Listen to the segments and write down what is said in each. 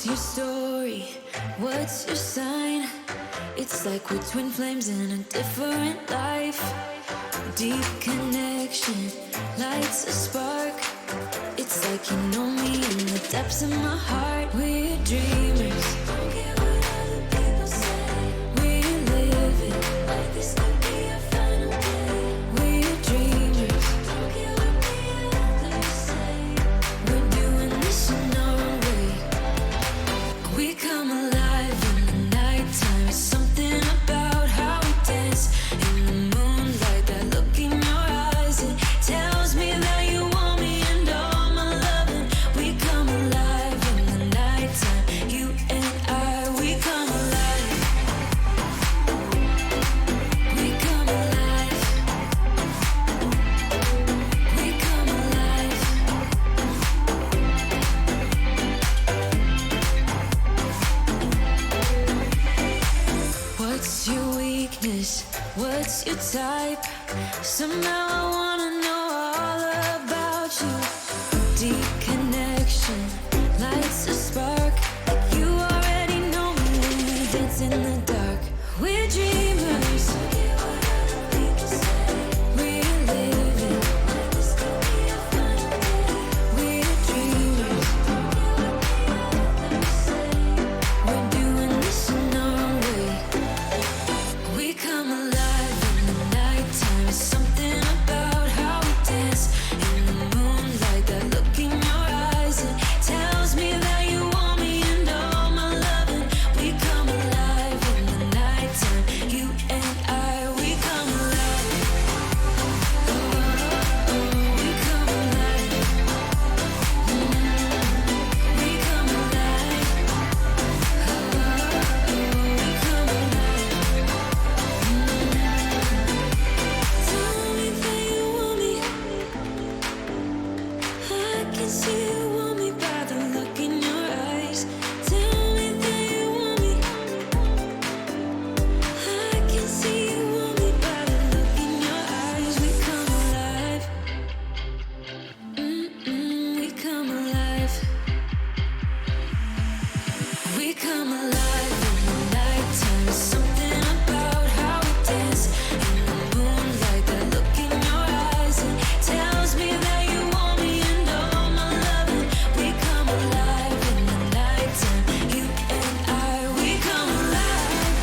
What's your story? What's your sign? It's like we're twin flames in a different life. Deep connection lights a spark. It's like you know me in the depths of my heart. We're dreamers. Don't care what other people say. We're living like this could be our final day. We're dreamers. Don't care what the others say. We're doing this in our own way. We come alive in the nighttime. It's something about how we dance in the moonlight. That look in your eyes, it tells me that you want me and all my loving. We come alive in the nighttime. You and I, we come alive. We come alive. We come alive. What's your weakness? What's your type? Somehow I wanna know all about you. Deep connection lights a spark. You already know me when we dance in the dark. We're dreamers. We're living like this could be our final day. We're dreamers. We're doing this in our own way. We come alive in the nighttime. It's something about how we dance in the moonlight. That look in your eyes, it tells me that you want me and all my loving. We come alive in the nighttime. You and I, we come alive. Oh, we come alive. We come alive. We come alive. Tell me that you want me. I can see you want me by the look in your eyes. Tell me that you want me. I can see you want me by the look in your eyes. We come alive. We come alive. We come alive in the nighttime. It's something about how we dance in the moonlight. That look in your eyes, it tells me that you want me and all my loving. We come alive in the nighttime. You and I, we come alive.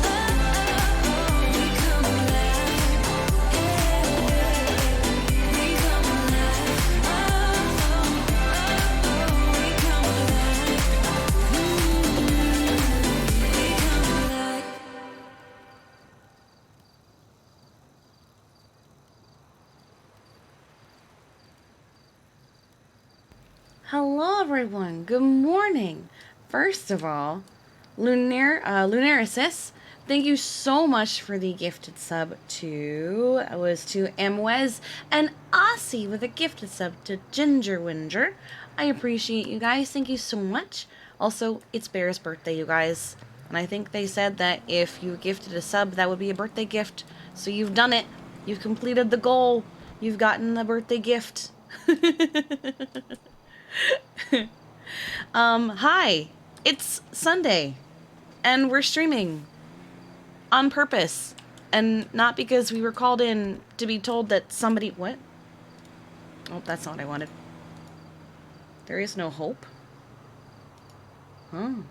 Oh, we come alive. We come alive. Oh, we come alive. We come alive. Hello, everyone. Good morning. First of all, Lunarisis, thank you so much for the gifted sub to Amwez and Aussie with a gifted sub to Ginger Winger. I appreciate you guys. Thank you so much. Also, it's Bear's birthday, you guys. And I think they said that if you gifted a sub, that would be a birthday gift. So you've done it. You've completed the goal. You've gotten the birthday gift. Hi, it's Sunday, and we're streaming on purpose, and not because we were called in to be told that somebody, what? Oh, that's not what I wanted. There is no hope. Oh.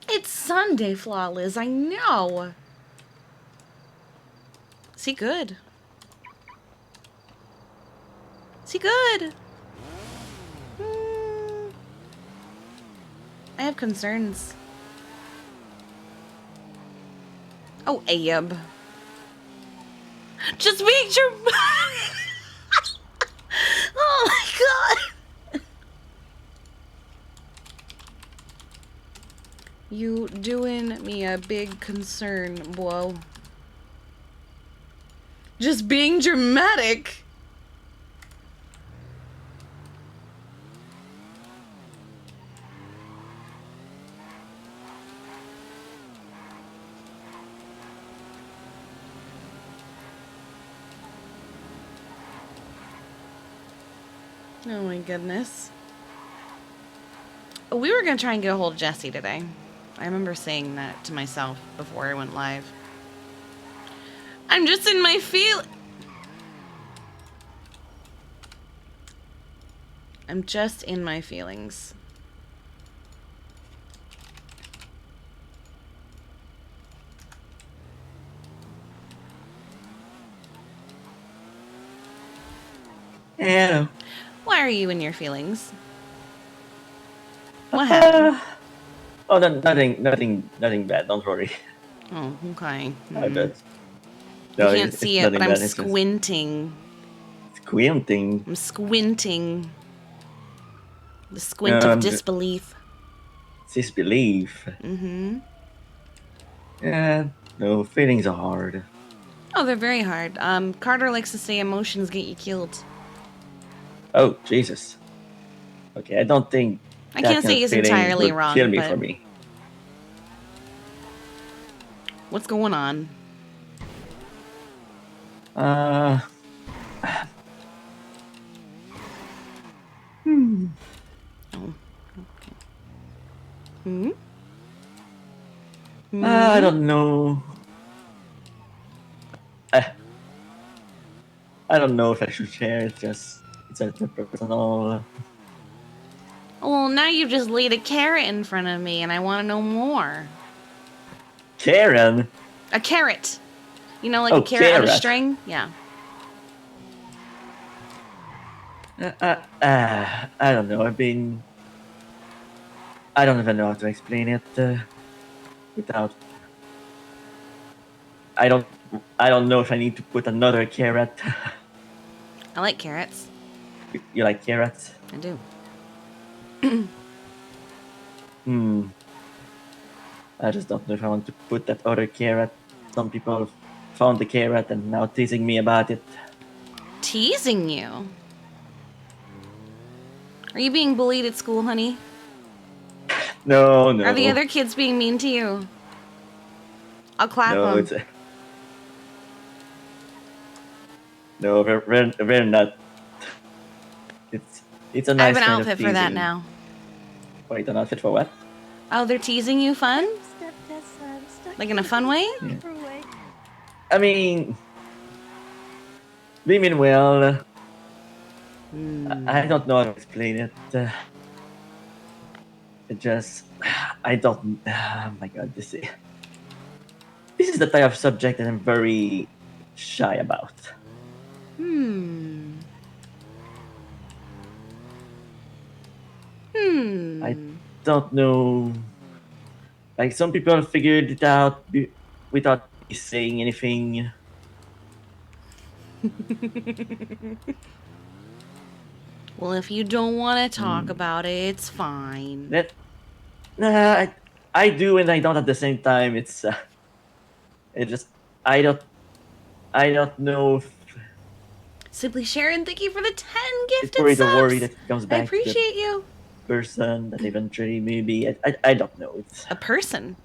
It's Sunday, Flawless, I know. Is he good? Is he good? I have concerns. Oh, Ayub. Just being your... Oh my god. You doing me a big concern, whoa. Just being dramatic. Oh my goodness. We were going to try and get a hold of Jesse today. I remember saying that to myself before I went live. I'm just in my I'm just in my feelings. Yeah. Why are you in your feelings? What happened? Oh, nothing bad. Don't worry. Oh, okay. I bet. You No, can't it's see it, nothing but I'm bad. It's just squinting. squinting. I'm squinting. The squint of Um, disbelief. disbelief. Mm-hmm. Yeah. No, feelings are hard. Oh, they're very hard. Carter likes to say emotions get you killed. Oh, Jesus. Okay, I don't think I that can't kind say of he's feeling entirely would kill wrong, me but for me. what's going on? Uh. Oh, okay. Hmm? I don't know. I don't know if I should share. It's a personal. Well, now you've just laid a carrot in front of me, and I want to know more. Karen. A carrot. You know, like a Oh, carrot on a carrot. string? Yeah. I don't know. I don't even know how to explain it without. I don't. I don't know if I need to put another carrot. I like carrots. You like carrots? I do. I just don't know if I want to put that other carrot. Some people found the carrot and now teasing me about it. Teasing you? Are you being bullied at school, honey? No, no. Are the other kids being mean to you? I'll clap No, them. No, we're not. It's a I have nice an kind of outfit for teasing. that now. Wait, an outfit for what? Oh, they're teasing you fun? Like in a fun way? Yeah. I mean, we mean well. I don't know how to explain it. It just, I don't. Oh my god, this is the type of subject that I'm very shy about. I don't know. Like some people figured it out without me saying anything. Well, if you don't want to talk about it, it's fine. Nah, I do and I don't at the same time. It just I don't know if Simply Sharon, thank you for the 10 it's gifted worried or worry subs. that it comes I back to the appreciate you. person that eventually maybe I don't know. It's A person.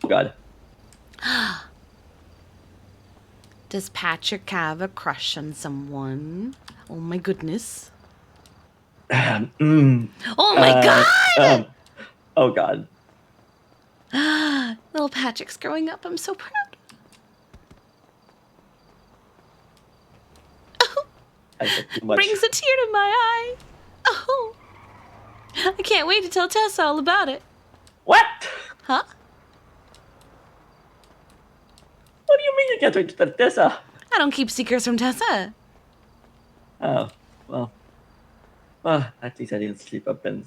oh god. Does Patrick have a crush on someone? Oh my goodness. Oh my god! Oh god. Little Patrick's growing up. I'm so proud. Oh, I said too much. brings a tear to my eye. Oh, I can't wait to tell Tessa all about it. What? Huh? What do you mean you can't wait to tell Tessa? I don't keep secrets from Tessa. Oh, well, at least I didn't slip up and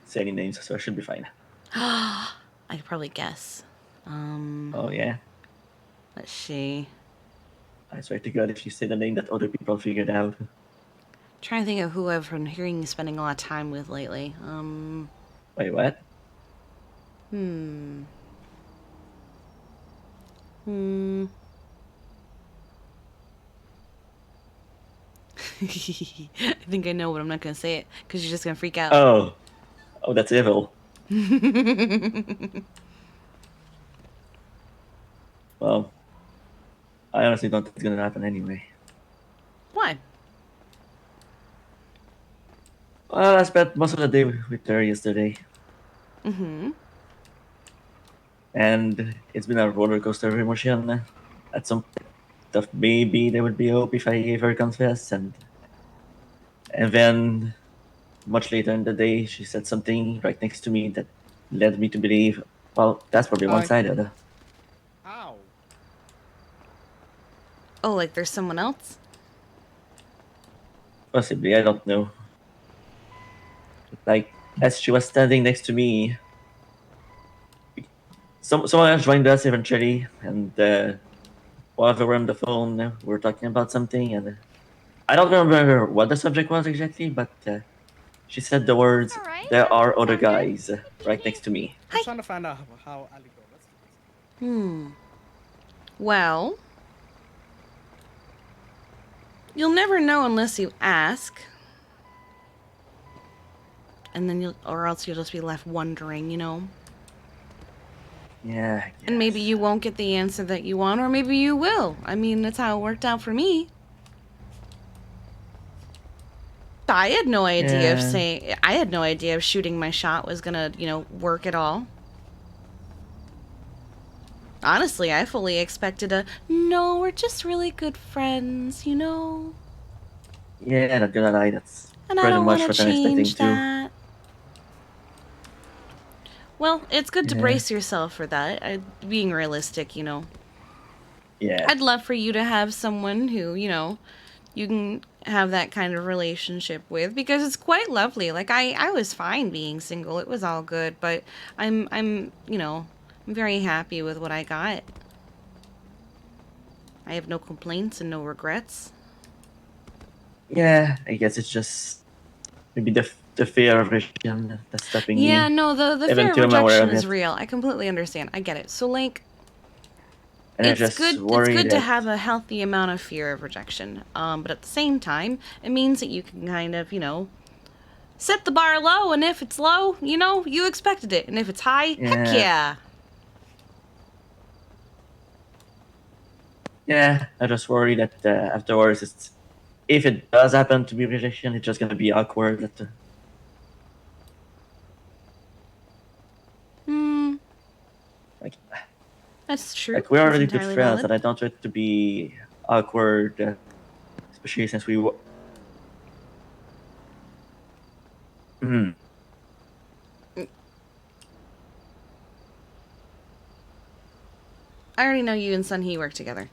say any names, so I should be fine. I could probably guess. Oh yeah. Let's see. I swear to God, if you say the name that other people figured out. Trying to think of who I've been hearing you spending a lot of time with lately. Wait, what? I think I know, but I'm not gonna say it because you're just gonna freak out. Oh, that's evil. Well, I honestly don't think it's gonna happen anyway. Why? Well, I spent most of the day with her yesterday, Mm-hmm. and it's been a roller coaster of emotion. At some point, thought maybe there would be hope if I gave her confess, and then much later in the day, she said something right next to me that led me to believe, well, that's probably one-sided. Ow. Oh, like there's someone else? Possibly, I don't know. Like, as she was standing next to me, someone else joined us eventually, and while we were on the phone, we were talking about something, and I don't remember what the subject was exactly, but she said the words, All right, "There are other sound good. guys right next to me." I'm trying to find out how Ali go. Let's do this. Hmm. Well, you'll never know unless you ask. And then or else you'll just be left wondering, you know? Yeah. And maybe yes. you won't get the answer that you want, or maybe you will. I mean, that's how it worked out for me. I had no idea I had no idea if shooting my shot was gonna, work at all. Honestly, I fully expected no, we're just really good friends, you know? Yeah, not gonna lie, that's And I pretty don't much want what to I'm expecting change too. that. Well, it's good to Yeah. brace yourself for that. Being realistic, you know. Yeah. I'd love for you to have someone who, you can have that kind of relationship with, because it's quite lovely. Like I was fine being single. It was all good, but I'm very happy with what I got. I have no complaints and no regrets. Yeah, I guess it's just maybe the fear of rejection that's stopping Yeah, me. no, the Even fear of till I'm aware rejection of is it. real. I completely understand. I get it. So like And I it's just good worry to that have a healthy amount of fear of rejection. But at the same time, it means that you can kind of, set the bar low, and if it's low, you expected it. And if it's high, heck yeah. Yeah, I just worry that afterwards, if it does happen to be rejection, it's just gonna be awkward. Hmm, Like, that's true. like we're That's already good entirely friends, valid. and I don't want it to be awkward, especially since we. Hmm. I already know you and Sun Hee work together.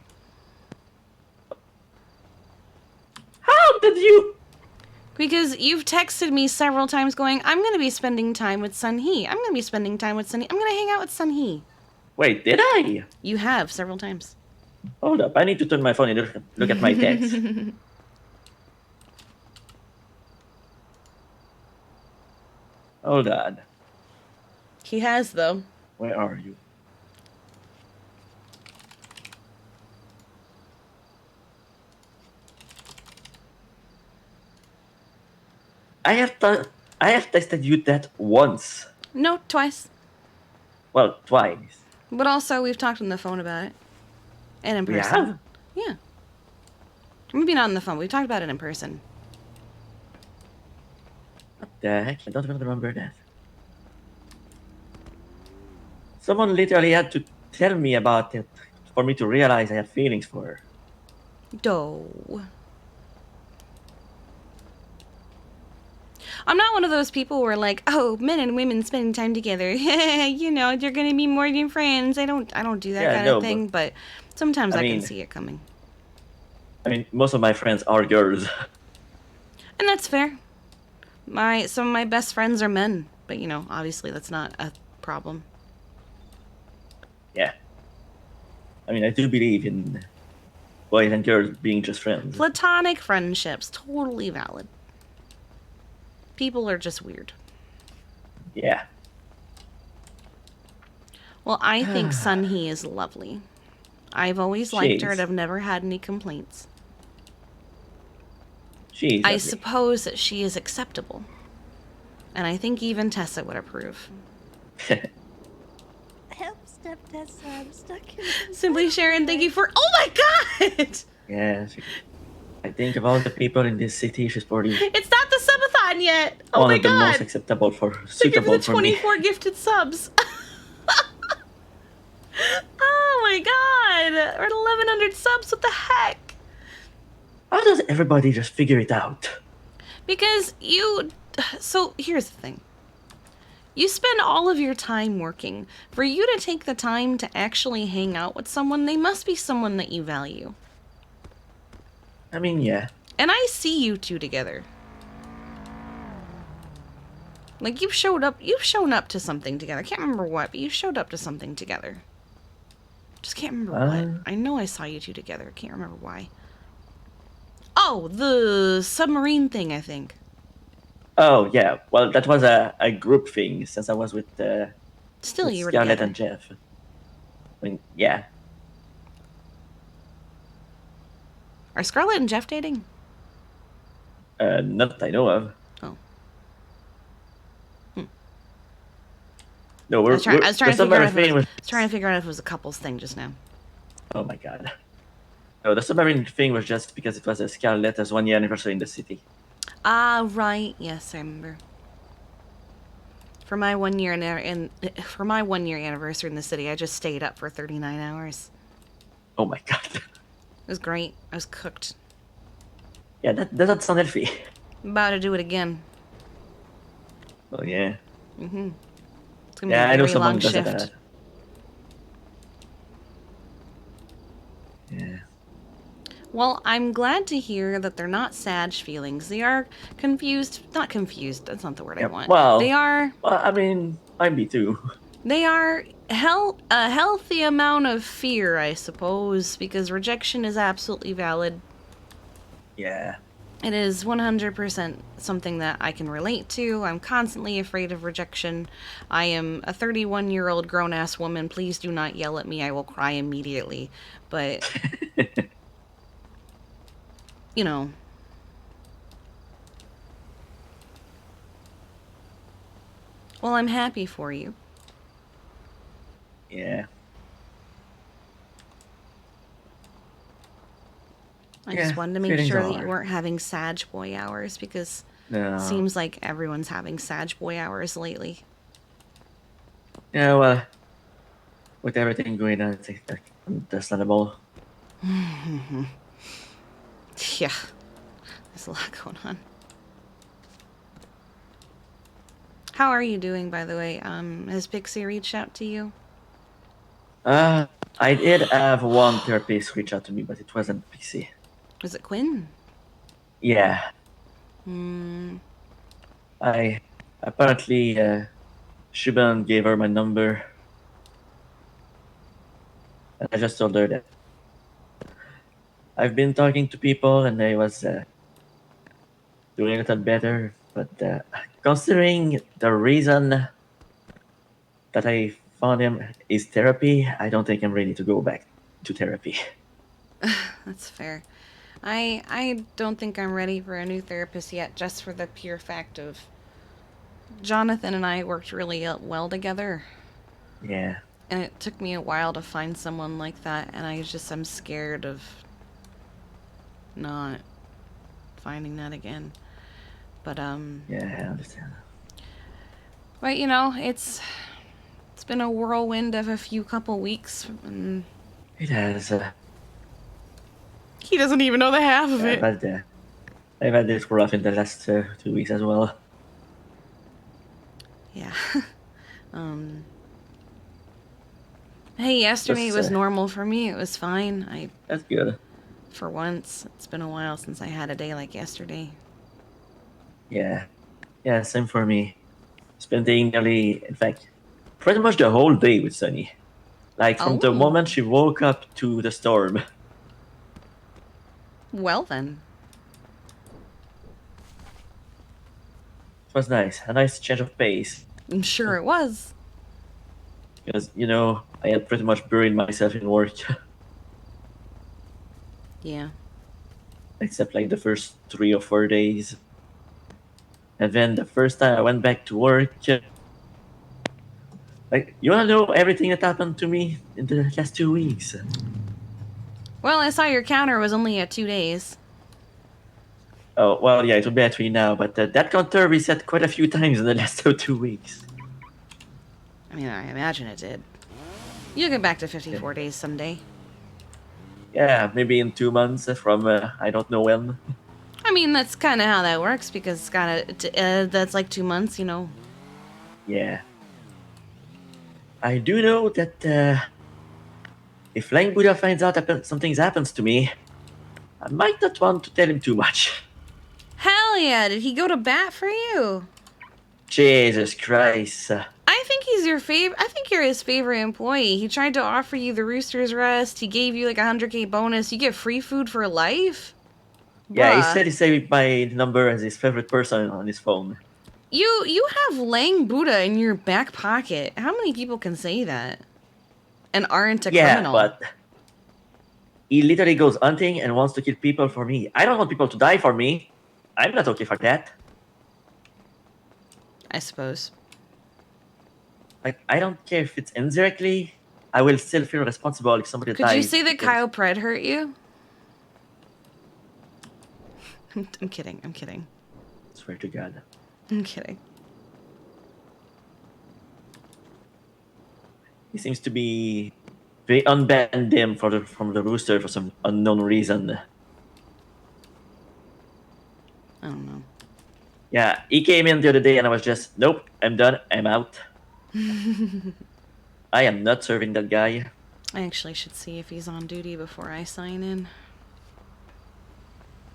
How did you? Because you've texted me several times going, I'm going to be spending time with Sun Hee. I'm going to be spending time with Sun Hee. I'm going to hang out with Sun Hee. Wait, did I? You have several times. Hold up, I need to turn my phone and look at my text. Hold on. He has, though. Where are you? I have texted you that once. No, twice. Well, twice. But also, we've talked on the phone about it. And in We person. have? Yeah. Maybe not on the phone. We've talked about it in person. What the heck? I don't even remember that. Someone literally had to tell me about it for me to realize I had feelings for her. Doe. I'm not one of those people where like, oh, men and women spending time together. You're gonna be more than friends. I don't do that kind of thing, but sometimes I can see it coming. I mean, most of my friends are girls. And that's fair. Some of my best friends are men, but obviously that's not a problem. Yeah. I mean, I do believe in boys and girls being just friends. Platonic friendships, totally valid. People are just weird. Yeah. Well, I think Sun Hee is lovely. I've always liked her and I've never had any complaints. She's I lovely. suppose that she is acceptable. And I think even Tessa would approve. Help, step Tessa. I'm stuck in Simply Sharon, thank you for... Oh my god! Yeah. I think of all the people in this city, she's probably... It's not the subathon! done yet. Oh One my of the most god. acceptable for Thank you for suitable the for me. 24 gifted subs. Oh my god. We're at 1100 subs. What the heck? How does everybody just figure it out? Because you... So, here's the thing. You spend all of your time working. For you to take the time to actually hang out with someone, they must be someone that you value. I mean, yeah. And I see you two together. Like, you've shown up to something together. I can't remember what, but you showed up to something together. Just can't remember what. I know I saw you two together. I can't remember why. Oh, the submarine thing, I think. Oh, yeah. Well, that was a group thing since I was with, Still, with you were Scarlett together. and Jeff. I mean, yeah. Are Scarlett and Jeff dating? Not that I know of. Oh. No, I was trying to figure out if thing was... it was a couples thing just now. Oh my god. No, the submarine thing was just because it was a Scarletta's 1 year anniversary in the city. Ah, right. Yes, I remember. For my 1 year for my 1 year anniversary in the city, I just stayed up for 39 hours. Oh my god. It was great. I was cooked. Yeah, that doesn't sound healthy. I'm about to do it again. Oh yeah. Mm-hmm. It's gonna be Yeah, a I know very someone long who does shift. that. Yeah. Well, I'm glad to hear that they're not sad feelings. They are confused. Not confused. That's not the word I want. Well, They are. Well, I mean, might be too. They are a healthy amount of fear, I suppose, because rejection is absolutely valid. Yeah. It is 100% something that I can relate to. I'm constantly afraid of rejection. I am a 31-year-old grown-ass woman. Please do not yell at me. I will cry immediately. But, you know. Well, I'm happy for you. Yeah. I just wanted to make feelings sure that are. you weren't having Sag Boy hours, because No. it seems like everyone's having Sag Boy hours lately. Yeah, well, with everything going on, I think that's understandable. Yeah, there's a lot going on. How are you doing, by the way? Has Pixie reached out to you? I did have one therapist reach out to me, but it wasn't PC. Was it Quinn? Yeah. I apparently Shuban gave her my number, and I just told her that I've been talking to people and I was doing a little better, but considering the reason that I found him is therapy, I don't think I'm ready to go back to therapy. That's fair. I don't think I'm ready for a new therapist yet, just for the pure fact of Jonathan and I worked really well together. Yeah. And it took me a while to find someone like that, and I'm scared of not finding that again. But Yeah, I understand. but you know, it's been a whirlwind of a couple weeks, and It has. he doesn't even know the half of it. I've had this rough in the last 2 weeks as well. Yeah. Hey, yesterday was normal for me. It was fine. That's good. For once, it's been a while since I had a day like yesterday. Yeah. Yeah, same for me. Spending nearly, in fact, pretty much the whole day with Sunny. Like, from the moment she woke up to the storm. Well then. It was nice. A nice change of pace. I'm sure it was. Because, you know, I had pretty much buried myself in work. Yeah. Except, like, the first 3 or 4 days. And then the first time I went back to work... Like, you wanna know everything that happened to me in the last 2 weeks? Well, I saw your counter was only at 2 days. Oh, well, yeah, it would be at 3 now, but that counter reset quite a few times in the last 2 weeks. I mean, I imagine it did. You'll get back to 54 days someday. Yeah, maybe in 2 months from I don't know when. I mean, that's kind of how that works because it's gotta, that's like 2 months, you know. Yeah. I do know that if Flying Buddha finds out something happens to me, I might not want to tell him too much. Hell yeah, did he go to bat for you? Jesus Christ. I think he's your favorite. I think you're his favorite employee. He tried to offer you the Rooster's Rest. He gave you like a 100K bonus. You get free food for life. Yeah, he Bruh. said he saved my number as his favorite person on his phone. You have Lang Buddha in your back pocket. How many people can say that? And aren't a criminal? But he literally goes hunting and wants to kill people for me. I don't want people to die for me. I'm not okay for that. I suppose. Like, I don't care if it's indirectly. I will still feel responsible if somebody dies. Could you say that because- Kyle Pred hurt you? I'm kidding. I'm kidding. Swear to God. I'm kidding. He seems to be... They unbanned him from the rooster for some unknown reason. I don't know. Yeah, he came in the other day and I was just, nope, I'm done, I'm out. I am not serving that guy. I actually should see if he's on duty before I sign in.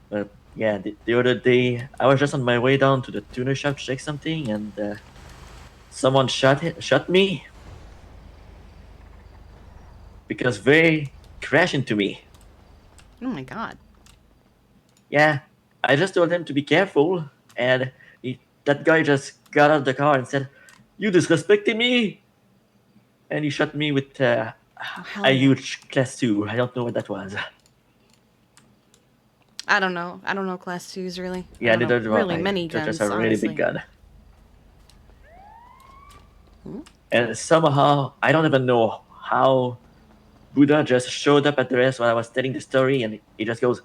But yeah, the other day, I was just on my way down to the tuner shop to check something and someone shot me. Because they crashed into me. Oh my god. Yeah, I just told him to be careful, and that guy just got out of the car and said, "You disrespected me!" And he shot me with hell a yeah. huge class 2. I don't know what that was. I don't know. I don't know class 2s really. Yeah, I don't know they're really many they're guns. just a really honestly. big gun. Hmm? And somehow, I don't even know how Buddha just showed up at the rest while I was telling the story, and he just goes,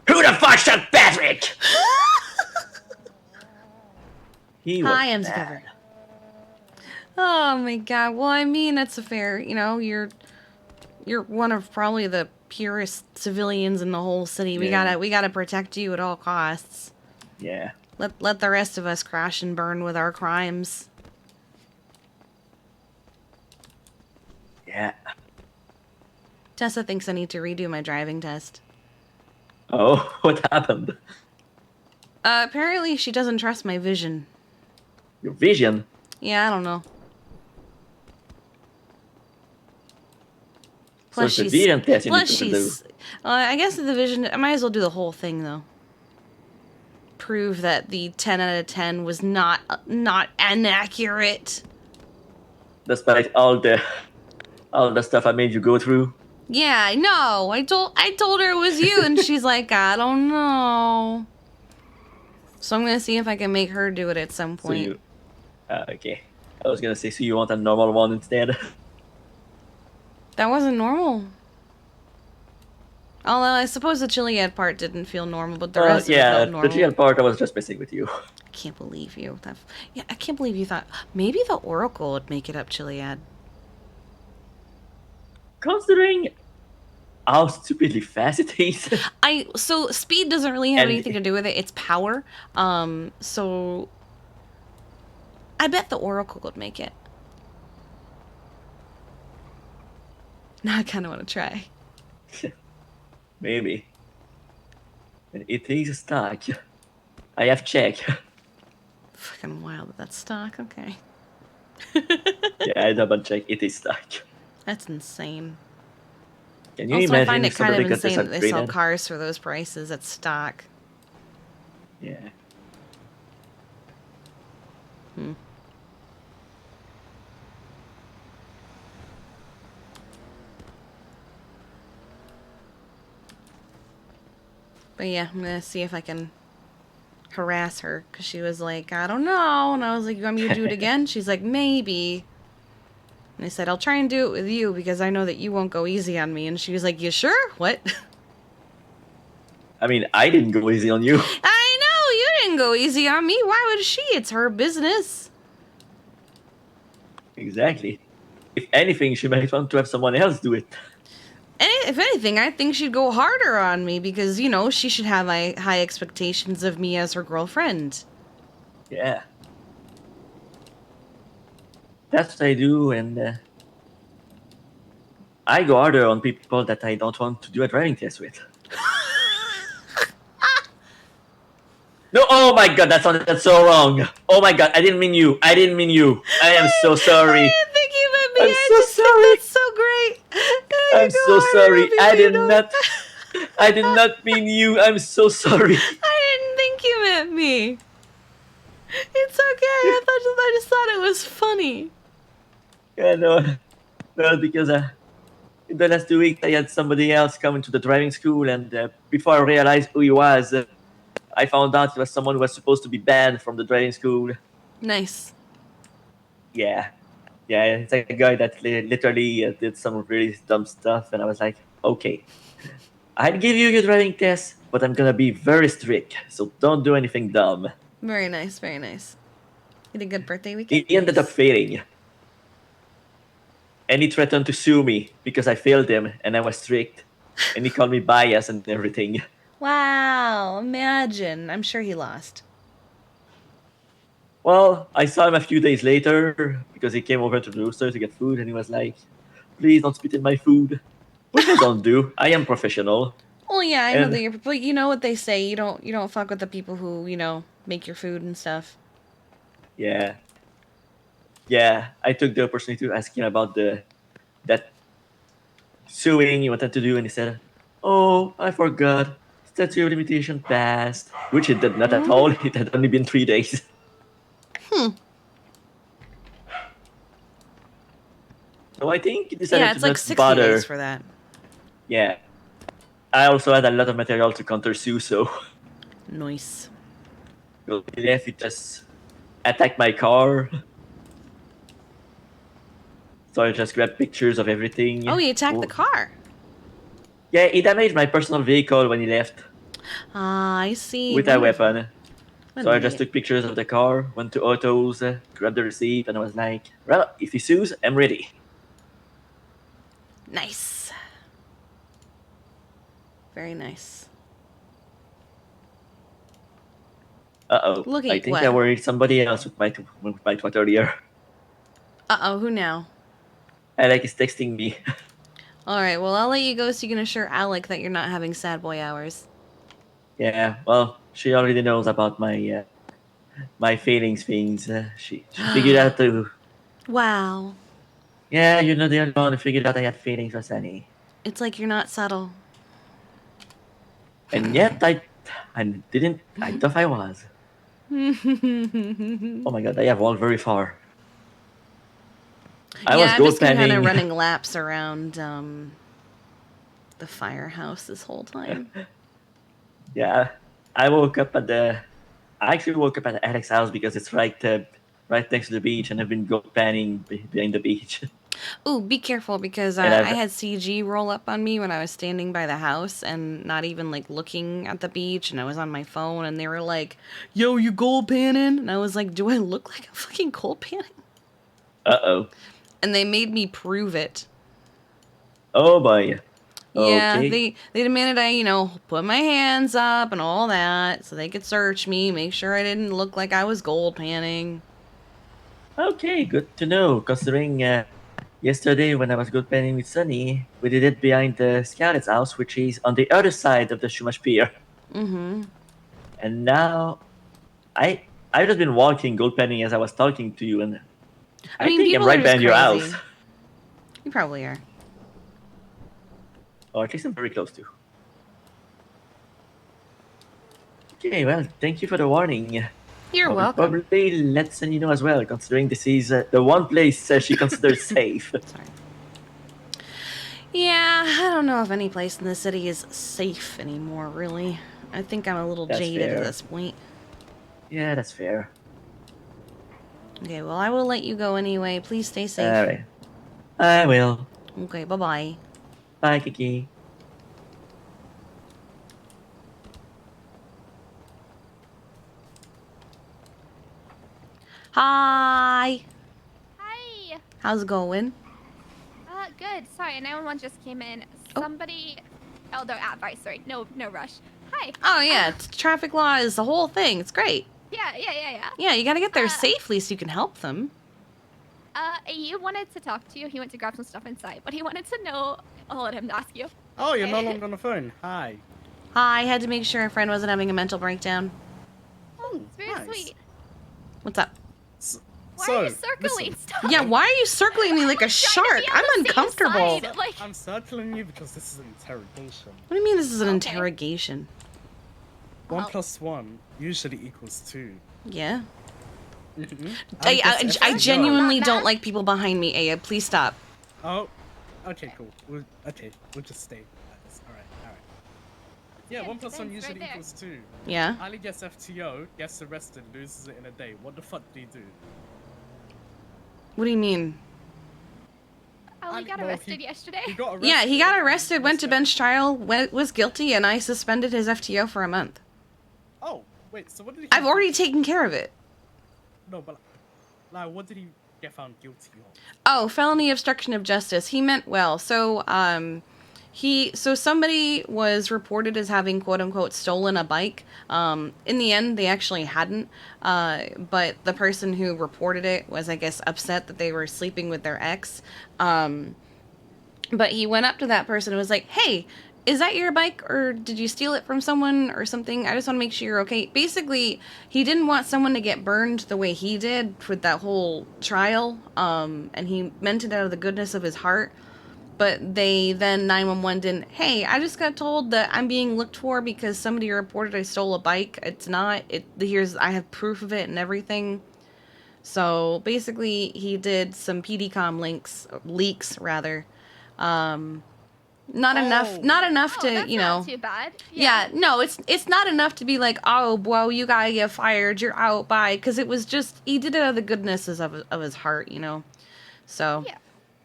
"Who the fuck shot Patrick?" He was Hi, I'm mad. Together. Oh my god. Well, I mean, that's a fair. You know, you're one of probably the purest civilians in the whole city. Yeah. We gotta protect you at all costs. Yeah. Let the rest of us crash and burn with our crimes. Yeah. Tessa thinks I need to redo my driving test. Oh, what happened? Apparently she doesn't trust my vision. Your vision? Yeah, I don't know. So it's the vision test you need to do. I guess the vision. I might as well do the whole thing though. Prove that the 10 out of 10 was not inaccurate. Despite all the stuff I made you go through. Yeah, I know. I told her it was you, and she's like, I don't know. So I'm gonna see if I can make her do it at some So point. you, okay. I was gonna say, so you want a normal one instead? That wasn't normal. Although I suppose the Chiliad part didn't feel normal, but the rest of it yeah, felt the normal. GL part I was just messing with you. I can't believe you. Yeah, I can't believe you thought maybe the Oracle would make it up, Chiliad. Considering how stupidly fast it is. So speed doesn't really have And- anything to do with it. It's power. So I bet the Oracle would make it. Now I kind of want to try. Maybe. And it is stuck. I have checked. Fucking wild that that's stock. Okay. Yeah, I double check. It is stuck. That's insane. Can you Also, imagine I find if it kind of somebody got this insane that they sell upgraded? cars for those prices at stock. Yeah. But yeah, I'm gonna see if I can harass her because she was like, I don't know, and I was like, you want me to do it again? She's like, maybe. And I said, I'll try and do it with you because I know that you won't go easy on me. And she was like, you sure? What? I mean, I didn't go easy on you. I can go easy on me. Why would she? It's her business. Exactly. If anything, she might want to have someone else do it. If anything, I think she'd go harder on me because, you know, she should have high expectations of me as her girlfriend. Yeah. That's what I do, and I go harder on people that I don't want to do a driving test with. No, oh my god, that sounded so wrong. Oh my god, I didn't mean you. I didn't mean you. I am so sorry. I didn't think you meant me. I'm I so just sorry. think that's so great. You I'm go so harder on sorry. people I you did don't- not. I did not mean you. I'm so sorry. I didn't think you meant me. It's okay. I just thought it was funny. Yeah, no, because in the last 2 weeks I had somebody else come into the driving school, and before I realized who he was, I found out he was someone who was supposed to be banned from the driving school. Nice. Yeah, it's like a guy that literally did some really dumb stuff, and I was like, okay, I'd give you your driving test, but I'm gonna be very strict, so don't do anything dumb. Very nice. Very nice. You had a good birthday weekend? He ended up failing. And he threatened to sue me because I failed him and I was strict. And he called me biased and everything. Wow. Imagine. I'm sure he lost. Well, I saw him a few days later because he came over to the rooster to get food and he was like, please don't spit in my food. Which I don't do. I am professional. Well, yeah, I know And- that you're, but you know what they say. You don't fuck with the people who, you know, make your food and stuff. Yeah. Yeah, I took the opportunity to ask him about that suing he wanted to do, and he said, oh, I forgot. Statute of limitation passed. Which it did not at all. It had only been 3 days. So I think he decided Yeah, to it's like not 60 bother. days for that. Yeah. I also had a lot of material to counter sue, so Nice. if he just attacked my car. So I just grabbed pictures of everything. Oh, he attacked the car. Yeah, he damaged my personal vehicle when he left Ah, I see. with a Wonderful. weapon. What So an I just idiot. took pictures of the car, went to Autos, grabbed the receipt, and I was like, well, if he sues, I'm ready. Nice. Very nice. Uh-oh. Looking I think what? I worried somebody else with my tweet earlier. Uh-oh, who now? Alec is texting me. Alright, well, I'll let you go so you can assure Alec that you're not having sad boy hours. Yeah, well, she already knows about my my feelings things. She figured out too. Wow. Yeah, you know the other one who figured out I had feelings for Sunny. It's like you're not subtle. And yet I didn't. I thought I was. Oh my god, I have walked very far. I was I've gold just been kind of panning. running laps around the firehouse this whole time. Yeah, I woke up at the. I actually woke up at Alex's house because it's right next to the beach, and I've been gold panning behind the beach. Ooh, be careful because And I I've- had CG roll up on me when I was standing by the house and not even like looking at the beach, and I was on my phone and they were like, "Yo, you gold panning?" And I was like, "Do I look like I'm fucking gold panning?" Uh-oh. And they made me prove it. Oh boy. Yeah, Okay. they demanded I, you know, put my hands up and all that so they could search me, make sure I didn't look like I was gold panning. Okay, good to know. Considering yesterday when I was gold panning with Sunny, we did it behind the Scarlet's house, which is on the other side of the Shumash Pier. Mm-hmm. And now, I've just been walking gold panning as I was talking to you, and I mean, think I'm people right are just behind your crazy. house. You probably are. Or at least I'm very close to. Okay, well, thank you for the warning. You're I will welcome. probably let Sunny know as well, considering this is the one place she considers safe. Sorry. Yeah, I don't know if any place in the city is safe anymore, really. I think I'm a little That's jaded fair. at this point. Yeah, that's fair. Okay, well, I will let you go anyway. Please stay safe. Alright. I will. Okay, bye-bye. Bye, Kiki. Hi. Hi. How's it going? Good. Sorry, 911 just came in. Oh. Somebody. Oh, they're at Vice. Sorry. No rush. Hi. Oh yeah, it's traffic law is the whole thing. It's great. Yeah. Yeah, you gotta get there Uh, safely so you can help them. Ayub wanted to talk to you. He went to grab some stuff inside, but he wanted to know. I'll let him ask you. Oh, you're no longer on the phone. Hi. Hi, I had to make sure a friend wasn't having a mental breakdown. Oh, It's very nice. sweet. What's up? Why So, are you circling? listen, Stop. Yeah, why are you circling me like a Trying to shark? be on I'm the same uncomfortable. side, like- I'm circling you because this is an interrogation. What do you mean this is an Okay. interrogation? 1 Well- plus 1 usually equals 2. Yeah. Mm-hmm. I genuinely Not don't math? like people behind me, Aya. Please stop. Oh, okay, cool. We'll just stay like this. All right. Yeah, good, 1 plus 1 thanks, right usually there. equals 2. Yeah? Ali gets FTO, gets arrested, loses it in a day. What the fuck did he do? What do you mean? Ali got well, arrested yesterday. He got arrested. Yeah, he got arrested, went to What's that? bench trial, was guilty, and I suspended his FTO for a month. Oh, wait, so what did he I've already taken care of it. No, but like, what did he get found guilty of? Oh, felony obstruction of justice. He meant well. So, somebody was reported as having quote unquote stolen a bike. In the end, they actually hadn't. But the person who reported it was, I guess, upset that they were sleeping with their ex. But he went up to that person and was like, "Hey, is that your bike, or did you steal it from someone or something? I just want to make sure you're okay." Basically, he didn't want someone to get burned the way he did with that whole trial, and he meant it out of the goodness of his heart. But they then 911 didn't. "Hey, I just got told that I'm being looked for because somebody reported I stole a bike. It's not. I have proof of it and everything." So basically, he did some PDCom leaks rather. Not enough Oh, to, that's you know. not too bad. Yeah, no, it's not enough to be like, "Oh, well, you gotta get fired, you're out, bye," because it was just, he did it out of the goodnesses of his heart, you know? So, Yeah.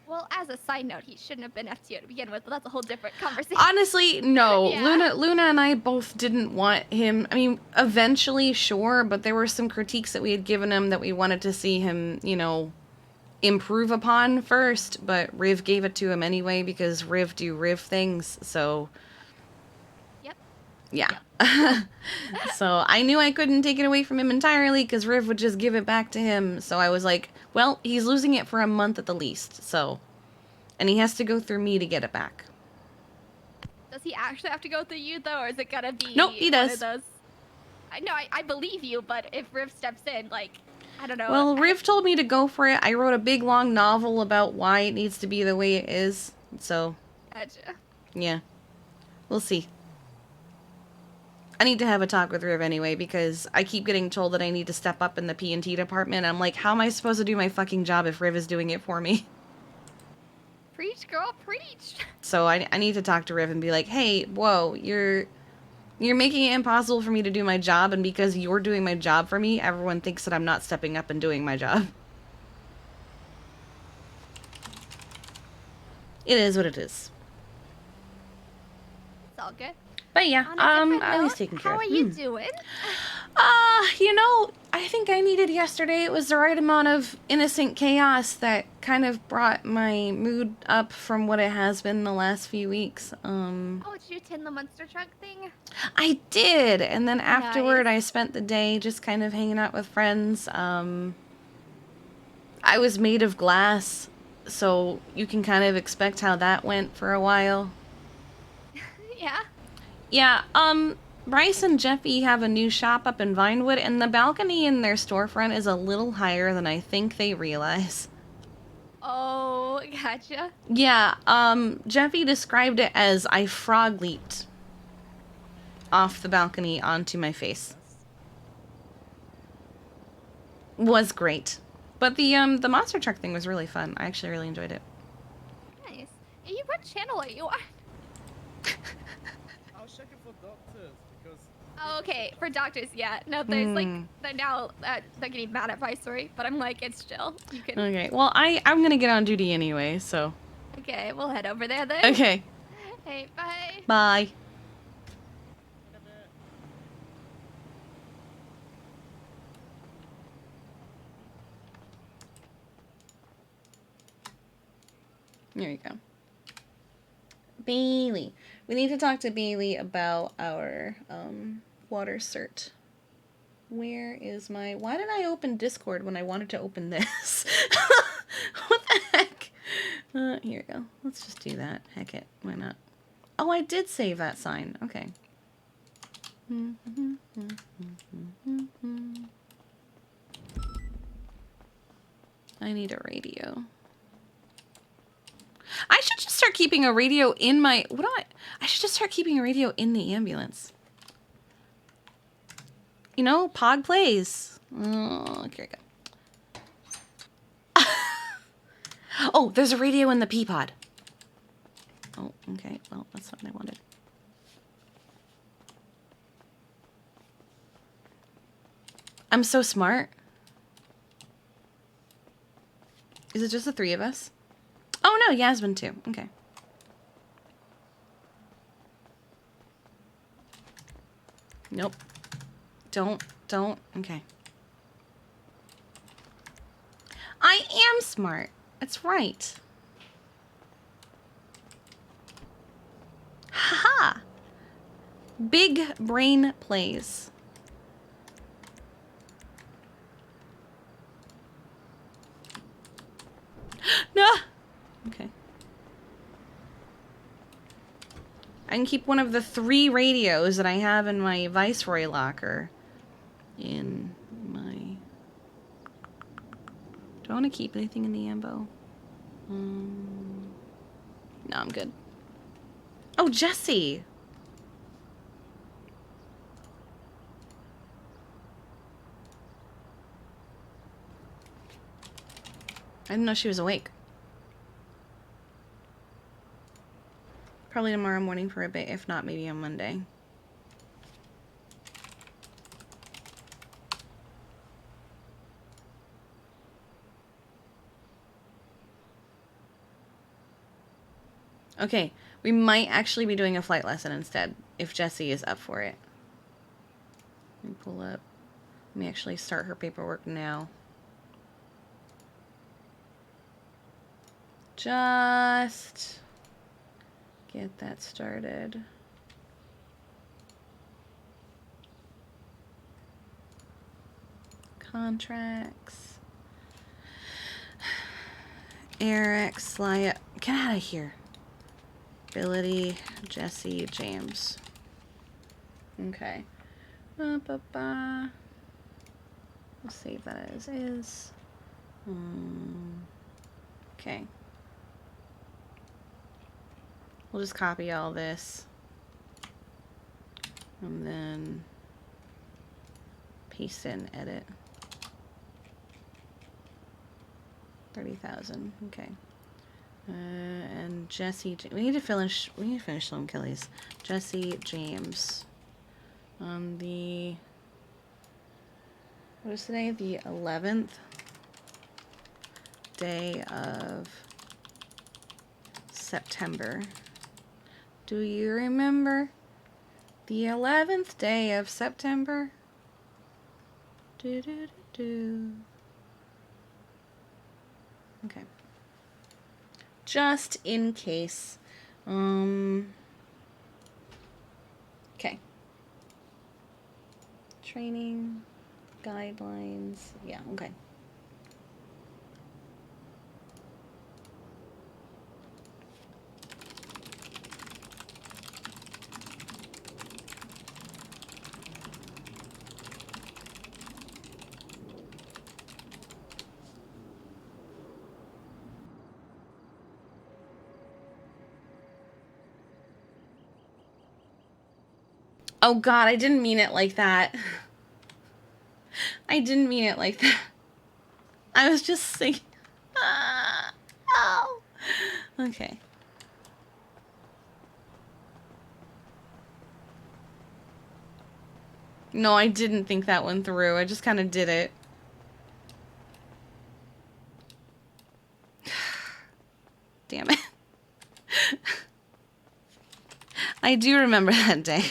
Well, as a side note, he shouldn't have been FTO to begin with, but that's a whole different conversation. honestly, no. Yeah. Luna and I both didn't want him, I mean, eventually, sure, but there were some critiques that we had given him that we wanted to see him, you know, improve upon first, but Riv gave it to him anyway because Riv do Riv things, so... Yep. Yeah. So I knew I couldn't take it away from him entirely because Riv would just give it back to him. So I was like, well, he's losing it for a month at the least. So, and he has to go through me to get it back. Does he actually have to go through you though, or is it gonna be? Nope, he one does. of those? I believe you, but if Riv steps in, like, I don't know. Well, Riv told me to go for it. I wrote a big long novel about why it needs to be the way it is. So, Gotcha. yeah. We'll see. I need to have a talk with Riv anyway because I keep getting told that I need to step up in the P&T department. I'm like, how am I supposed to do my fucking job if Riv is doing it for me? Preach, girl, preach. So I need to talk to Riv and be like, "Hey, whoa, you're making it impossible for me to do my job, and because you're doing my job for me, everyone thinks that I'm not stepping up and doing my job." It is what it is. It's all good. But yeah, On a different I was note, taken care how of. are you doing? You know, I think I needed yesterday. It was the right amount of innocent chaos that kind of brought my mood up from what it has been the last few weeks. Oh, did you attend the monster truck thing? I did, and then afterward Nice. I spent the day just kind of hanging out with friends. I was made of glass, so you can kind of expect how that went for a while. Yeah. Yeah, Bryce and Jeffy have a new shop up in Vinewood, and the balcony in their storefront is a little higher than I think they realize. Oh, gotcha. Yeah, Jeffy described it as I frog leaped off the balcony onto my face. Was great. But the monster truck thing was really fun. I actually really enjoyed it. Nice. Hey, what channel are you on? I was checking for doctors because. Oh, okay. For doctors, yeah. No, there's like Hmm. they're now they're getting mad at Viceroy, but I'm like, it's chill. You can. Okay, well, I'm gonna get on duty anyway, so... Okay, we'll head over there then. Okay, Hey, bye. bye. There you go. Bailey. We need to talk to Bailey about our water cert. Where is my... Why did I open Discord when I wanted to open this? What the heck? Here we go. Let's just do that. Heck it. Why not? Oh, I did save that sign. Okay. I need a radio. I should just start keeping a radio in my... I should just start keeping a radio in the ambulance. You know, Pog plays. Oh, here we go. Oh, there's a radio in the pea pod. Oh, okay. Well, that's not what I wanted. I'm so smart. Is it just the three of us? Oh, no, Yasmin too. Okay. Nope. Don't. Okay. I am smart. That's right. Haha. Big brain plays. No. Okay. I can keep one of the 3 radios that I have in my Viceroy locker in my... Do I want to keep anything in the ambo? No, I'm good. Oh, Jessie! I didn't know she was awake. Probably tomorrow morning for a bit, if not, maybe on Monday. Okay, we might actually be doing a flight lesson instead, if Jessie is up for it. Let me pull up. Let me actually start her paperwork now. Just get that started. Contracts. Eric, Slya. Get out of here. Ability, Jesse, James. Okay. We'll save that as is. Okay. We'll just copy all this. And then paste in edit. 30,000. Okay. And Jesse, we need to finish some Kelly's. Jesse James. On the, what is today? The 11th day of September. Do you remember the 11th day of September? Do do do do. Okay. Just in case. Okay. Training guidelines. Yeah, okay. Oh God, I didn't mean it like that. I didn't mean it like that. I was just thinking. Oh. Okay. No, I didn't think that one through. I just kind of did it. Damn it. I do remember that day.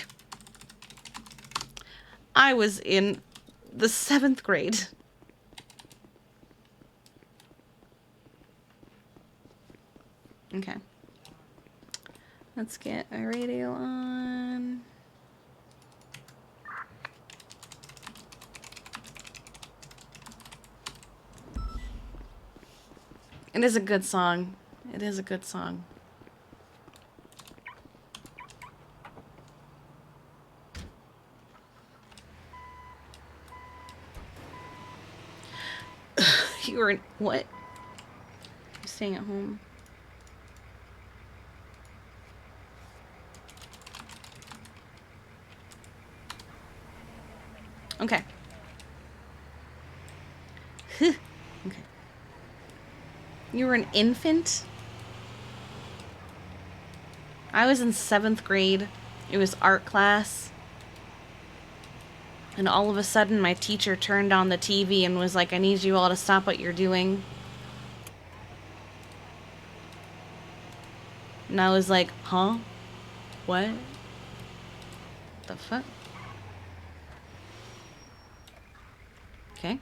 I was in the 7th grade. Okay. Let's get a radio on. It is a good song. It is a good song. You were what? You staying at home? Okay. Okay. You were an infant? I was in 7th grade. It was art class. And all of a sudden, my teacher turned on the TV and was like, I need you all to stop what you're doing. And I was like, huh? What? The fuck? Okay.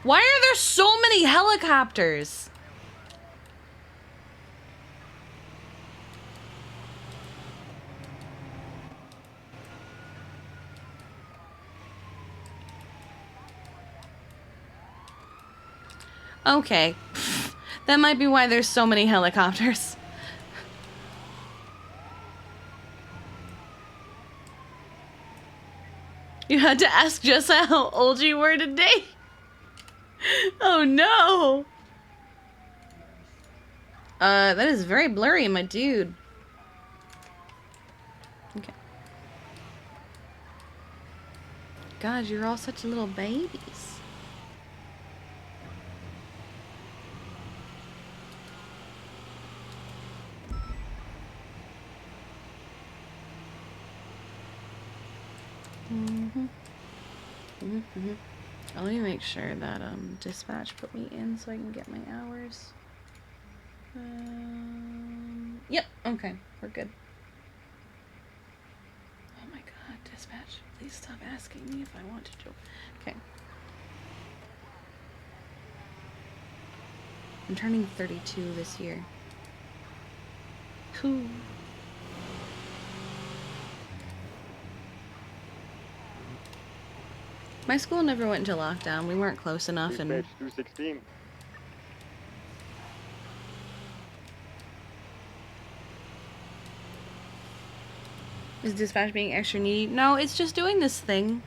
Why are there so many helicopters? Okay. That might be why there's so many helicopters. You had to ask Jessa how old you were today? Oh no! That is very blurry, my dude. Okay. God, you're all such little babies. Let me make sure that dispatch put me in so I can get my hours. Yep, okay, we're good. Oh my god, dispatch, please stop asking me if I want to joke. Okay. I'm turning 32 this year. Cool. My school never went into lockdown. We weren't close enough and... Page 216. Is dispatch being extra needy? No, it's just doing this thing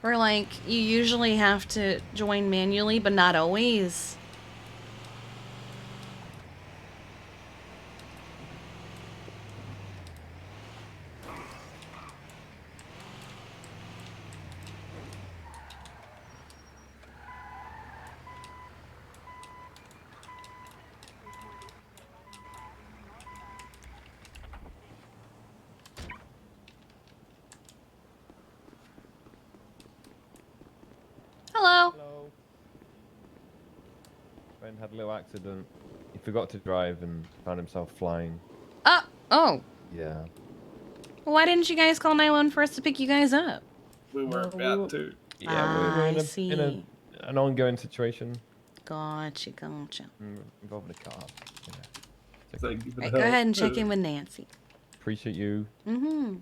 where, like, you usually have to join manually, but not always. Hello. Hello. Ben had a little accident. He forgot to drive and found himself flying. Oh. Yeah. Why didn't you guys call 911 for us to pick you guys up? We were about to. Yeah, we're I in see. an ongoing situation Gotcha. involving the car. Yeah. Thank you for the Right, go help. ahead and check in with Nancy. Appreciate you. Mm-hmm.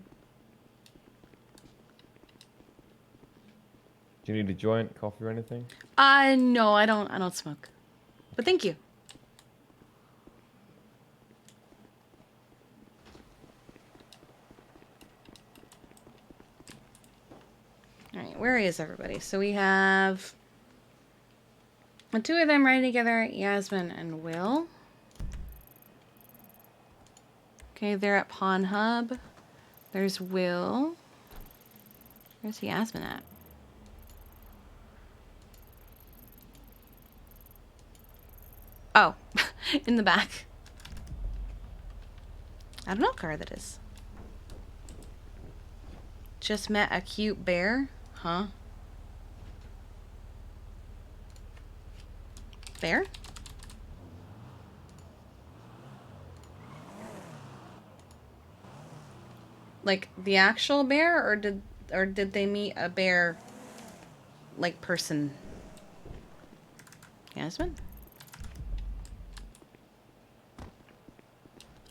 Do you need a joint, coffee, or anything? No, I don't smoke. But thank you. Alright, where is everybody? So we have the two of them riding together, Yasmin and Will. Okay, they're at Pawn Hub. There's Will. Where's Yasmin at? Oh, in the back. I don't know what car that is. Just met a cute bear? Huh? Bear? Like the actual bear, or did they meet a bear like, person. Yasmin?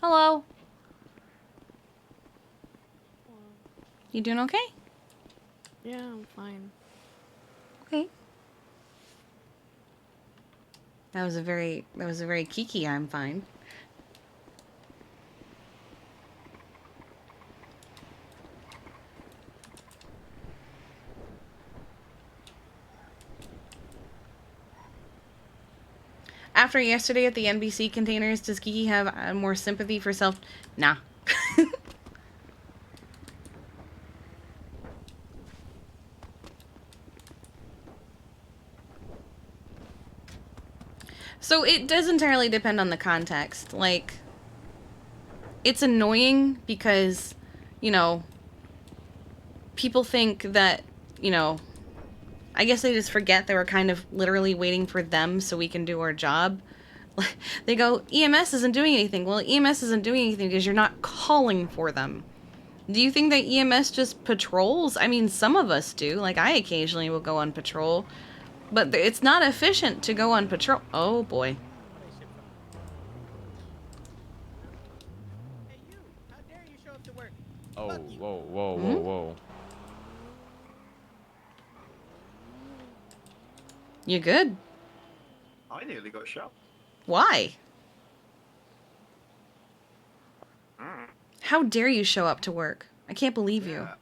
Hello? You doing okay? Yeah, I'm fine. Okay. That was a very Kiki, I'm fine. After yesterday at the NBC containers, does Kiki have more sympathy for self? Nah. So it does entirely depend on the context. Like, it's annoying because, you know, people think that, you know, I guess they just forget they were kind of literally waiting for them so we can do our job. They go, EMS isn't doing anything. Well, EMS isn't doing anything because you're not calling for them. Do you think that EMS just patrols? I mean, some of us do. Like, I occasionally will go on patrol. But it's not efficient to go on patrol. Oh, boy. Hey, you! How dare you show up to work? Oh, Fuck you. whoa, whoa, Hmm? whoa, whoa. You good? I nearly got shot. Why? Mm. How dare you show up to work? I can't believe you. Yeah.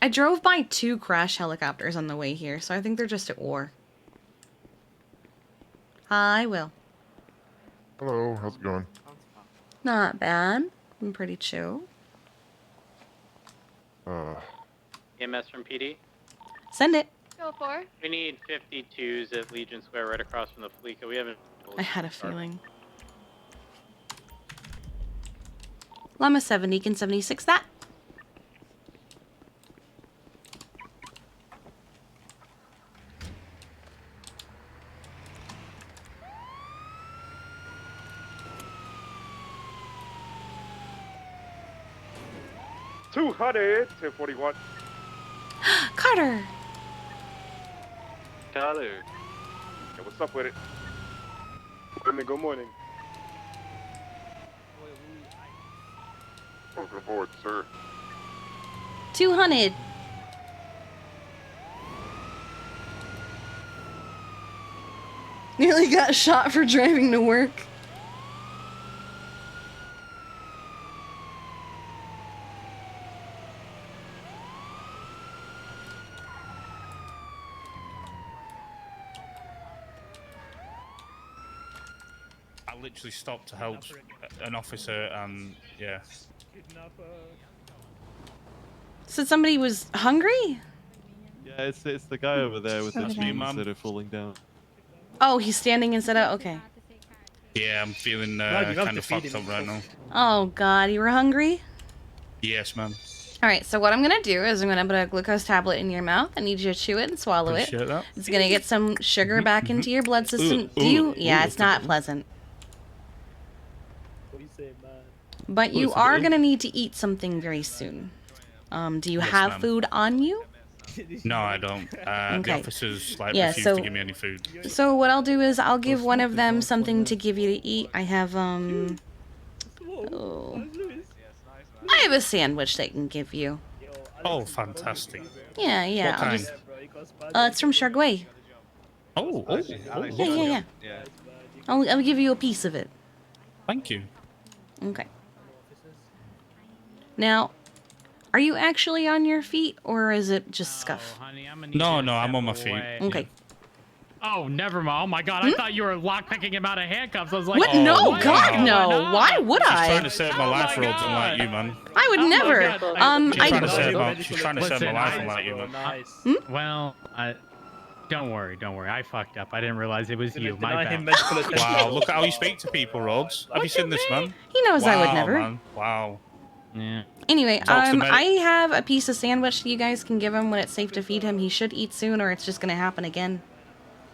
I drove by 2 crash helicopters on the way here, so I think they're just at war. Hi, Will. Hello, how's it going? Not bad. I'm pretty chill. EMS from PD. Send it. Go for. We need 52s at Legion Square right across from the Fleeca. We haven't... I had a feeling. Llama 70 can 76 that. $200, 1041. Carter! Carter. Hey, what's up with it? Good morning. Welcome aboard, sir. 200. Nearly got shot for driving to work. I literally stopped to help an officer and yeah. So somebody was hungry? Yeah, it's the guy over there with Sorry, his Mom. knees that are falling down. Oh, he's standing instead of... Okay. Yeah, I'm feeling you're kind not of fucked defeating up right now. Oh, God. You were hungry? Yes, ma'am. Alright, so what I'm gonna do is I'm gonna put a glucose tablet in your mouth. I need you to chew it and swallow it. Appreciate that. It's gonna get some sugar back into your blood system. Ooh, Do you? ooh, Yeah, ooh, it's not pleasant. What do you say, man? But you it's a are bit- gonna need to eat something very soon. Do you Yes, have ma'am. food on you? No, I don't. The Okay. officers Yeah, refused so- to give me any food. So what I'll do is I'll give one of them something to give you to eat. I have I have a sandwich they can give you. Oh, fantastic. Yeah, yeah. What I'll kind? just it's from Chargway. Oh, Yeah. I'll give you a piece of it. Thank you. Okay. Now, are you actually on your feet or is it just scuff? No, I'm on my feet. Okay. Oh, never mind. Oh my god, I thought you were lockpicking him out of handcuffs. I was like, What? Oh, No, wow. God, no. Why not? Why would She's I? trying to save my Oh life, my Rhodes, unlike God. you, man. I would Oh my never. God. She's trying to save I. my, she's trying to save my life, unlike you, man. Nice. Well, don't worry. I fucked up. I didn't realize it was you. My Deny bad. him medical attention. Wow, look at how you speak to people, Rhodes. Have you seen this, man? He knows I would Wow, never. Man. Wow. Yeah. Anyway, Talk to me. I have a piece of sandwich that you guys can give him when it's safe to feed him. He should eat soon, or it's just gonna happen again.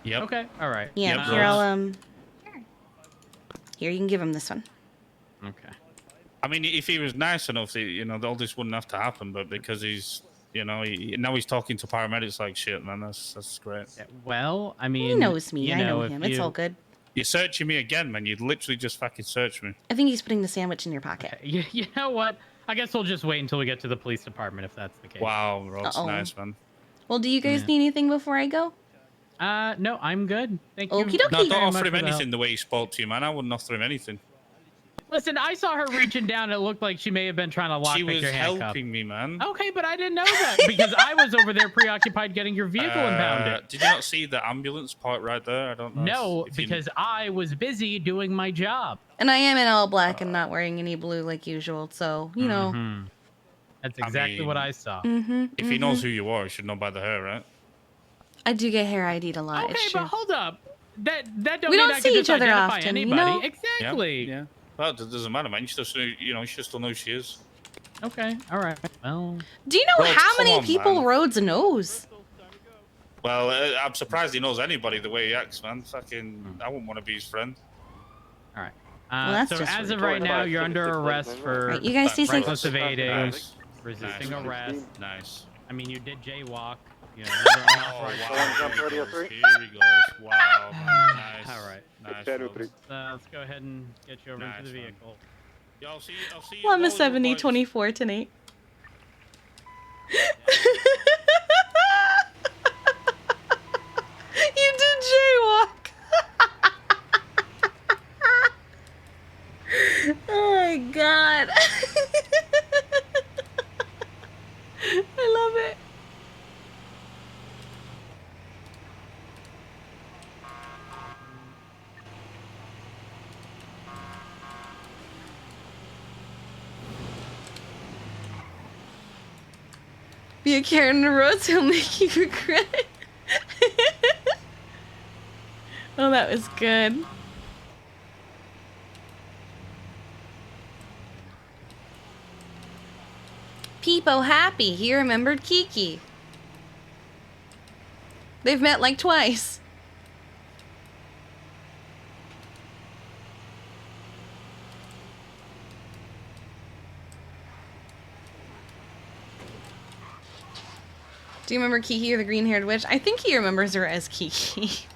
Yep. Okay. All right. Yeah, Yep, here Rose. I'll Here, you can give him this one. Okay. I mean, if he was nice enough, all this wouldn't have to happen. But because he's, now he's talking to paramedics like shit, man. That's great. Yeah, well, I mean, He knows me. I know if him. It's all good. You're searching me again, man. You'd literally just fucking search me. I think he's putting the sandwich in your pocket. You know what? I guess we'll just wait until we get to the police department if that's the case. Wow, Rod's Uh-oh. nice, man. Well, do you guys need anything before I go? No, I'm good. Thank you. Okie dokie. No, don't very offer much him for the help. anything the way he spoke to you, man. I wouldn't offer him anything. Listen, I saw her reaching down. It looked like she may have been trying to lock She was your handcuff. helping me, man. Okay, but I didn't know that because I was over there preoccupied getting your vehicle impounded. Did you not see the ambulance part right there? I don't know. No, if you- because I was busy doing my job. And I am in all black and not wearing any blue like usual, so, you know. Mhm. That's exactly what I saw. If he knows who you are, he should know by the hair, right? I do get hair ID'd a lot. Okay, it's true. but hold up. That don't We mean don't I see can each just other identify often, you anybody. know? Exactly. Yeah. Well, it doesn't matter, man. You should still know who she is. Okay. All right. Well. Do you know Rhodes, how come many on, people man. Rhodes knows? Well, I'm surprised he knows anybody the way he acts, man. Fucking, I wouldn't want to be his friend. All right. Well, that's so just as of right now, you're under arrest for Right, you guys stay safe. reckless evading, Nice. resisting Nice. arrest. Nice. I mean, you did jaywalk. You know, Oh, wow. Here he goes. Here he goes. Wow, man. Nice. All right. Nice. Rhodes. Let's go ahead and get you over Nice, into the man. vehicle. Yeah, I'll see you. Well, I'm a in Hollywood, boys. 70-24 tonight. You did jaywalk. Oh my god. I love it. Be a Karen on the roads, he'll make you regret it. Oh, that was good. Peepo happy. He remembered Kiki. They've met like twice. Do you remember Kiki or the green-haired witch? I think he remembers her as Kiki.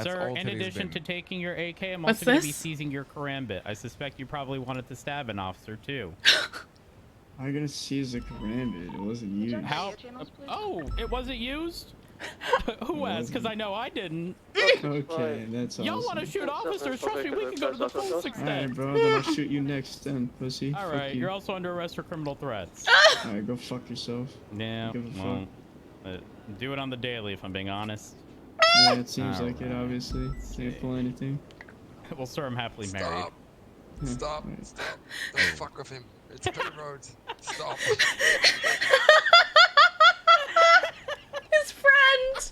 Sir, in addition to taking your AK, I'm What's also going to be this? seizing your karambit. I suspect you probably wanted to stab an officer, too. I'm gonna seize the karambit. It wasn't used. How? Oh, it wasn't used? Who asked? Because I know I didn't. Okay, that's awesome. Y'all want to shoot officers? Trust me, we can go to the full extent. Alright, bro, then I'll shoot you next then, pussy. All Fuck right, you. you're also under arrest for criminal threats. Alright, go fuck yourself. Yeah, Give a well, do it on the daily if I'm being honest. Yeah, it seems like it, Alright, obviously. let's Can't see. pull anything. Well, sir, I'm happily married. Stop. Right. Stop. Don't fuck with him. It's Petty Roads. Stop. His friend.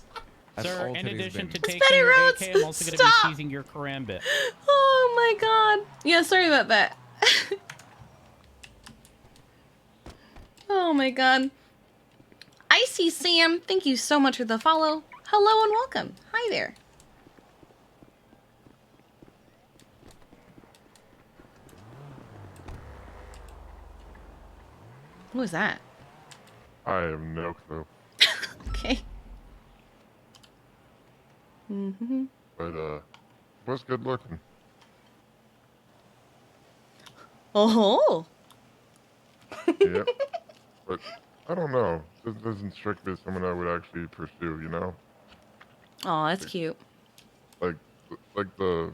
Sir, in addition to It's taking Petty your Roads. AK, I'm also going to Stop. be seizing your karambit. Oh my god. Yeah, sorry about that. Oh my god. Icy Sam, thank you so much for the follow. Hello and welcome. Hi there. Who was that? I have no clue. Okay. But was good looking. Oh. Yeah. But I don't know. This doesn't strike me as someone I would actually pursue. You know. Oh, that's cute. Like the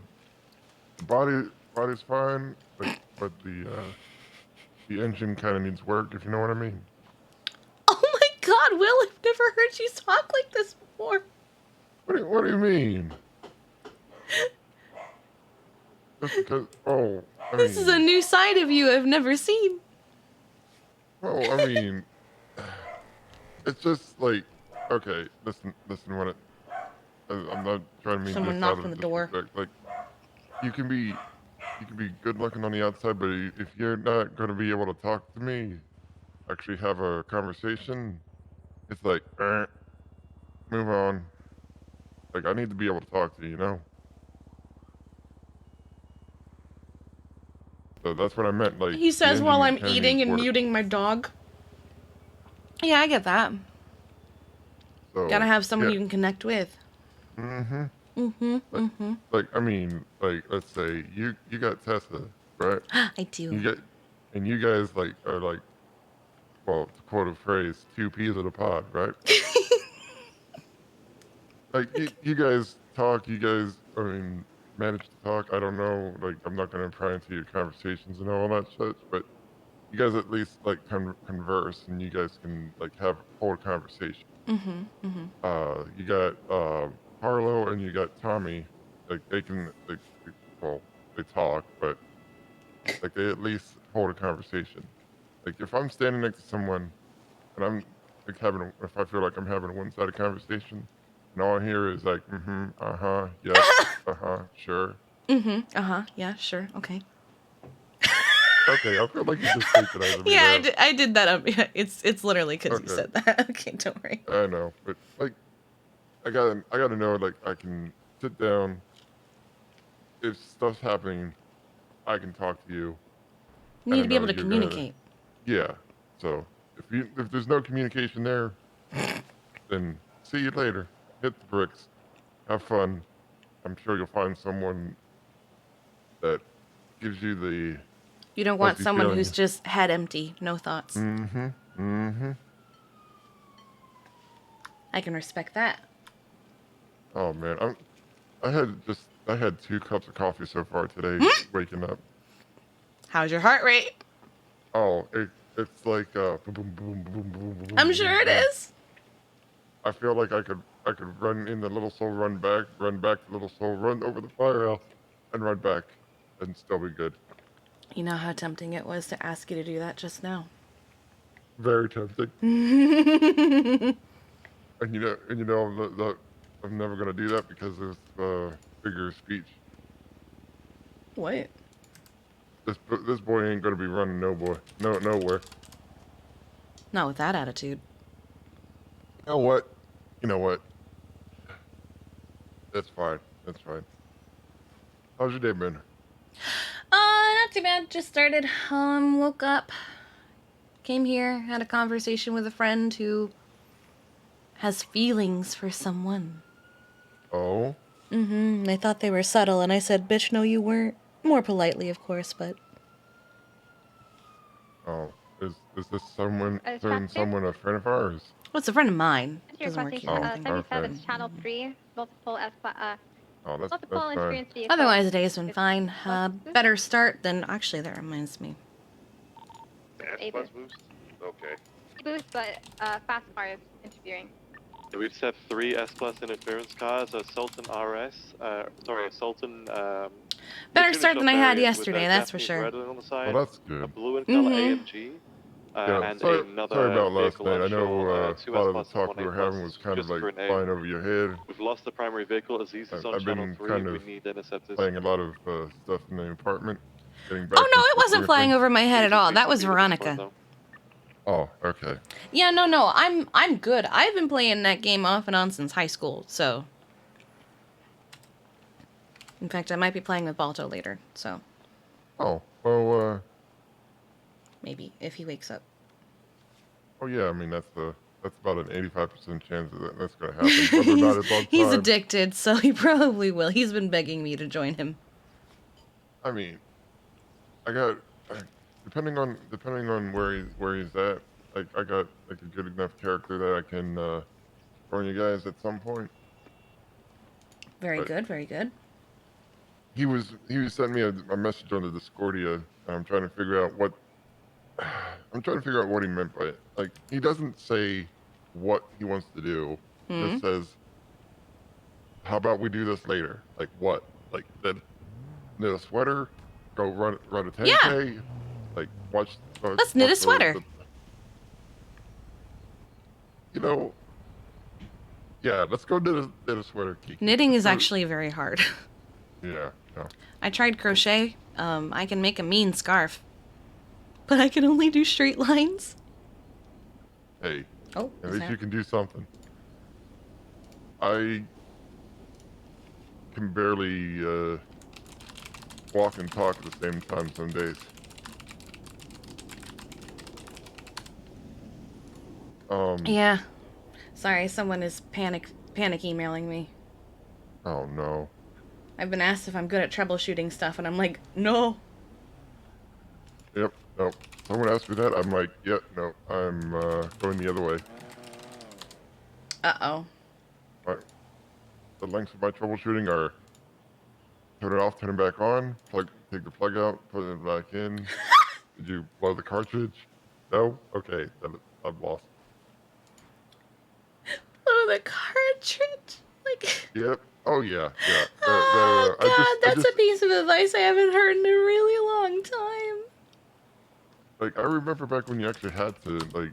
body's fine. Like, but the engine kind of needs work. If you know what I mean. Oh my God, Will! I've never heard you talk like this before. What do you mean? Just because, This is a new side of you I've never seen. Well, I mean, it's just like, okay, listen, I'm not trying to mean Someone this knocked out on of the door. disrespect. Like, you can be good looking on the outside, but if you're not going to be able to talk to me, actually have a conversation, it's like, move on. Like, I need to be able to talk to you, you know? So that's what I meant. Like, He the says while engine I'm kinda eating needs and work. muting my dog. Yeah, I get that. So, Gotta have someone yeah. you can connect with. Like, I mean, like, let's say you got Tessa, right? I do. You guys like are like, well, to quote a phrase, two peas in a pod, right? Like you guys talk, you guys, I mean, manage to talk. I don't know, like I'm not gonna pry into your conversations and all that such, but you guys at least like converse and you guys can like hold a conversation. You got Harlow and you got Tommy, like they can well, they talk, but like they at least hold a conversation. Like if I'm standing next to someone and I'm like if I feel like I'm having a one-sided conversation, and all I hear is like, yes, sure. Yeah, sure, okay. Okay, I feel like you just patronizing me Yeah, there. I did that. Yeah, it's literally because you Okay. said that. Okay, don't worry. I know, but like, I gotta know like I can sit down. If stuff's happening, I can talk to you. You And need I to be know able to you're gonna. communicate. Yeah. So if there's no communication there, then see you later. Hit the bricks. Have fun. I'm sure you'll find someone that gives you the You don't want fuzzy someone feeling. who's just head empty, no thoughts. I can respect that. Oh man, I had 2 cups of coffee so far today. Waking up. How's your heart rate? Oh, it's like boom, boom, boom, boom, boom, boom. I'm sure it is. I feel like I could run in the Little Soul, run back to Little Soul, run over the firehouse, and run back, and still be good. You know how tempting it was to ask you to do that just now. Very tempting. And you know, I'm never gonna do that because of figure of speech. What? This boy ain't gonna be running nowhere. Not with that attitude. You know what? That's fine. How's your day been? Not too bad. Just started. Woke up. Came here, had a conversation with a friend who has feelings for someone. Oh? They thought they were subtle, and I said, bitch, no, you weren't. More politely, of course, but... Oh. Is this someone a friend of ours? Well, it's a friend of mine. Your Doesn't work question, here or anything. 77 channel 3, multiple That's experience vehicles. Otherwise, the day's been fine. Better start than... Actually, that reminds me. S-Plus boost? Okay. Boost, but fast cars interfering. We just have 3 S-Plus interference cars, a Sultan RS, a Sultan... Better start than I had yesterday, that's for sure. On the side, Well, that's good. a blue in color AMG, and another sorry about last vehicle night. I know onshore, a lot of the 2 talk we were having was kind of like flying over your head. We've lost the primary vehicle. Aziz is on I've channel been 3. kind We of need interceptors. playing a lot of stuff in the apartment. Getting back Oh, no, into it wasn't the flying thing. over my head at all. That was Veronica. Oh, okay. Yeah, no, I'm good. I've been playing that game off and on since high school, so... In fact, I might be playing with Balto later, so... Oh, well, maybe, if he wakes up. Oh yeah, I mean that's about an 85% chance that's gonna happen. Whether or not it's on He's time. addicted, so he probably will. He's been begging me to join him. I mean, depending on where he's at, like I got like a good enough character that I can join you guys at some point. Very But good, very good. he was sending me a message on the Discordia, and I'm trying to figure out what he meant by it. Like he doesn't say what he wants to do. He just says, "How about we do this later?" Like what? Like knit a sweater, go run a 10K, like watch. Let's knit a sweater. You know, yeah, let's go knit a sweater, Kiki. Knitting is actually very hard. Yeah. I tried crochet. I can make a mean scarf. But I can only do straight lines. Hey, oh, at least you can do something. I can barely walk and talk at the same time some days. Yeah. Sorry, someone is panic emailing me. Oh no. I've been asked if I'm good at troubleshooting stuff, and I'm like, no. Yep, no. Someone asked me that, I'm like, yep, no, I'm going the other way. Uh-oh. The lengths of my troubleshooting are turn it off, turn it back on, take the plug out, put it back in. Did you blow the cartridge? No? Okay, then I'm lost. Oh, the cartridge? Like... Yep. Oh, yeah. Oh, God, that's a piece of advice I haven't heard in a really long time. Like, I remember back when you actually had to, like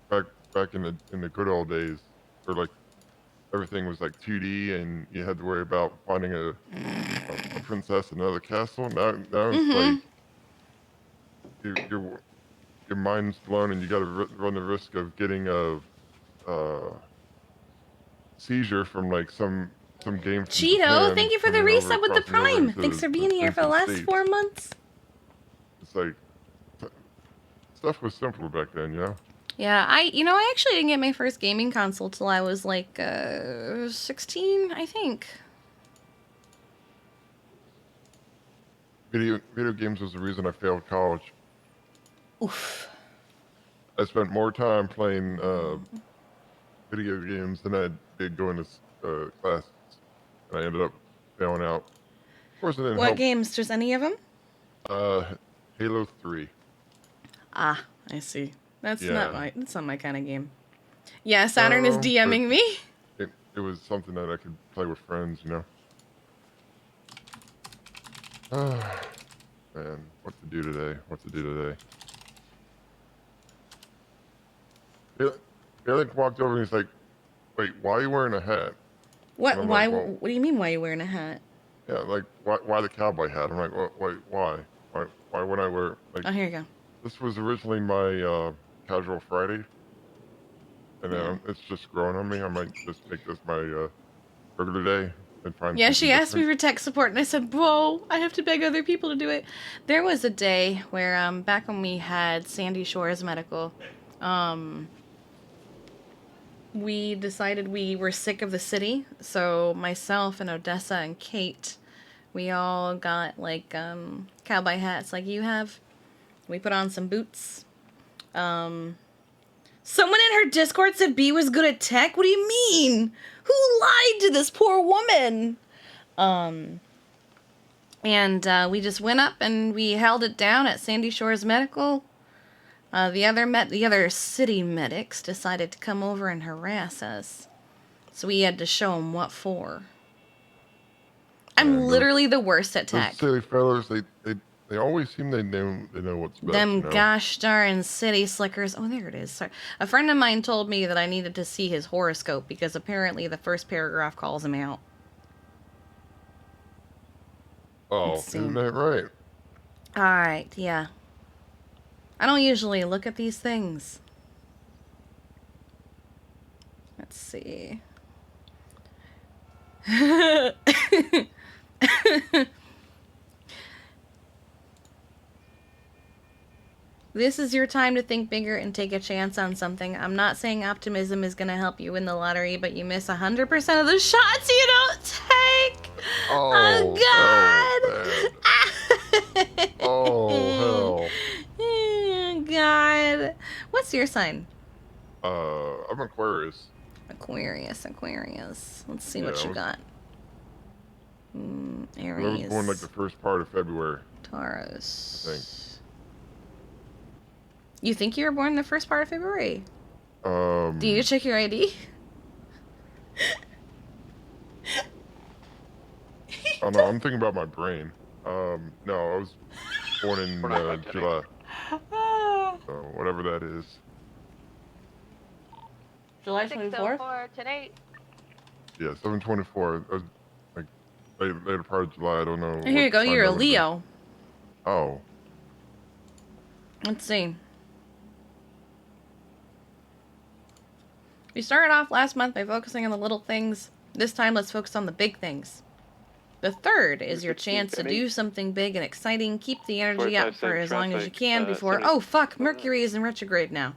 back in the good old days, where, like, everything was, like, 2D, and you had to worry about finding a princess in another castle. Now it's like, your mind's blown, and you gotta run the risk of getting a seizure from, like, some game from Cheeto, Japan thank you for the coming over, reset with the crossing over Prime. into Thanks for being here for the into last States. 4 months. It's like, stuff was simpler back then, you know? Yeah, I actually didn't get my first gaming console till I was like 16, I think. Video games was the reason I failed college. Oof. I spent more time playing video games than I did going to classes, and I ended up failing out. Of course, it didn't What help. games? Just any of them? Halo 3. Ah, I see. That's Yeah. not my kind of game. Yeah, Saturn is No, DMing me. It was something that I could play with friends, you know. Man, what to do today? Alec walked over and he's like, "Wait, why are you wearing a hat?" What? And I'm Why? like, well, What do you mean? Why are you wearing a hat? yeah, like why the cowboy hat? I'm like, wait, why? Why would I wear? Like, Oh, here you go. this was originally my casual Friday, and then it's just growing on me. I might just make this my regular day and find. Yeah, something she asked me different. for tech support, and I said, "Whoa, I have to beg other people to do it." There was a day where, back when we had Sandy Shores Medical, we decided we were sick of the city. So myself and Odessa and Kate, we all got like cowboy hats like you have. We put on some boots. Someone in her Discord said B was good at tech. What do you mean? Who lied to this poor woman? And we just went up and we held it down at Sandy Shores Medical. The other city medics decided to come over and harass us. So we had to show them what for. I'm literally the worst at tech. Those silly fellas, they always seem they know what's best. Them you know? gosh darn city slickers. Oh, there it is. Sorry. A friend of mine told me that I needed to see his horoscope because apparently the first paragraph calls him out. Oh, isn't that right? Alright, yeah. I don't usually look at these things. Let's see. This is your time to think bigger and take a chance on something. I'm not saying optimism is going to help you win the lottery, but you miss 100% of the shots you don't take. Oh, God. Oh, God. What's your sign? I'm Aquarius. Aquarius. Let's see Yeah, what you got. I was Aries. born like the first part of February. Taurus. I think. You think you were born the first part of February? Do you check your ID? Oh no, I'm thinking about my brain. No, I was born in July. Whatever that is. July 24th? For today. Yeah, 7/24. Like later part of July. I don't know. Here you what go. sign You're a that would've been. Leo. Oh. Let's see. We started off last month by focusing on the little things. This time, let's focus on the big things. The third is your chance to do something big and exciting. Keep the energy up for as long as you can before... Oh, fuck! Mercury is in retrograde now.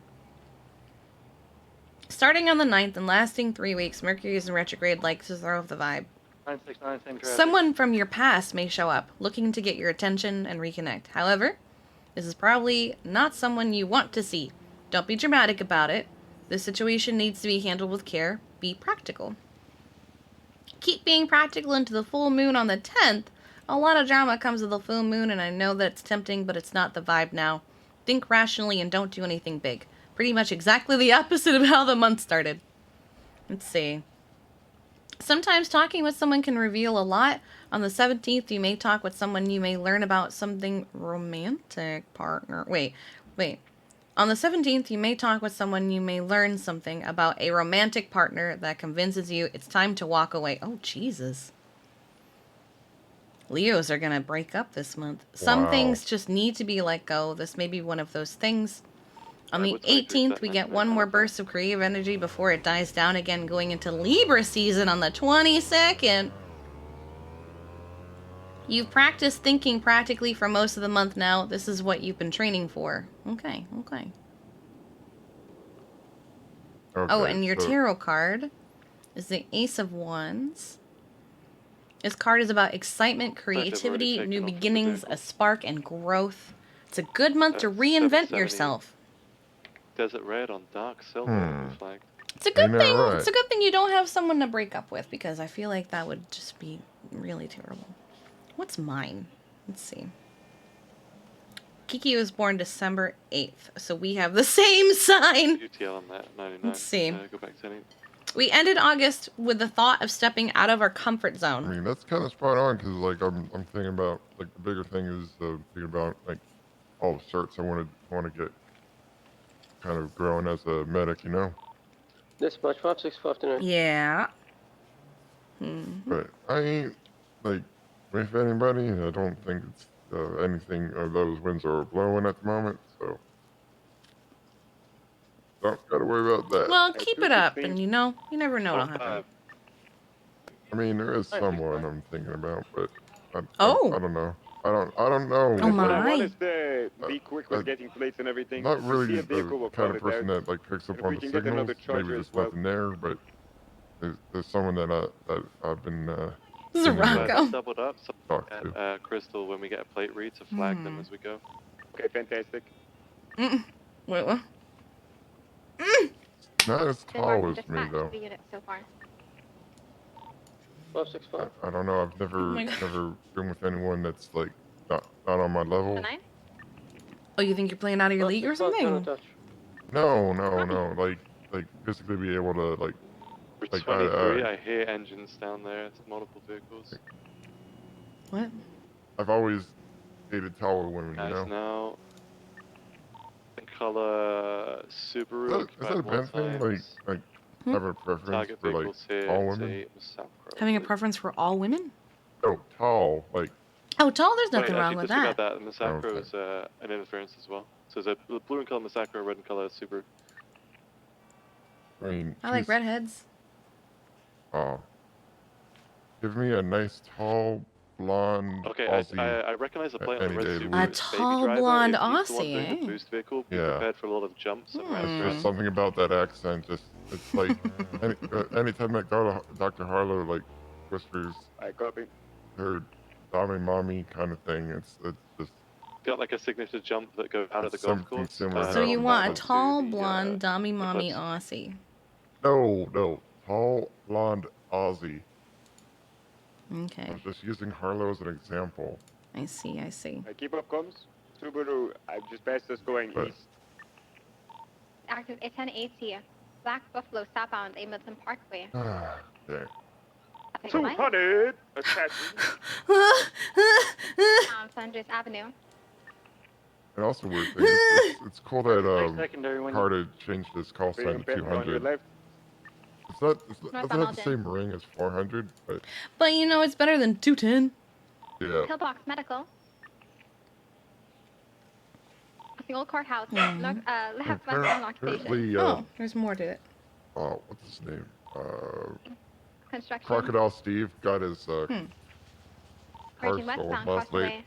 Starting on the 9th and lasting 3 weeks, Mercury is in retrograde, likes to throw off the vibe. 969, Someone from your past may show up, looking to get your attention and reconnect. However, this is probably not someone you want to see. Don't be dramatic about it. This situation needs to be handled with care. Be practical. Keep being practical into the full moon on the 10th. A lot of drama comes with the full moon, and I know that it's tempting, but it's not the vibe now. Think rationally and don't do anything big. Pretty much exactly the opposite of how the month started. Let's see. Sometimes talking with someone can reveal a lot. On the 17th, you may talk with someone you may learn about something romantic partner. Wait. On the 17th, you may talk with someone you may learn something about a romantic partner that convinces you it's time to walk away. Oh, Jesus. Leos are going to break up this month. Some things just need to be let go. This may be one of those things. On the 18th, we get one more burst of creative energy before it dies down again, going into Libra season on the 22nd. You've practiced thinking practically for most of the month now. This is what you've been training for. Okay. Oh, and your tarot card is the Ace of Wands. This card is about excitement, creativity, new beginnings, a spark, and growth. It's a good month to reinvent yourself. Desert red on dark silver flag. It's a good thing. Right. It's a good thing you don't have someone to break up with, because I feel like that would just be really terrible. What's mine? Let's see. Kiki was born December 8th, so we have the same sign. UTL on that, 99. Let's see. Go back to 10. We ended August with the thought of stepping out of our comfort zone. I mean, that's kind of spot on, because like I'm thinking about, like, the bigger thing is thinking about like all the certs I want to get kind of growing as a medic, you know. Dispatch 5659. Yeah. But I ain't like with anybody. I don't think it's anything of those winds are blowing at the moment, so don't gotta worry about that. Well, keep it up, and you never know what'll happen. I mean, there is someone I'm thinking about, but I don't know. I don't know. Oh my! What is the be quick with getting plates and everything? Not really See a vehicle, we'll the kind call of it person out. that like picks up If on we the can get another signals. charger Maybe as there's well. nothing there, but there's someone that I've been. This is Rocco. Doubled up. So Talk to. Crystal, when we get a plate read, to flag them as we go. Okay, fantastic. Wait, what? Not as tall as me though. So far. 565. I don't know. I've never been with anyone that's like not on my level. Oh, you think you're playing out of your league or something? No. Like physically be able to like. For 23, I hear engines down there. It's multiple vehicles. What? I've always hated taller women, you know. Now, the color Subaru. Is that a bad thing? Like have a preference for like tall women? Having a preference for all women? No, tall. Like. Oh, tall. There's nothing wrong with that. The Masacro is an interference as well. So there's a blue in color Masacro, red in color Subaru. I mean, I like redheads. Oh. Give me a nice tall blonde Okay, Aussie. I recognize the plate on any the day red of the Subaru. week. A tall Baby blonde driver, if he's the one Aussie, doing the eh? boost vehicle, be Yeah. prepared for a lot of jumps and There's rest. something about that accent. Just it's like anytime that Dr. Harlow like whispers I copy. her "mommy, mommy" kind of thing. It's just Got like a signature jump that goes out of the It's golf something course. similar So you want a down to tall the, blonde dummy mommy cliffs. Aussie? no tall blonde Aussie. Okay, I'm just using Harlow as an example. I see. I see. Keep up comms. Subaru, I just passed us going But- east. Active 1080. Black Buffalo southbound Hamilton Parkway. Okay. 200 attaching. Sanders Avenue. And also weird thing, it's cool that secondary when Carter changed his call sign to On your 200. left. It's not doesn't have the Alden. same ring as 400, but But you know, it's better than 210. yeah. Pillbox Medical. The old courthouse. Mhm. Left west unlocked station. Apparently, Oh, there's more to it. oh, what's his name? Construction. Crocodile Steve got his car Virgin stolen westbound last night. Crossway.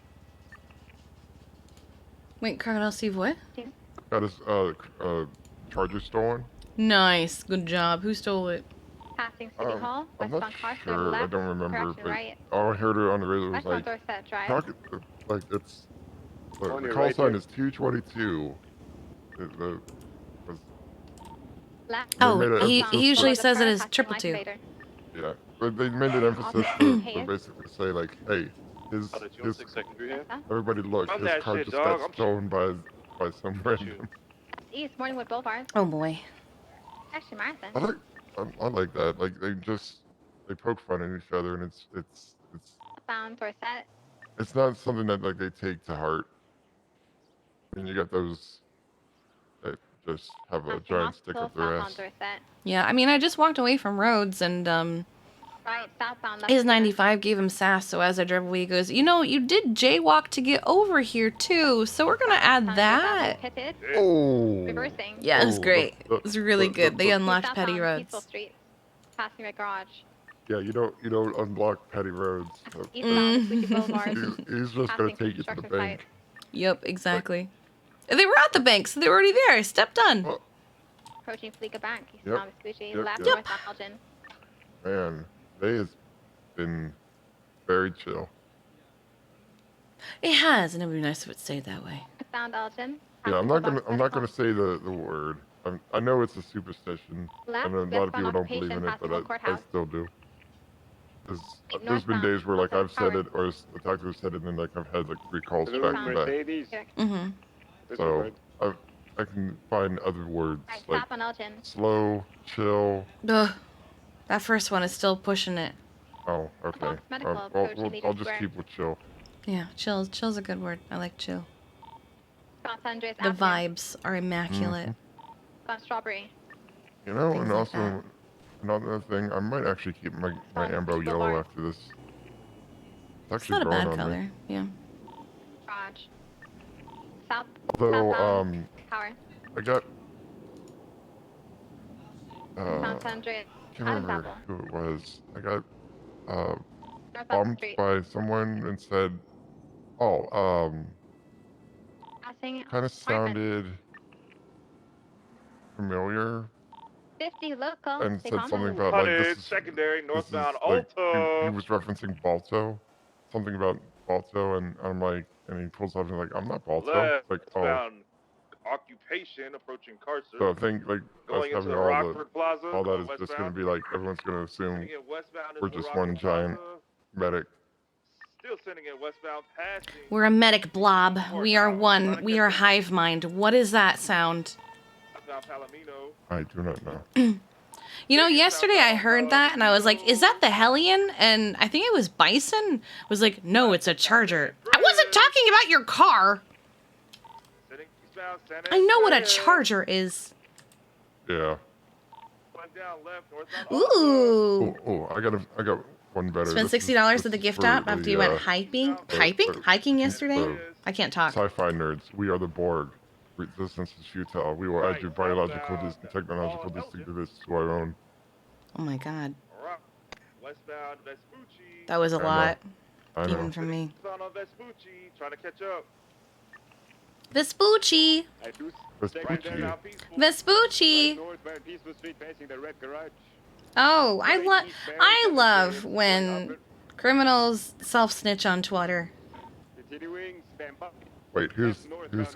Wait, Crocodile Steve, what? Got his Charger stolen. Nice, good job. Who stole it? Passing City Hall. I'm Westbound not Carson sure. left. I don't remember, Correction but right. all I heard on the radio was Westbound like, Dorset Drive. like it's On the your call right sign here. is 222. Left. Oh, made an he emphasis usually for- says it is Passing 222. Life Fader. Yeah, but they made an emphasis to basically say like, hey, his secondary here. everybody look, Run his that car shit, just dog. got stolen by some random. East Morningwood Boulevard. Oh boy. Actually, Marathon. I like that. Like they poke fun at each other, and it's Westbound Dorset. it's not something that like they take to heart. And you got those that just have a Passing giant stick Hospital up their southbound ass. Dorset. Yeah, I mean, I just walked away from Rhodes, and Right, southbound left. his 95 gave him sass. So as I drove away, he goes, "You know, you did jaywalk to get over here too. So we're gonna add that." Pitted. Oh. Reversing. Yeah, it was great. It was really good. They unlocked Southbound petty Peaceful roads. Street. Passing Red Garage. Yeah, you don't unblock petty roads. Eastbound Squeaky Boulevard. He's just gonna Passing take you to the construction bank. Yep, exactly. They were at the bank, so they were already there. Step done. Approaching Fleeca Bank. Yep. Eastbound Vespucci. Yep, Left yep. north Elgin. Man, today has been very chill. It has, and it would be nice if it stayed that way. Westbound Elgin. Yeah, I'm Passing not Pillbox gonna say the word. I know it's a superstition. Left, I know a lot of westbound people don't occupation believe in it, past but Old I Courthouse. still do. There's been northbound, days where like I've said Howard. it, or the doctor said it, and then like I've had like 3 calls back to back. Mercedes. Mm-hmm. So I can find other words Right, like stop on Elgin. slow, chill. Ugh. That first one is still pushing it. Oh, okay. Medical Well, approach to I'll Leader just Square. keep with chill. Yeah, chill. Chill's a good word. I like chill. South Andres The Avenue. vibes are immaculate. On Strawberry. You know, Things and like also another thing, I might actually keep my Ambo yellow after this. It's It's actually not a growing bad on color. me. Yeah. Garage. South. Although, southbound Tower. I got South Andres. I can't remember Adam's Apple. who it was. I got Northbound bumped Street. by someone and said, Passing kind of apartment. sounded familiar, 50 local. and Stay said calm. something about like this is secondary, this is northbound like Alta. he was referencing balto, something about balto, and I'm like, and he pulls up and like, I'm not balto. Left, It's like, oh, westbound occupation approaching Carcer. so I think like us Going into having the all Rockford Plaza. all that going is just westbound. gonna be like everyone's gonna assume Sending it westbound we're into the just one Rockford giant Plaza. medic. Still sending it westbound, passing. We're a medic blob. We are one. We are hive mind. What is that sound? Westbound Palomino. I do not know. You know, yesterday I heard that and I was like, is that the Hellion? And I think it was Bison was like, no, it's a Charger. I wasn't talking about your car. Sending eastbound San I know what a Andreas. Charger is. Yeah. Going down left, northbound Ooh. Oh, I got one better. Spent This is- $60 this at the is gift for app after you went hiking yesterday? the I can't talk. Sci-fi nerds. We are the Borg. Resistance is futile. We will add your biological and technological distinctiveness to our own. Oh my god. westbound Vespucci. That was a I know. lot. I know. Even from me. Son of Vespucci, trying to catch up. Vespucci. I do Vespucci. Vespucci. Northbound Peaceful Street, passing the red garage. Oh, I love when criminals self-snitch on Twitter. Continuing, stand by. Wait, who's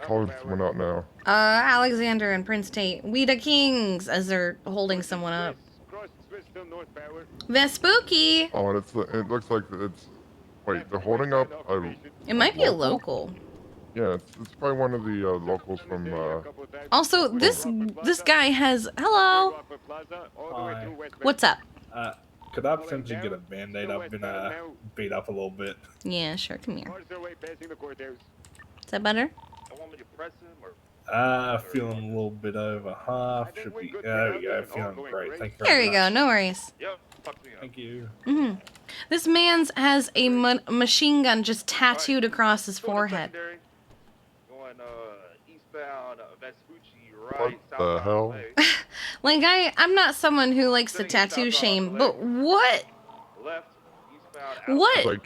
calling someone out now? Alexander and Prince Tate. We the kings, as they're holding someone up. Cross switch to northbound. Vespucci. Oh, and it looks like it's. Wait, they're holding up a. It might be a local. Yeah, it's probably one of the locals from. Also, this guy has. Hello. Hi. What's up? Could I potentially get a band-aid? I've been beat up a little bit. Yeah, sure. Come here. Is that better? Feeling a little bit over half. Should be. There we go. Feeling great. Thank you. There we go. No worries. Thank you. This man's has a machine gun just tattooed across his forehead. Going eastbound Vespucci, What right. the hell? Like I'm not someone who likes to tattoo shame, but what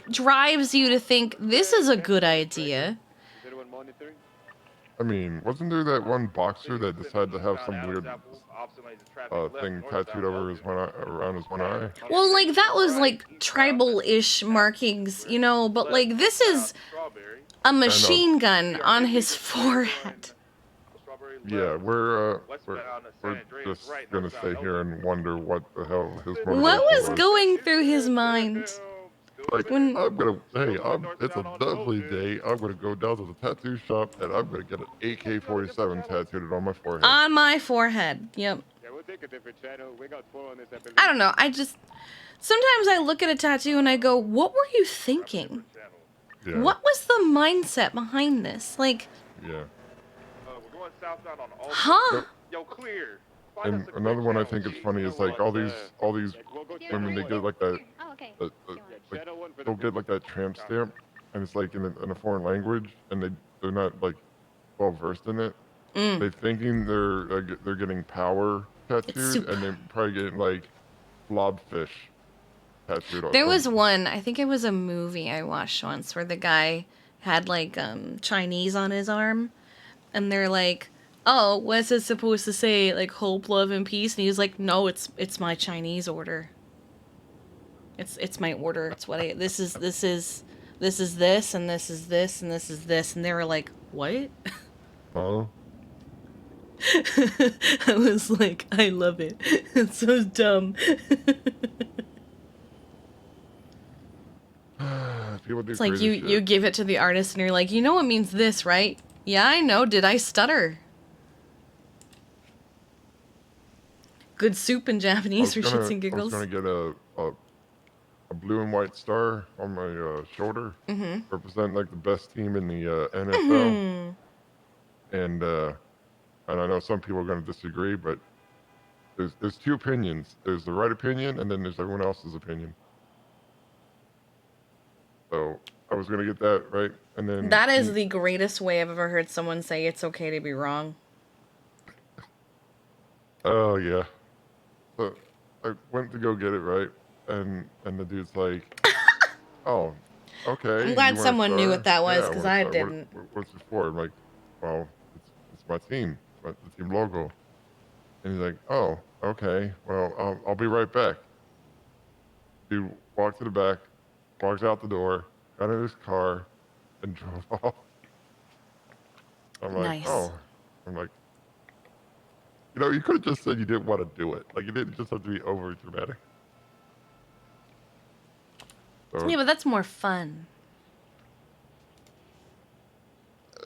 drives you to think this is a good idea? I mean, wasn't there that one boxer that decided to have some weird thing tattooed over his around his one eye? Well, like that was like tribal-ish markings, you know, but like this is a machine gun on his forehead. Yeah, we're just gonna stay here and wonder what the hell his motivation What was going through his mind? Like, it's a lovely day. I'm gonna go down to the tattoo shop and I'm gonna get an AK-47 tattooed on my forehead. On my forehead. Yep. I don't know. Sometimes I look at a tattoo and I go, what were you thinking? Yeah. What was the mindset behind this? Like, Yeah. huh? Yo, clear. And another one I think is funny is like all these women, they get like that, like, they'll get like that tramp stamp, and it's like in a foreign language, and they're not like well versed in it. They're thinking they're getting power tattooed, and they're probably getting like blobfish tattooed on. There was one, I think it was a movie I watched once where the guy had like Chinese on his arm, and they're like, oh, what's it supposed to say? Like hope, love, and peace? And he was like, no, it's my Chinese order. It's my order. It's what this is this, and this is this, and this is this. And they were like, what? Oh. I was like, I love it. It's so dumb. It's like you give it to the artist and you're like, you know it means this, right? Yeah, I know. Did I stutter? Good soup in Japanese for shits and giggles. I was gonna get a blue and white star on my shoulder, represent like the best team in the NFL. And I know some people are gonna disagree, but there's two opinions. There's the right opinion, and then there's everyone else's opinion. So I was gonna get that right, and then that is the greatest way I've ever heard someone say it's okay to be wrong. Oh yeah. So I went to go get it right, and the dude's like, "Oh, okay." I'm glad someone knew what that was, because I didn't. What's it for? I'm like, "Well, it's my team, the team logo." And he's like, "Oh, okay. Well, I'll be right back." Dude walked to the back, walked out the door, got in his car, and drove off. I'm like, nice. "Oh," I'm like. You know, you could have just said you didn't want to do it. Like, you didn't just have to be over dramatic. So, yeah, but that's more fun.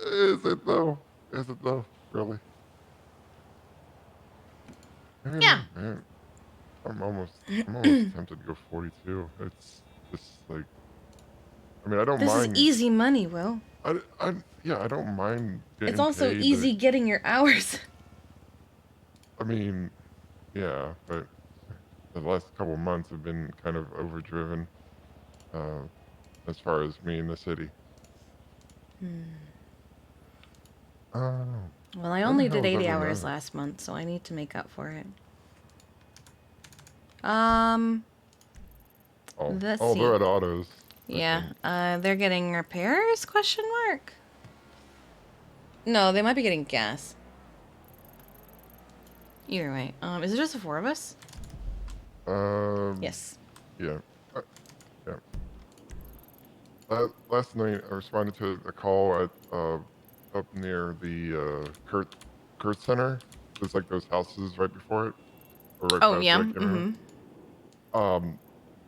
Is it though? Is it though? Really? Yeah. Man, I'm almost tempted to go 42. It's just like, I mean, I don't mind. This is easy money, Will. Yeah, I don't mind getting It's also paid easy getting your hours. I mean, yeah, but the last couple of months have been kind of overdriven as far as me in the city. Well, I only did 80 hours last month, so I need to make up for it. Let's see. They're at Autos. Yeah, they're getting repairs? Question mark. No, they might be getting gas. Either way, is it just the 4 of us? Yes. Yeah. Yeah. Last night I responded to a call at up near the Kurt Center. There's like those houses right before it, or right Oh past yeah. it. I can't remember.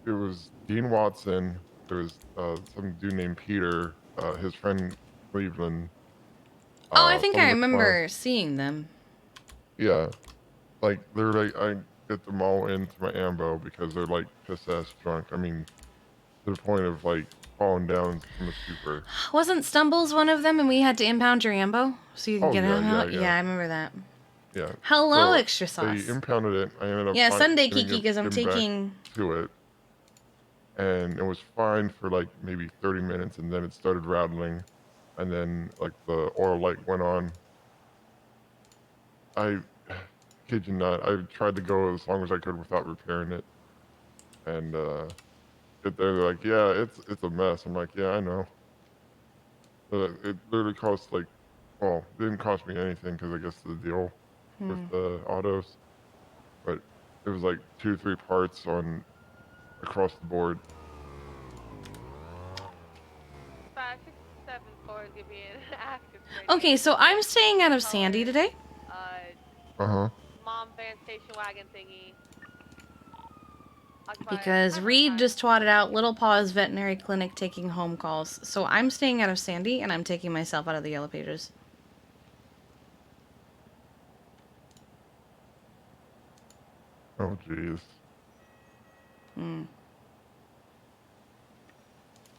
It was Dean Watson. There was some dude named Peter. His friend Cleveland. Oh, I think some I of the clowns. remember seeing them. Yeah, like they're like I get them all into my ambo because they're like piss ass drunk. I mean, to the point of like falling down from a stupor. Wasn't Stumbles one of them, and we had to impound your ambo so you can get him out? Yeah. Yeah, I remember that. Yeah. Hello, So extra sauce. they impounded it. I ended up Yeah, Sunday, getting Kiki, because I'm getting back taking. to it, and it was fine for like maybe 30 minutes, and then it started rattling, and then like the oil light went on. I kid you not, I tried to go as long as I could without repairing it, and they're like, yeah, it's a mess. I'm like, yeah, I know. It literally cost like, well, it didn't cost me anything because I guess the deal with the autos, but it was like 2-3 parts on across the board. 5674, give me an active. Okay, so I'm staying out of Sandy today. Uh-huh. Mom van station wagon thingy. Because Reed just twatted out Little Paws Veterinary Clinic taking home calls. So I'm staying out of Sandy, and I'm taking myself out of the Yellow Pages. Oh, jeez.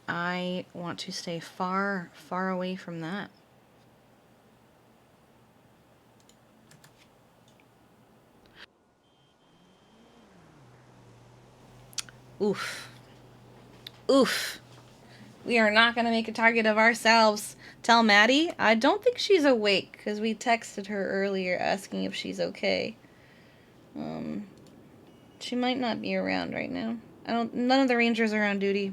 I want to stay far, far away from that. Oof. Oof. We are not going to make a target of ourselves. Tell Maddie. I don't think she's awake, because we texted her earlier asking if she's okay. She might not be around right now. None of the rangers are on duty.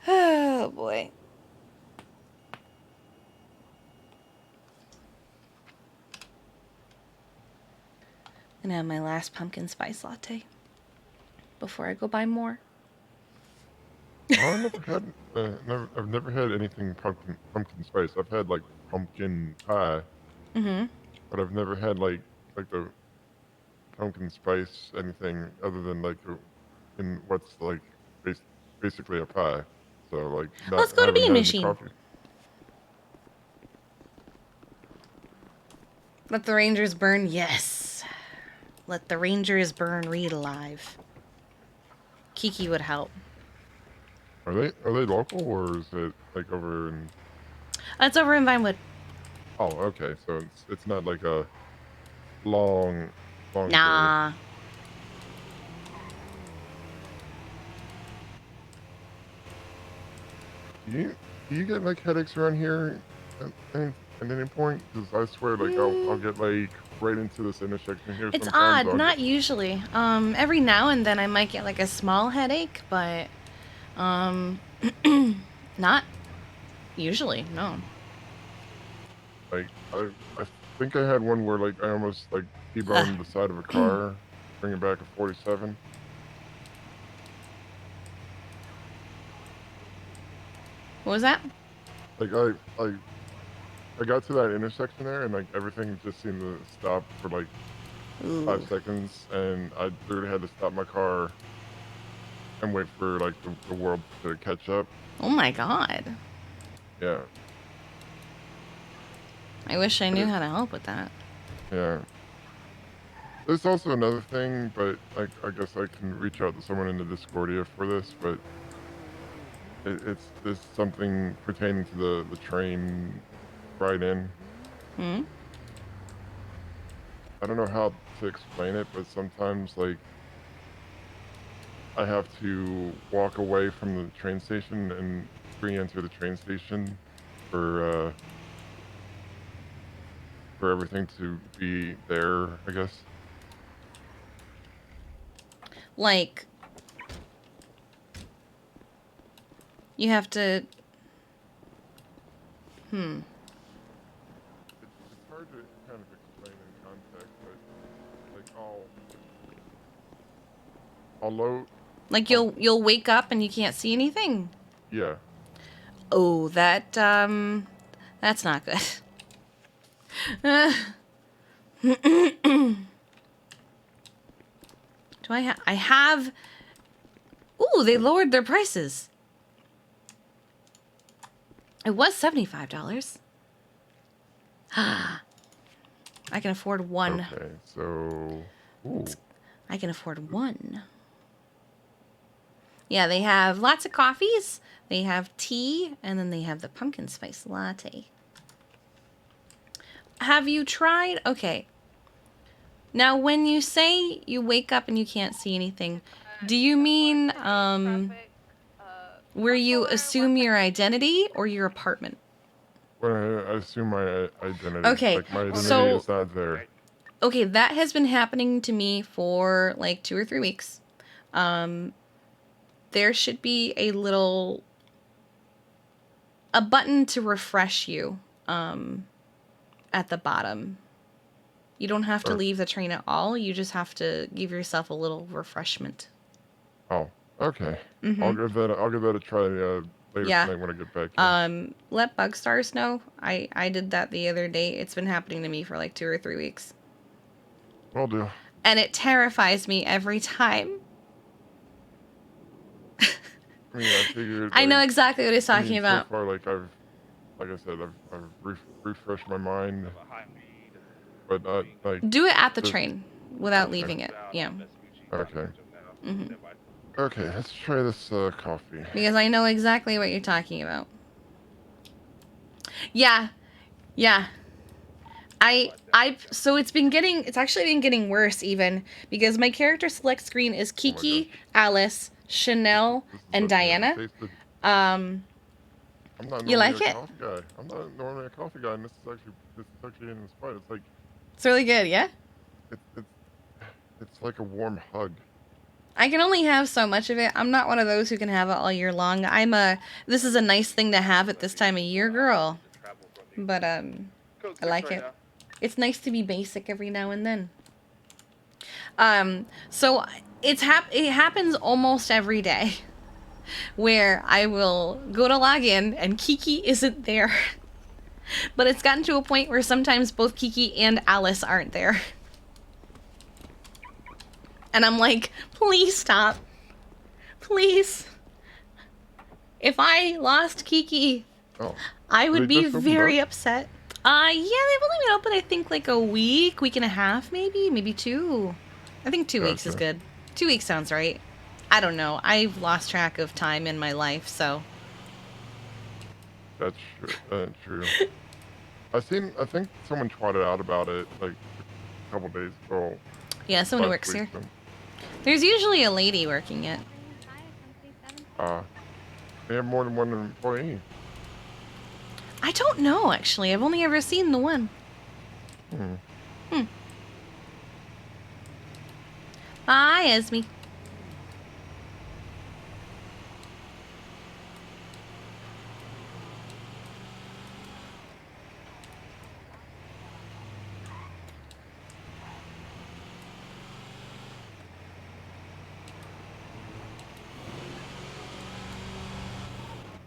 Oh, boy. I'm gonna have my last pumpkin spice latte before I go buy more. I've never had anything pumpkin spice. I've had like pumpkin pie, but I've never had like the pumpkin spice anything other than like in what's like basically a pie. So like Let's go to Bean Machine. Coffee. Let the Rangers burn. Yes. Let the Rangers burn Reed alive. Kiki would help. Are they local or is it like over in? It's over in Vinewood. Oh, okay. So it's not like a long. Nah. Do you get like headaches around here at any point? Because I swear, like I'll get like right into this intersection here. It's sometimes. odd, not usually. Every now and then I might get like a small headache, but not usually. No. Like I think I had one where like I almost like T-boned the side of a car, bringing back a 47. What was that? Like I got to that intersection there, and like everything just seemed to stop for like 5 seconds, and I literally had to stop my car and wait for like the world to catch up. Oh my god. Yeah. I wish I knew how to help with that. Yeah. There's also another thing, but I guess I can reach out to someone in the Discordia for this, but it's something pertaining to the train ride-in. I don't know how to explain it, but sometimes like I have to walk away from the train station and re-enter the train station for for everything to be there, I guess. Like, you have to. It's hard to kind of explain in context, but like I'll load. Like you'll wake up and you can't see anything. Yeah. Oh, that's not good. Do I have? Ooh, they lowered their prices. It was $75. I can afford one. Okay, so. Ooh. I can afford one. Yeah, they have lots of coffees. They have tea, and then they have the pumpkin spice latte. Have you tried? Okay. Now, when you say you wake up and you can't see anything, do you mean where you assume your identity or your apartment? Well, I assume my identity. Okay, Like my identity so- is not there. Okay, that has been happening to me for like 2 or 3 weeks. There should be a button to refresh you at the bottom. You don't have to leave the train at all. You just have to give yourself a little refreshment. Oh, okay. Mhm. I'll give that a try later Yeah. tonight when I get back. Let Bugstars know. I did that the other day. It's been happening to me for like 2 or 3 weeks. Will do. And it terrifies me every time. I mean, I figured. I know like, exactly what he's I mean, talking about. So far, like I said, I've refreshed my mind, but not like. Do it at the just- train without Okay. leaving it. Yeah. Okay. Mhm. Okay, let's try this coffee. Because I know exactly what you're talking about. Yeah. Yeah. So it's actually been getting worse even, because my character select screen is Kiki, Alice, Chanel, and Diana. I'm not You like normally a it? coffee guy. I'm not normally a coffee guy, and this is actually in the spot. It's like It's really good, yeah? it's like a warm hug. I can only have so much of it. I'm not one of those who can have it all year long. This is a nice thing to have at this time of year, girl. But I like it. It's nice to be basic every now and then. So it happens almost every day where I will go to log in and Kiki isn't there. But it's gotten to a point where sometimes both Kiki and Alice aren't there. And I'm like, please stop. Please. If I lost Kiki, I would be very upset. Yeah, they've only been open, I think, like a week and a half, maybe 2. I think 2 weeks is good. 2 weeks sounds right. I don't know. I've lost track of time in my life, so. That's true. I think someone twatted out about it like a couple days ago. Yeah, someone who last works week, here. There's usually a lady working it. They have more than one employee. I don't know, actually. I've only ever seen the one. Bye, Esme.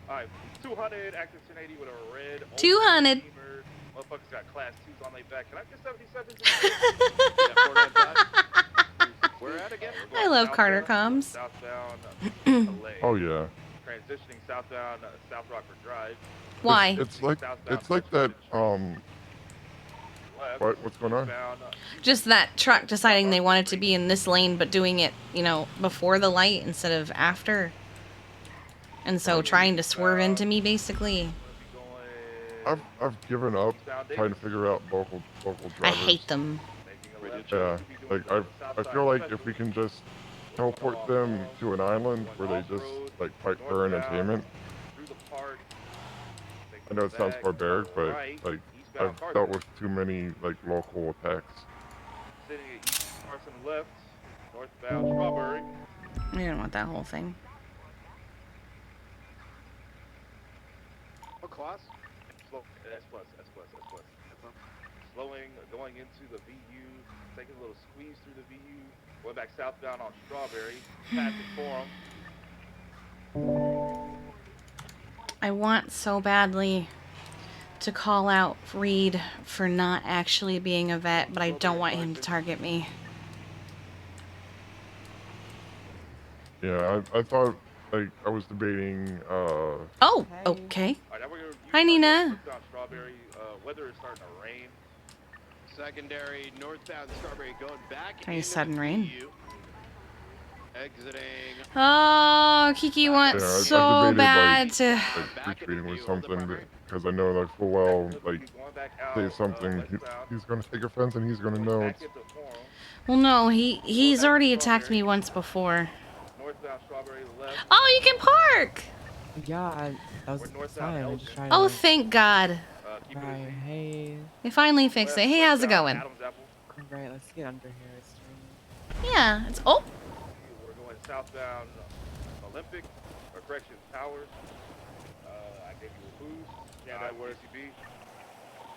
Alright, 200 active 1080 with a red. 200. Motherfuckers got class 2s on their back. Can I get 77s? Where at again? I love Carter comms. Southbound LA. Oh yeah. Transitioning southbound South Rockford Drive. Why? It's like that. What's going on? Just that truck deciding they wanted to be in this lane, but doing it, before the light instead of after. And so trying to swerve into me, basically. I've given up trying to figure out local drivers. I hate them. Yeah, like I feel like if we can just teleport them to an island where they just like fight for entertainment. I know it sounds barbaric, but like I've dealt with too many like local attacks. Sitting at East Carson left, northbound Strawberry. I don't want that whole thing. What class? Slow, S plus. Slowing, going into the VU, taking a little squeeze through the VU, going back southbound on Strawberry, passing Forum. I want so badly to call out Reed for not actually being a vet, but I don't want him to target me. Yeah, I thought like I was debating. Oh, okay. Hi, Nina. Strawberry, weather is starting to rain. Secondary northbound Strawberry going back. Very sudden rain. Exiting. Oh, Kiki wants Yeah, I so debated, bad to. like retweeting with something because I know like full well like say something he's gonna take offense and he's gonna know it's. Well, no, he's already attacked me once before. Oh, you can park. Yeah, that was fine. I just tried. Oh, thank God. Right, hey. They finally fixed it. Hey, how's it going? Great, let's get under here. Yeah, it's oh. We're going southbound Olympic, or correction, Towers. I gave you a boost. Yeah, that works.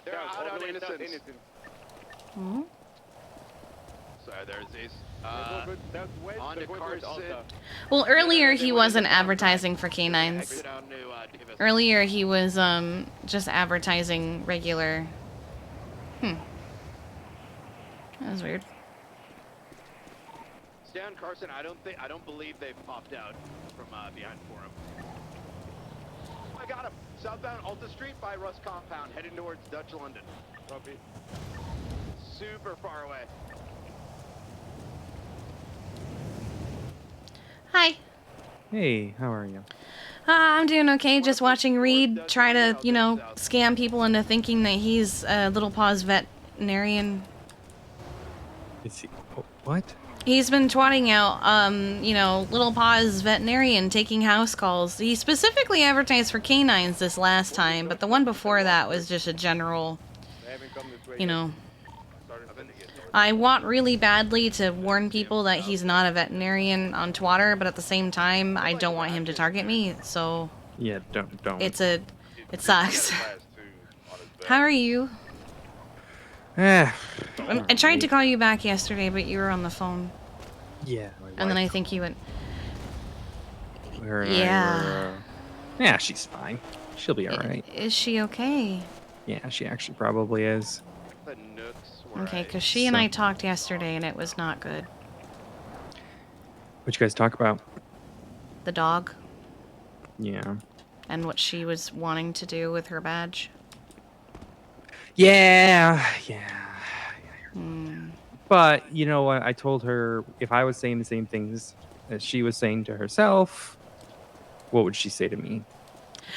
They're out on Innocence. Hmm? Sorry, there's these. On to Carson. Well, earlier he wasn't advertising for canines. Earlier he was just advertising regular. That was weird. Stay on Carson. I don't believe they've popped out from behind Forum. I got him. Southbound Alta Street by Russ Compound, heading towards Dutch London. Copy. Super far away. Hi. Hey, how are you? I'm doing okay. Just watching Reed try to, scam people into thinking that he's a Little Paws veterinarian. Is he? What? He's been twatting out, Little Paws veterinarian taking house calls. He specifically advertised for canines this last time, but the one before that was just a general, I want really badly to warn people that he's not a veterinarian on Twatter, but at the same time, I don't want him to target me, so... Yeah, don't. It sucks. How are you? I tried to call you back yesterday, but you were on the phone. Yeah. And then I think you went... Yeah, she's fine. She'll be alright. Is she okay? Yeah, she actually probably is. Okay, because she and I talked yesterday, and it was not good. What you guys talk about? The dog. Yeah. And what she was wanting to do with her badge. Yeah. Hmm. But, you know what? I told her if I was saying the same things that she was saying to herself, what would she say to me?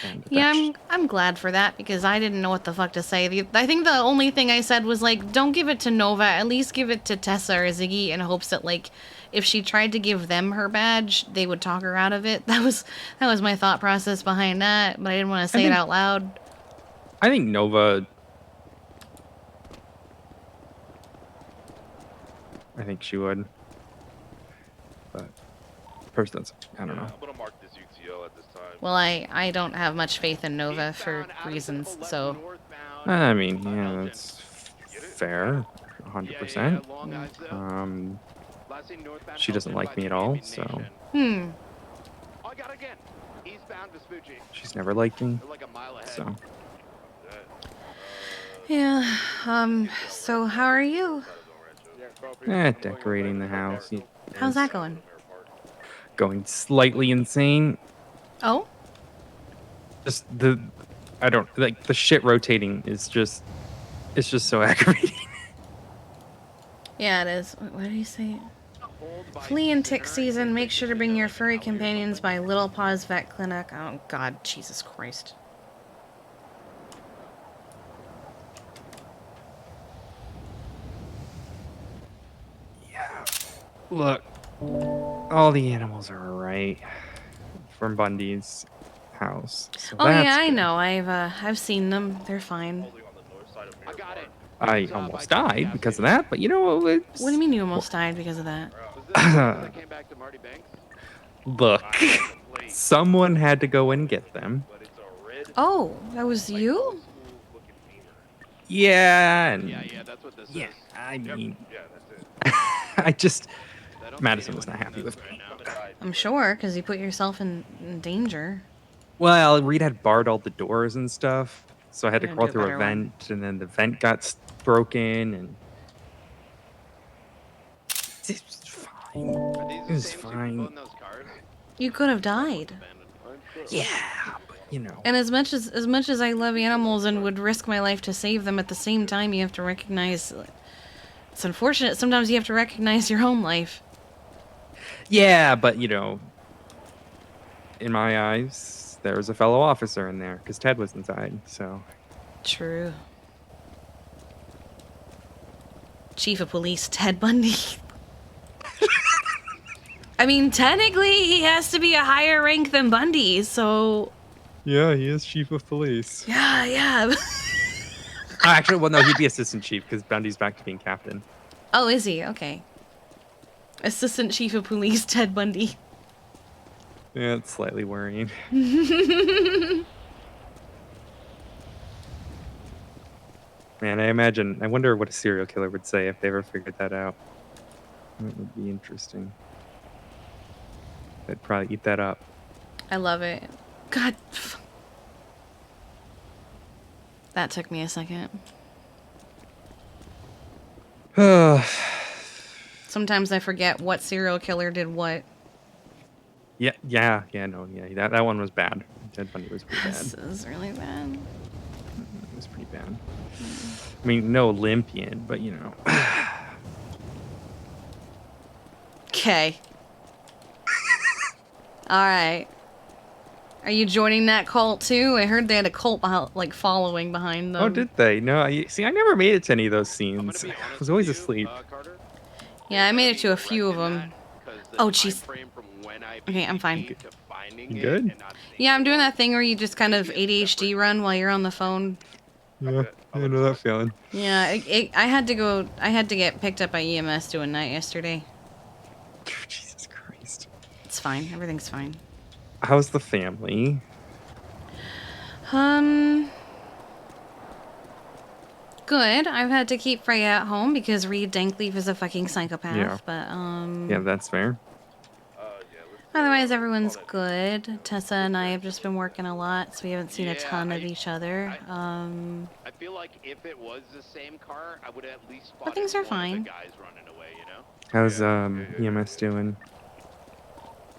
And Yeah, I'm glad for that, because I didn't know what the fuck to say. I think the only thing I said was, like, don't give it to Nova, at least give it to Tessa or Ziggy in hopes that, like, if she tried to give them her badge, they would talk her out of it. That was my thought process behind that, but I didn't want to say it out loud. I think Nova... I think she would. But first, I don't know. I'm gonna mark this UTO at this time. Well, I don't have much faith in Nova for reasons, so... I mean, yeah, that's fair. 100%. She doesn't like me at all, so... She's never liked me, so... Yeah, so how are you? Decorating the house. How's that going? Going slightly insane. Oh? Just the shit rotating is just, it's just so aggravating. Yeah, it is. What did he say? Flea and tick season. Make sure to bring your furry companions by Little Paws Vet Clinic. Oh, God. Jesus Christ. Yeah. Look. All the animals are alright. From Bundy's house. So oh, yeah, I know. I've seen them. They're fine. I got it. I almost died because of that, but you know, it's... What do you mean you almost died because of that? Was this the one that came back to Marty Banks? Look, someone had to go and get them. Oh, that was you? Yeah, and Yeah, that's what this is. I mean, Yeah, that's it. I just... Madison was not happy with me. I'm sure, because you put yourself in danger. Well, Reed had barred all the doors and stuff, so I had to Yeah, crawl do a through a better one. vent, and then the vent got broken, and it's fine. It was fine. You could have died. Yeah, but you know. And as much as I love animals and would risk my life to save them, at the same time you have to recognize it's unfortunate sometimes you have to recognize your own life. Yeah, but you know, in my eyes, there was a fellow officer in there because Ted was inside. So True. Chief of Police Ted Bundy. I mean, technically, he has to be a higher rank than Bundy, so... yeah, he is chief of police. Yeah. Actually, well, no, he'd be assistant chief because Bundy's back to being captain. Oh, is he? Okay. Assistant Chief of Police Ted Bundy. Yeah, it's slightly worrying. Man, I wonder what a serial killer would say if they ever figured that out. That would be interesting. They'd probably eat that up. I love it. God. That took me a second. Sometimes I forget what serial killer did what. Yeah, that one was bad. Ted Bundy was pretty bad. This is really bad. It was pretty bad. I mean, no Olympian, but you know. Okay. Alright. Are you joining that cult too? I heard they had a cult following behind them. Oh, did they? No, I never made it to any of those scenes. I was always asleep. Yeah, I made it to a few of them. Oh, jeez. Okay, I'm fine. You good? Yeah, I'm doing that thing where you just kind of ADHD run while you're on the phone. Yeah, I know that feeling. Yeah, I had to get picked up by EMS doing night yesterday. Jesus Christ. It's fine. Everything's fine. How's the family? Good. I've had to keep Freya at home because Reed Dankleaf is a fucking psychopath. Yeah. But Yeah, that's fair. otherwise everyone's good. Tessa and I have just been working a lot, so we haven't seen a ton of each other. I feel like if it was the same car, I would at least spot But things are one of the fine. guys running away, you know? How's EMS doing?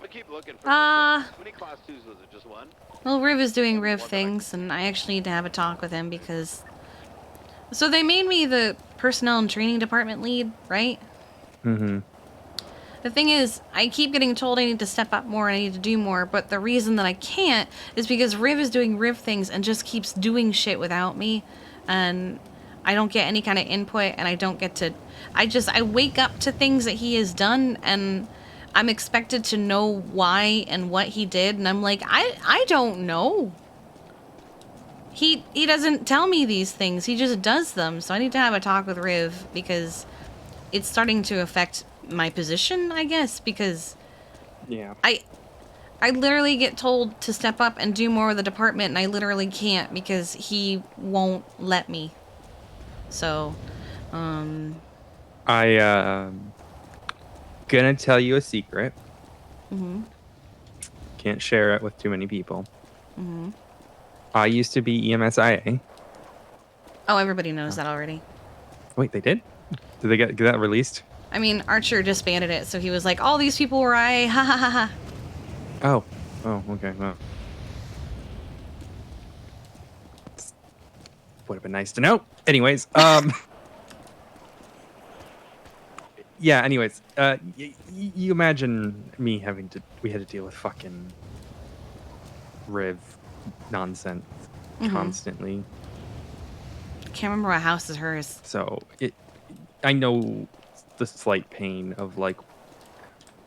We keep looking for how many class 2s was it? Just one? Well, Riv is doing Riv things, and I actually need to have a talk with him because... So they made me the personnel and training department lead, right? Mm-hmm. The thing is, I keep getting told I need to step up more and I need to do more, but the reason that I can't is because Riv is doing Riv things and just keeps doing shit without me, and I don't get any kind of input, and I don't get to... I wake up to things that he has done, and I'm expected to know why and what he did, and I'm like, I don't know. He doesn't tell me these things, he just does them, so I need to have a talk with Riv, because it's starting to affect my position, I guess, because yeah, I literally get told to step up and do more with the department, and I literally can't because he won't let me. So, I gonna tell you a secret. Can't share it with too many people. I used to be EMSIA. Oh, everybody knows that already. Wait, they did? Did they get that released? I mean, Archer disbanded it, so he was like, all these people were I, ha ha ha ha. Oh, okay, well. Would have been nice to know. Anyways, yeah, anyways, you imagine me we had to deal with fucking Riv nonsense constantly. Can't remember what house is hers. So I know the slight pain of like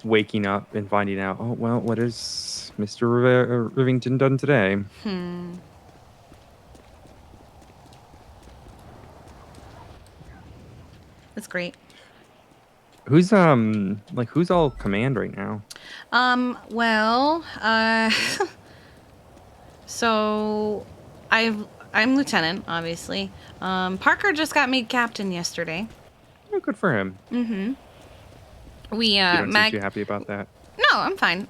waking up and finding out, oh well, what has Mr. Rivington done today? It's great. Who's who's all command right now? Well, so I'm lieutenant, obviously. Parker just got made captain yesterday. Oh, good for him. Mm-hmm. We You don't seem too happy about that. No, I'm fine.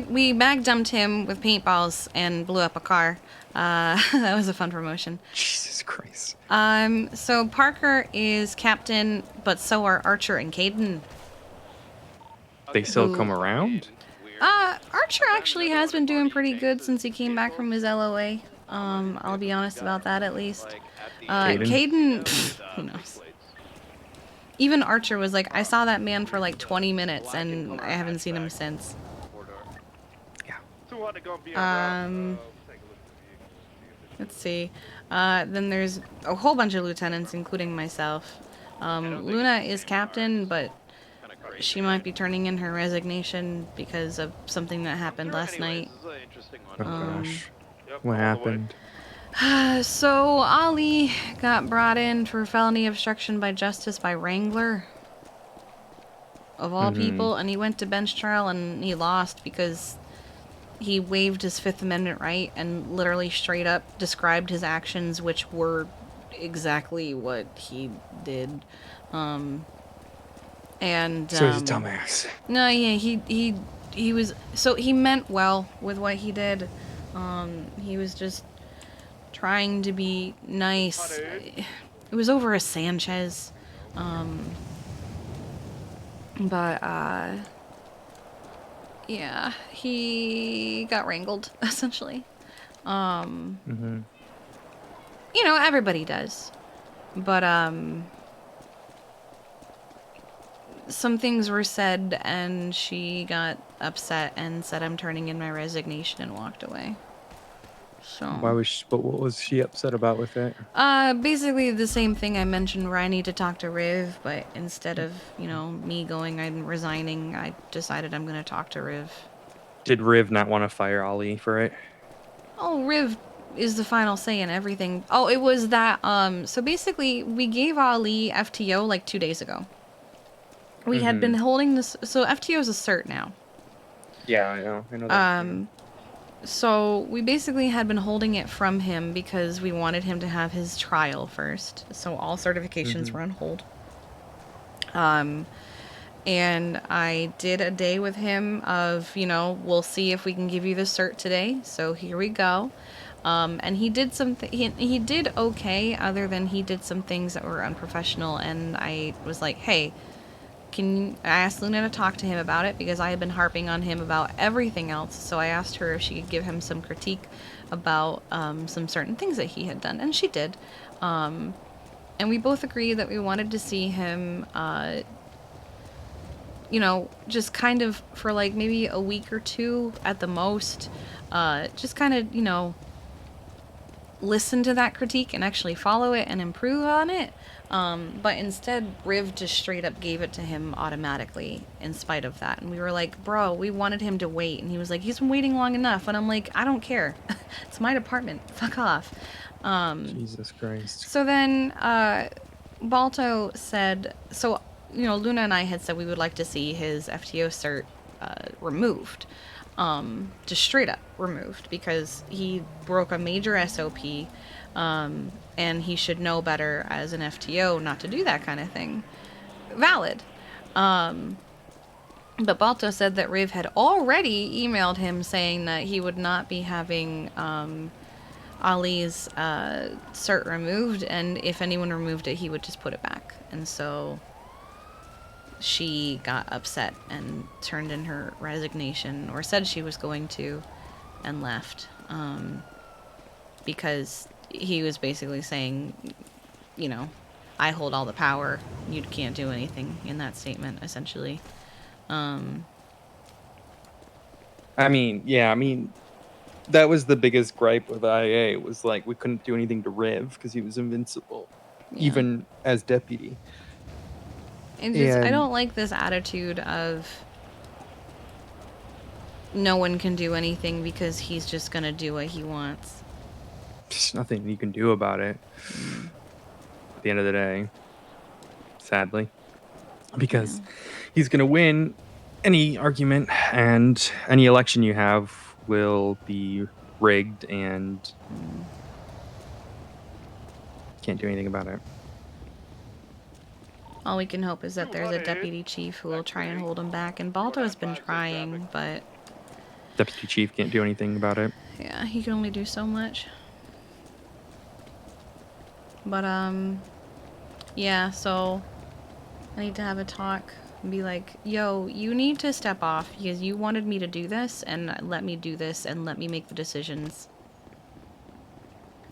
We mag dumped him with paintballs and blew up a car. That was a fun promotion. Jesus Christ. So Parker is captain, but so are Archer and Caden. They still come around? Archer actually has been doing pretty good since he came back from his LOA. I'll be honest about that at least. Caden, who knows? Even Archer was like, I saw that man for like 20 minutes and I haven't seen him since. Let's see. Then there's a whole bunch of lieutenants, including myself. Luna is captain, but she might be turning in her resignation because of something that happened last night. Oh gosh. What happened? So Ali got brought in for felony obstruction by justice by Wrangler, of all people, and he went to bench trial and he lost because he waived his Fifth Amendment right and literally straight up described his actions, which were exactly what he did. And So he's a dumbass. No, yeah, he was, so he meant well with what he did. He was just trying to be nice. It was over a Sanchez. Yeah, he got wrangled, essentially. You know, everybody does. But, some things were said and she got upset and said I'm turning in my resignation and walked away. So Why was she, but what was she upset about with it? basically the same thing I mentioned where I need to talk to Riv, but instead of, you know, me going I'm resigning, I decided I'm gonna talk to Riv. Did Riv not want to fire Ali for it? Oh, Riv is the final say in everything. Oh, it was that, so basically we gave Ali FTO like 2 days ago. We had been holding this, so FTO is a cert now. Yeah, I know that. So we basically had been holding it from him because we wanted him to have his trial first. So all certifications were on hold. And I did a day with him of, you know, we'll see if we can give you the cert today. So here we go. And he did something, he did okay, other than he did some things that were unprofessional. And I was like, hey, I asked Luna to talk to him about it because I had been harping on him about everything else. So I asked her if she could give him some critique about some certain things that he had done, and she did. And we both agreed that we wanted to see him, you know, just kind of for like maybe a week or two at the most, just kind of, you know, listen to that critique and actually follow it and improve on it. But instead, Riv just straight up gave it to him automatically in spite of that. And we were like, bro, we wanted him to wait. And he was like, he's been waiting long enough. And I'm like, I don't care. It's my department. Fuck off. Jesus Christ. So then, Balto said, so, you know, Luna and I had said we would like to see his FTO cert removed. Just straight up removed because he broke a major SOP. And he should know better as an FTO not to do that kind of thing. Valid. But Balto said that Riv had already emailed him saying that he would not be having Ali's cert removed, and if anyone removed it, he would just put it back. And so she got upset and turned in her resignation, or said she was going to, and left. Because he was basically saying, you know, I hold all the power. You can't do anything in that statement, essentially. I mean, yeah, I mean, that was the biggest gripe with IA, was like, we couldn't do anything to Riv because he was invincible, even as deputy. And just, I don't like this attitude of no one can do anything because he's just gonna do what he wants. There's nothing you can do about it at the end of the day. sadly, because he's going to win any argument, and any election you have will be rigged, and can't do anything about it. All we can hope is that there's a deputy chief who will try and hold him back, and Balto's been trying, but Deputy chief can't do anything about it. yeah, he can only do so much. But yeah, so I need to have a talk and be like, yo, you need to step off because you wanted me to do this, and let me do this, and let me make the decisions.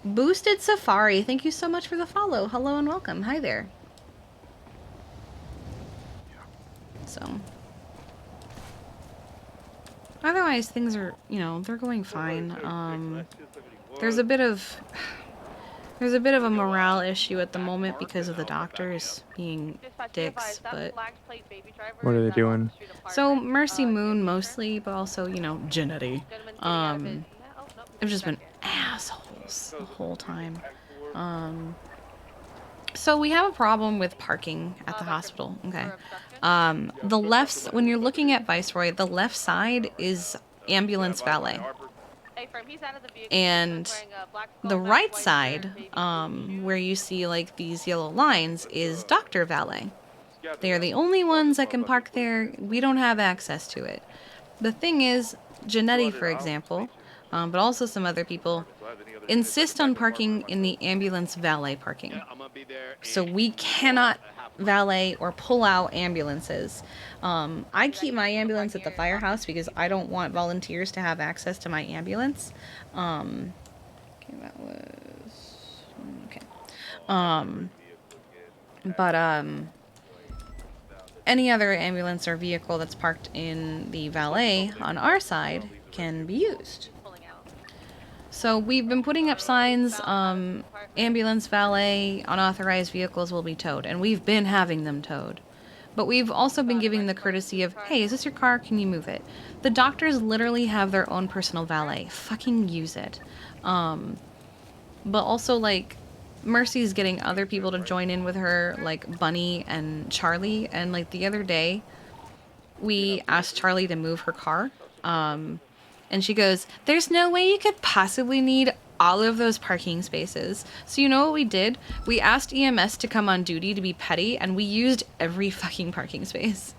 Boosted Safari, thank you so much for the follow. Hello and welcome. Hi there. So otherwise things are, you know, they're going fine. There's a bit of a morale issue at the moment because of the doctors being dicks, but What are they doing? so Mercy Moon mostly, but also, you know, Janetti. They've just been assholes the whole time. So we have a problem with parking at the hospital. Okay. The left, when you're looking at Viceroy, the left side is ambulance valet. And the right side, where you see like these yellow lines, is doctor valet. They are the only ones that can park there. We don't have access to it. The thing is, Janetti, for example, but also some other people, insist on parking in the ambulance valet parking. So we cannot valet or pull out ambulances. I keep my ambulance at the firehouse because I don't want volunteers to have access to my ambulance. Okay, that was... Okay. Any other ambulance or vehicle that's parked in the valet on our side can be used. So we've been putting up signs, ambulance, valet, unauthorized vehicles will be towed, and we've been having them towed. But we've also been giving the courtesy of, hey, is this your car? Can you move it? The doctors literally have their own personal valet. Fucking use it. But also, like, Mercy's getting other people to join in with her, like Bunny and Charlie, and, like, the other day, we asked Charlie to move her car, and she goes, there's no way you could possibly need all of those parking spaces. So you know what we did? We asked EMS to come on duty to be petty, and we used every fucking parking space.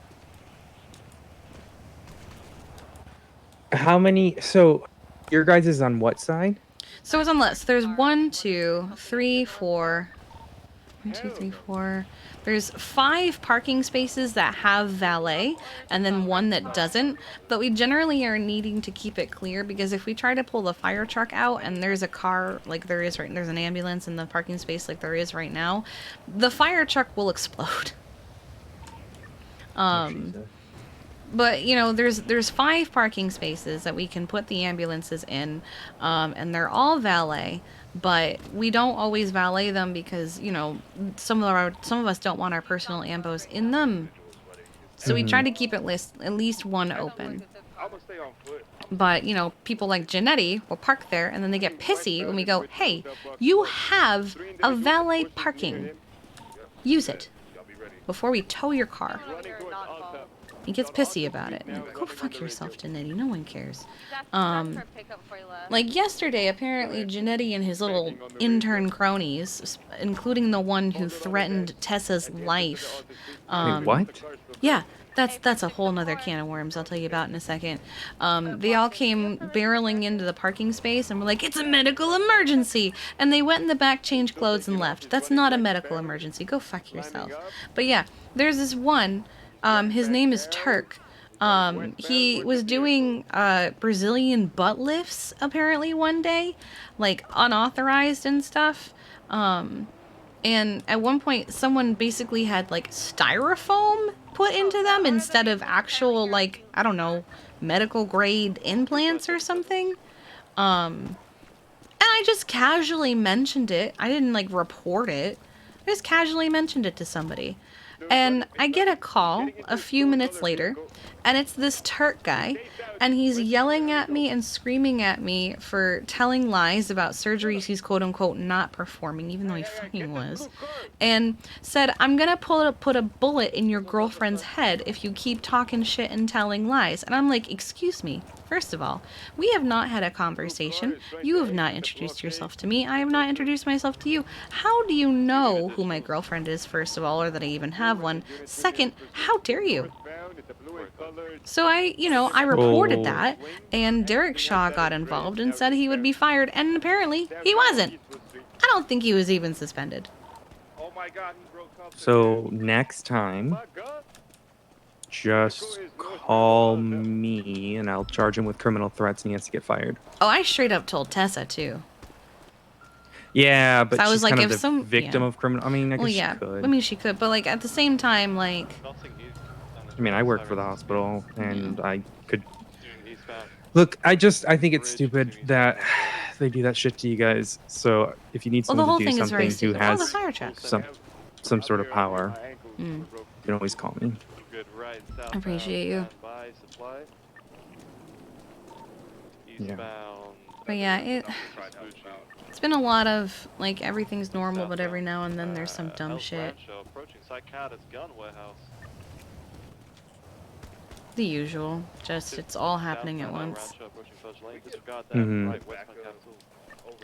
How many? So, your guys is on what side? So it's on list. There's 1, 2, 3, 4. 1, 2, 3, 4. There's 5 parking spaces that have valet, and then 1 that doesn't. But we generally are needing to keep it clear, because if we try to pull the fire truck out and there's a car like there is there's an ambulance in the parking space like there is right now, the fire truck will explode. But you know, there's 5 parking spaces that we can put the ambulances in, and they're all valet. But we don't always valet them because, you know, some of us don't want our personal ambos in them. So we try to keep at least 1 open. But, you know, people like Janetti will park there, and then they get pissy when we go, hey, you have a valet parking. Use it before we tow your car. He gets pissy about it. Like, go fuck yourself, Janetti. No one cares. Like yesterday, apparently Janetti and his little intern cronies, including the one who threatened Tessa's life. Wait, what? Yeah, that's a whole nother can of worms I'll tell you about in a second. They all came barreling into the parking space and were like, it's a medical emergency! And they went in the back, changed clothes, and left. That's not a medical emergency. Go fuck yourself. But yeah, there's this one. His name is Turk. He was doing Brazilian butt lifts apparently one day, like unauthorized and stuff. And at one point someone basically had like styrofoam put into them instead of actual, like, I don't know, medical grade implants or something. And I just casually mentioned it. I didn't like report it. I just casually mentioned it to somebody. And I get a call a few minutes later, and it's this Turk guy, and he's yelling at me and screaming at me for telling lies about surgeries he's quote-unquote not performing, even though he fucking was, and said, I'm gonna put a bullet in your girlfriend's head if you keep talking shit and telling lies. And I'm like, excuse me, first of all, we have not had a conversation. You have not introduced yourself to me. I have not introduced myself to you. How do you know who my girlfriend is, first of all, or that I even have one? Second, how dare you? So I reported that, and Derek Shaw got involved and said he would be fired, and apparently he wasn't. I don't think he was even suspended. So next time, just call me and I'll charge him with criminal threats and he has to get fired. Oh, I straight up told Tessa too. Yeah, but So I was she's like, kind of if the victim of criminal. I mean, I guess well, yeah, she could. I mean she could, but like at the same time, like. I mean, I work for the hospital, and I could. Look, I think it's stupid that they do that shit to you guys. So if you need Well, the someone whole to do thing is very something who stupid. Oh, the has fire truck. some sort of power, Mm. you can always call me. I appreciate you. Yeah. But yeah, it's been a lot of like everything's normal, but every now and then there's some dumb shit. The usual, just it's all happening at once. Mm-hmm.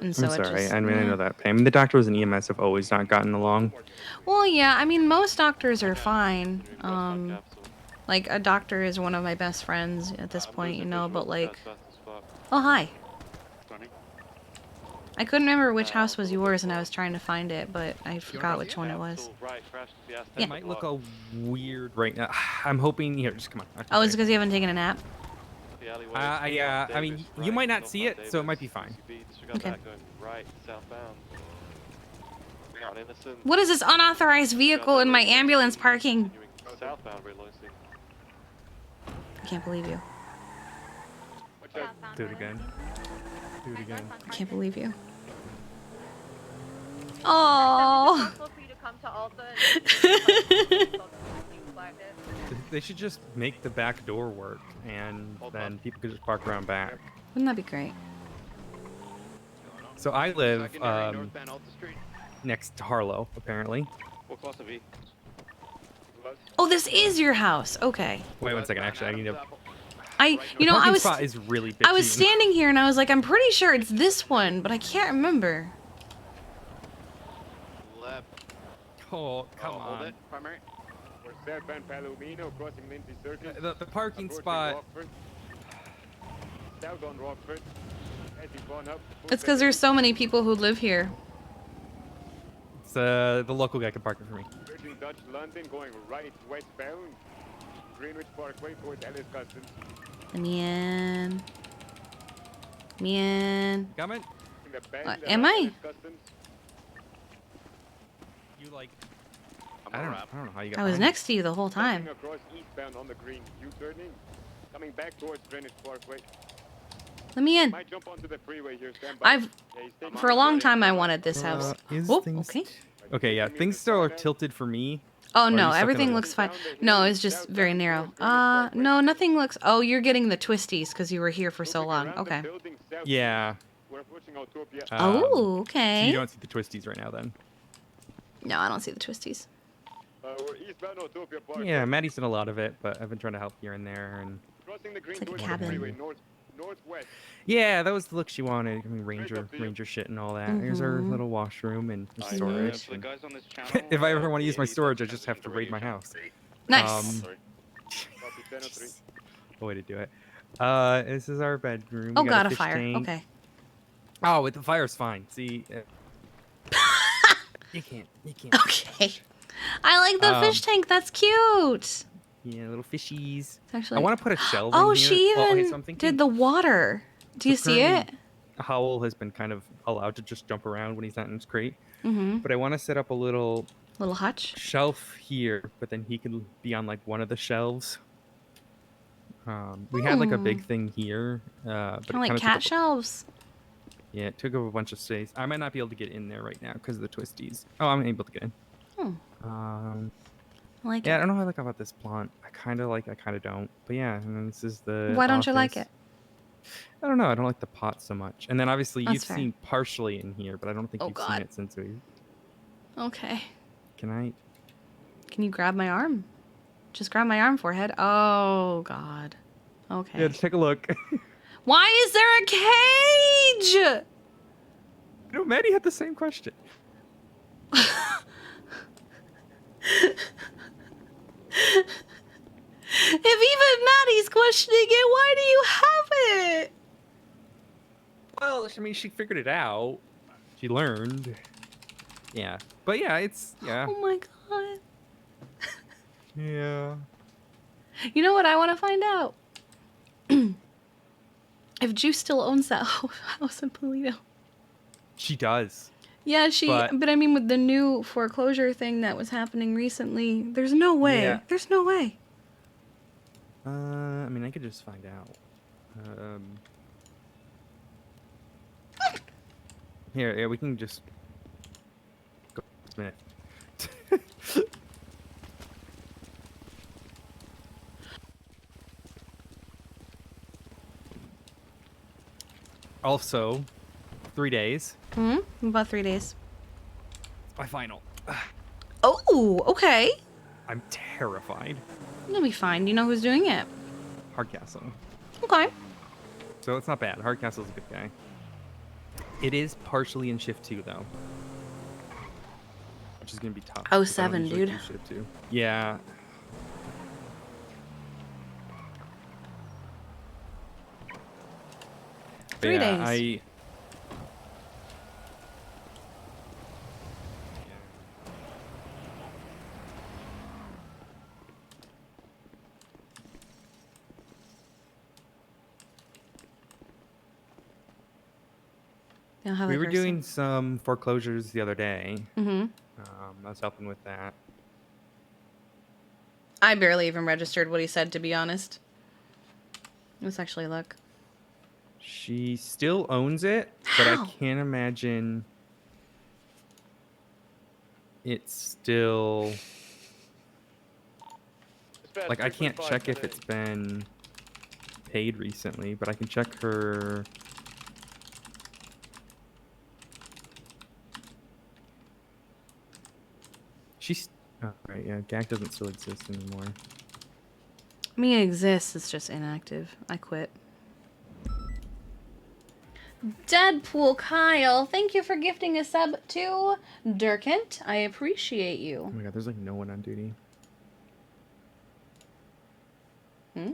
And so I'm it sorry. just, I mean, I yeah. know that pain. I mean, the doctors and EMS have always not gotten along. Well, yeah, I mean most doctors are fine. Like a doctor is one of my best friends at this point, but like, oh hi. I couldn't remember which house was yours, and I was trying to find it, but I forgot which one it was. It might look a weird right now. I'm hoping here. Just come on. Oh, it's because you haven't taken a nap. Yeah. I mean, you might not see it, so it might be fine. Okay. What is this unauthorized vehicle in my ambulance parking? I can't believe you. Do it again. Do it again. I can't believe you. Oh. They should just make the back door work, and then people could just park around back. Wouldn't that be great? So I live next to Harlow, apparently. Oh, this is your house. Okay. Wait 1 second. Actually, I need to. I parking was spot is really bitchy. I was standing here and I was like, I'm pretty sure it's this one, but I can't remember. Oh, come on. The parking spot. It's because there's so many people who live here. It's the local guy can park it for me. Dutch London going right westbound. Greenwich Parkway, Port Ellis Customs. Man. Man. Coming. Am I? You like? I don't know how you got. I was next to you the whole time. Across eastbound on the green, U-turning. Coming back towards Greenwich Parkway. Let me in. Might jump onto the freeway here. Stand by. For a long time I wanted this house. Oh, okay. Okay, yeah, things still are tilted for me. Oh no, everything looks fine. No, it's just very narrow. No, nothing looks. Oh, you're getting the twisties because you were here for so long. Okay. Yeah. Oh, okay. So you don't see the twisties right now, then? No, I don't see the twisties. Yeah, Maddie's done a lot of it, but I've been trying to help here and there, and. It's like a cabin. Yeah, that was the look she wanted. I mean, ranger shit and all that. Here's our little washroom and storage. And if I ever want to use my storage, I just have to raid my house. Nice. A way to do it. This is our bedroom. Oh We god, a fish fire. tank. Okay. Oh, with the fire's fine. See, you can't. Okay. I like the fish tank. That's cute. Yeah, little fishies. Actually, I want to put a shelf in oh, here. she Well, even okay, so I'm thinking- did the water. Do you see it? Howl has been kind of allowed to just jump around when he's not in his crate. Mm-hmm. But I want to set up a little hutch shelf here, but then he can be on like one of the shelves. We had like a big thing here, but Kind of like cat shelves. Yeah, it took up a bunch of space. I might not be able to get in there right now because of the twisties. Oh, I'm able to get in. I like Yeah, I it. don't know how I like about this plant. I kind of like, I kind of don't. But yeah, and then this is the. Why don't you like office. it? I don't know. I don't like the pot so much. And then obviously That's you've fair. seen partially in here, but I don't think Oh, you've seen God. it since we. Okay. Can I? Can you grab my arm? Just grab my arm, forehead. Oh, God. Okay. Yeah, just take a look. Why is there a cage? You know, Maddie had the same question. If even Maddie's questioning it, why do you have it? Well, I mean, she figured it out. She learned. Yeah. But yeah, it's, yeah. Oh my God. Yeah. You know what I want to find out? If Juice still owns that house in Polito. She does. Yeah, but I mean, with the new foreclosure thing that was happening recently, there's no way. Yeah. There's no way. I mean, I could just find out. Here, we can just go this minute. Also, 3 days. About 3 days. My final. Oh, okay. I'm terrified. You'll be fine. You know who's doing it. Hardcastle. Okay. So it's not bad. Hardcastle's a good guy. It is partially in shift 2 though, which is gonna be tough. Oh, 'cause I don't 7, usually dude. do shift 2. Yeah. But 3 yeah, days. We were doing some foreclosures the other day. Mm-hmm. I was helping with that. I barely even registered what he said, to be honest. Let's actually look. She still owns it, but I How? can't imagine it's still like I can't check if it's been paid recently, but I can check her. She's oh, right, yeah. GAC doesn't still exist anymore. I mean, it exists. It's just inactive. I quit. Deadpool Kyle, thank you for gifting a sub to Durkant. I appreciate Oh you. my god, there's like no one on duty. Hmm?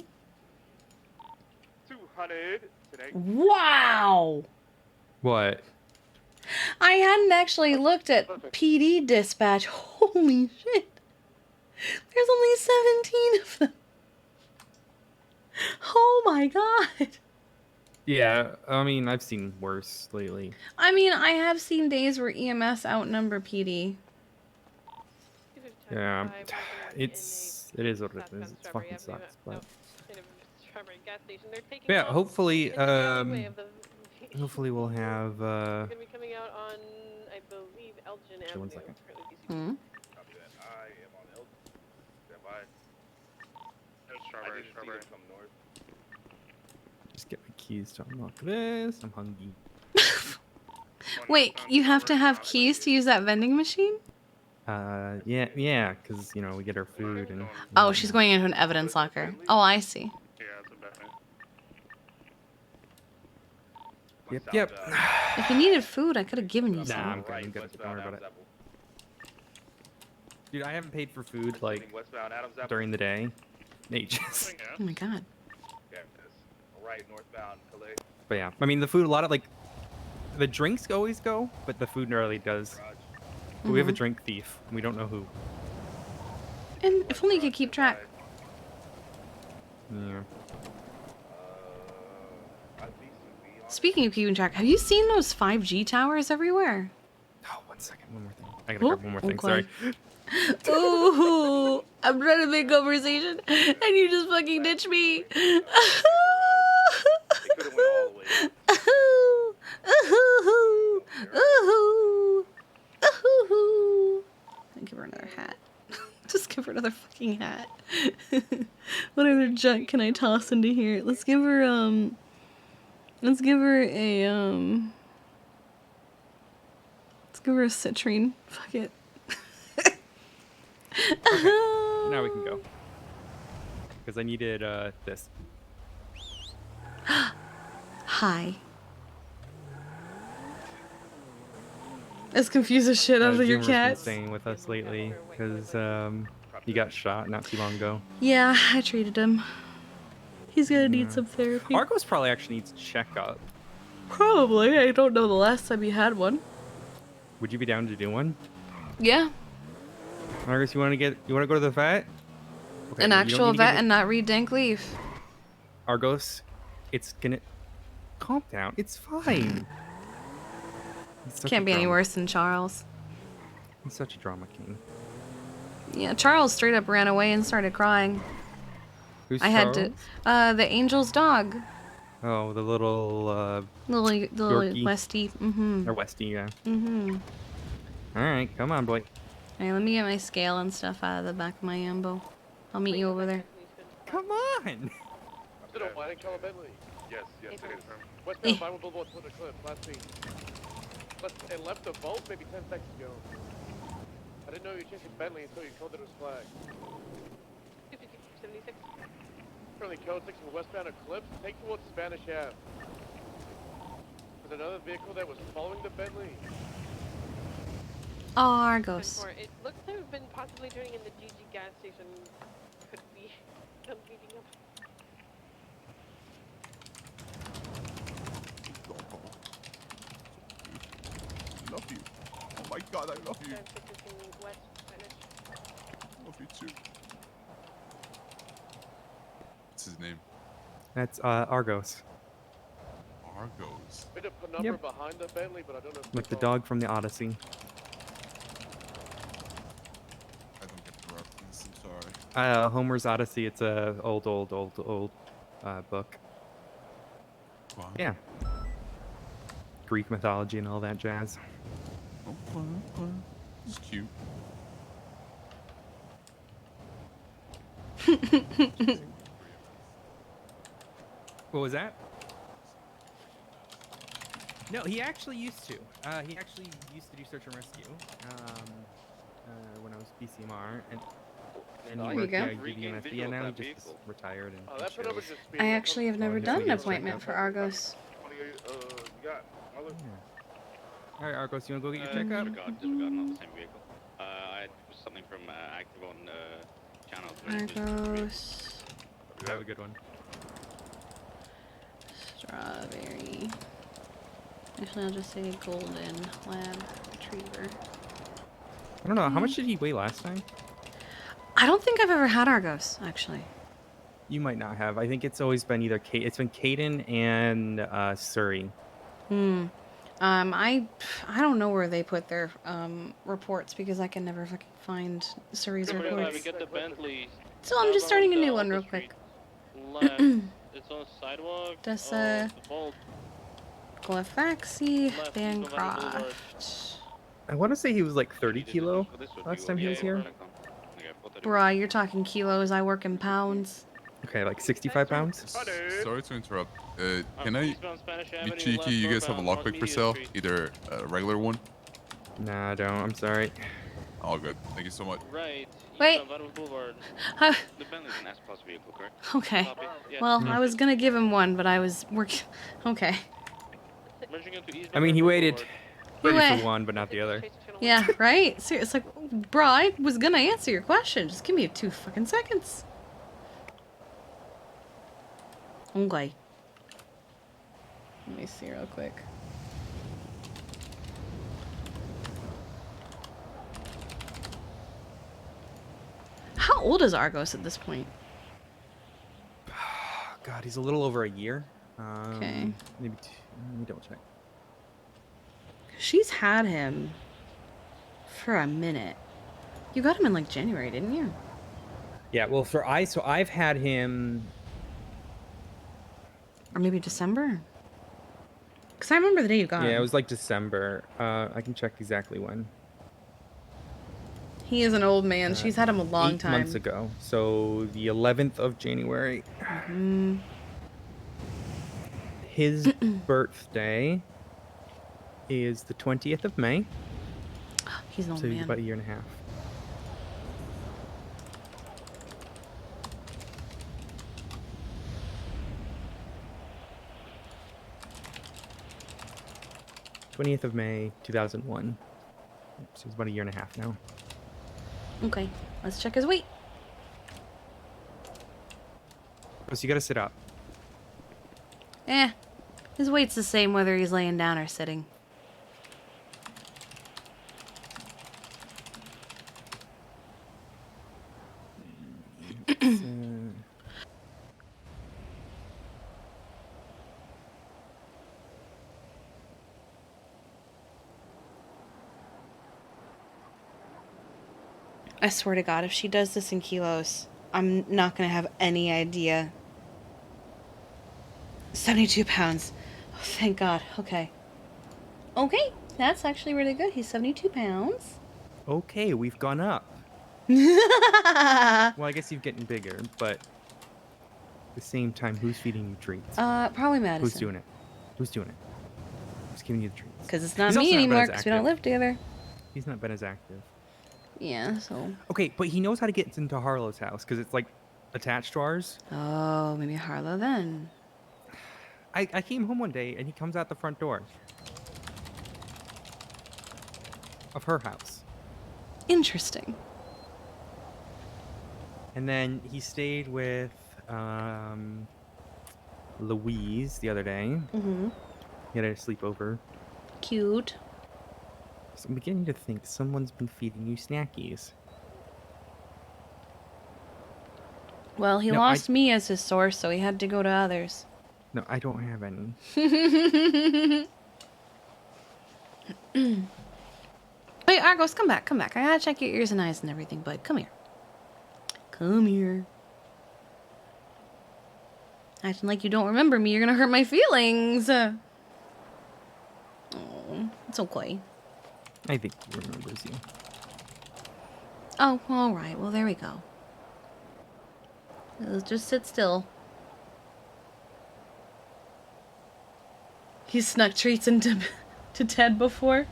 200 today. Wow! What? I hadn't actually looked at PD dispatch. Holy shit. There's only 17 of them. Oh my god. Yeah, I mean, I've seen worse lately. I mean, I have seen days where EMS outnumber PD. Yeah, it is what it is. It fucking sucks, but yeah, hopefully, hopefully we'll have. It's gonna be coming out on, I believe, Elgin Actually, one Avenue. second. Hmm? Copy that. I am on Elgin. Stand by. Strawberry come north. Just get my keys to unlock this. I'm hungry. Wait, you have to have keys to use that vending machine? Yeah, because you know we get our food and. Oh, she's going into an evidence locker. Oh, I see. Yeah, it's a Batman. Yep. If you needed food, I could have given you Nah, some. I'm good. I'm good. Don't worry about it. Dude, I haven't paid for food like during the day. Ages. Oh my god. Right, northbound Calais. But yeah, I mean the food. A lot of like, the drinks always go, but the food rarely does. But we have a drink thief. We don't know who. And if only you could keep track. Yeah. Speaking of keeping track, have you seen those 5G towers everywhere? Oh, 1 second. One more thing. I gotta grab one more thing. Okay. Sorry. Ooh, I'm trying to make conversation, and you just fucking ditch me. Give her another hat. Just give her another fucking hat. What other junk can I toss into here? Let's give her a let's give her a citrine. Fuck it. Okay, now we can go. Because I needed this. Hi. As confused as shit out of your Junior's cat. been staying with us lately because he got shot not too long ago. Yeah, I treated him. He's gonna need some therapy. Argos probably actually needs checkup. Probably. I don't know the last time you had one. Would you be down to do one? Yeah. Argos, you want to go to the vet? Okay, An you don't actual need to vet get it- and not read dank leaf. Argos, it's gonna calm down. It's fine. He's such Can't a be any drama- worse than Charles. He's such a drama king. Yeah, Charles straight up ran away and started crying. Who's I Charles? had to. The angel's dog. Oh, the little Little Yorkie. Westie. Mm-hmm. Or Westie, yeah. Mm-hmm. All right, come on, boy. Alright, let me get my scale and stuff out of the back of my ambo. I'll meet you over there. Come on. Is it a white and color Bentley? Yes, yes, it is. Westbound 5 Boulevard to the cliff last week. It left the vault maybe 10 seconds ago. I didn't know you were chasing Bentley until you called it was flagged. 76. Currently code 6 from westbound Eclipse. Take towards Spanish Ave. There's another vehicle that was following the Bentley. Argos. It looks like we've been possibly turning in the GG gas station. Could be them beating up. Love you. Oh my god, I love you. Love you too. What's his name? That's Argos, Argos. Bit of penumbra behind the Bentley, but I don't know if like the dog from the Odyssey. I don't get the reference, I'm sorry. Homer's Odyssey. It's a old book. Wow. Yeah. Greek mythology and all that jazz. Okay. This is cute. What was that? No, he actually used to. He actually used to do search and rescue when I was BCMR, and There he you worked go. at UDMFB, and now he just retired and shows. I actually have never done an appointment for Argos. All right, Argos, you wanna go get your checkup? Disregard not the same vehicle. I had something from active on channel. Argos. Have a good one. Strawberry. Actually, I'll just say golden lab retriever. I don't know. How much did he weigh last time? I don't think I've ever had Argos, actually. You might not have. I think it's always been either it's been Caden and Surrey. Hmm. I don't know where they put their reports because I can never fucking find Surrey's reports. Get the Bentley. So I'm just starting a new one real quick. Left. It's on the sidewalk. Odessa, Vault. Glyphaxi, Bancroft. I want to say he was like 30 kilo last time he was here. Bruh, you're talking kilos. I work in pounds. Okay, like 65 pounds. Sorry to interrupt. Can I be cheeky? You guys have a lockpick for sale? Either a regular one? Nah, I don't. I'm sorry. All good. Thank you so much. Right. Wait. Boulevard. Huh. The Bentley's an S-Class vehicle, correct? Okay. Copy. Yeah. Well, I was gonna give him one, but I was working. Okay. Merging into East I mean, he waited He ready wait. for one, but not the other. Yeah, right? Seriously, like, bro, I was gonna answer your question. Just give me 2 fucking seconds. Okay. Let me see real quick. How old is Argos at this point? God, he's a little over a year. Okay. Maybe let me double check. She's had him for a minute. You got him in like January, didn't you? Yeah, well, so I've had him. Or maybe December? Because I remember the day you got him. Yeah, it was like December. I can check exactly when. He is an old man. She's had him a long 8 time. months ago. So the 11th of January. Mm. His birthday is the 20th of May. He's an old so man. He's about a year and a half. '20th of May, 2001. So he's about a year and a half now. Okay, let's check his weight. Oh, so you gotta sit up. His weight's the same whether he's laying down or sitting. I swear to God, if she does this in kilos, I'm not going to have any idea. 72 pounds. Oh, thank God. Okay. Okay, that's actually really good. He's 72 pounds. Okay, we've gone up. Well, I guess you're getting bigger, but at the same time, who's feeding you treats? Probably Madison. Who's doing it? Who's doing it? Who's giving you the treats? Because it's not He's me also not anymore as because we don't active. live together. He's not been as active. Yeah, so... Okay, but he knows how to get into Harlow's house because it's like attached to ours. Oh, maybe Harlow then. I came home one day and he comes out the front door of her house. Interesting. And then he stayed with Louise the other day. Mm-hmm. He had a sleepover. Cute. So I'm beginning to think someone's been feeding you snackies. Well, he No, lost me as his source, so he had to go to others. No, I don't have any. Wait, Argos, come back, come back. I gotta check your ears and eyes and everything, bud. Come here. Come here. Acting like you don't remember me, you're gonna hurt my feelings. Oh, it's okay. I think he remembers you. Oh, alright. Well, there we go. Let's just sit still. He snuck treats into to Ted before.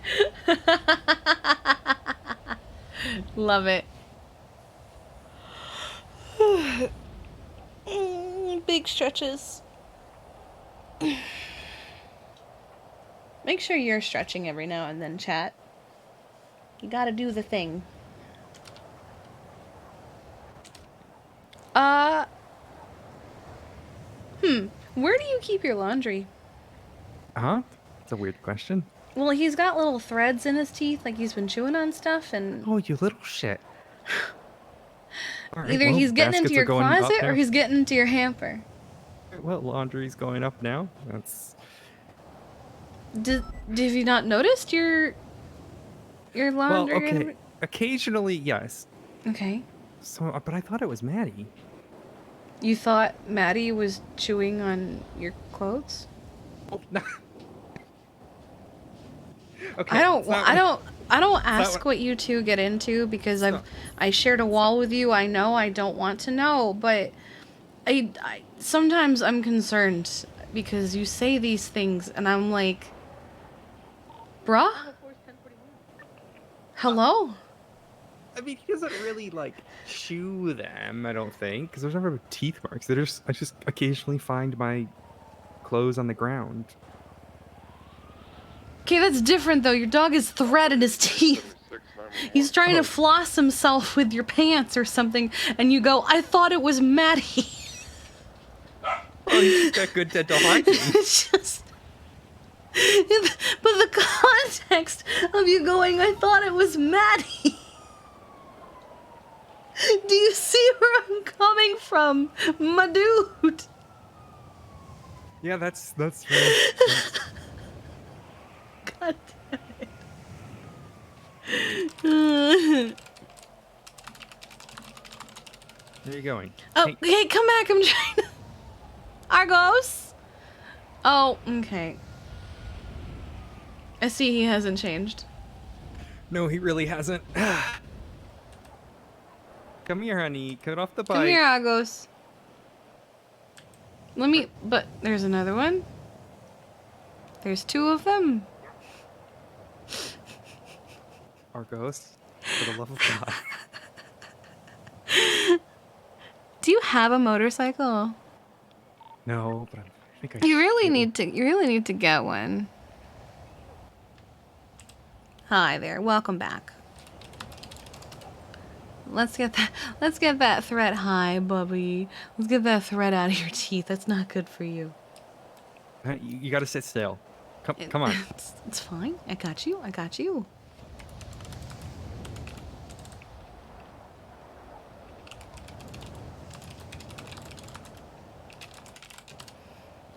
Love it. Big stretches. Make sure you're stretching every now and then, chat. You gotta do the thing. Where do you keep your laundry? Huh? That's a weird question. Well, he's got little threads in his teeth, like he's been chewing on stuff, and... Oh, you little shit. All right, Either well, he's getting into baskets your are going up closet, or now. he's getting into your hamper. Well, laundry's going up now. That's... Did you not noticed your laundry? Well, okay. Occasionally, yes. Okay. So, but I thought it was Maddie. You thought Maddie was chewing on your clothes? Oh, no. Okay, I don't what- ask what you two get into because I shared a wall with you. I know I don't want to know, but I sometimes I'm concerned because you say these things and I'm like, bruh? Hello? I mean, he doesn't really, like, chew them, I don't think, because there's never teeth marks. I just occasionally find my clothes on the ground. Okay, that's different though. Your dog has thread in his teeth. He's trying to floss himself with your pants or something, and you go, I thought it was Maddie. Oh, he's got good dental hygiene. It's just... But the context of you going, I thought it was Maddie. Do you see where I'm coming from, my dude? Yeah, that's really... God damn it. Where are you going? Oh, Hey. hey, come back. I'm trying to... Argos? Oh, okay. I see he hasn't changed. No, he really hasn't. Come here, honey. Get off the bike. Come here, Argos. But there's another one. There's 2 of them. Argos, for the love of God. Do you have a motorcycle? No, but I think I You really need to get one. Hi there. Welcome back. Let's get that threat high, Bubby. Let's get that threat out of your teeth. That's not good for you. You gotta sit still. Come on. It's fine. I got you. I got you.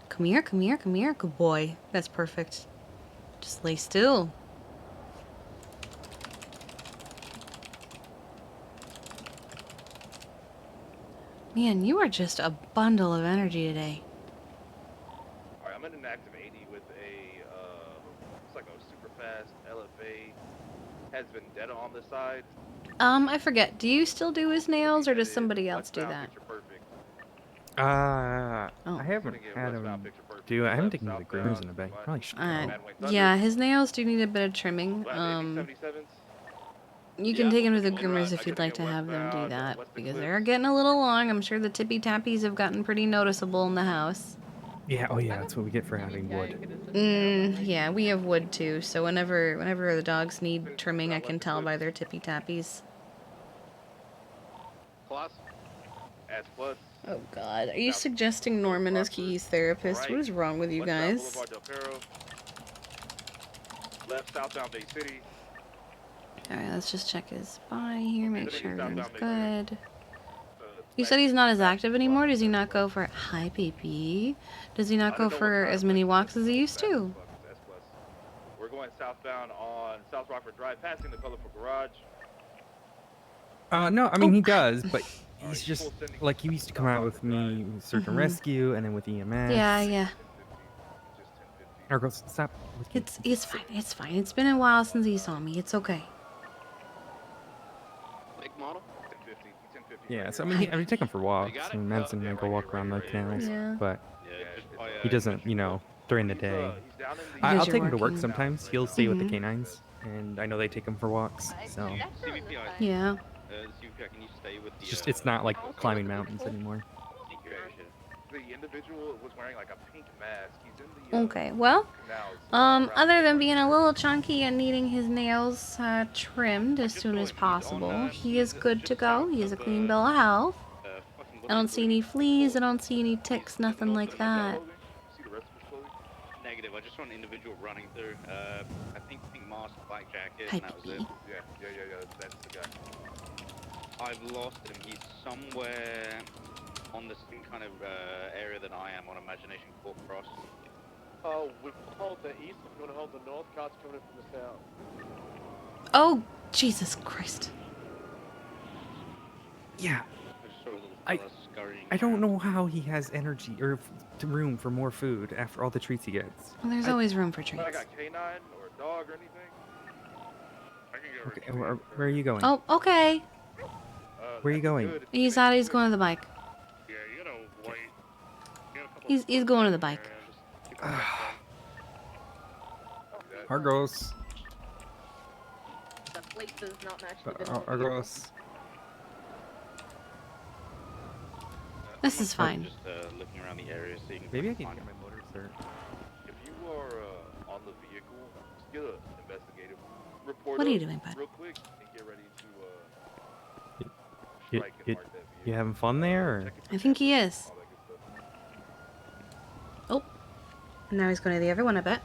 Come here, come here, come here. Good boy. That's perfect. Just lay still. Man, you are just a bundle of energy today. Alright, I'm in an active 80 with a, it's like a super fast LFA. Has vendetta on the side. I forget. Do you still do his nails, or does somebody else do that? I haven't had him do. I haven't taken him to the groomers in a bit. Probably should. Yeah, his nails do need a bit of trimming. You can take him to the groomers if you'd like to have them do that, because they're getting a little long. I'm sure the tippy tappies have gotten pretty noticeable in the house. Yeah. Oh yeah. That's what we get for having wood. Yeah, we have wood too. So whenever the dogs need trimming, I can tell by their tippy tappies. Plus. S plus. Oh God, are you suggesting Norman as Kiki's therapist? What is wrong with you guys? Left southbound Bay City. Alright, let's just check his body here, make sure everything's good. You said he's not as active anymore? Does he not go for... Hi, baby. Does he not go for as many walks as he used to? We're going southbound on South Rockford Drive, passing the colorful garage. No, I mean he does, but he's just like he used to come out with me with search and rescue, and then with EMS. Yeah. Argos, stop. It's fine. It's fine. It's been a while since he saw me. It's okay. Make model. Yeah, so I mean, I take him for walks, and Madison and I go walk around the canals, but he doesn't, during the day. I'll take him to work sometimes. He'll stay with the canines, and I know they take him for walks, so. Yeah. It's not like climbing mountains anymore. The individual was wearing like a pink mask. He's in the Okay, well, other than being a little chunky and needing his nails trimmed as soon as possible, he is good to go. He has a clean bill of health. I don't see any fleas, I don't see any ticks, nothing like that. Negative, I just saw an individual running through. I think pink mask, black jacket, Hi, and that was it. Yeah, that's the guy. I've lost him. He's somewhere on the same kind of area that I am on Imagination Court Cross. Oh, we hold the east, if you want to hold the north, cars coming in from the south. Oh, Jesus Christ. Yeah. I don't know how he has energy or room for more food after all the treats he gets. Well, there's always room for treats. I got K9 or a dog or anything. I can get Okay, where are you going? Oh, okay. Where are you going? He's out. He's going to the bike. He's going to the bike. Argos. The plate does not match the Argos. This is fine. Just looking around the area, seeing. Maybe I can get my motor cert. If you are on the vehicle, just get an investigative report. What are you doing, bud? Real quick and get ready to You having fun there? Or? I think he is. Oh. Now he's going to the other one, I bet.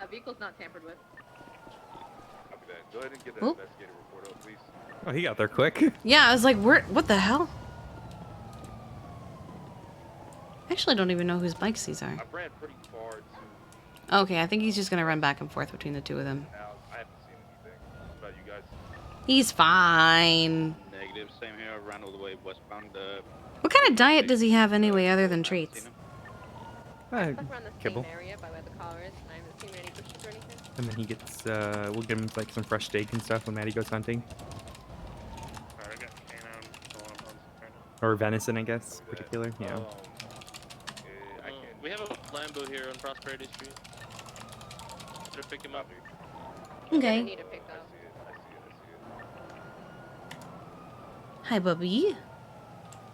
That vehicle's not tampered with. Copy that. Go ahead and get that Oh. investigative report up, please. Oh, he got there quick. Yeah, I was like, what the hell? I actually don't even know whose bikes these are. I ran pretty far to Okay, I think he's just going to run back and forth between the two of them. now. I haven't seen anything. What about you guys? He's fine. Negative, same here. I ran all the way westbound. What kind of diet does he have anyway other than treats? Stuck around the Kibble. same area by where the car is, and I haven't seen any bushes or anything. And then he gets, we'll give him like some fresh steak and stuff when Maddie goes hunting. Alright, I got canine going on right Or venison, I guess, particular, yeah. now. We have a Lambo here on Prosperity Street. Should pick him up. Okay. Need to pick up. Hi, Bubby.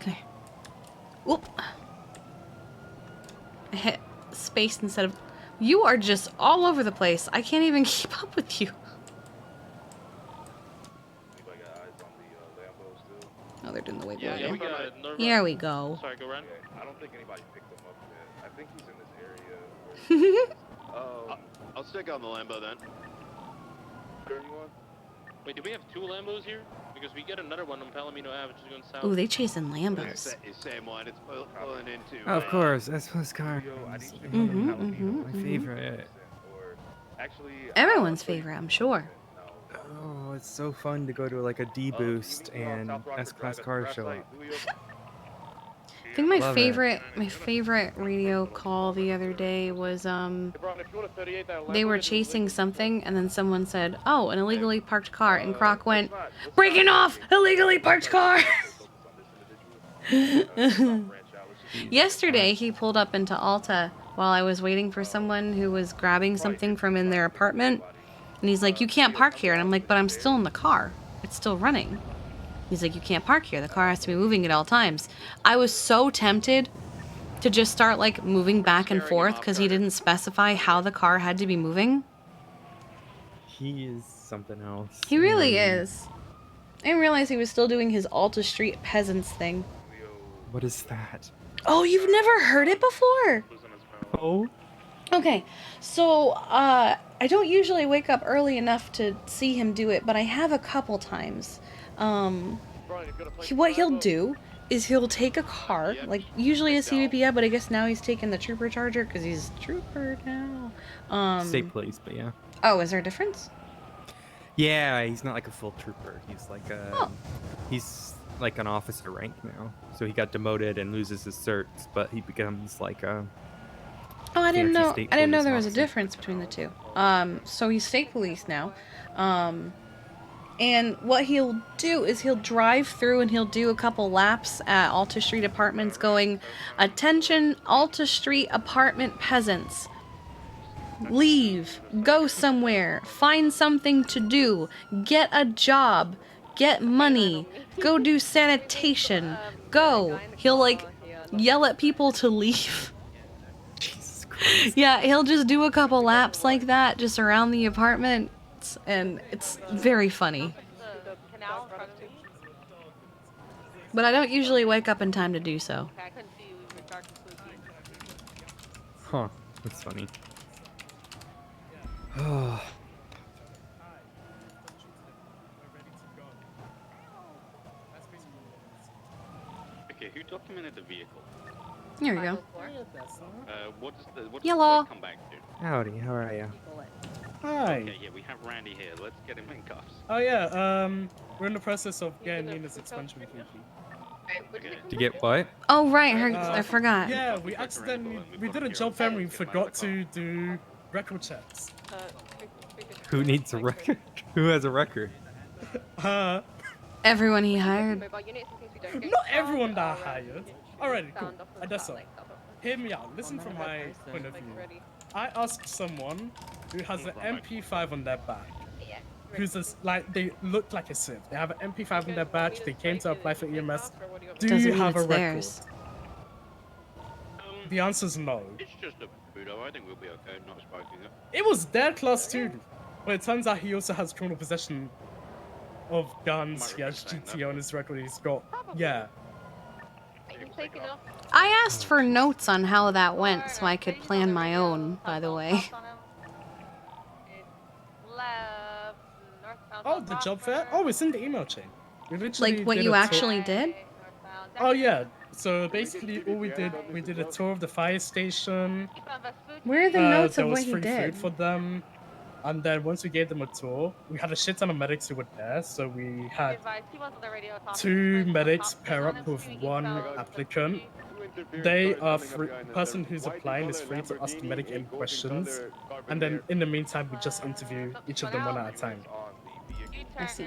Come here. Whoop. I hit space instead of... You are just all over the place. I can't even keep up with you. Anybody got eyes on the Lambo still? Oh, they're doing the wave. Yeah, we got it. Here we go. Sorry, go around. I don't think anybody picked him up yet. I think he's in this area. I'll stick on the Lambo then. Wait, do we have 2 Lambos here? Because we get another one on Palomino Ave, which is going south. Ooh, they chasing Lambos. Same one. It's pulling into. Of course, that's what's car. Mm-hmm. My favorite. Everyone's favorite, I'm sure. Oh, it's so fun to go to like a D boost and S-Class cars show up. I think my Love it. favorite radio call the other day was they were chasing something and then someone said, "Oh, an illegally parked car," and Croc went, "Breaking off illegally parked car." Yesterday he pulled up into Alta while I was waiting for someone who was grabbing something from in their apartment, and he's like, "You can't park here," and I'm like, "But I'm still in the car. It's still running." He's like, "You can't park here. The car has to be moving at all times." I was so tempted to just start like moving back and forth because he didn't specify how the car had to be moving. He is something else. He really is. I didn't realize he was still doing his Alta Street Peasants thing. What is that? Oh, you've never heard it before? Oh. Okay, so I don't usually wake up early enough to see him do it, but I have a couple times. What he'll do is he'll take a car, like usually a CVP, but I guess now he's taking the Trooper Charger because he's Trooper now. State police, but yeah. Oh, is there a difference? Yeah, he's not like a full trooper. He's like a, he's like an officer rank now. So he got demoted and loses his certs, but he becomes like a. Oh, I didn't know. state I didn't know police there was a officer. difference between the two. So he's state police now. And what he'll do is he'll drive through and he'll do a couple laps at Alta Street Apartments going, "Attention, Alta Street Apartment peasants. Leave. Go somewhere. Find something to do. Get a job. Get money. Go do sanitation. Go." He'll like yell at people to leave. Jesus Christ. Yeah, he'll just do a couple laps like that just around the apartment. And it's very funny. But I don't usually wake up in time to do so. Huh. That's funny. Oh. Okay, who documented the vehicle? Here we go. What does Yellow. the come back to? Howdy, how are you? Hi. Okay, yeah, we have Randy here. Let's get him in cuffs. Oh yeah, we're in the process of getting Nina's expansion with Kiki. To get what? Oh, right. I forgot. Yeah, we did a job fair and we forgot to do record checks. Who needs a record? Who has a record? Everyone he hired. Not everyone that I hired. Alright, cool. Odessa, hear me out. Listen from my point of view. I asked someone who has an MP5 on their back. Who's this, like, they look like a Civ. They have an MP5 on their badge. They came to apply for EMS. Do you have a record? The answer's no. It's just a Budo. I think we'll be okay not spiking it. It was their class 2. But it turns out he also has criminal possession of guns. He has GT on his record. He's got, yeah. I asked for notes on how that went so I could plan my own, by the way. Oh, the job fair? Oh, it's in the email chain. We literally Like what did you a tour- actually did? Oh yeah. So basically, all we did a tour of the fire station. Where are the notes there of was what he free did? food for them, and then once we gave them a tour, we had a shit ton of medics who were there. So we had 2 medics pair up with 1 applicant, they are free. Person who's applying is free to ask the medic any questions, and then in the meantime, we just interview each of them one at a time. I see.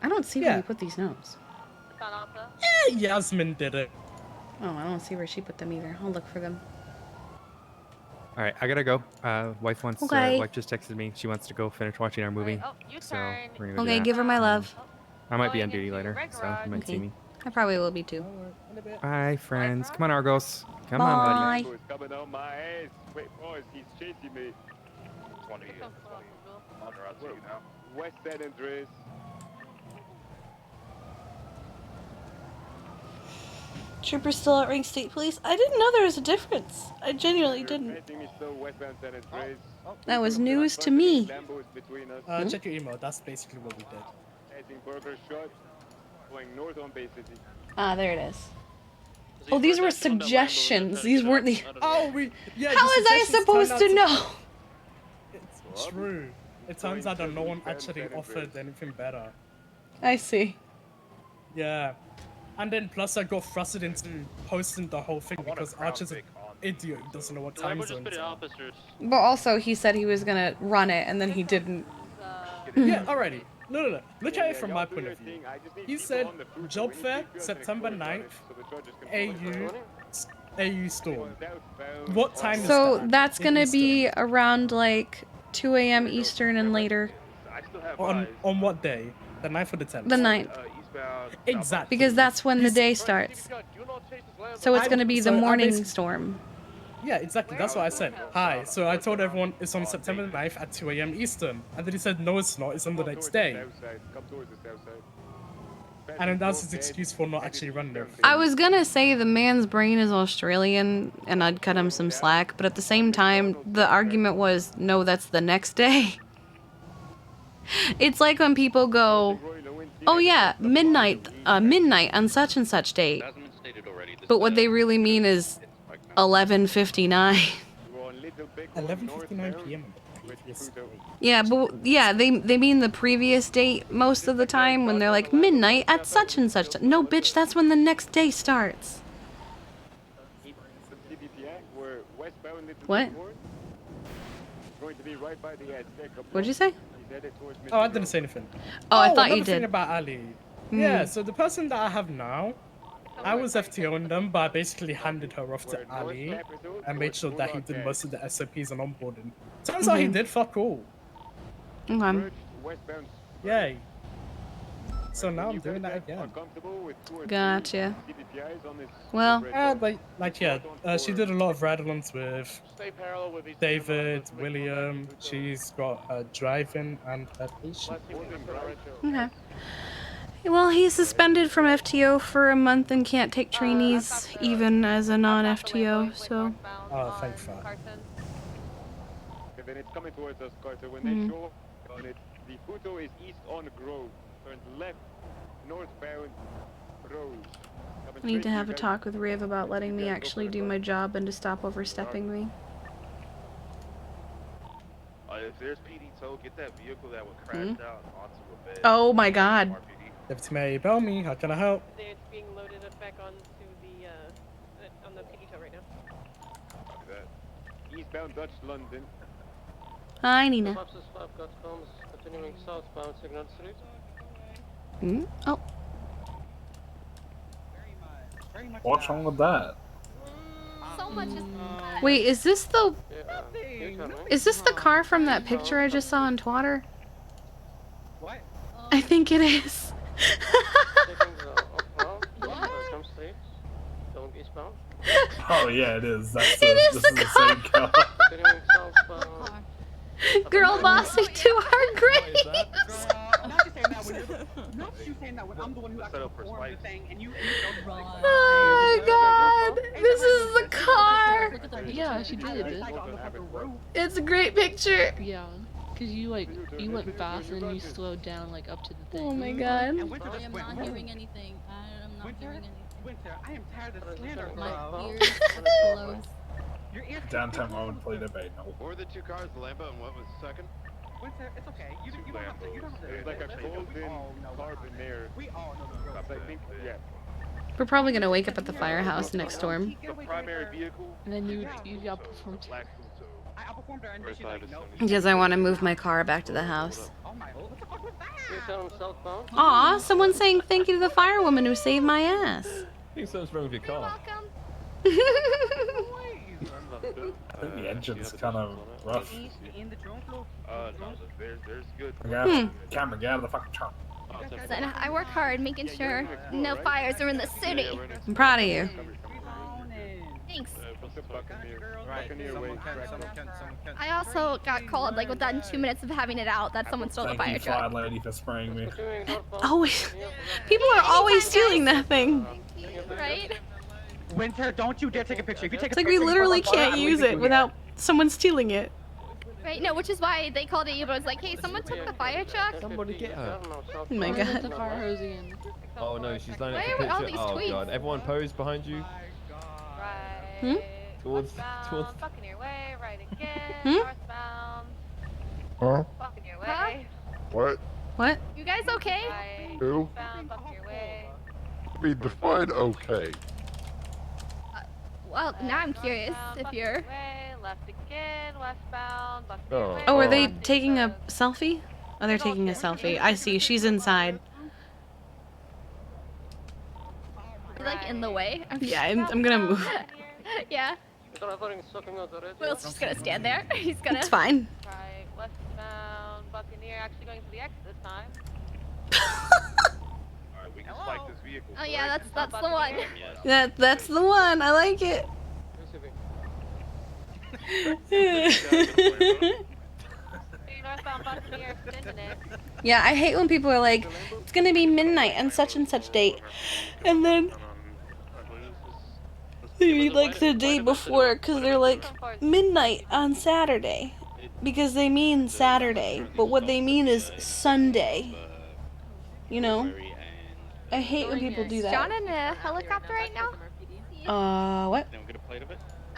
I don't see where you put these notes. Yasmin did it. Oh, I don't see where she put them either. I'll look for them. All right, I gotta go. Wife wants. Okay. Wife just texted me. She wants to go finish watching our movie. So we're gonna go do Okay, that. give her my love. I might be on duty later, so you might see me. I probably will be too. Bye, friends. Come on, Argos. Come on, buddy. Bye. Coming on my ass. Wait, boys, he's chasing me. 20 on the route to you now. West San Andreas. Trooper's still at Ring State Police. I didn't know there was a difference. I genuinely didn't. That was news to me. Check your email. That's basically what we did. Ah, there it is. Oh, these were suggestions. These weren't the. Oh, yeah. How was I supposed to know? It's true. It turns out that no one actually offered anything better. I see. Yeah. And then plus I got thrusted into posting the whole thing because Archer's an idiot who doesn't know what time zone it's on. But also, he said he was gonna run it, and then he didn't. Yeah, alrighty. No. Look at it from my point of view. He said, job fair, September 9th, AU Storm. What time is that? So that's gonna be around like 2 a.m. Eastern and later. On what day? The 9th or the 10th? The 9th. Exactly. Because that's when the day starts. So it's gonna be the morning storm. Yeah, exactly. That's what I said. Hi. So I told everyone it's on September 9th at 2 a.m. Eastern. And then he said, no, it's not. It's on the next day. And then that's his excuse for not actually running everything. I was gonna say the man's brain is Australian and I'd cut him some slack, but at the same time, the argument was, no, that's the next day. It's like when people go, oh yeah, midnight on such and such date. But what they really mean is 11:59. 11:59 p.m. Yeah, but yeah, they mean the previous date most of the time when they're like midnight at such and such. No, bitch, that's when the next day starts. What? What'd you say? Oh, I didn't say anything. Oh, I thought you another thing did. about Ali. Yeah, so the person that I have now, I was FTOing them, but I basically handed her off to Ali and made sure that he did most of the SOPs and onboarding. Turns out he did fuck all. Okay. Yay. So now I'm doing that again. Gotcha. Well, she did a lot of ride-alongs with David, William. She's got driving and patient. okay. Well, he's suspended from FTO for a month and can't take trainees even as a non-FTO, so... Oh, thank God. It's coming towards us, Carter. When they show on it, the Puto is east on Grove. Turn left, northbound, road. I need to have a talk with Riv about letting me actually do my job and to stop overstepping me. If there's PD tow, get that vehicle that would crash out onto a bed. Oh my god. Deputy Mayor Bellamy, how can I help? It's being loaded back onto the on the PD tow right now. Eastbound Dutch London. Hi, Nina. Continuing southbound Signal Street. Oh. What's wrong with that? So much is... Wait, is this the... Is this the car from that picture I just saw on Twitter? What? I think it is. Oh yeah, it is. That's It is the same car. Girl bossy to our graves. Oh my god, this is the car. Yeah, she did. It's a great picture. Yeah, because you went fast and you slowed down like up to the thing. Oh my god. I am not hearing anything. I am not hearing anything. Winter, I am tired of slander. My ears are closed. Your ears Downtown Road played a bait. No. What were the two cars, the Lambo, and what was the second? Winter, it's okay. You don't have to. You don't have to. It's like a golden carbon there. We all know the I think, yeah. We're probably gonna wake up at the firehouse next storm. The primary vehicle. And then you outperformed. Black Pluto. I outperformed her and then she's like, no. Because I want to move my car back to the house. Oh my, what the fuck was that? Aw, someone's saying thank you to the firewoman who saved my ass. I think something's wrong with your car. I think the engine's kind of rough. No, there's good. Camera, get out of the fucking truck. Listen, I work hard making sure no fires are in the city. I'm proud of you. Thanks. I also got called like within 2 minutes of having it out that someone stole the fire Thank you, truck. Fire Lady, for spraying me. Always. People are always stealing that thing. Right? Winter, don't you dare take a picture. If you take It's a like picture, we you literally fuck up, can't I'm use leaving it you without someone stealing it. Right? No, which is why they called it. But it was like, hey, someone took the fire truck. Somebody get her. Oh my god. The fire hose again. Oh no, she's lining up Where the are all picture. these Oh tweets? god, everyone pose behind you. Hmm? Towards. Fucking your way, right again, Hmm? northbound. Huh? Fucking your Huh? way. What? What? You guys okay? Who? Fucking your way. I mean, define okay. Well, now I'm curious if you're. Way, left again, westbound, fucking Oh, your way. Oh, are they taking a selfie? Oh, they're taking a selfie. I see. She's inside. You're, like in the way. Yeah, I'm gonna move. Yeah. Will's just gonna stand there. He's gonna. It's fine. Right, westbound, Buccaneer, actually going to the exit this time. Alright, we can spike this vehicle. Oh yeah, that's the one. That's the one. I like it. Northbound Buccaneer, extending it. Yeah, I hate when people are like, it's gonna be midnight on such and such date, and then they read like the day before because they're like midnight on Saturday because they mean Saturday, but what they mean is Sunday. You know? I hate when people do Is that. John in a helicopter right now? What?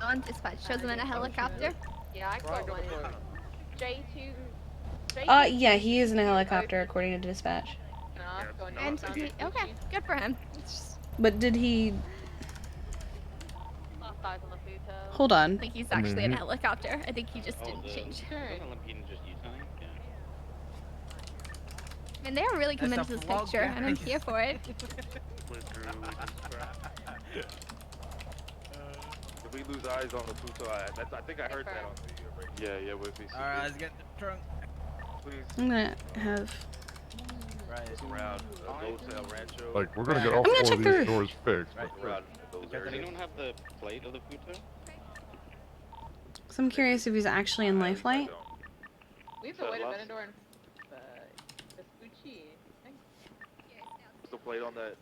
On Dispatch shows him in a helicopter. Yeah, I caught one. J2. Yeah, he is in a helicopter according to dispatch. And okay, good for him. But did he? Hold on. I think he's actually in a helicopter. I think he just didn't change. And they are really committed to this picture, and I'm here for it. Did we lose eyes on the Pluto? I think I heard that on the radio. Yeah, with me. Alright, let's get the trunk. Please. I'm gonna have. Around Odessa, Rancho. Like, we're gonna get all I'm gonna four check of these the- doors fixed. Around those Does areas. anyone have the plate of the Pluto? So I'm curious if he's actually in Lifelight. We have to wait a minute during Vespucci. Still played on that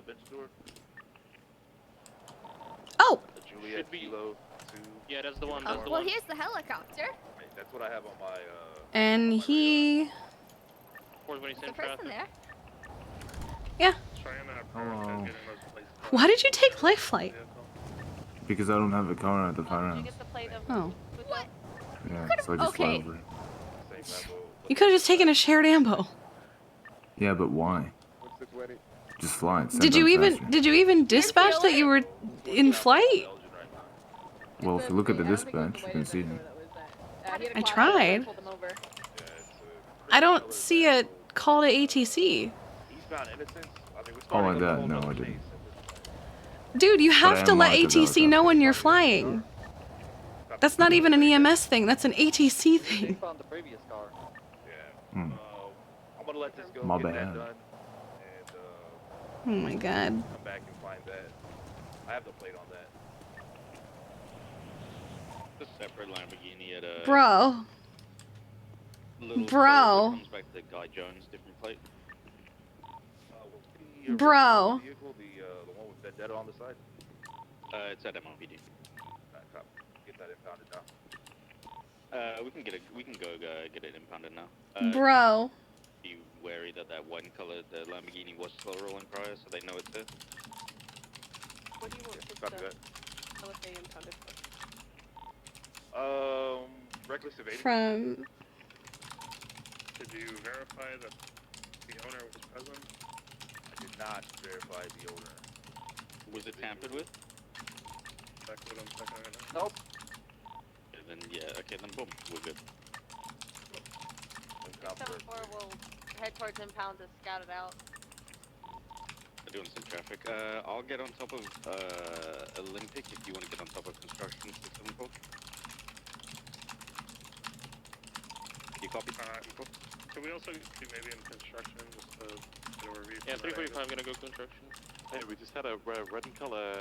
bench door. Oh. The Juliet Kilo 2. Yeah, that's the one. Oh, well, here's the helicopter. Right, that's what I have on my. And he. There's a person there. Yeah. Hello. Why did you take Lifelight? Because I don't have a car at the firehouse. Oh. What? Yeah, so I just fly Okay. over it. You could have just taken a shared ambo. Yeah, but why? Just fly. It's 10 Did you times even faster. did you even dispatch that you were in flight? Well, if you look at the dispatch, you can see it. I tried. I don't see a call to ATC. Oh, like that? No, I didn't. Dude, you But I have to am let monitored ATC know when you're flying. That's not even an EMS thing, that's an ATC thing. Hmm. I'm gonna let this go. My get that bad. done, and Oh my god. come back and find that. I have the plate on that. The separate Lamborghini at a. Bro. Little Bro. comes back to Guy Jones, different plate. Bro. Vehicle, the one with Vendetta on the side. It's at MLPD. Get that impounded now. We can get it. We can go get it impounded now. Bro. Be wary that that one color, the Lamborghini, was slow rolling prior, so they know it's there. What do you want Copy that. LFA impounded for? Reckless evasion. From Did you verify that the owner was present? I did not verify the owner. Was it tampered with? Nope. Okay, then yeah, okay, then boom, we're good. 674 will head towards impound to scout it out. We're doing some traffic. I'll get on top of Olympic if you want to get on top of construction 674. You copy? Can we also do maybe in construction, just to do a review? Yeah, 345 gonna go construction. Hey, we just had a red and color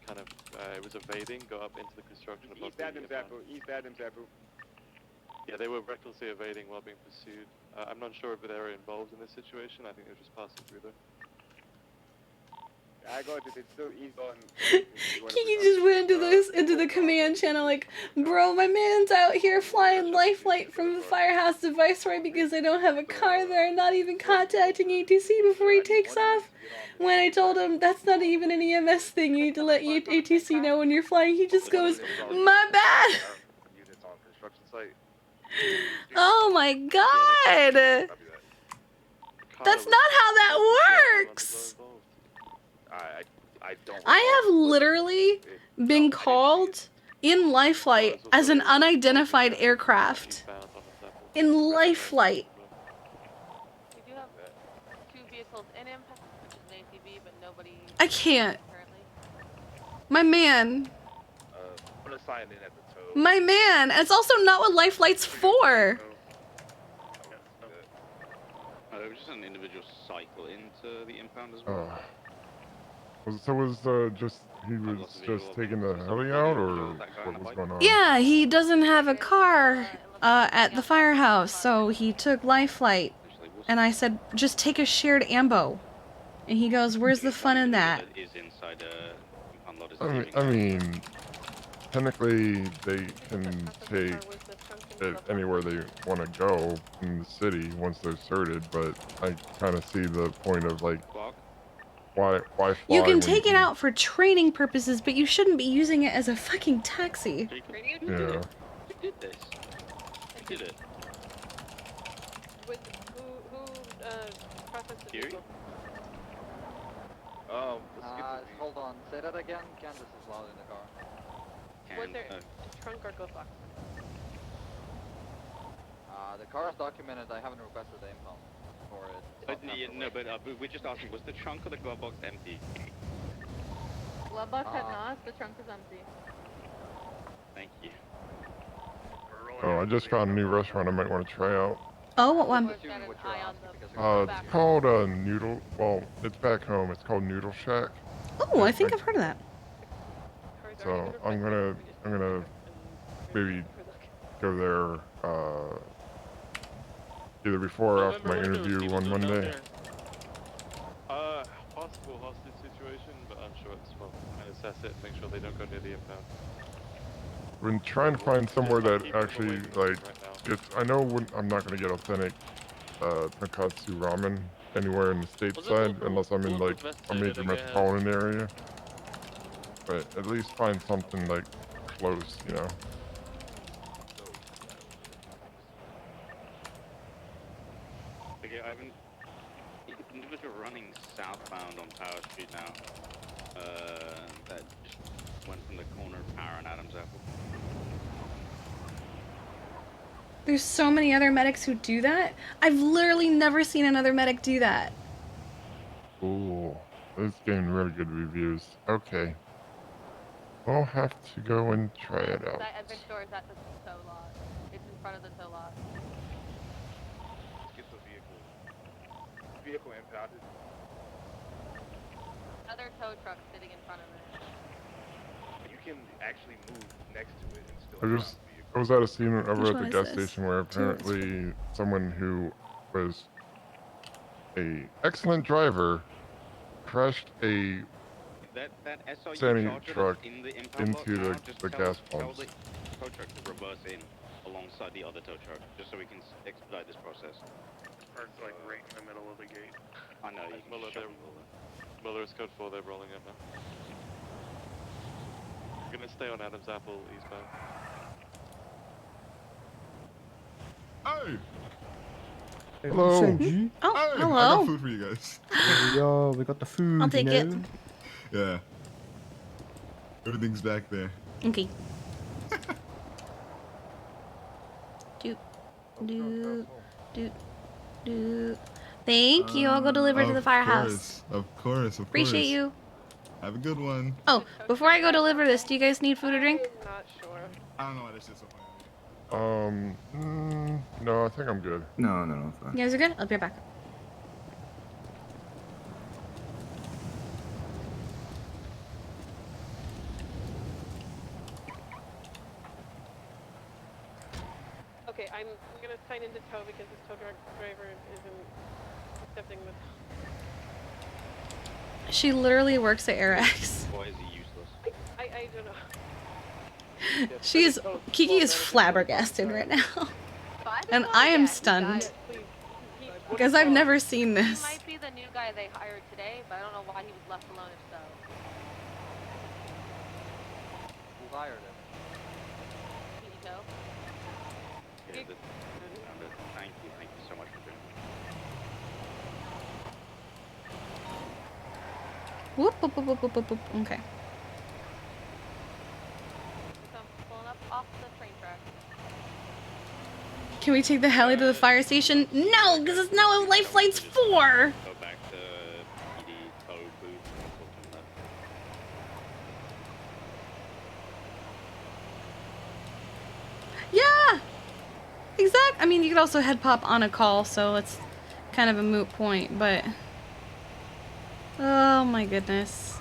kind of, it was evading, go up into the construction above East Adam Zapu, East Adam Zapu. Yeah, they were recklessly evading while being pursued. I'm not sure if they're involved in this situation. I think they're just passing through there. I got it, it's still east on. Kiki just went into the command channel like, bro, my man's out here flying lifeline from the firehouse to Viceroy because I don't have a car there and not even contacting ATC before he takes off. When I told him that's not even an EMS thing, you need to let ATC know when you're flying, he just goes, my bad. Oh my god! That's not how that works! I have literally been called in life flight as an unidentified aircraft. In life flight. We do have 2 vehicles in impact, which is an ATV, but nobody. I can't. My man. My man! It's also not what life flight's for! It was just an individual cycle into the impound as well. So was just he was just taking the heli out, or what was going on? Yeah, he doesn't have a car at the firehouse, so he took life flight. And I said, just take a shared ambo. And he goes, where's the fun in that? I mean, technically they can take it anywhere they want to go in the city once they're certed, but I kind of see the point of like, why fly You can take it out for training purposes, but you shouldn't be using it as a fucking taxi. Yeah. You did this. You did it. Who processed the vehicle? Hold on. Say that again. Candace is loud in the car. Was there a trunk or glove box? The car is documented. I haven't requested the impound for it. No, but we're just asking, was the trunk of the glove box empty? Glove box had not. The trunk is empty. Thank you. Oh, I just found a new restaurant I might want to try out. Oh, what one? It's called Noodle. Well, it's back home. It's called Noodle Shack. Oh, I think I've heard of that. So I'm gonna maybe go there either before or after my interview on Monday. Possible hostage situation, but I'm sure it's well. I assess it, make sure they don't go near the impound. I've been trying to find somewhere that actually like I know I'm not gonna get authentic tonkatsu ramen anywhere in the stateside unless I'm in like a major metropolitan area. But at least find something like close, you know. Okay, I have an individual running southbound on Power Street now. That just went from the corner of Power and Adams Apple. There's so many other medics who do that. I've literally never seen another medic do that. Ooh, it's getting really good reviews. Okay. I'll have to go and try it out. That adventure store is at the tow lot. It's in front of the tow lot. Let's get the vehicle. Vehicle impounded. Another tow truck sitting in front of it. You can actually move next to it and still. I was at a scene over Which at one the is gas this? station where apparently someone who was a excellent driver crashed a That SRU Sammy charger truck that's in the impound lot into now, the just gas tell pumps. the tow truck to reverse in alongside the other tow truck, just so we can expedite this process. Or it's like right in the middle of the gate. I know, you can shove Muller is code 4, they're rolling up now. We're gonna stay on Adams Apple eastbound. Hey! Oh, Hello. hello. I got food for you guys. There we go. We got the food. I'll take it. Yeah. Everything's back there. Okay. do, do, do, do. Thank you. I'll go deliver to the firehouse. Of course. Appreciate you. Have a good one. Oh, before I go deliver this, do you guys need food or drink? I'm not sure. I don't know why this shit's so funny. No, I think I'm good. No, fine. You guys are good? I'll be right back. Okay, I'm gonna sign into tow because this tow driver isn't accepting this. She literally works at Airx. Why is he useless? I don't know. Kiki is flabbergasted right now. And I am stunned. Because I've never seen He this. might be the new guy they hired today, but I don't know why he was left alone if so. Who hired him? Kiko. Yeah, thank you so much for doing that. Whoop, whoop, whoop, whoop, whoop, whoop, whoop. Okay. So I'm pulling up off the train track. Can we take the heli to the fire station? No, because it's not what Life Flight's for. Go back to PD tow booth and talk to them. Yeah! Exact. I mean, you could also head pop on a call, so it's kind of a moot point, but... Oh my goodness.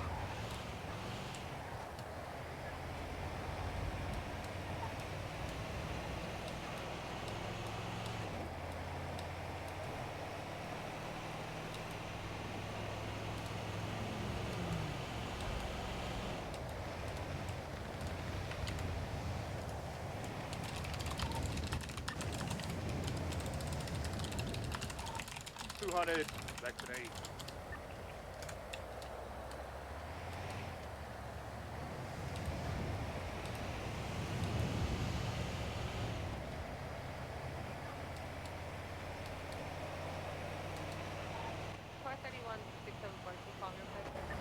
Vaccinate.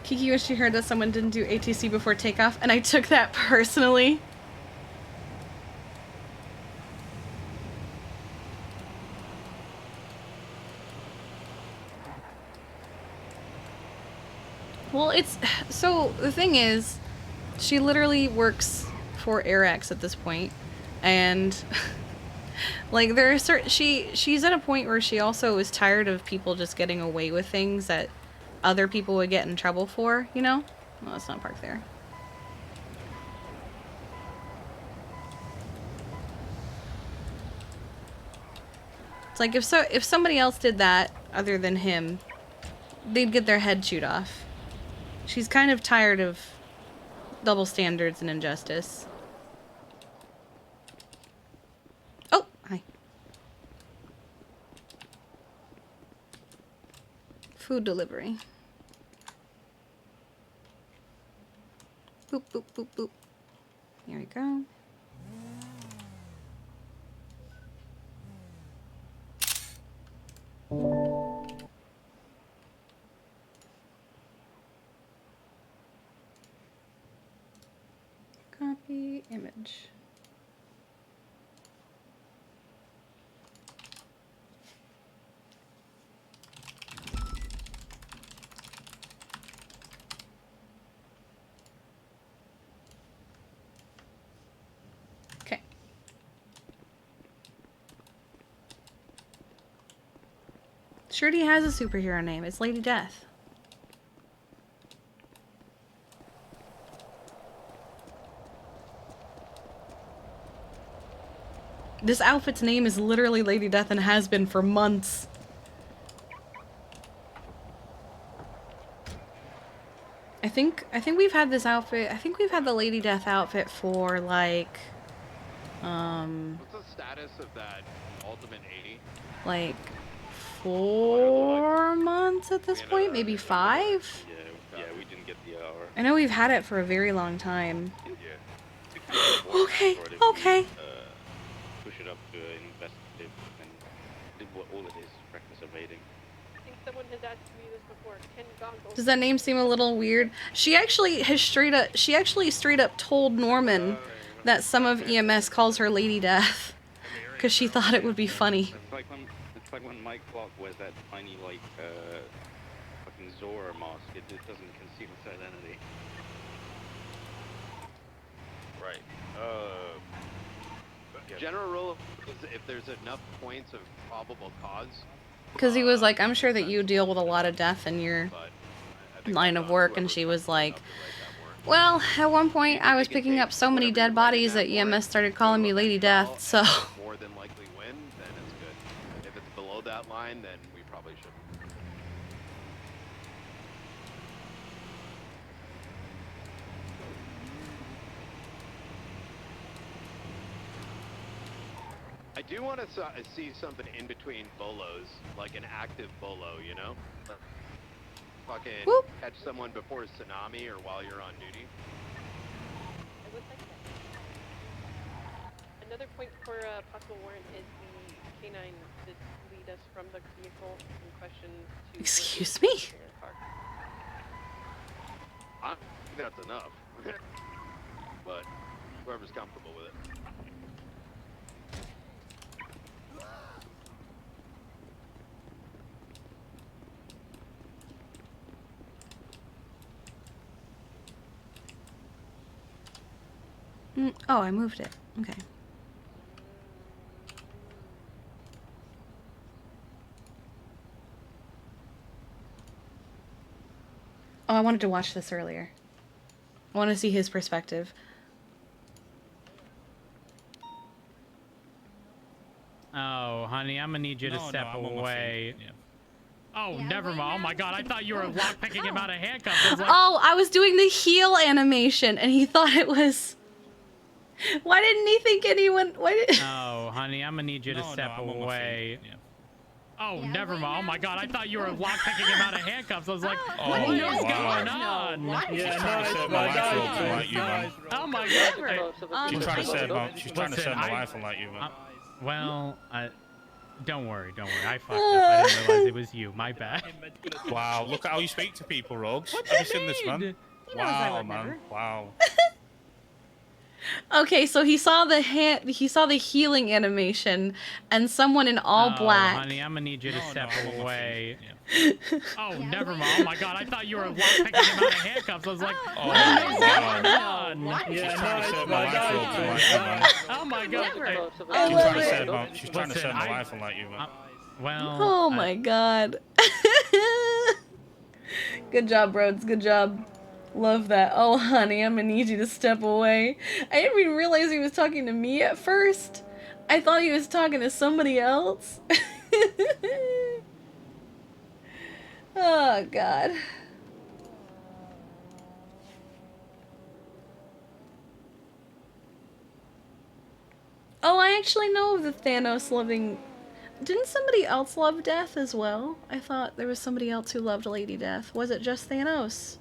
Kiki wished she heard that someone didn't do ATC before takeoff, and I took that personally. Well, so the thing is, she literally works for Airx at this point, and like there are she's at a point where she also is tired of people just getting away with things that other people would get in trouble for, you know? Well, let's not park there. It's like if somebody else did that other than him, they'd get their head chewed off. She's kind of tired of double standards and injustice. Oh, hi. Food delivery. Boop, boop, boop, boop. Here we go. Copy image. Okay. Shirley has a superhero name. It's Lady Death. This outfit's name is literally Lady Death and has been for months. I think we've had this outfit. I think we've had the Lady Death outfit for like What's the status of that Ultimate 80? like 4 months at this point, maybe 5. Yeah, we didn't get the hour. I know we've had it for a very long time. Yeah. Okay, okay. Push it up to investigative and did what all it is, practice evading. I think the someone has asked me this before. Can goggles... Does that name seem a little weird? She actually straight up told Norman that some of EMS calls her Lady Death because she thought it would be funny. It's like when Mike Block wears that tiny like fucking Zora mask. It doesn't conceal its identity. Right. General rule is if there's enough points of probable cause. Because he was like, I'm sure that you deal with a lot of death in your line of work, and she was like, well, at one point I was picking up so many dead bodies that EMS started calling me Lady Death, so... More than likely win, then it's good. If it's below that line, then we probably shouldn't. I do want to see something in between bolos, like an active bolo, you know? Fucking catch someone before a tsunami or while you're on duty. I would like that. Another point for a possible warrant is the canine that lead us from the vehicle in question to... Excuse me? I think that's enough. But whoever's comfortable with it. Oh, I moved it. Okay. Oh, I wanted to watch this earlier. I want to see his perspective. Oh, honey, I'm gonna need you to step away. Oh, never mind. Oh my god, I thought you were lockpicking him out of handcuffs. I was like, Oh, I was doing the heel animation, and he thought it was... Why didn't he think anyone... Why did... Oh, honey, I'm gonna need you to step away. Oh, never mind. Oh my god, I thought you were lockpicking him out of handcuffs. I was like, what is going on? Oh my god. She's trying to set my life on light you, man. Well, don't worry. I fucked up. I didn't realize it was you. My bad. Wow, look at how you speak to people, Rogues. Have you seen this, man? Wow, man. Wow. Okay, so he saw the healing animation, and someone in all black. Honey, I'm gonna need you to step away. Oh, never mind. Oh my god, I thought you were lockpicking him out of handcuffs. I was like, what is going on? Oh my god. She's trying to set my life on light you, man. Well. Oh my god. Good job, Rhodes. Good job. Love that. Oh, honey, I'm gonna need you to step away. I didn't even realize he was talking to me at first. I thought he was talking to somebody else. Oh, God. Oh, I actually know of the Thanos loving... Didn't somebody else love Death as well? I thought there was somebody else who loved Lady Death. Was it just Thanos?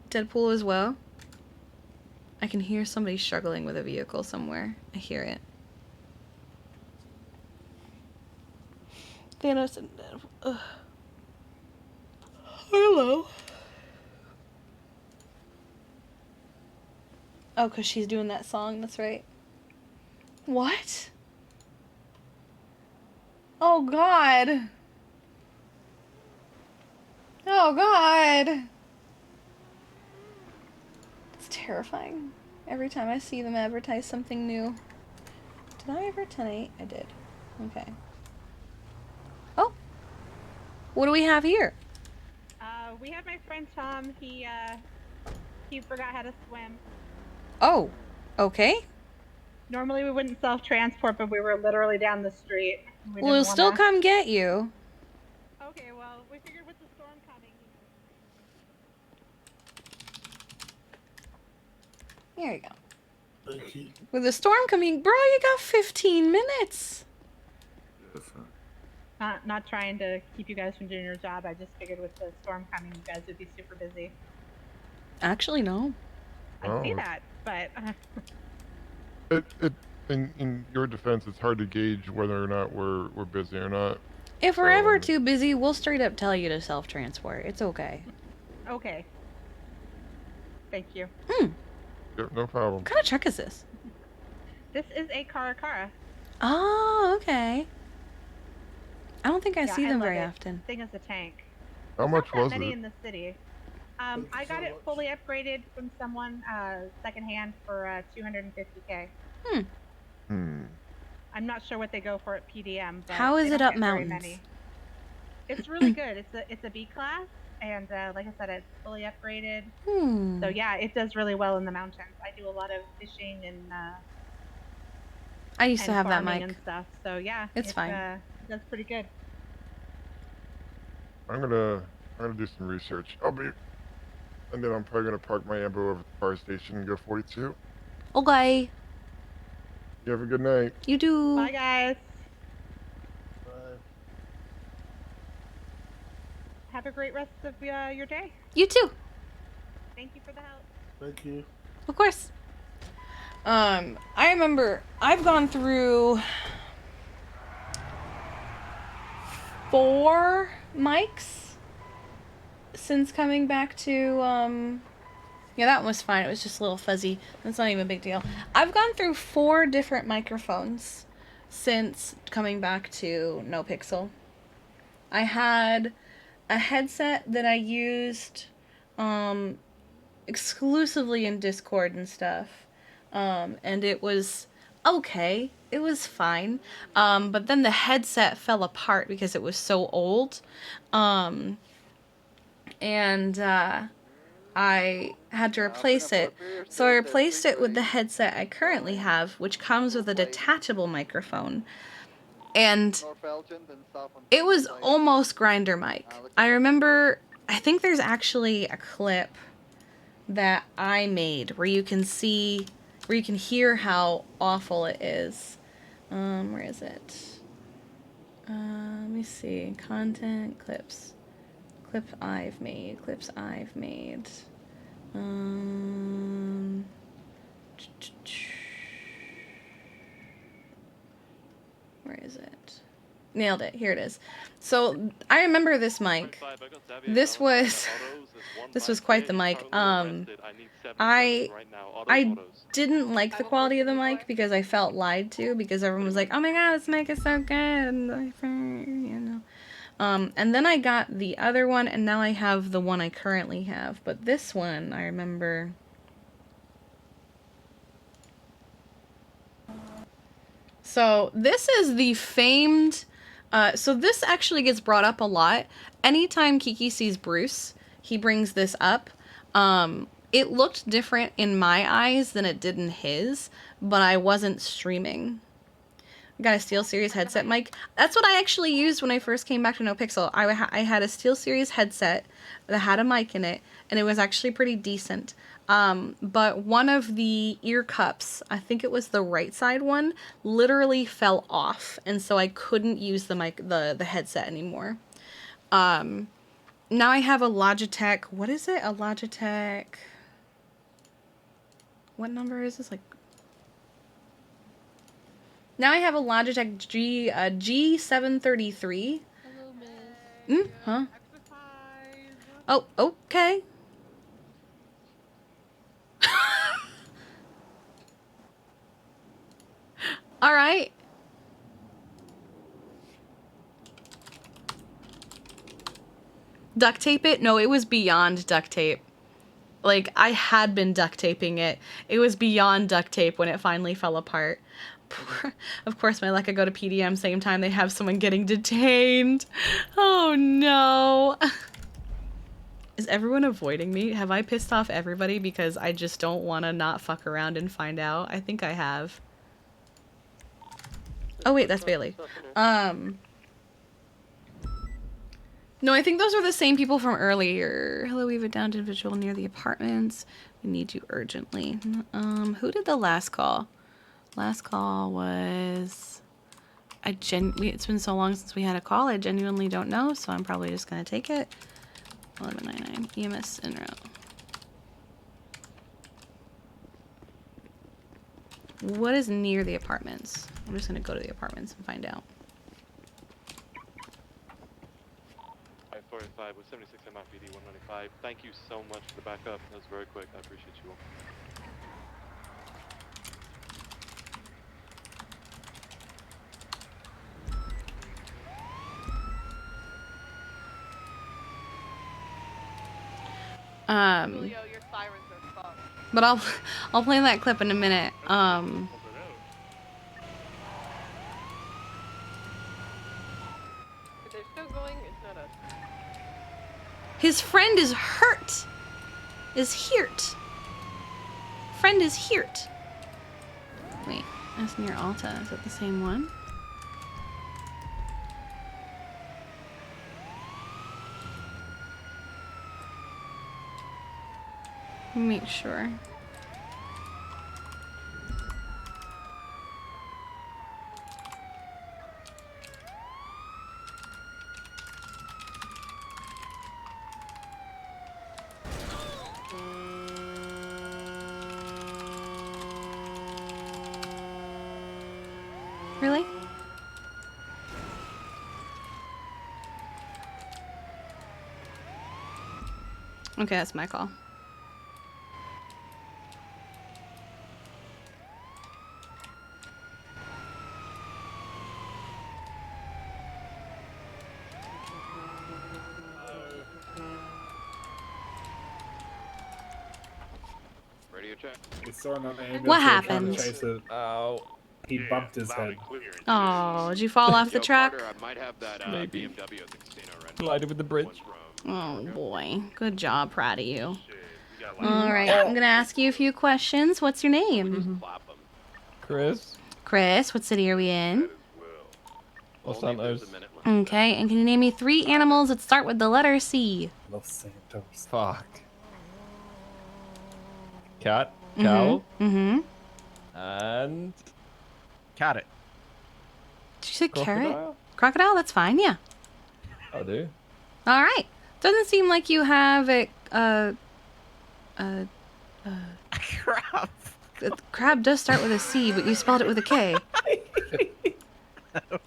Deadpool as well? I can hear somebody struggling with a vehicle somewhere. I hear it. Thanos and Deadpool. Hello. Oh, because she's doing that song, that's right. What? Oh, God. Oh, God. It's terrifying. Every time I see them advertise something new. Did I ever tonight? I did. Okay. Oh. What do we have here? We have my friend Tom. He forgot how to swim. Oh. Okay. Normally we wouldn't self-transport, but we were literally down the street. We'll still come get you. Okay, well, we figured with the storm coming. There you go. With the storm coming, bro, you got 15 minutes. Not trying to keep you guys from doing your job. I just figured with the storm coming, you guys would be super busy. Actually, no. I see that, but In your defense, it's hard to gauge whether or not we're busy or not. If we're ever too busy, we'll straight up tell you to self-transport. It's okay. Okay. Thank you. Yep, no problem. What kind of truck is this? This is a Caracara. Oh, okay. I don't think I see them love very it. often. Thing is a tank. How much Not was that many it? in the city. I got it fully upgraded from someone secondhand for 250K. I'm not sure what they go for at PDM. But how is they it don't up get very mountains? many. It's really good. It's a B class, and like I said, it's fully upgraded. So yeah, it does really well in the mountains. I do a lot of fishing and I used to have that farming mic. and stuff. So yeah, It's fine. It does pretty good. I'm gonna do some research. And then I'm probably gonna park my Ambo over at the fire station and go 42. Okay. You have a good night. You do. Bye, guys. Have a great rest of your day. You too. Thank you for the help. Thank you. Of course. I remember I've gone through 4 mics since coming back to yeah, that one was fine. It was just a little fuzzy. That's not even a big deal. I've gone through 4 different microphones since coming back to NoPixel. I had a headset that I used exclusively in Discord and stuff. And it was okay. It was fine. But then the headset fell apart because it was so old. I had to replace it. So I replaced it with the headset I currently have, which comes with a detachable microphone. And it was almost grinder mic. I remember, I think there's actually a clip that I made where you can see, where you can hear how awful it is. Where is it? Let me see. Content, clips. Clips I've made. Where is it? Nailed it. Here it is. So I remember this mic. This was quite the mic. I didn't like the quality of the mic because I felt lied to, because everyone was like, "Oh my god, this mic is so good," you know. And then I got the other one, and now I have the one I currently have. But this one, I remember. So this is the famed. So this actually gets brought up a lot. Anytime Kiki sees Bruce, he brings this up. It looked different in my eyes than it did in his, but I wasn't streaming. I got a SteelSeries headset mic. That's what I actually used when I first came back to NoPixel. I had a SteelSeries headset that had a mic in it, and it was actually pretty decent. But one of the ear cups, I think it was the right side one, literally fell off, and so I couldn't use the mic, the headset anymore. Now I have a Logitech. What is it? A Logitech. What number is this? Like. Now I have a Logitech G733. Hello, miss. Huh? Oh, okay. All right. Duct tape it? No, it was beyond duct tape. Like, I had been duct taping it. It was beyond duct tape when it finally fell apart. Of course, my luck, I go to PDM same time they have someone getting detained. Oh no. Is everyone avoiding me? Have I pissed off everybody because I just don't want to not fuck around and find out? I think I have. Oh wait, that's Bailey. No, I think those were the same people from earlier. Hello, we have a downed individual near the apartments. We need you urgently. Who did the last call? Last call was... It's been so long since we had a call, I genuinely don't know, so I'm probably just gonna take it. 1199 EMS en route. What is near the apartments? I'm just gonna go to the apartments and find out. 545 with 76 MIPD 195. Thank you so much for the backup. That was very quick. I appreciate you all. Julio, your sirens are fucked. But I'll play that clip in a minute. If they're still going, it's not us. His friend is hurt. Is heert. Friend is heert. Wait, that's near Alta. Is that the same one? Make sure. Really? Okay, that's my call. Radio check. We saw an ambulance. What we were trying to happened? chase it. He bumped his head. Oh, did you fall off the truck? Carter, I might have that Maybe. BMW at the casino right Collided with the bridge. Oh boy, good job, proud of you. All right, I'm gonna ask you a few questions. What's your name? Chris. Chris. What city are we in? Los Santos. Okay, and can you name me 3 animals that start with the letter C? Los Santos. Fuck. Cat. Cow. Mm-hmm. And carrot. Did you say carrot? Crocodile? Crocodile? That's fine, yeah. I do. All right. Doesn't seem like you have a crab. Crab does start with a C, but you spelled it with a K.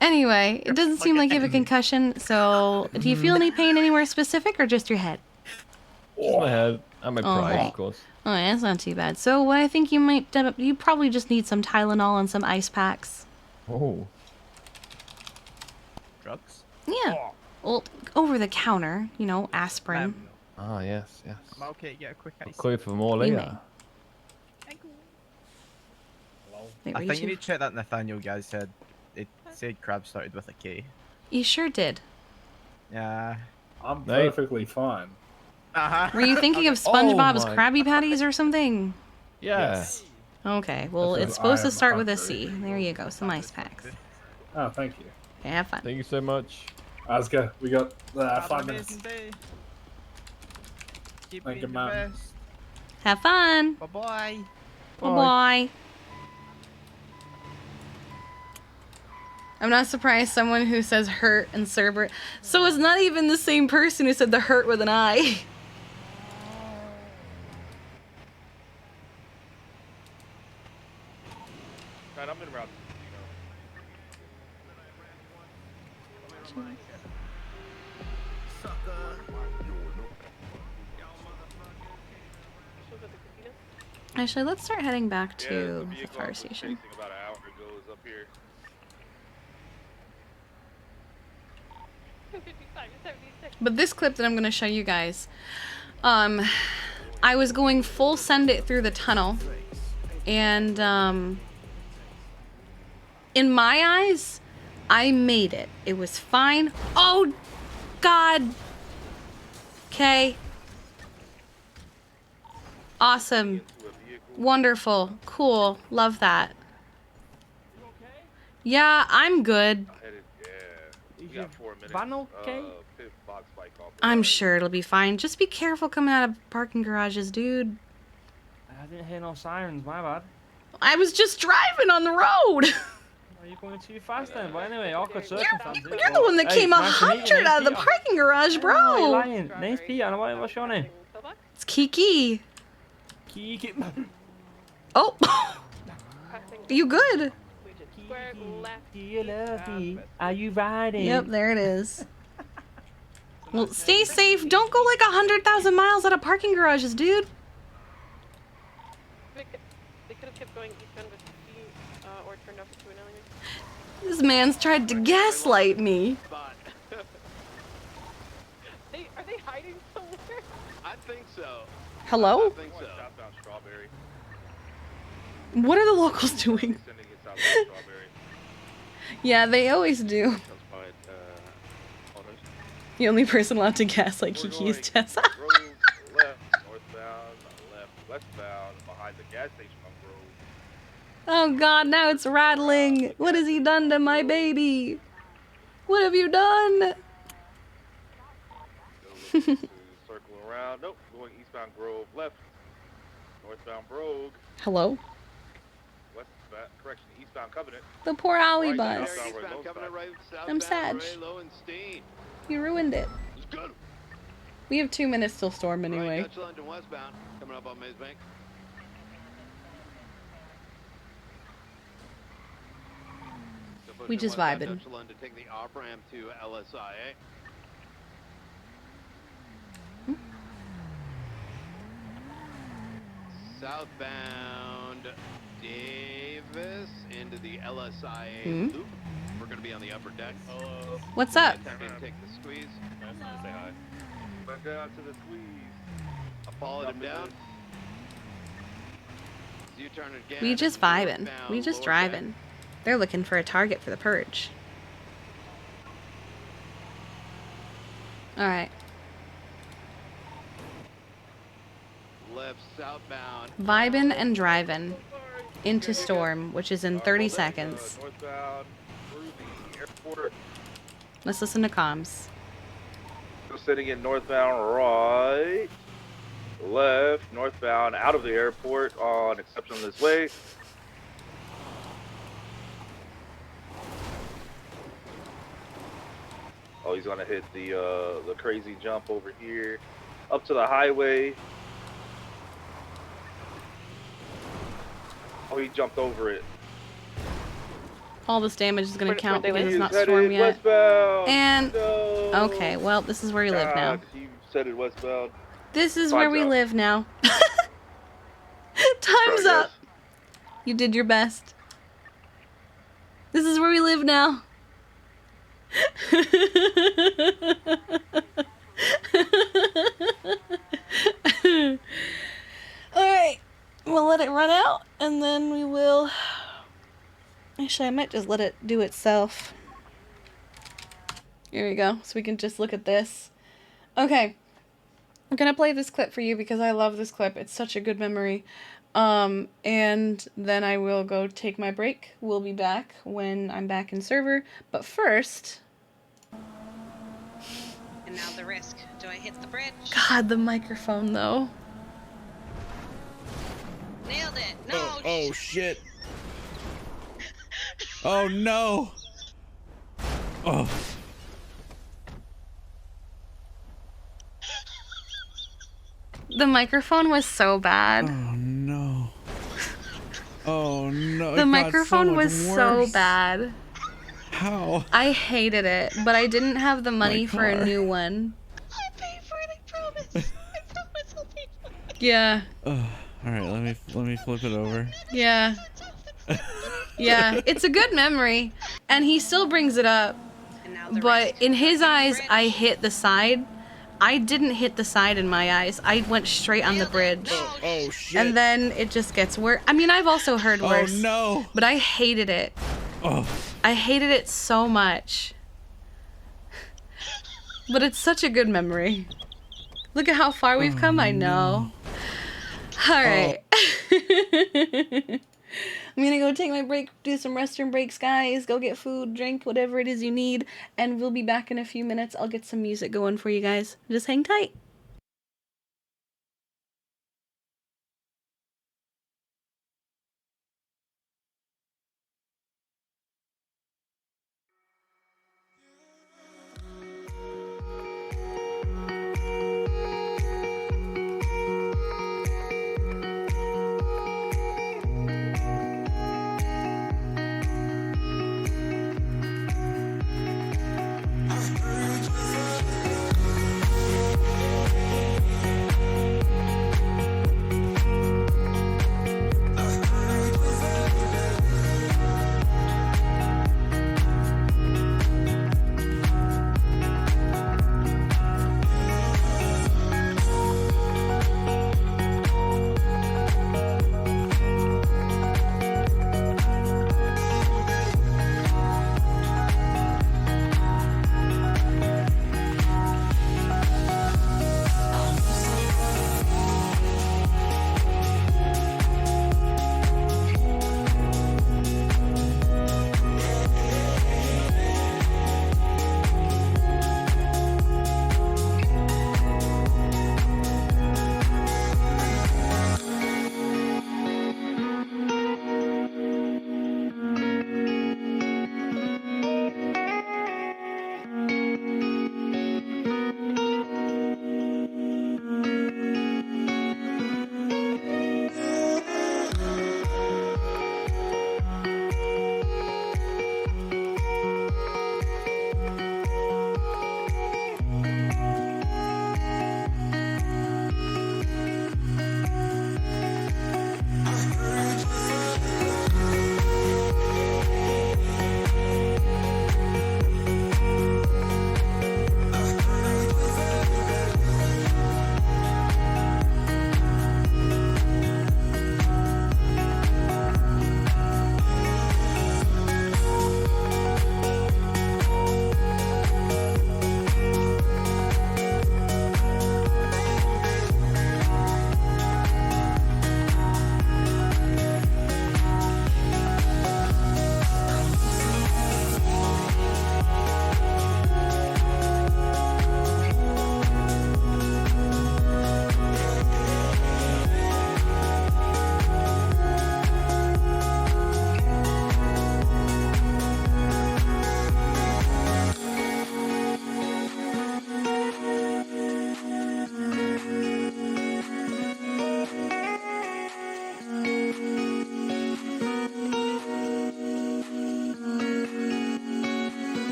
Anyway, it doesn't seem like you have a concussion, so do you feel any pain anywhere specific or just your head? Just my head and my pride, Okay. of course. Oh, yeah, that's not too bad. So what I think you might, you probably just need some Tylenol and some ice packs. Oh. Drugs? Yeah. Well, over the counter, you know, aspirin. Ah, yes, yes. I'm okay, get a quick ice. Call you for more You later. Wait, I were think you you need to check that Nathaniel guy said. It said crab started with a K. You sure did. Yeah. I'm perfectly fine. Were you thinking of SpongeBob's my- Krabby Patties or something? Yes. Okay, well, That's it's supposed I to start am with a hungry. C. There you go, some ice packs. Oh, thank you. Okay, have fun. Thank you so much. Let's go. We got Have 5 an minutes. amazing day. Keep Thank being you, the ma'am. best. Have fun. Bye-bye. Bye-bye. I'm not surprised someone who says hurt and Cerber. So it's not even the same person who said the hurt with an I. Right, I'm in route. Actually, let's start heading back to the fire station. About an hour ago is up here. 55, 76. But this clip that I'm going to show you guys, I was going full send it through the tunnel, and in my eyes, I made it. It was fine. Oh, God. Okay. Awesome. Wonderful. Cool. Love that. Yeah, I'm good. We got 4 minutes. Van okay? Fifth box bike off. I'm sure it'll be fine. Just be careful coming out of parking garages, dude. I didn't hear no sirens, my bad. I was just driving on the road. Are you going too fast then? But anyway, awkward circumstances. You're the one that came 100 out of the parking garage, Oh, you're bro. lying. Name's Peter. And what's your name? It's Kiki. Kiki. Oh. crossing. Are you good? Square left. Do you love me? Are you riding? Yep, there it is. Well, stay safe. Don't go like 100,000 miles out of parking garages, dude. They could have kept going eastbound with 50 or turned off to an alleyway. This man's tried to gaslight me. Are they hiding somewhere? I think so. Hello? I think so. Southbound Strawberry. What are the locals doing? Sending it southbound Strawberry. Yeah, they always do. That's by, Odessa. The only person allowed to gaslight Kiki is Tessa. Grove, left, northbound, left, westbound, behind the gas station on Grove. Oh god, now it's rattling. What has he done to my baby? What have you done? Circle around. Nope. Going eastbound Grove, left. Northbound Brogue. Hello? Westbound, correction, eastbound Covenant. The poor alley Right, bus. southbound Ray, Eastbound Covenant, right, I'm southbound sad. Ray, Low and Steen. You ruined it. It's good. We have 2 minutes till storm anyway. Right, Dutch London westbound, coming up on Maze Bank. We just Westbound vibing. Dutch London, take the off ramp to LSIA. Southbound Davis into the LSIA loop. We're going to be on the upper deck. Hello. What's up? Take the squeeze. Say hi. Back down to the squeeze. I followed him down. U-turn again. We just vibing. Northbound We just lower driving. They're looking for a target for the purge. Alright. Left southbound. Vibing and driving into storm, which is in 30 seconds. Northbound through the airport. Let's listen to comms. So sitting in northbound right, left, northbound out of the airport on exceptionless way. Oh, he's gonna hit the crazy jump over here, up to the highway. Oh, he jumped over it. All this damage is going to count because it's He's not headed storm yet. westbound. And No. okay, well, this is where we live now. He said it westbound. This is where we live now. Time's up. You did your best. This is where we live now. Alright, we'll let it run out and then we will... Actually, I might just let it do itself. Here we go, so we can just look at this. Okay, I'm gonna play this clip for you because I love this clip. It's such a good memory. And then I will go take my break. We'll be back when I'm back in server. But first... And now the risk. Do I hit the bridge? God, the microphone, though. Nailed it. No. Oh shit. Oh no. Oh. The microphone was so bad. Oh no. Oh no. The microphone was so bad. How? I hated it, but I didn't have the money for a new one. I paid for it, I promise. I promise I'll pay for it. Yeah. Oh, all right. Let me flip it over. Yeah. Yeah, it's a good memory, and he still brings it up. But in his eyes, I hit the side. I didn't hit the side in my eyes. I went straight on the bridge. Oh shit. And then it just gets worse. I mean, I've also heard worse. Oh no. But I hated it. Oh. I hated it so much. But it's such a good memory. Look at how far we've come, I know. Alright. I'm gonna go take my break, do some restroom breaks, guys. Go get food, drink, whatever it is you need. And we'll be back in a few minutes. I'll get some music going for you guys. Just hang tight.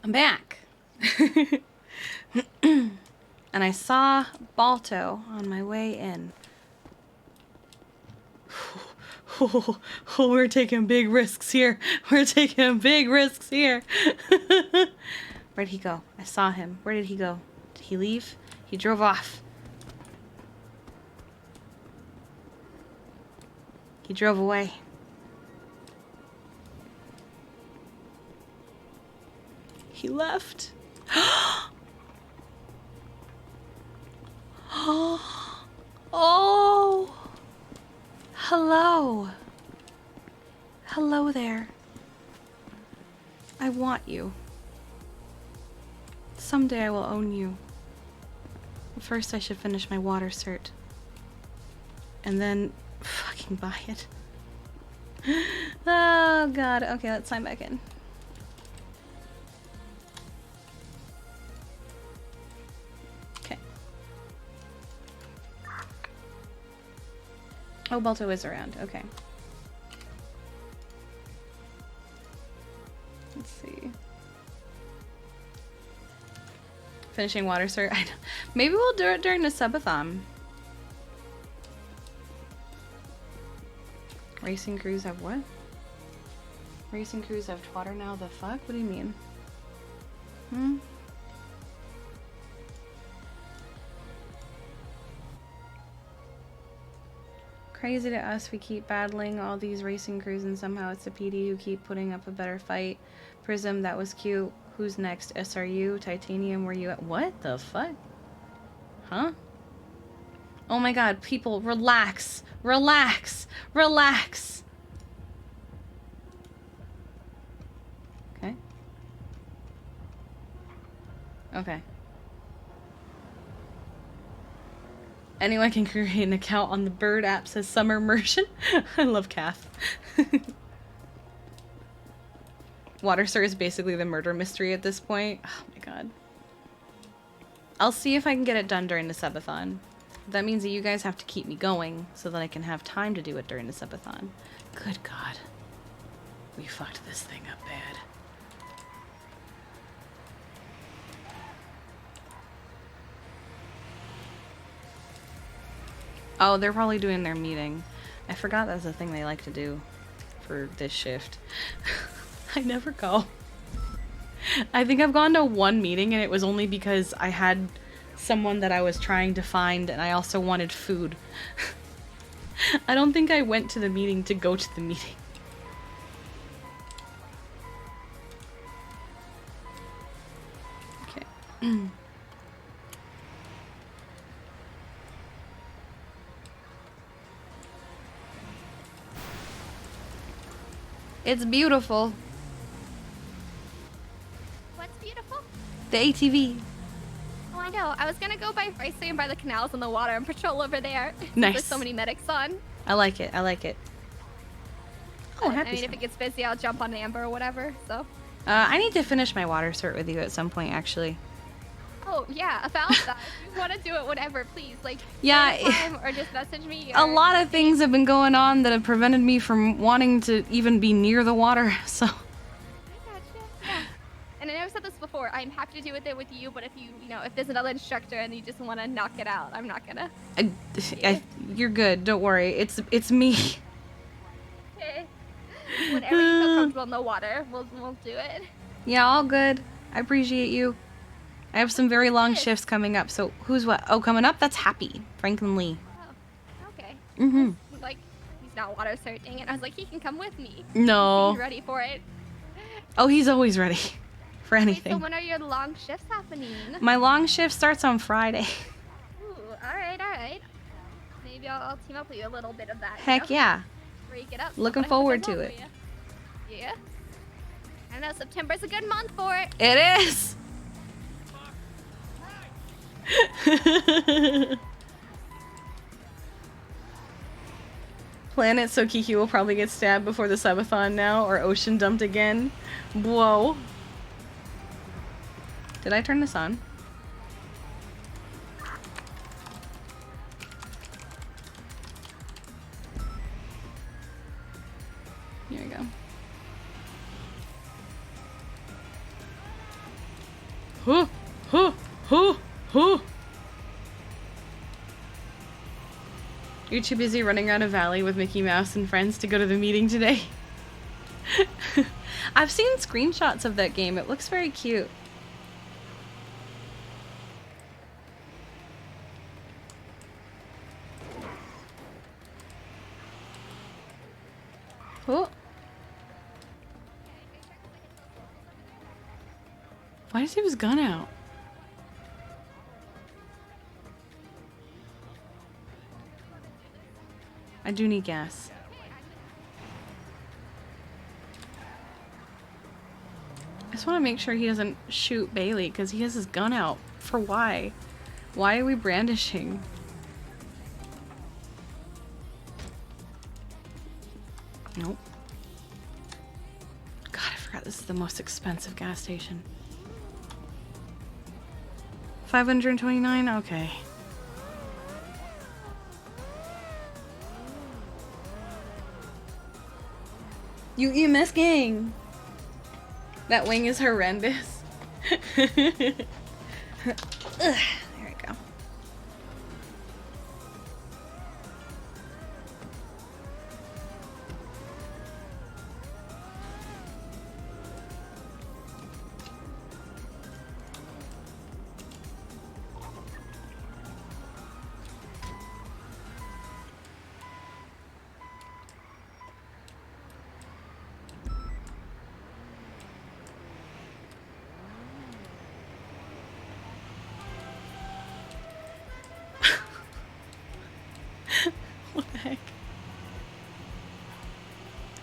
I'm back. And I saw Balto on my way in. We're taking big risks here. We're taking big risks here. Where'd he go? I saw him. Where did he go? Did he leave? He drove off. He drove away. He left. Oh. Hello. Hello there. I want you. Someday I will own you. But first I should finish my water cert. And then fucking buy it. Oh god. Okay, let's sign back in. Okay. Oh, Balto is around. Okay. Let's see. Finishing water cert. I know. Maybe we'll do it during the subathon. Racing crews have what? Racing crews have Twitter now? The fuck? What do you mean? Hmm? Crazy to us, we keep battling all these racing crews and somehow it's the PD who keep putting up a better fight. Prism, that was cute. Who's next? SRU? Titanium, where you at? What the fuck? Huh? Oh my god, people, relax. Relax. Relax. Okay. Okay. Anyone can create an account on the Bird app, says Summer Immersion. I love Kath. Water Sir is basically the murder mystery at this point. Oh my god. I'll see if I can get it done during the subathon. That means that you guys have to keep me going so that I can have time to do it during the subathon. Good god. We fucked this thing up bad. Oh, they're probably doing their meeting. I forgot that's a thing they like to do for this shift. I never go. I think I've gone to one meeting and it was only because I had someone that I was trying to find and I also wanted food. I don't think I went to the meeting to go to the meeting. Okay. It's beautiful. What's beautiful? The ATV. Oh, I know. I was gonna go by Ricey and by the canals and the water and patrol over there. Nice. There's so many medics on. I like it. I like it. Oh, happy. I mean, if it gets busy, I'll jump on Amber or whatever, so. I need to finish my water cert with you at some point, actually. Oh, yeah, about that. If you want to do it, whatever, please. Like, yeah, time or just message me. A lot of things have been going on that have prevented me from wanting to even be near the water, so. Yeah. And I know I've said this before, I'm happy to do it with you, but if if there's another instructor and you just want to knock it out, I'm not gonna. You're good, don't worry. It's me. Okay. Whenever you feel comfortable in the water, we'll do it. Yeah, all good. I appreciate you. I have some very long shifts coming up, so who's what? Oh, coming up? That's Happy. Franklin Lee. Oh, okay. Mm-hmm. Like, he's not water certing, and I was like, he can come with me. No. He's ready for it. Oh, he's always ready for anything. Wait, so when are your long shifts happening? My long shift starts on Friday. Ooh, alright. Maybe I'll team up with you a little bit of that. Heck yeah. Break it up. Looking forward to it. Yeah. I know, September's a good month for it. It is. Planet, so Kiki will probably get stabbed before the subathon now, or ocean dumped again. Whoa. Did I turn this on? Here we go. Huh, huh, huh, huh. You're too busy running around a valley with Mickey Mouse and friends to go to the meeting today. I've seen screenshots of that game. It looks very cute. Oh. Why does he have his gun out? I do need gas. I just want to make sure he doesn't shoot Bailey because he has his gun out. For why? Why are we brandishing? Nope. God, I forgot this is the most expensive gas station. 529? Okay. You EMS gang! That wing is horrendous. Ugh, there we go. What the heck?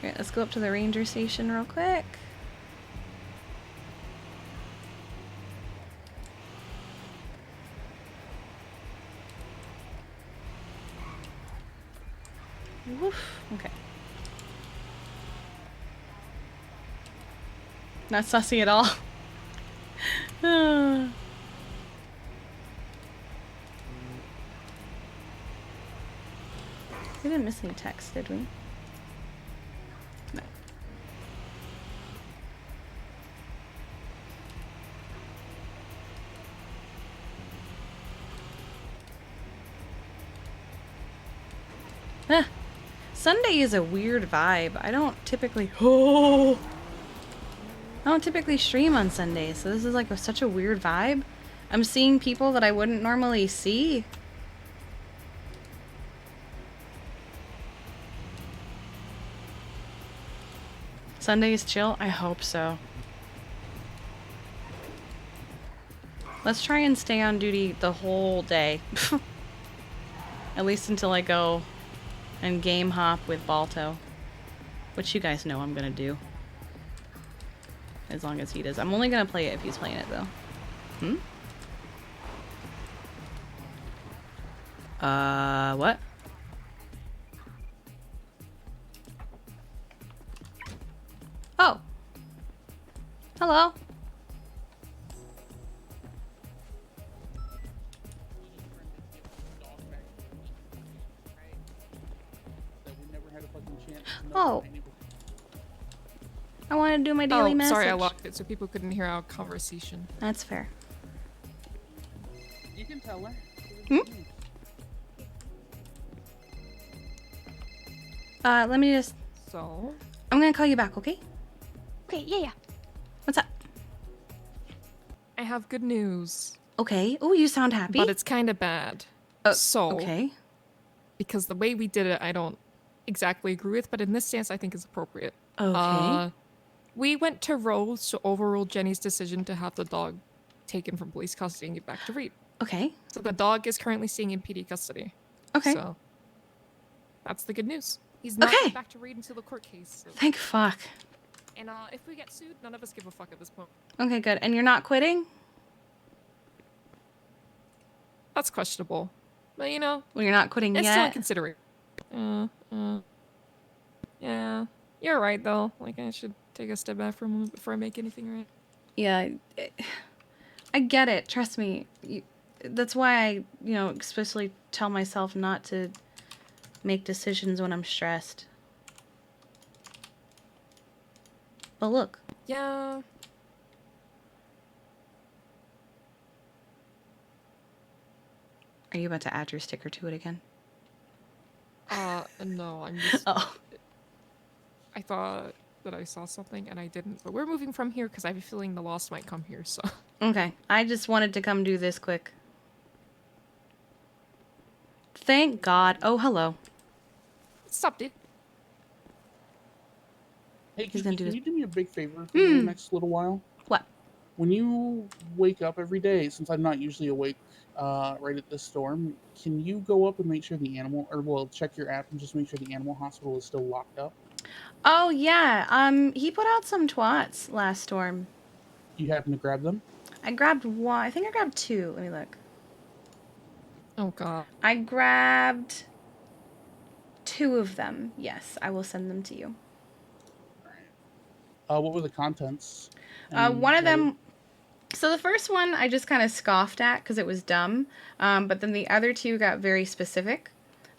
Alright, let's go up to the ranger station real quick. Woof. Okay. Not sussy at all. We didn't miss any text, did we? No. Sunday is a weird vibe. I don't typically stream on Sundays, so this is like such a weird vibe. I'm seeing people that I wouldn't normally see. Sunday is chill? I hope so. Let's try and stay on duty the whole day. At least until I go and game hop with Balto. Which you guys know I'm gonna do. As long as he does. I'm only gonna play it if he's playing it though. What? Oh. Hello. Oh. I want to do my daily message. Sorry, I locked it so people couldn't hear our conversation. That's fair. You can tell her. Let me just... So? I'm gonna call you back, okay? Okay, yeah. What's up? I have good news. Okay. Oh, you sound happy. But it's kind of bad. Okay. Because the way we did it, I don't exactly agree with, but in this stance, I think is appropriate. Okay. We went to Rose to overrule Jenny's decision to have the dog taken from police custody and give back to Reed. Okay. So the dog is currently staying in PD custody. Okay. So that's the good news. He's not going back to Reed until the court case. So. Thank fuck. And if we get sued, none of us give a fuck at this point. Okay, good. And you're not quitting? That's questionable. But you know. Well, you're not quitting it's yet? still in consideration. Yeah. You're right, though. Like, I should take a step back for a moment before I make anything right. Yeah. I get it. Trust me. That's why I, especially tell myself not to make decisions when I'm stressed. But look. Yeah. Are you about to add your sticker to it again? No, I'm just... Oh. I thought that I saw something and I didn't, but we're moving from here because I have a feeling the lost might come here, so... Okay, I just wanted to come do this quick. Thank God. Oh, hello. Stop, dude. Hey, He's Kiki, gonna do can his- you do me a big favor for the next little while? What? When you wake up every day, since I'm not usually awake right at this storm, can you go up and make sure the animal, or well, check your app and just make sure the animal hospital is still locked up? Oh, yeah. He put out some twats last storm. You happen to grab them? I grabbed one. I think I grabbed two. Let me look. Oh, God. I grabbed two of them. Yes, I will send them to you. What were the contents? One of them... So the first one I just kind of scoffed at because it was dumb. But then the other two got very specific.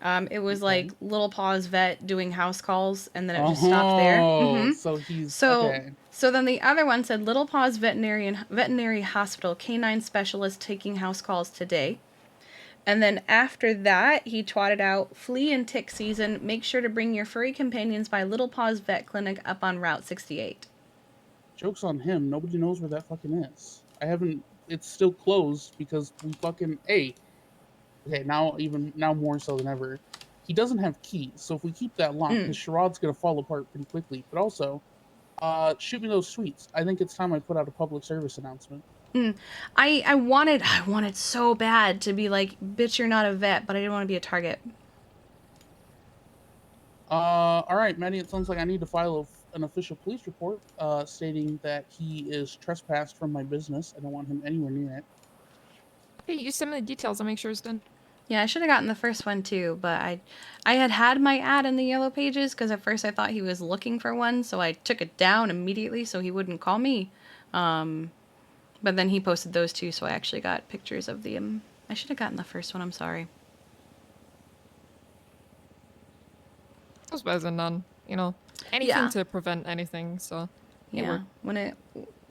It was like Little Paws Vet doing house calls, and then it just stopped there. Oh, so he's... okay. So then the other one said Little Paws Veterinary Hospital Canine Specialist taking house calls today. And then after that, he twatted out flea and tick season. Make sure to bring your furry companions by Little Paws Vet Clinic up on Route 68. Joke's on him. Nobody knows where that fucking is. I haven't... It's still closed because we fucking... Hey. Okay, now more so than ever. He doesn't have keys, so if we keep that locked, his charade's gonna fall apart pretty quickly. But also, shoot me those sweets. I think it's time I put out a public service announcement. I wanted so bad to be like, bitch, you're not a vet, but I didn't want to be a target. Alright, Maddie, it sounds like I need to file an official police report, stating that he is trespassed from my business. I don't want him anywhere near it. Hey, you send me the details, I'll make sure it's done. Yeah, I should have gotten the first one too, but I had my ad in the yellow pages because at first I thought he was looking for one, so I took it down immediately so he wouldn't call me. But then he posted those two, so I actually got pictures of them. I should have gotten the first one, I'm sorry. It was better than none, you know. Anything to prevent anything, so... Yeah, Can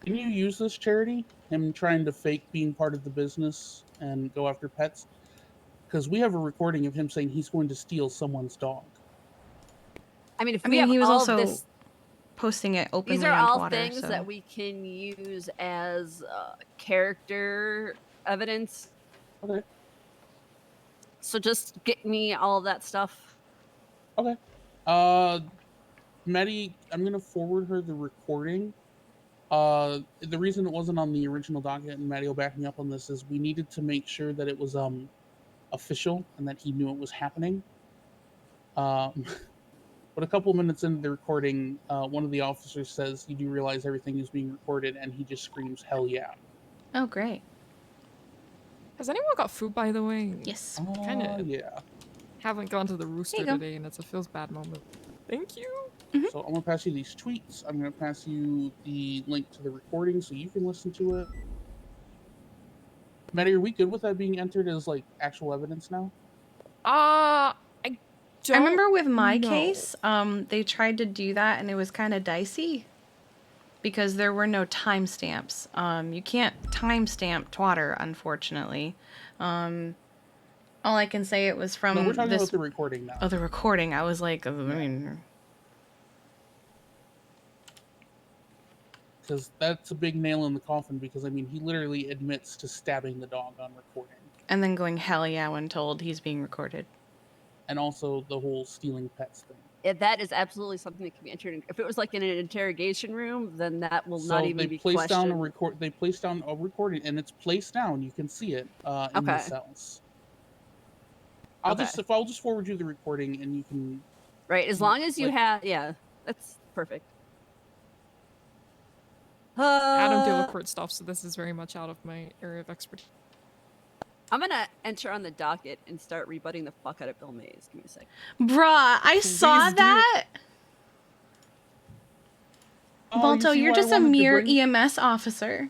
you use this, Charity? Him trying to fake being part of the business and go after pets? Because we have a recording of him saying he's going to steal someone's dog. I mean, if I we mean, have he was all also of this, posting it openly these are on all Twitter, things so. that we can use as character evidence. Okay. So just get me all of that stuff. Okay. Maddie, I'm gonna forward her the recording. The reason it wasn't on the original docket, and Maddie will back me up on this, is we needed to make sure that it was official and that he knew it was happening. But a couple minutes into the recording, one of the officers says, "You do realize everything is being recorded," and he just screams, "Hell yeah!" Oh, great. Has anyone got food, by the way? Yes. Kinda yeah. haven't gone to the rooster There you go. today, and it's a feels bad moment. Thank you. So I'm gonna pass you these tweets. I'm gonna pass you the link to the recording so you can listen to it. Maddie, are we good with that being entered as like actual evidence now? I remember with my know. case, they tried to do that and it was kind of dicey because there were no timestamps. You can't timestamp Twatter, unfortunately. All I can say it was from No, we're talking this... about the recording now. Oh, the recording. I was like, I mean... Because that's a big nail in the coffin, because I mean, he literally admits to stabbing the dog on recording. And then going hell yeah when told he's being recorded. And also the whole stealing pets thing. That is absolutely something that can be entered. If it was like in an interrogation room, then that will not even be They place down questioned. They place down a recording, and it's placed down. You can see it in the cells. I'll just forward you the recording, and you can. Right, as long as you have, yeah, that's perfect. I don't deal with court stuff, so this is very much out of my area of expertise. I'm gonna enter on the docket and start rebutting the fuck out of Bill Mays. Give me a sec. Bruh, I saw that. Balto, you're just a mere EMS officer.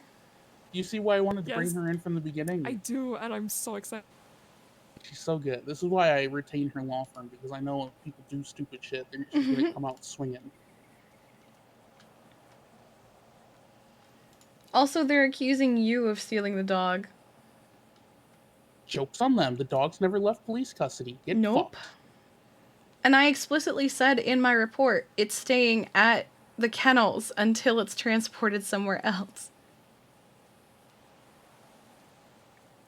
You see why I wanted to bring her in from the beginning? I do, and I'm so excited. She's so good. This is why I retain her law firm, because I know if people do stupid shit, she's gonna come out swinging. Also, they're accusing you of stealing the dog. Joke's on them. The dog's never left police custody. Get Nope. fucked. And I explicitly said in my report, it's staying at the kennels until it's transported somewhere else.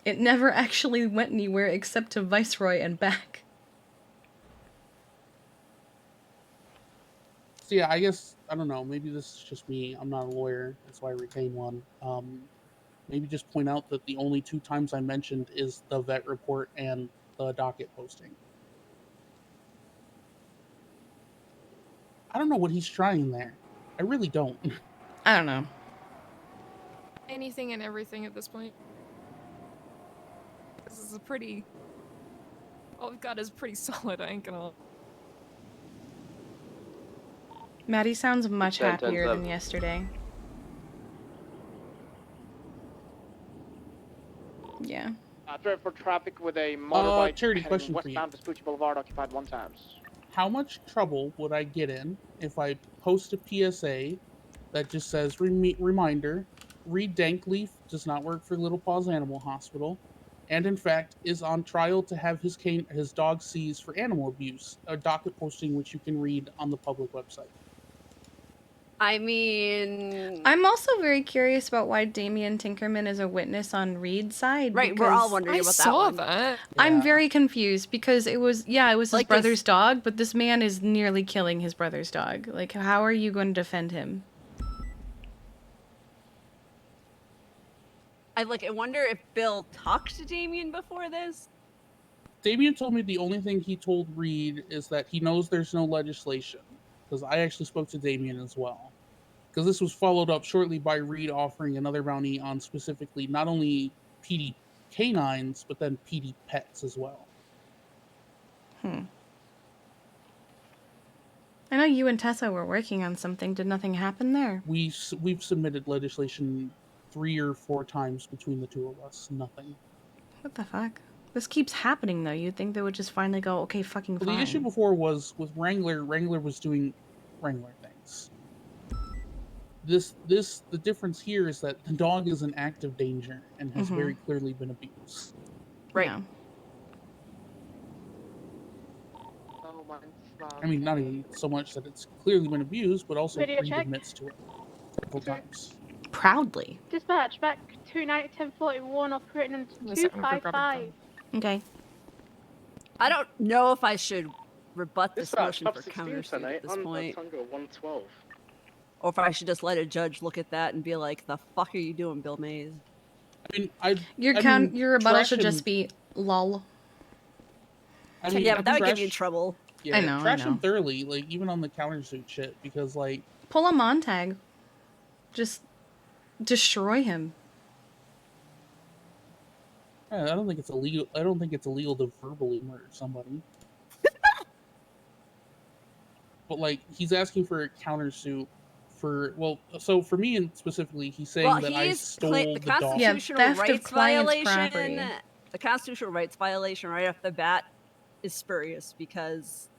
It never actually went anywhere except to Viceroy and back. So yeah, I guess, I don't know, maybe this is just me. I'm not a lawyer, that's why I retain one. Maybe just point out that the only 2 times I mentioned is the vet report and the docket posting. I don't know what he's trying there. I really don't. I don't know. Anything and everything at this point. This is a pretty... All we've got is pretty solid, I ain't gonna... Maddie sounds much 10, happier 10, than yesterday. Yeah. Threat for traffic with a motorbike Charity, heading question for you. westbound Vespucci Boulevard, occupied 1 times. How much trouble would I get in if I post a PSA that just says, reminder, Reed Dankleaf does not work for Little Paws Animal Hospital, and in fact is on trial to have his dog seized for animal abuse, a docket posting which you can read on the public website. I mean... I'm also very curious about why Damian Tinkerman is a witness on Reed's side. Right, we're all because wondering about that saw one. that. I'm very confused because it was his Like brother's dog, but this man is nearly killing his brother's dog. Like, how are you going to defend him? I wonder if Bill talked to Damien before this? Damien told me the only thing he told Reed is that he knows there's no legislation. Because I actually spoke to Damien as well. Because this was followed up shortly by Reed offering another bounty on specifically not only PD canines, but then PD pets as well. I know you and Tessa were working on something. Did nothing happen there? We've submitted legislation 3 or 4 times between the 2 of us. Nothing. What the fuck? This keeps happening, though. You'd think they would just finally go, okay, fucking Well, fine. the issue before was with Wrangler. Wrangler was doing Wrangler things. The difference here is that the dog is in active danger and has very clearly been abused. Right. Yeah. I mean, not even so much that it's clearly been abused, but also Video Reed check. admits to it several times. Proudly. Dispatch back 290-1041 operating on Wait a second, I'm gonna grab a 255. Okay. I don't know if I should rebut this Dispatch, motion top for 16 countersuit tonight at this on point. Tango 112. Or if I should just let a judge look at that and be like, the fuck are you doing, Bill Mays? I mean, Your rebuttal should just be lol. I mean, yeah, but that would get me in trash- trouble. Yeah, I know, trash him thoroughly, like even on the countersuit shit, because like Pull a Montag. Just destroy him. I don't think it's illegal. I don't think it's illegal to verbally murder somebody. But like, he's asking for a countersuit for so for me and specifically, he's saying that I stole the dog. Yeah, Constitutional theft of rights client's violation. property. The constitutional rights violation right off the bat is spurious because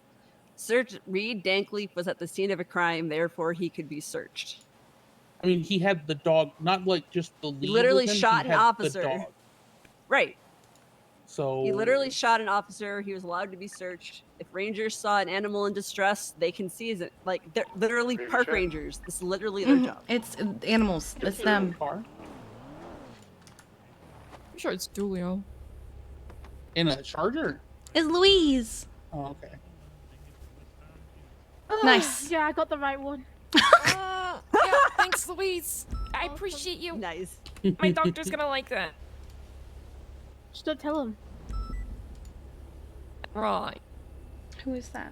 Reed Dankleaf was at the scene of a crime, therefore he could be searched. I mean, he had the dog, not like just the lead. He literally with him, shot he an had officer. The dog. Right. So He literally shot an officer. He was allowed to be searched. If rangers saw an animal in distress, they can seize it. Like, they're literally park rangers. This is literally their job. It's animals. It's them. I'm sure it's Dulio. In a Charger? It's Louise. Oh, okay. Nice. Yeah, I got the right one. Yeah, thanks, Louise. I appreciate you. Nice. My doctor's gonna like that. Just don't tell him. Right. Who is that?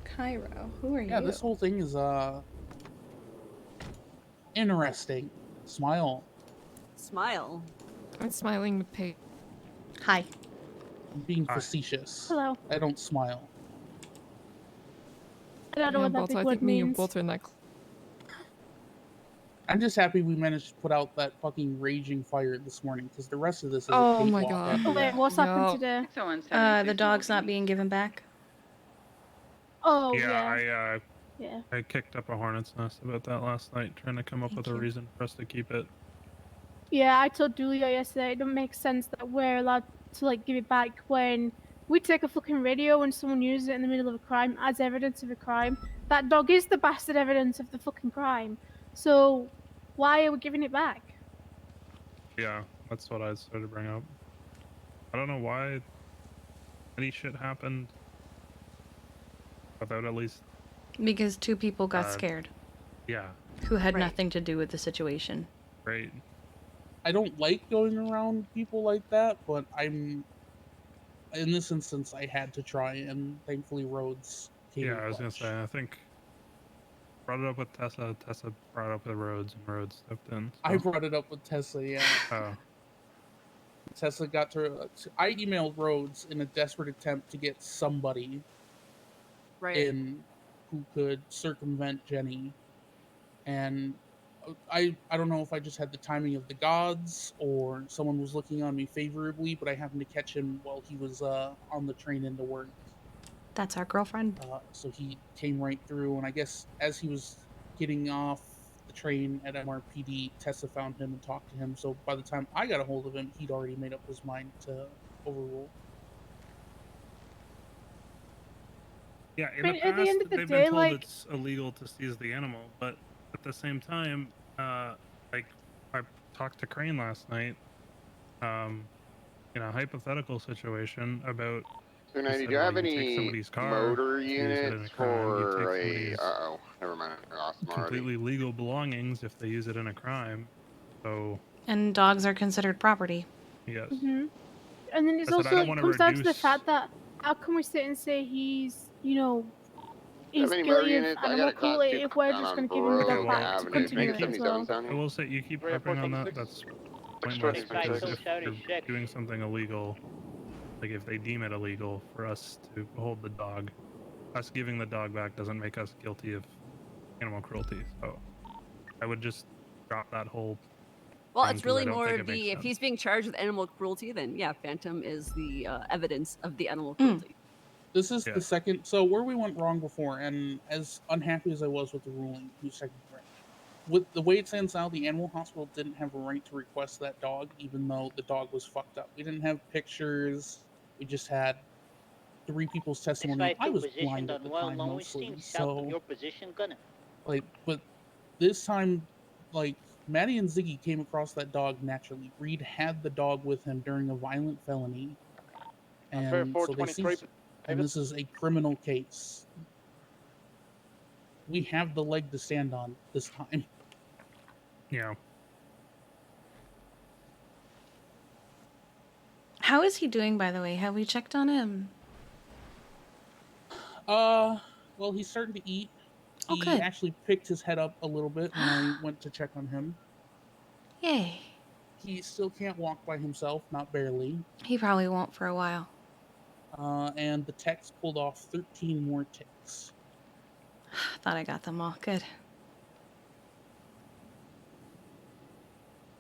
Cairo. Who are you? Yeah, this whole thing is interesting. Smile. Smile. I'm smiling with pain. Hi. I'm being facetious. Hello. I don't smile. I don't know what that Balto, big I word think me and means. both are in that. I'm just happy we managed to put out that fucking raging fire this morning because the rest of this is a Oh my cakewalk God. after Oh wait, that. what's happened today? The dog's not being given back. Oh Yeah, Yeah. I kicked up a hornet's nest about that last night, trying to come up with a reason for us to keep it. Yeah, I told Julia yesterday it don't make sense that we're allowed to like give it back when we take a fucking radio when someone uses it in the middle of a crime as evidence of a crime. That dog is the bastard evidence of the fucking crime. So why are we giving it back? Yeah, that's what I started to bring up. I don't know why any shit happened without at least. Because 2 people got Uh, scared. Yeah. Who had nothing to do with the situation. Right. I don't like going around people like that, but in this instance, I had to try, and thankfully Rhodes came Yeah, in I was gonna clutch. say. I think brought it up with Tessa. Tessa brought it up with Rhodes, and Rhodes stepped in. I brought it up with Tessa, yeah. Oh. Tessa got to. I emailed Rhodes in a desperate attempt to get somebody in who could circumvent Jenny, and I don't know if I just had the timing of the gods or someone was looking on me favorably, but I happened to catch him while he was on the train into work. That's our girlfriend. So he came right through, and I guess as he was getting off the train at MRPD, Tessa found him and talked to him. So by the time I got a hold of him, he'd already made up his mind to overrule. Yeah, in I the mean, past, at the end of the they've day, been told like- it's illegal to seize the animal, but at the same time, like I talked to Crane last night, in a hypothetical situation about. 290, he do you said, have well, you take any somebody's car, motor you use it in units a crime, you for take a... somebody's Uh-oh, never mind, I lost them already. completely legal belongings if they use it in a crime. So And dogs are considered property. yes. And then it's I said, also I don't it wanna comes down to the reduce- fact that how can we sit and say he's, you know, Do you he's have any guilty motor of units? I got animal a class cruelty 2 if we're down just on going to give him the Baroque dog back to Avenue, continue it as 2077 well. sound I here? will say you keep harping on that. That's pointless because if you're doing something illegal, like if they deem it illegal for us to hold the dog, us giving the dog back doesn't make us guilty of animal cruelty. So I would just drop that whole. Well, thing it's 'cause I really don't more think of it makes the if sense. he's being charged with animal cruelty, then yeah, Phantom is the evidence of the animal cruelty. This is the second. So where we went wrong before, and as unhappy as I was with the ruling, who's second correct, with the way it stands now, the animal hospital didn't have a right to request that dog, even though the dog was fucked up. We didn't have pictures. We just had 3 people's testimony. I was blind at the time mostly, so like, but this time, like Maddie and Ziggy came across that dog naturally. Reed had the dog with him during a violent felony, and so they seized it. And this is a criminal case. We have the leg to stand on this time. Yeah. How is he doing, by the way? Have we checked on him? Well, he's starting to eat. He good. actually picked his head up a little bit when I went to check on him. Yay. He still can't walk by himself, not barely. He probably won't for a while. And the techs pulled off 13 more ticks. Thought I got them all. Good.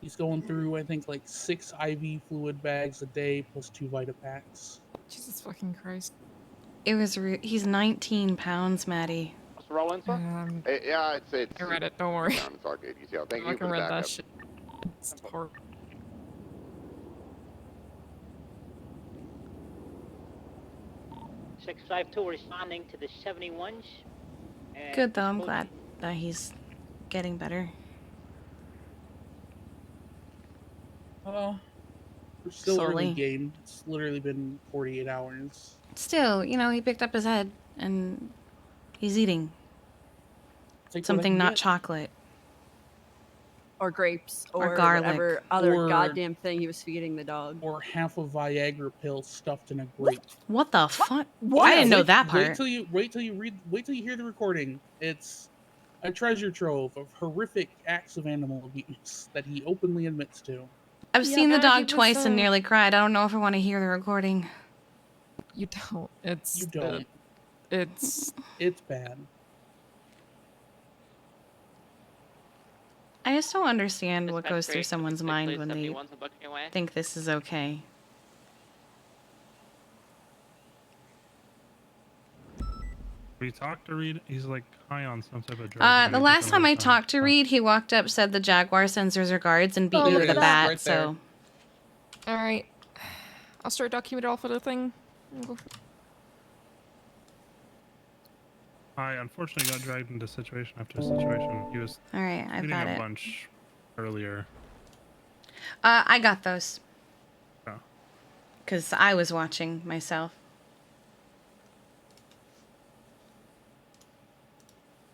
He's going through, I think, like 6 IV fluid bags a day plus 2 Vitapacks. Jesus fucking Christ. It was. He's 19 pounds, Maddie. Let's roll in, sir? Yeah, it's... I read it, don't worry. It's all good. You tell. Thank I you for fucking the read that backup. shit. It's horrible. Responding to the 71s. Good though. I'm glad that he's getting better. We're still early Slowly. game. It's literally been 48 hours. Still, you know, he picked up his head and he's eating Take what I something can not get. chocolate. Or grapes, Or or garlic. whatever other Or- goddamn thing he was feeding the dog. Or half a Viagra pill stuffed in a grape. What the fuck? What? I didn't know that Wait part. till you hear the recording. It's a treasure trove of horrific acts of animal abuse that he openly admits to. I've Yeah, seen the Maddie dog was, twice and nearly cried. I don't know if I want to hear the recording. You don't. It's You don't. It's It's bad. I just don't understand what goes through someone's mind when they think this is okay. We talked to Reed. He's like high on some type of drug. The last time I talked to Reed, he walked up, said the Jaguar sensors are guards, and beat Oh, me look with a at that. bat. Right there. So All right. I'll start documenting all for the thing. We'll go for- I unfortunately got dragged into situation after situation. He was all right, I've eating got a it. bunch earlier. I got those. Oh. Because I was watching myself.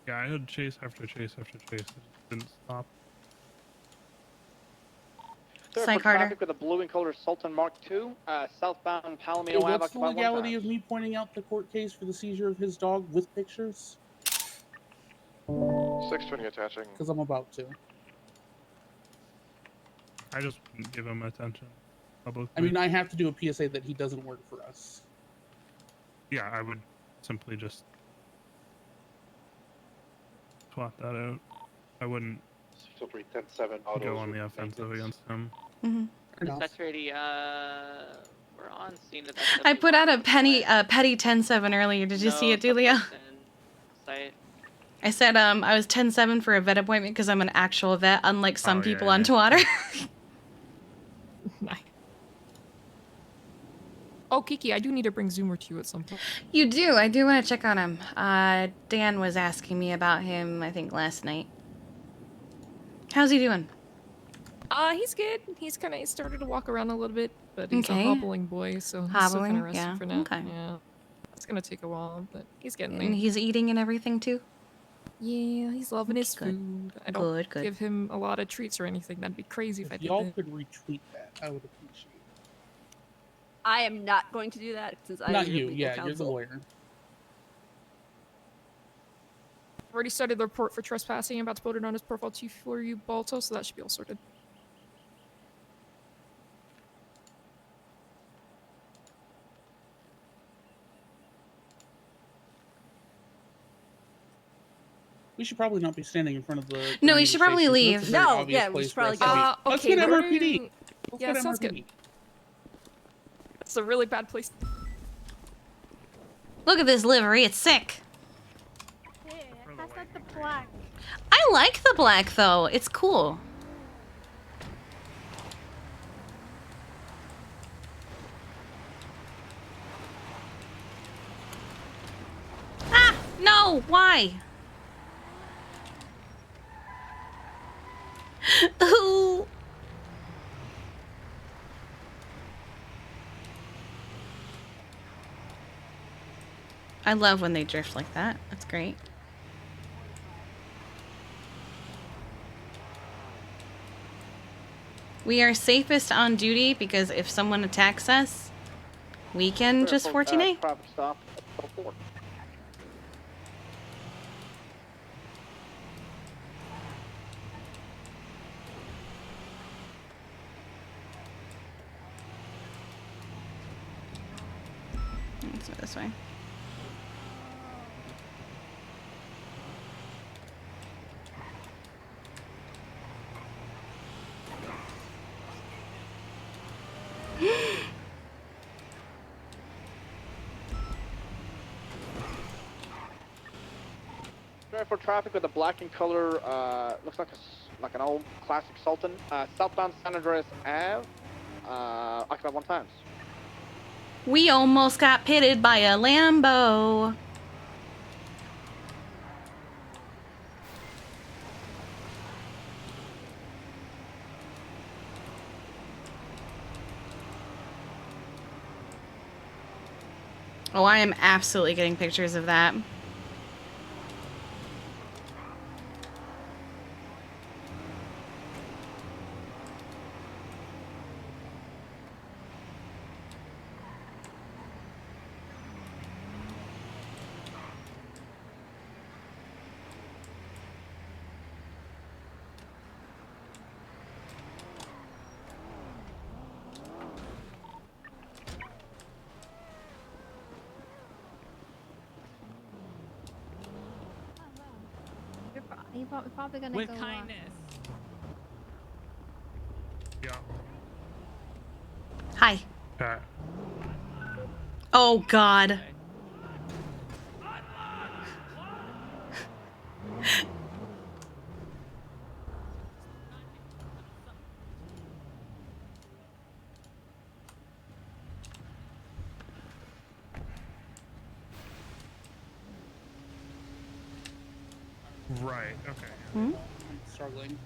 Yeah, I had chase after chase after chase. It didn't stop. Psych for harder. traffic with a blue and color Sultan Mark II, southbound Hey, Palomino Ave, what's the occupied one legality time. of me pointing out the court case for the seizure of his dog with pictures? 620 attaching. Because I'm about to. I just wouldn't give him attention publicly. I mean, I have to do a PSA that he doesn't work for us. Yeah, I would simply just plot that out. I wouldn't Still 310-7 autos. go on the offensive against him. Dispatch ready, we're on scene at that I put out a petty 10-7 earlier. Did you see it, Dulio? site. I said I was 10-7 for a vet appointment because I'm an actual vet, unlike some Oh, yeah, people yeah. on Twitter. Nice. Oh, Kiki, I do need to bring Zoomer to you at some point. You do. I do want to check on him. Dan was asking me about him, I think, last night. How's he doing? He's good. He's started to walk around a little bit, but he's Okay. a hobbling boy, so he's still kind Hobbling, of resting yeah, for now. okay. Yeah. It's gonna take a while, but he's getting there. And he's eating and everything, too? Yeah, he's loving his Good. food. I don't Good. give him a lot of treats or anything. That'd be crazy if I If did y'all that. could retweet that, I would appreciate it. I am not going to do that since I Not am you, legal yeah, you're the counsel. lawyer. I've already started the report for trespassing. I'm about to put it on his profile too for you, Balto, so that should be all sorted. We should probably not be standing in front of the. No, we community should probably station. That's a leave. very No, obvious yeah, we place should for probably us to go. be. Let's Okay, get we're MRPD. doing- Let's Yeah, get sounds MRPD. good. It's a really bad place. Look at this livery. It's sick. Yeah, that's not the black. I like the black, though. It's cool. Ah! No! Why? Ooh. I love when they drift like that. That's great. We are safest on duty because if someone attacks us, we can just 14A. Traffic stop at 4. Let's go this way. Drive for traffic with a black in color, looks like like an old classic Sultan. Southbound San Andreas Ave, occupied 1 times. We almost got pitted by a Lambo. Oh, I am absolutely getting pictures of that. You're probably gonna With go. kindness. Yeah. Hi. Okay. Oh, God. Right. Okay. Hmm? I'm struggling.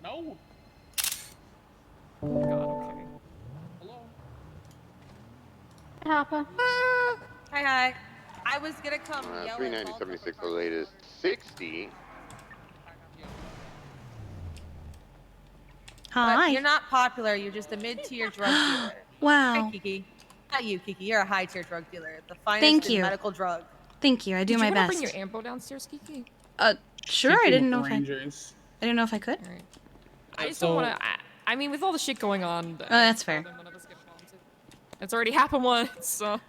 No. Oh my god, okay. Hello. Harper. Hi. I was gonna come yell 390, 76, the latest 60. Hi. But you're not popular. You're just a mid-tier drug dealer. Wow. Hi, Kiki. Not you, Kiki. You're a high-tier drug dealer. The finest Thank in you. medical drug. Thank you. I do Did my you wanna best. bring your ambo downstairs, Kiki? Sure. I Speaking didn't of know if I. Rangers. I didn't know if I could. Alright. I just So- don't wanna. I mean, with all the shit going on. Oh, that's fair. none of us get involved. It's already happened once, so.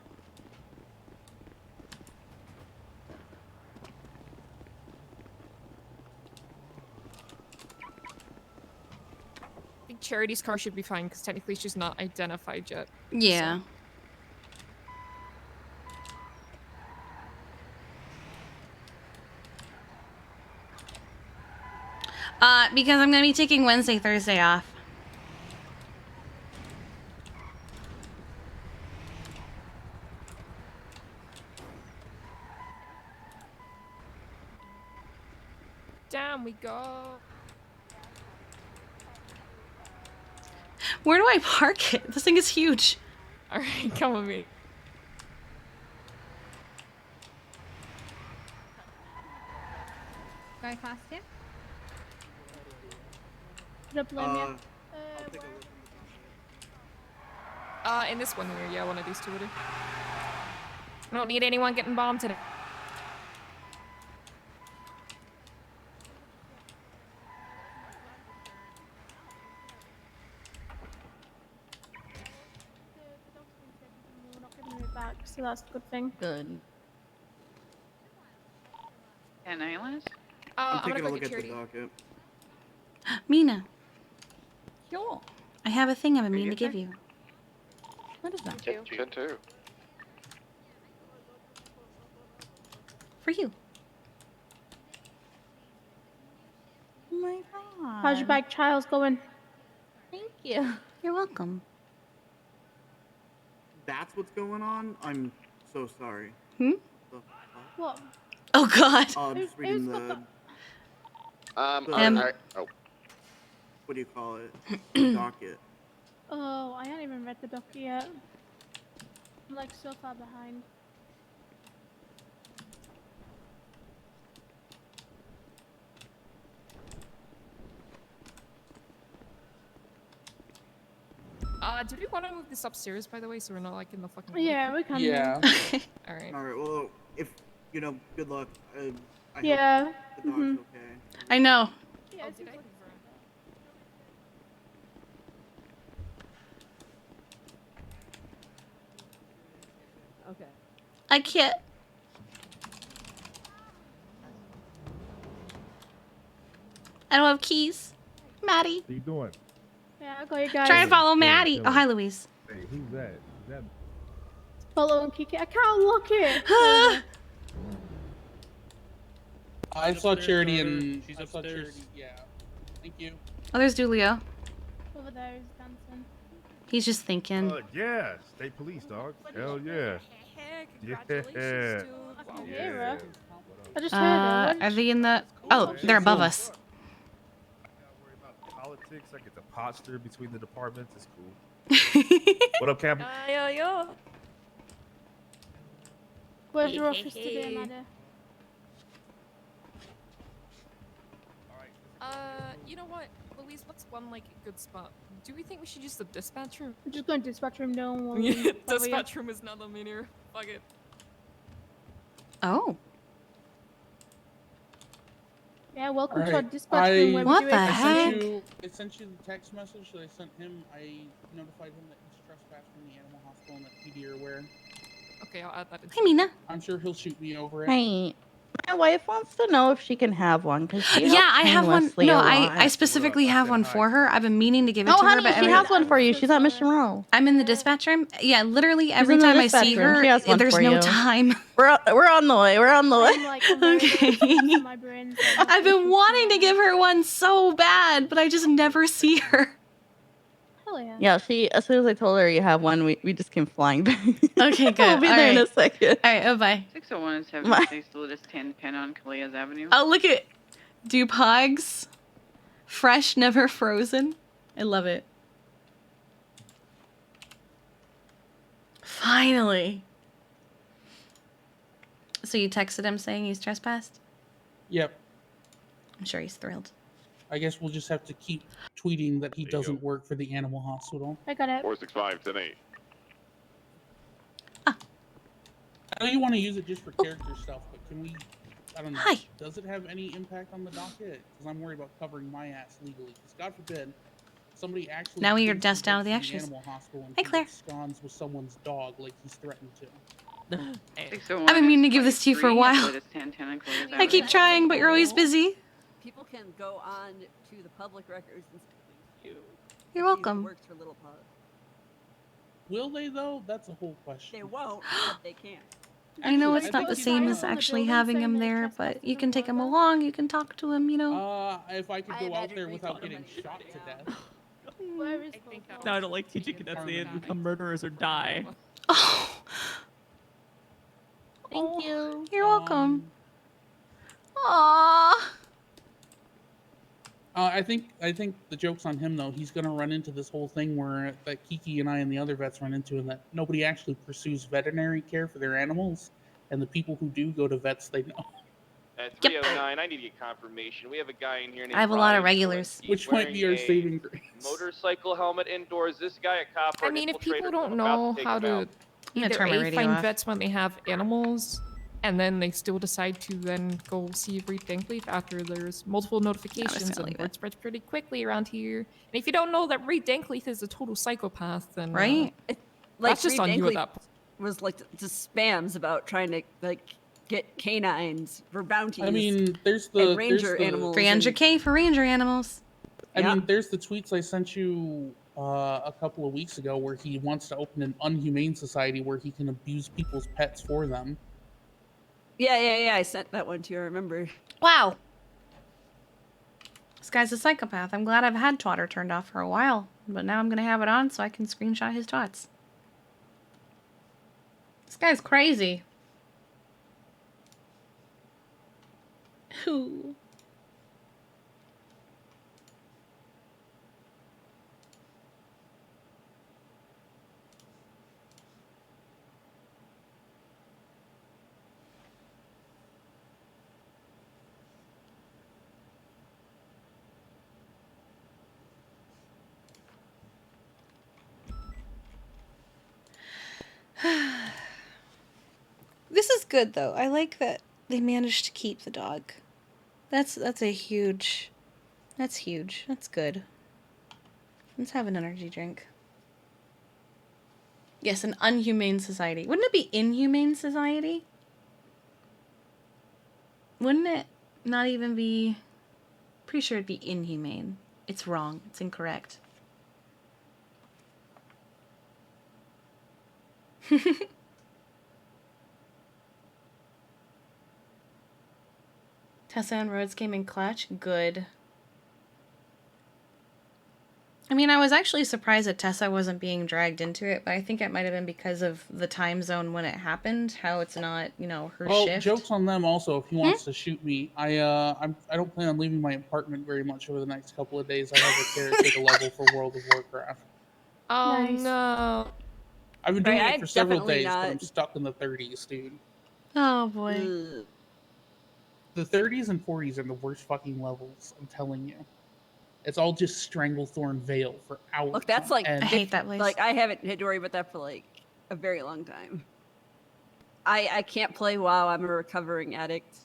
I think Charity's car should be fine because technically she's not identified yet. Yeah. Because I'm gonna be taking Wednesday, Thursday off. Down we go. Where do I park it? This thing is huge. Alright, come with me. Go fast here. In this one here, yeah, one of these two would do. I don't need anyone getting bombed today. We're not getting it back, so that's a good thing. Good. Can I last? I'm taking gonna a go look get at the Charity. docket. Mina, Sure. I have a thing I've been meaning to give you. What is that? 10-2. For you. Oh my god. How's your bike trials going? Thank you. You're welcome. That's what's going on? I'm so sorry. Hmm? The fuck? What? Oh god. I'm just reading who's got the... Oh. What do you call it? The docket. Oh, I haven't even read the docket yet. I'm like so far behind. Do we want to move this upstairs, by the way, so we're not like in the fucking. Yeah, we can. Yeah. Alright. Alright, well, if, you know, good luck. I Yeah. hope the dog's okay. I know. Yeah, did I? Okay. I can't. I don't have keys. Maddie. What are you doing? Yeah, I got you guys. Try to follow Hey, Maddie. Dylan. Oh, hi, Louise. Hey, who's that? Is that Follow and Kiki. I can't look it. I She's saw upstairs, Charity daughter. and She's I saw upstairs. Charity. Yeah. Thank you. Oh, there's Dulio. Over there is dancing. He's just thinking. yeah, state police, dog. Hell yeah. Yeah. I can hear her. I just heard her. Are they in the? Oh, they're above us. Politics, I get the posture between the departments. It's cool. What up, Cap? Yo. Where's your office today, Maddie? You know what, Louise? What's one like good spot? Do we think we should use the dispatch room? I'm just going to dispatch room. No one will. Yeah, dispatch room is not the meter. Fuck it. Oh. Yeah, welcome to our Alright, dispatch room where What we do the everything. heck? I sent you the text message that I sent him. I notified him that he's trespassed from the animal hospital and that PD are aware. Okay, I'll add that in. Hey, Mina. I'm sure he'll shoot me over it. Hey. My wife wants to know if she can have one because she Yeah, I have one. Wesley No, a I lot. specifically have one for her. I've been meaning to give it Oh, to her, honey, but she has one for you. She's at Mission Row. I'm in the dispatch room. Yeah, literally She's every in the time I dispatch see room. her, She has one there's for no you. time. We're on the way. We're on the way. I'm like, okay. My brain's like, I've been wanting to give her one so bad, but I just never see her. hell yeah. Yeah, she. As soon as I told her you have one, we just came flying back. Okay, good. We'll be there in a second. All right, bye. 601 and 76 Ludus 10 on Kaleas Avenue. Oh, look at Dupogs. Fresh, never frozen. I love it. Finally. So you texted him saying he's trespassed? Yep. I'm sure he's thrilled. I guess we'll just have to keep tweeting that he doesn't work for the animal hospital. I got it. 465 10-8. I know you want to use it just for character stuff, but can we? I don't know. Hi. Does it have any impact on the docket? Because I'm worried about covering my ass legally. Because God forbid, somebody actually. Now we are thinks just he down works to the in extras. Animal hospital and Hi, he Claire. absconds with someone's dog like he's threatened to. I've been meaning to give this to you for a while. I keep trying, but you're always busy. People can go on to the public records and say, You're welcome. Works for Little Pug. Will they though? That's a whole question. They won't, but they can. I know Actually, it's I not the think same it's, as actually having him there, but you can take him along, you can talk to him, you know. If I could go out there without getting shot to death. Where is No, I don't like teaching cadets they either become murderers or die. Thank you. You're welcome. Aww. I think the joke's on him though. He's gonna run into this whole thing where that Kiki and I and the other vets run into, and that nobody actually pursues veterinary care for their animals, and the people who do go to vets, they know. At 309, I need to get confirmation. We have a guy in here named I have a lot of Ryan regulars. He's Which might be our wearing a saving grace. Motorcycle helmet indoors. This guy a cop. or I an mean, if people infiltrator, don't I'm about know take how him to out. gonna either turn my A, radio find off. vets when they have animals, and then they still decide to then go see Reed and Ayub after there's multiple notifications and word spreads pretty quickly around here. And if you don't know that Reed and Ayub is a total psychopath, then Right? That's just on you at Dankley that point. was like just spams about trying to like get canines for bounties. I mean, there's and the ranger animals. 300K for ranger animals. I mean, there's the tweets I sent you a couple of weeks ago where he wants to open an unhumane society where he can abuse people's pets for them. Yeah. I sent that one to you. I remember. Wow. This guy's a psychopath. I'm glad I've had Twatter turned off for a while, but now I'm gonna have it on so I can screenshot his twats. This guy's crazy. Who? This is good though. I like that they managed to keep the dog. That's a huge. That's huge. That's good. Let's have an energy drink. Yes, an unhumane society. Wouldn't it be inhumane society? Wouldn't it not even be... Pretty sure it'd be inhumane. It's wrong. It's incorrect. Tessa and Rhodes came in clutch. Good. I mean, I was actually surprised that Tessa wasn't being dragged into it, but I think it might have been because of the time zone when it happened, how it's not, you know, her Well, shift. joke's on them also. If he wants to shoot me, I don't plan on leaving my apartment very much over the next couple of days. I have a caretaker level for World of Warcraft. Oh Nice. no. I've been doing Right, it for several definitely days, but I'm not. stuck in the 30s, dude. Oh boy. The 30s and 40s are the worst fucking levels, I'm telling you. It's all just Stranglethorn Vale for hours. Look, that's like and I hate that place. Like I haven't had to worry about that for like a very long time. I can't play WoW. I'm a recovering addict.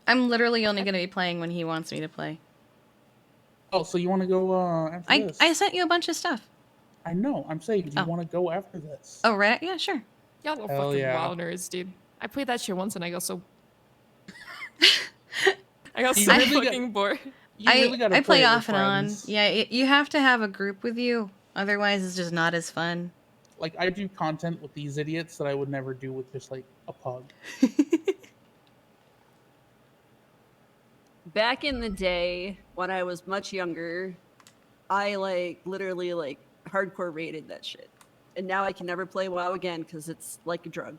I'm literally only going to be playing when he wants me to play. Oh, so you want to go after this? I sent you a bunch of stuff. I know. I'm saying, do you want to go after this? Oh, right? Yeah, sure. Y'all go Hell fucking yeah. wild nerds, dude. I played that shit once and I got so I got You so really fucking bored. I play it off with and on. friends. Yeah, you have to have a group with you. Otherwise, it's just not as fun. Like, I do content with these idiots that I would never do with just, like, a pug. Back in the day, when I was much younger, I literally hardcore rated that shit. And now I can never play WoW again because it's like a drug.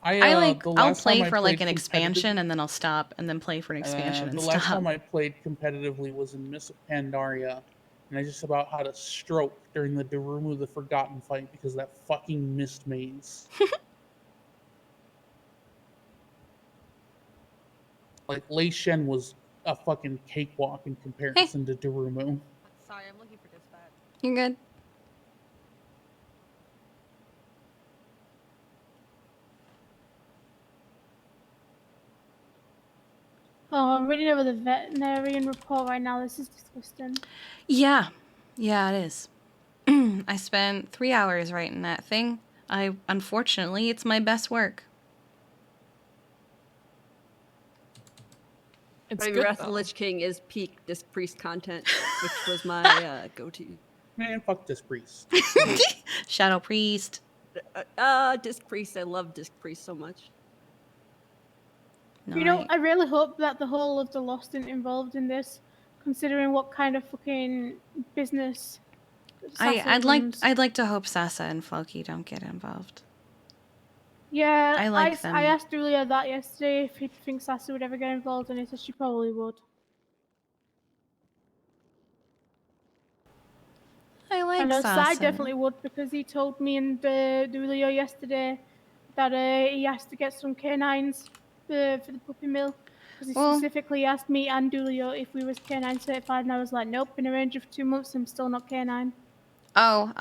I'll play for like an expansion and then I'll stop and then play for an expansion and the stop. last time I played competitively was in Miss Pandaria, and I just about had a stroke during the Darumu the Forgotten fight because of that fucking mist maze. Like, Lei Shen was a fucking cakewalk in comparison to Darumu. Sorry, I'm looking for dispatch. You're good. Oh, I'm reading over the veterinarian report right now. This is disgusting. Yeah. Yeah, it is. I spent 3 hours writing that thing. Unfortunately, it's my best work. It's But good, Wrath of the though. Lich King is peak Disc Priest content, which was my go-to. Man, fuck this priest. Shadow Priest. Disc Priest. I love Disc Priest so much. You know, I really hope that the whole of the Lost isn't involved in this, considering what kind of fucking business. Sasa runs. I'd like to hope Sasa and Floki don't get involved. Yeah, I like them. I asked Julia that yesterday if he thinks Sasa would ever get involved, and he said she probably would. I like I know Sai Sasa. definitely would because he told me and Julia yesterday that he has to get some canines for the puppy mill. Because he specifically asked me and Dulio if we was canine certified, and I was like, nope, in a range of 2 months, I'm still not canine. Oh,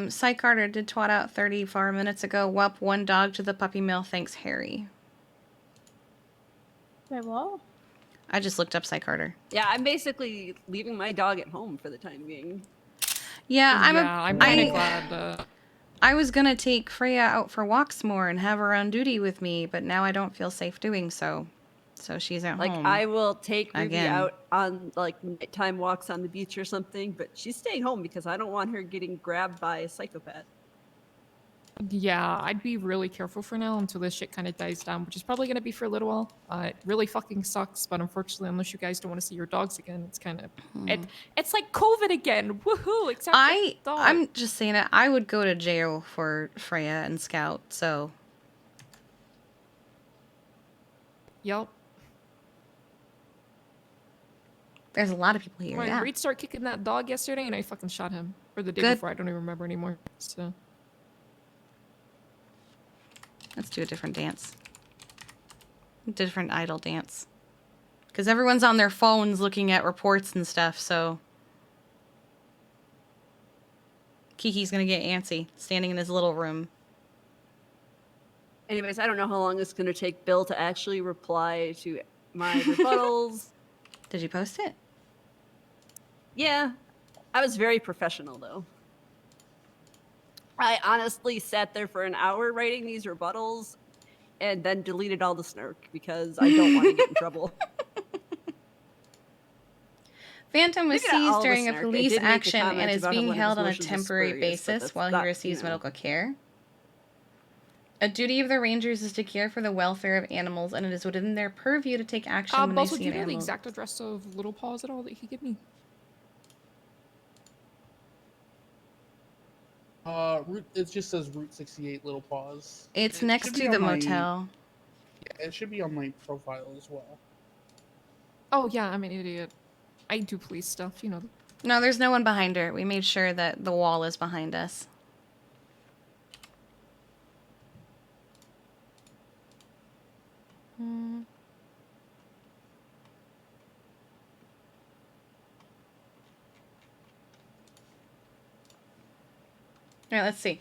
Cy Carter did twat out 34 minutes ago. Welp, 1 dog to the puppy mill, thanks Harry. Wait, what? I just looked up Cy Carter. Yeah, I'm basically leaving my dog at home for the time being. Yeah, I'm kind of glad. I was gonna take Freya out for walks more and have her on duty with me, but now I don't feel safe doing so. So she's at home. I will take Ruby again. out on nighttime walks on the beach or something, but she's staying home because I don't want her getting grabbed by a psychopath. Yeah, I'd be really careful for now until this shit kind of dies down, which is probably going to be for a little while. It really fucking sucks, but unfortunately, unless you guys don't want to see your dogs again, it's kind of it's like COVID again. Woohoo! Except I'm just saying it. I would go to jail for Freya and Scout. So. Yep. There's a lot of people here. When Yeah. Reed started kicking that dog yesterday, and I fucking shot him, or the day Good. before. I don't even remember anymore. So. Let's do a different dance. Different idle dance. Because everyone's on their phones looking at reports and stuff, so... Kiki's gonna get antsy, standing in his little room. Anyways, I don't know how long it's going to take Bill to actually reply to my rebuttals. Did you post it? Yeah. I was very professional, though. I honestly sat there for an hour writing these rebuttals and then deleted all the snark because I don't want to get in trouble. Phantom was Look at all seized the during a snark. I police did make a action and comment is about being one of held his on a wishes is temporary spurious, but basis that's while he not, receives you know. medical care. A duty of the Rangers is to care for the welfare of animals, and it is within their purview to take action when they Also, do see you an know the animal. exact address of Little Paws at all that he gave me? It just says Route 68 Little Paws. It's It next should to be the on my- motel. Yeah, it should be on my profile as well. Oh yeah, I'm an idiot. I do police stuff, you know. No, there's no one behind her. We made sure that the wall is behind us. Alright, let's see.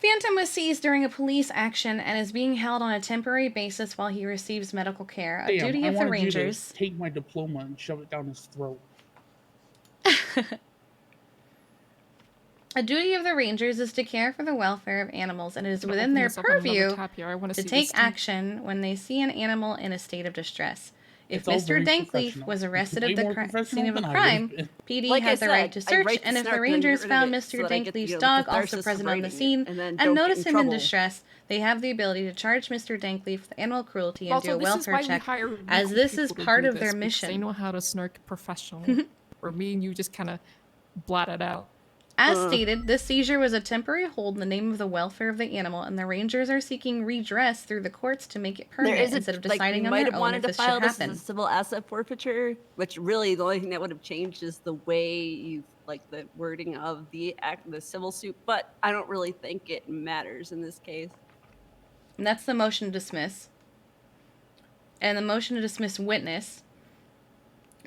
Phantom was seized during a police action and is being held on a temporary basis while he receives medical care. A Damn, duty I of the wanted you to Rangers. take my diploma and shove it down his throat. A duty of the rangers is to care for the welfare of animals, and it is I'm within opening their this up on another purview tab here. I wanna to see take this too. action when they see an animal in a state of distress. If It's all Mr. very Dankleaf professional. was arrested Way at the more scene professional of a than I would've crime, been. PD Like I has the right said, to I search, write the and if the snark and then get rangers rid of found it Mr. so that I get, Dankleaf's you know, the dog also catharsis of present on the writing it, scene and then and don't get notice in him in trouble. distress, they have the ability to charge Mr. Dankleaf with animal cruelty and Also, do a this is welfare why we check, hire as legal this is people to part do of their this, because They mission. know how to snark professionally. Or me and you just kind of blat it out. As stated, this seizure was a temporary hold in the name of the welfare of the animal, and the rangers are seeking redress through the courts to make it There permanent is instead of like, deciding we on might their have own wanted if to this file should this happen. as a civil asset forfeiture, which really the only thing that would have changed is the way you like the wording of the civil suit. But I don't really think it matters in this case. And that's the motion to dismiss. And the motion to dismiss witness.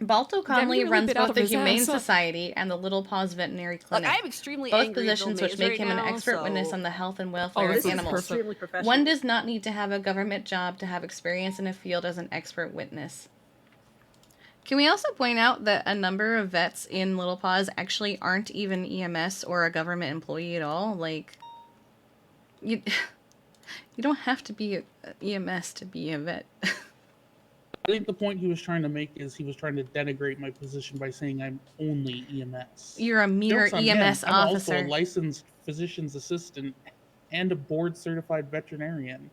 Balto Conley really runs bit out both of the his Humane ass. Society and the Little Paws Veterinary Clinic. I'm extremely both angry at Bill positions which Mays make right him an now, expert witness so- on the health and welfare this of is animals. extremely professional. One does not need to have a government job to have experience in a field as an expert witness. Can we also point out that a number of vets in Little Paws actually aren't even EMS or a government employee at all? Like, you don't have to be a EMS to be a vet. I think the point he was trying to make is he was trying to denigrate my position by saying I'm only EMS. You're a mere Joke's on him. EMS I'm officer. also a licensed physician's assistant and a board-certified veterinarian.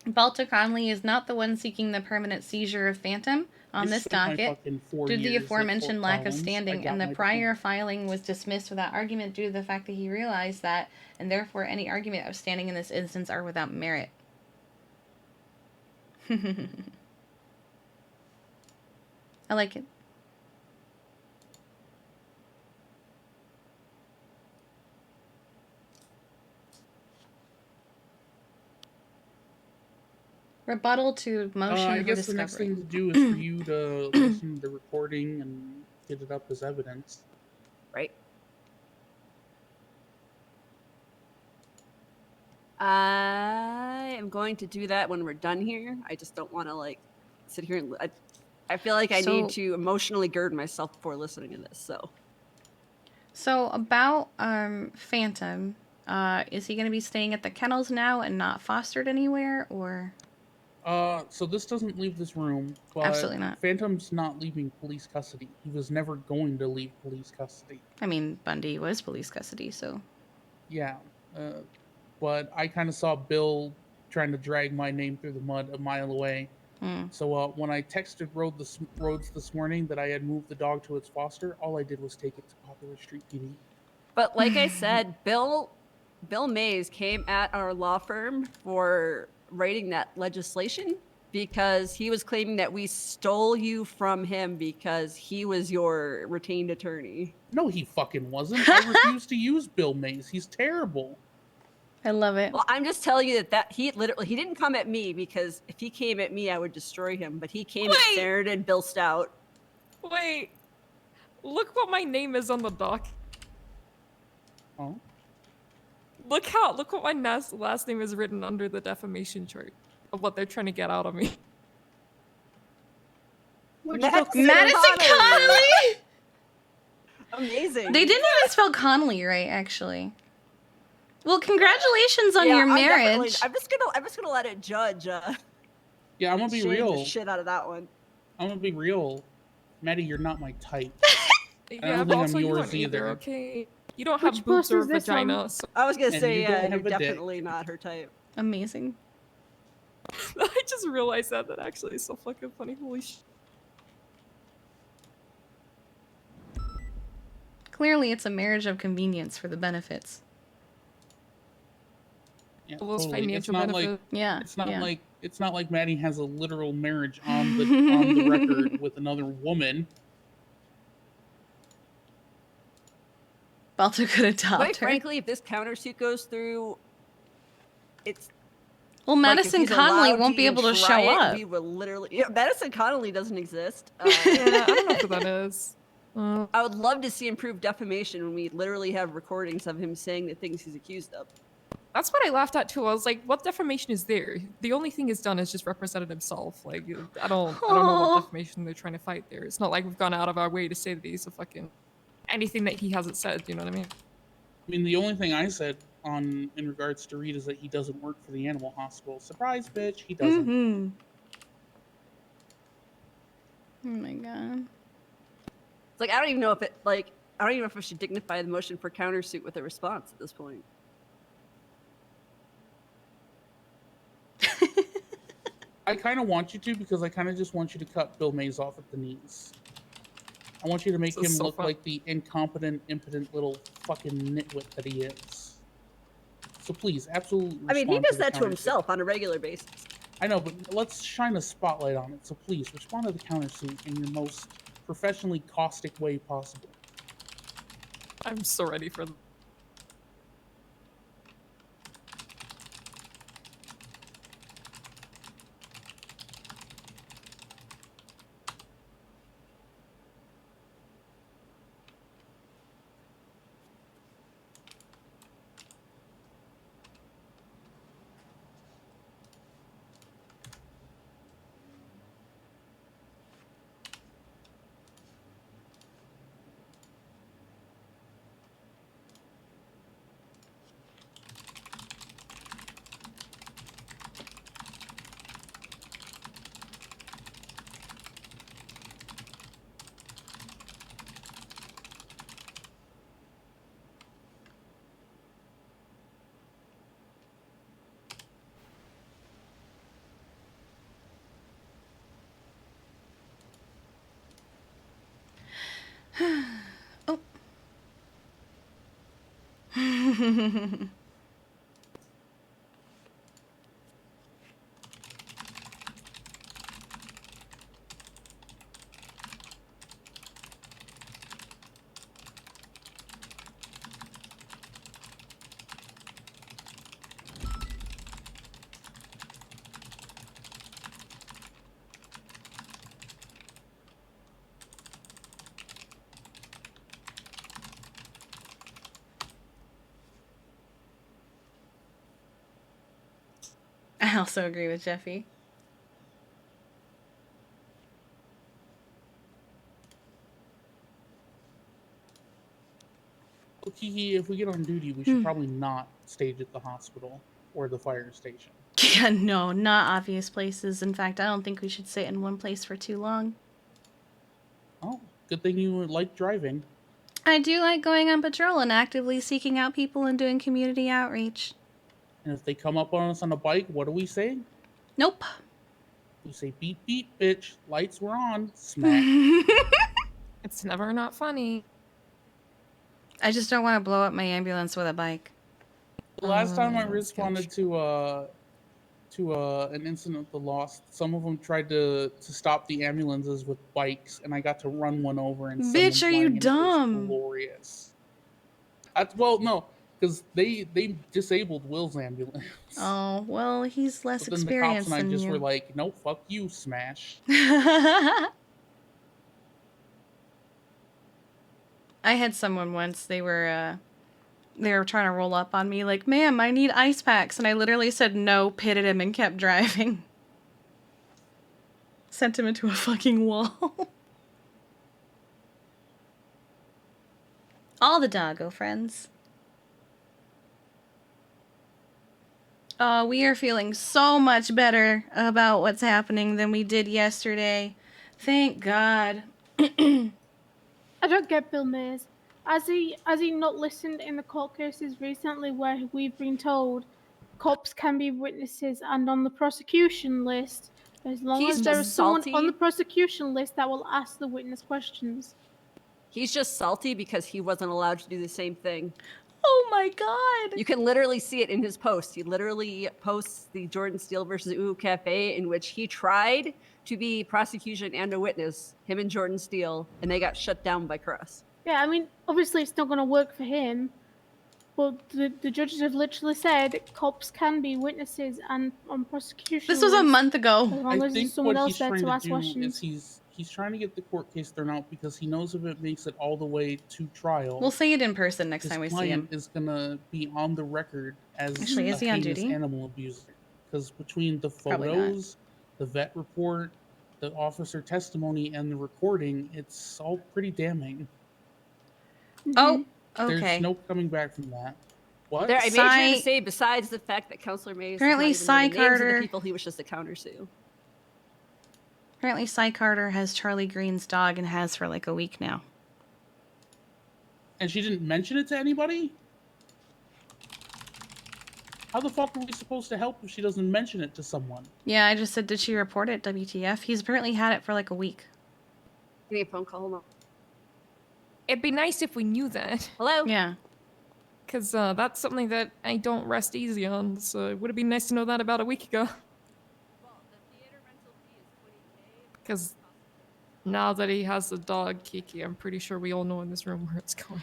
Balto Conley is not the one seeking the permanent seizure of Phantom on I this spent my docket. fucking 4 Due to the years at aforementioned Fort lack of Collins. I standing, got and the my prior filing was dismissed without argument due to the fact that he realized that, and therefore any argument of standing in this instance are without merit. I like it. Rebuttal to motion I for guess the discovery. next thing to do is for you to listen to the recording and get it up as evidence. Right. I am going to do that when we're done here. I just don't want to like sit here and I feel like I need to emotionally gird myself before listening to this. So about Phantom, is he going to be staying at the kennels now and not fostered anywhere, or? So this doesn't leave this room, but Absolutely not. Phantom's not leaving police custody. He was never going to leave police custody. I mean, Bundy was police custody, so. Yeah, but I kind of saw Bill trying to drag my name through the mud a mile away. So when I texted Rhodes this morning that I had moved the dog to its foster, all I did was take it to Popular Street PD. But like I said, Bill Mays came at our law firm for writing that legislation because he was claiming that we stole you from him because he was your retained attorney. No, he fucking wasn't. I refused to use Bill Mays. He's terrible. I love it. Well, I'm just telling you that he didn't come at me because if he came at me, I would destroy him. But he came at Sarah and Bill Stout. Wait, look what my name is on the doc. Oh. Look what my last name is written under the defamation chart of what they're trying to get out of me. Madison Connolly! Amazing. They didn't even spell Connolly right, actually. Well, congratulations on your marriage. I'm just gonna let it judge. Yeah, I'm gonna be shave real. the shit out of that one. I'm gonna be real. Maddie, you're not my type. Yeah, don't but think also I'm you yours aren't either, either. okay? You don't have Which boobs post or is this one? vagina. So I was gonna And say, you don't yeah, have you're a dick. definitely not her type. Amazing. I just realized that actually is so fucking funny. Holy shit. Clearly, it's a marriage of convenience for the benefits. Yeah, All those totally. financial it's not benefits. like Yeah, it's not like Maddie has a literal marriage on the record with another woman. Balto could adopt Quite her. frankly, if this countersuit goes through, it's Well, like, if Madison he's Connolly allowed won't be able to try show it, up. We will literally. Yeah, Madison Connolly doesn't exist. Yeah, I don't know who that is. I would love to see him prove defamation when we literally have recordings of him saying the things he's accused of. That's what I laughed at too. I was like, what defamation is there? The only thing he's done is just represented himself. Like, I don't know what defamation they're trying to fight there. It's not like we've gone out of our way to say that he's a fucking anything that he hasn't said. You know what I mean? I mean, the only thing I said in regards to Reed is that he doesn't work for the animal hospital. Surprise, bitch, he doesn't. Mm-hmm. Oh my god. It's like I don't even know if I should dignify the motion for countersuit with a response at this point. I kind of want you to, because I kind of just want you to cut Bill Mays off at the knees. I want you to make him look like the incompetent, impotent little fucking nitwit that he is. So please, absolutely. I mean, he does that to himself on a regular basis. I know, but let's shine a spotlight on it. So please, respond to the countersuit in your most professionally caustic way possible. I'm so ready for. Oh. I also agree with Jeffy. Well, Kiki, if we get on duty, we should probably not stage at the hospital or the fire station. Yeah, no, not obvious places. In fact, I don't think we should sit in one place for too long. Oh, good thing you like driving. I do like going on patrol and actively seeking out people and doing community outreach. And if they come up on us on a bike, what do we say? Nope. We say, beep, beep, bitch. Lights were on. Smack. It's never not funny. I just don't want to blow up my ambulance with a bike. The last time I responded to an incident with the Lost, some of them tried to stop the ambulances with bikes, and I got to run one over and send Bitch, them are you flying, and it was dumb? glorious. Well, no, because they disabled Will's ambulance. Oh, well, he's less But then the cops experienced and I than just you. were like, nope, fuck you, smash. I had someone once, they were trying to roll up on me like, ma'am, I need ice packs. And I literally said no, pitted him, and kept driving. Sent him into a fucking wall. All the doggo friends. We are feeling so much better about what's happening than we did yesterday. Thank God. I don't get Bill Mays. Has he not listened in the court cases recently where we've been told cops can be witnesses and on the prosecution list, as long He's as there just is someone salty. on the prosecution list that will ask the witness questions. He's just salty because he wasn't allowed to do the same thing. Oh my God. You can literally see it in his post. He literally posts the Jordan Steele versus Ooh Cafe, in which he tried to be prosecution and a witness, him and Jordan Steele, and they got shut down by Cross. Yeah, I mean, obviously it's not going to work for him. But the judges have literally said cops can be witnesses and on prosecution. This was a month ago. As long I as there's think someone what else he's there trying to to ask do questions. is he's trying to get the court case thrown out because he knows if it makes it all the way to trial. We'll say it in person next his time we see client him. is gonna be on the record as Actually, a is he on heinous duty? animal abuser. Because between the Probably not. photos, the vet report, the officer testimony, and the recording, it's all pretty damning. Oh, There's okay. no coming back from that. What? There, I made sure to say, besides the fact that Counselor Mays Apparently does not even know the names of Carter- the people he wishes to countersue. Apparently, Sai Carter has Charlie Green's dog and has for like a week now. And she didn't mention it to anybody? How the fuck are we supposed to help if she doesn't mention it to someone? Yeah, I just said, did she report it? WTF? He's apparently had it for like a week. Give me a phone call. Hold on. It'd be nice if we knew that. Hello? Yeah. Because that's something that I don't rest easy on, so it would have been nice to know that about a week ago. Because now that he has the dog, Kiki, I'm pretty sure we all know in this room where it's going.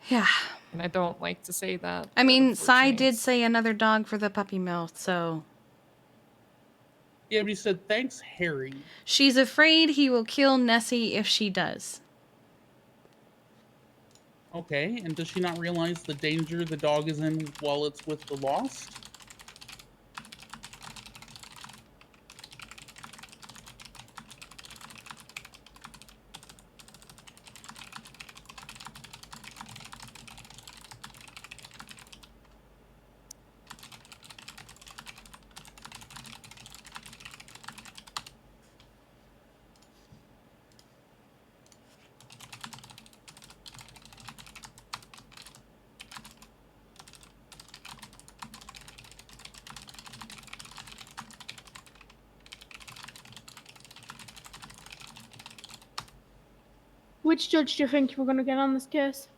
Yeah. And I don't like to say that. I mean, Sai did say another dog for the puppy mill, so... Yeah, but he said, thanks, Harry. She's afraid he will kill Nessie if she does. Okay, and does she not realize the danger the dog is in while it's with the lost? Which judge do you think we're going to get on this case?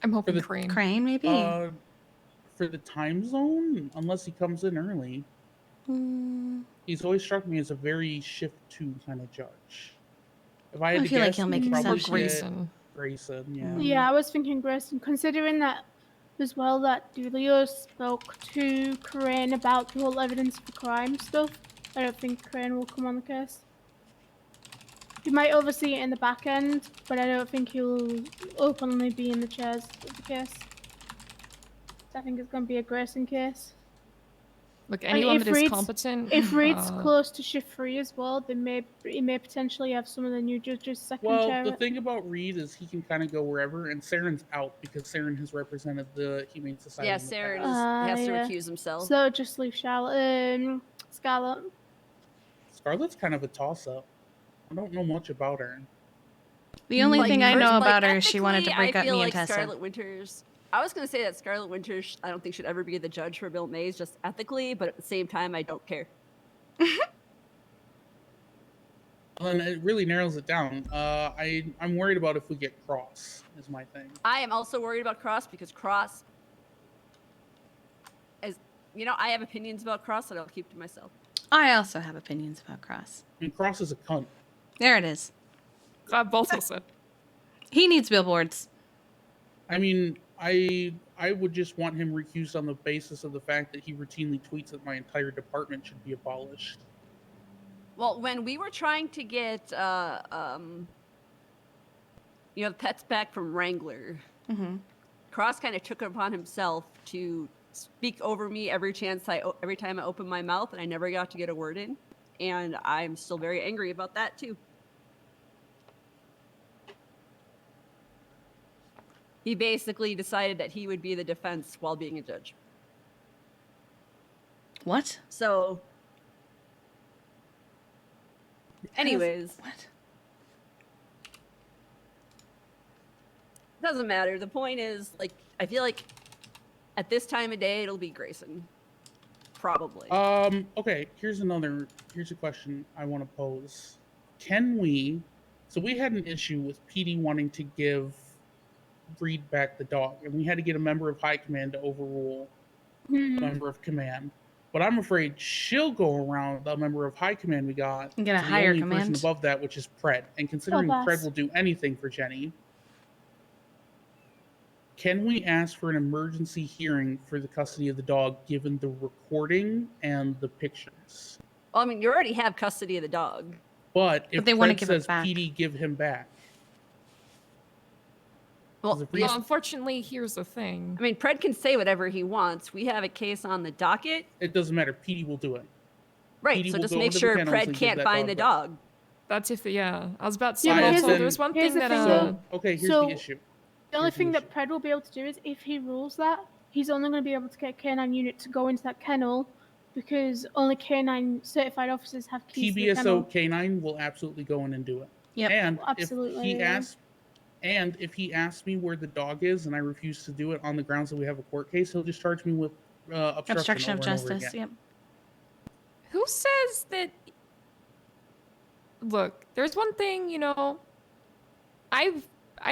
I'm hoping the Crane. Crane, maybe? For the time zone, unless he comes in early. He's always struck me as a very shift 2 kind of judge. If I had to feel like guess, he'll make he'd probably exceptions. get Grayson, yeah. Yeah, I was thinking Grayson, considering that as well that Dulio spoke to Crane about the whole evidence for crime stuff. I don't think Crane will come on the case. He might oversee it in the back end, but I don't think he'll openly be in the chairs of the case. So I think it's going to be a Grayson case. Look, And anyone if that is Reed's- competent. If Reed's close to shift 3 as well, he may potentially have some of the new judges second Well, chair the it. thing about Reed is he can kind of go wherever, and Saren's out because Saren has represented the Humane Society. Yeah, in the Saren past. has to recuse himself. So just leave Charlotte, Scarlett. Scarlett's kind of a toss-up. I don't know much about her. The only thing I know about her is she ethically, wanted to break I up feel me like and Tessa. Scarlet Winters. I was going to say that Scarlet Winters, I don't think should ever be the judge for Bill Mays, just ethically, but at the same time, I don't care. Well, and it really narrows it down. I'm worried about if we get Cross, is my thing. I am also worried about Cross because Cross, as you know, I have opinions about Cross that I'll keep to myself. I also have opinions about Cross. I mean, Cross is a cunt. There it is. I've also said. He needs billboards. I mean, I would just want him recused on the basis of the fact that he routinely tweets that my entire department should be abolished. Well, when we were trying to get, the pets back from Wrangler, Cross kind of took it upon himself to speak over me every time I opened my mouth, and I never got to get a word in. And I'm still very angry about that too. He basically decided that he would be the defense while being a judge. What? So, anyways. What? Doesn't matter. The point is, like, I feel like at this time of day, it'll be Grayson. Probably. Okay, here's a question I want to pose. So we had an issue with PD wanting to give Reed back the dog, and we had to get a member of High Command to overrule a member of Command. But I'm afraid she'll go around the member of High Command we got And get a to the higher only person command. above that, which is Pred. And considering boss. Pred will do anything for Jenny, can we ask for an emergency hearing for the custody of the dog, given the recording and the pictures? Well, I mean, you already have custody of the dog. But if they wanna Fred give it says back. PD, give him back. Well, Well, unfortunately, here's the thing. I mean, Pred can say whatever he wants. We have a case on the docket. It doesn't matter. PD will do it. Right, PD so will just go make into the sure kennels Pred and give can't that find the back. dog. That's if, yeah. I was about to say, Yeah, but also, here's there's one here's thing the that, thing, though. Okay, here's So, the issue. The only thing that Pred will be able to do is if he rules that, he's only going to be able to get a canine unit to go into that kennel because only canine certified officers have keys to the kennel. TBSO K9 will absolutely go in and do it. Yep. And Absolutely, if he asks me where the dog is and I refuse to do it on the grounds that we have a court case, he'll just charge me with obstruction Obstruction of over and over justice. again. Yep. who says that? Look, there's one thing, you know, I've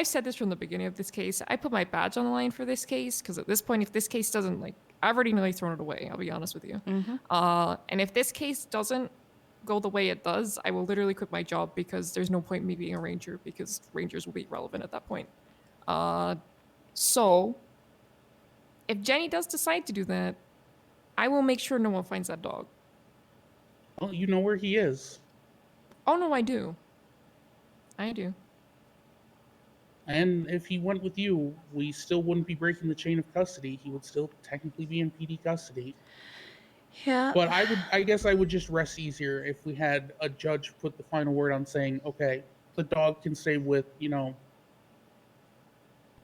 said this from the beginning of this case. I put my badge on the line for this case because at this point, if this case doesn't, like, I've already nearly thrown it away. I'll be honest with you. And if this case doesn't go the way it does, I will literally quit my job because there's no point in me being a ranger because rangers will be irrelevant at that point. So if Jenny does decide to do that, I will make sure no one finds that dog. Well, you know where he is. Oh no, I do. I do. And if he went with you, we still wouldn't be breaking the chain of custody. He would still technically be in PD custody. Yeah. But I guess I would just rest easier if we had a judge put the final word on saying, okay, the dog can stay with, you know,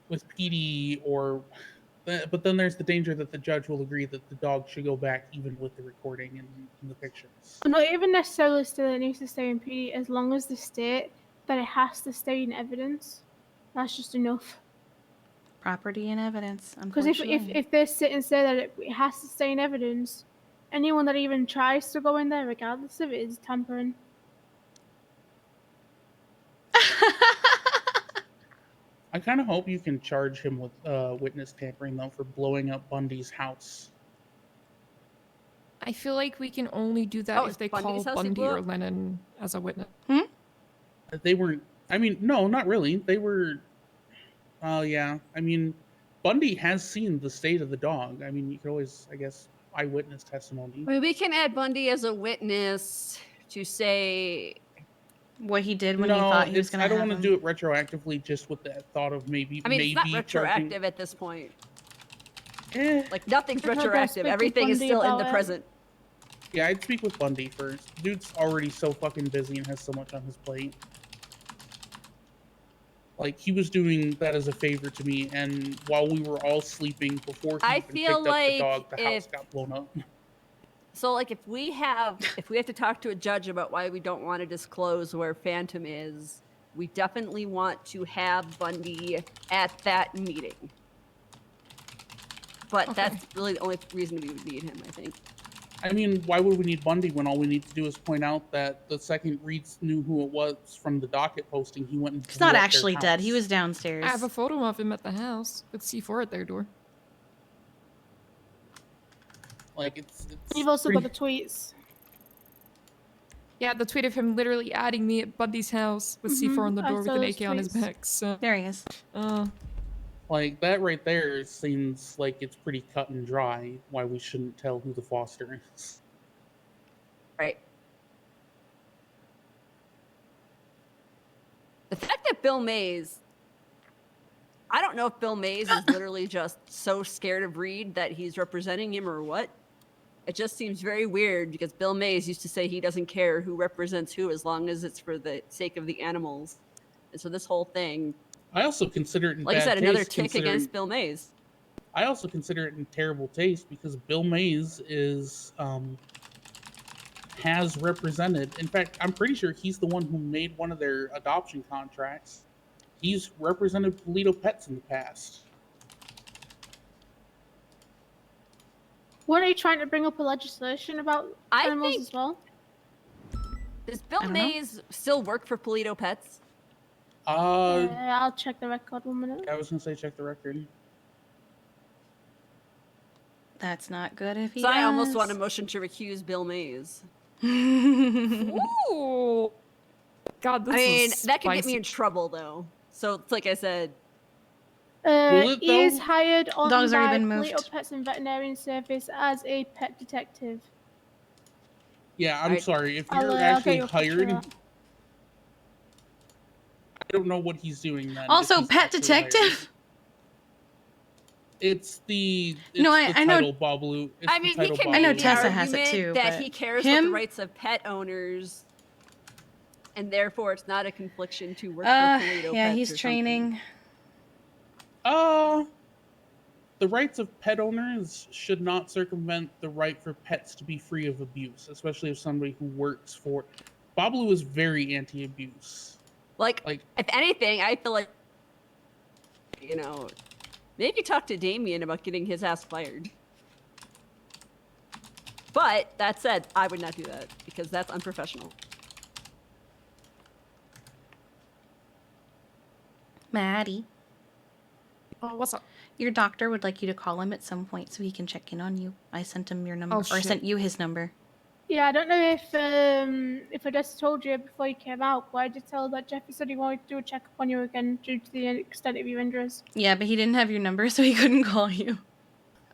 with PD or, but then there's the danger that the judge will agree that the dog should go back even with the recording and the pictures. Not even necessarily still it needs to stay in PD as long as they state that it has to stay in evidence. That's just enough. Property and evidence. Because if they sit and say that it has to stay in evidence, anyone that even tries to go in there, regardless of it, is tampering. I kind of hope you can charge him with witness tampering, though, for blowing up Bundy's house. I feel like we can only do that if they call Bundy or Lennon as a witness. They weren't. I mean, no, not really. They were. Yeah. I mean, Bundy has seen the state of the dog. I mean, you could always, I guess, eyewitness testimony. I mean, we can add Bundy as a witness to say what he did when he thought he was going to. I don't want to do it retroactively, just with the thought of maybe. I mean, maybe it's not retroactive at this point. Like nothing's I'd rather retroactive. speak with Everything is Bundy still in about the it. present. Yeah, I'd speak with Bundy first. Dude's already so fucking busy and has so much on his plate. Like, he was doing that as a favor to me, and while we were all sleeping before he even picked up the dog, the house got blown up. So, like, if we have to talk to a judge about why we don't want to disclose where Phantom is, we definitely want to have Bundy at that meeting. But that's really the only reason we would need him, I think. I mean, why would we need Bundy when all we need to do is point out that the second Reed knew who it was from the docket posting, he went and He's not actually dead. He was downstairs. I have a photo of him at the house with C4 at their door. Like, it's You've also got the tweets. Yeah, the tweet of him literally adding me at Bundy's house with C4 on the I door with saw an those AK on his tweets. back. So there he is. Like, that right there seems like it's pretty cut and dry why we shouldn't tell who the foster is. Right. The fact that Bill Mays, I don't know if Bill Mays is literally just so scared of Reed that he's representing him or what. It just seems very weird because Bill Mays used to say he doesn't care who represents who as long as it's for the sake of the animals. And so this whole thing, I also consider it in like I bad said, another taste, tick considering- against Bill Mays. I also consider it in terrible taste because Bill Mays is has represented. In fact, I'm pretty sure he's the one who made one of their adoption contracts. He's represented Polito Pets in the past. Weren't they trying to bring up a legislation about animals as well? Does Bill Mays still work for Polito Pets? Yeah, I'll check the record 1 minute. I was gonna say check the record. That's not good if he So I almost does. want a motion to recuse Bill Mays. Ooh. God, this I mean, is that could get me spicy. in trouble, though. So, it's like I said, Will it, He is though? hired on Dog's already by been moved. Polito Pets and Veterinarian Service as a pet detective. Yeah, I'm sorry. If you're I'll actually get you a picture of hired, that. I don't know what he's doing then. if Also, he's pet actually hired. detective. It's the No, the I know- title, Babalu. It's I the mean, he title, can Babalu. I know make the Tessa has it argument too, that but he cares about the him? rights of pet owners, and therefore it's not a confliction to work for Polito Yeah, Pets he's or training. The rights of pet owners should not circumvent the right for pets to be free of abuse, especially if somebody who works for. Babalu is very anti-abuse. Like, if anything, I feel like, you know, maybe talk to Damien about getting his ass fired. But that said, I would not do that because that's unprofessional. Maddie. Oh, what's up? Your doctor would like you to call him at some point so he can check in on you. I sent him your number, Oh, or I shit. sent you his number. Yeah, I don't know if Odessa told you before you came out, but I did tell that Jeffy said he wanted to do a checkup on you again due to the extent of your injuries. Yeah, but he didn't have your number, so he couldn't call you.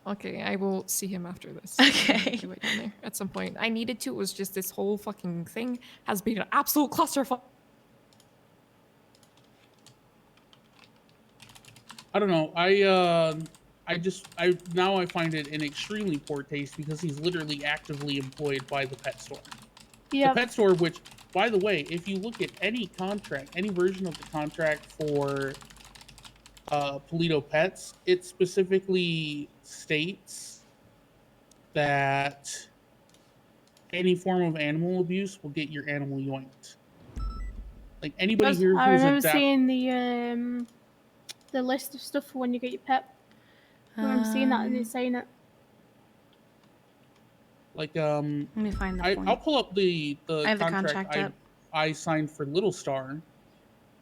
Okay, I will see him after this. Okay. Do it down there at some point. I needed to. It was just this whole fucking thing has been an absolute clusterfuck. I don't know. I now I find it in extremely poor taste because he's literally actively employed by the pet store. Yeah. The pet store, which, by the way, if you look at any contract, any version of the contract for Polito Pets, it specifically states that any form of animal abuse will get your animal yoinked. Like anybody here I who's remember seeing the list of stuff for when you get your pet. I remember seeing that and they saying it. like Let me find the point. I'll pull up the I have the contract, contract up. I signed for Little Star,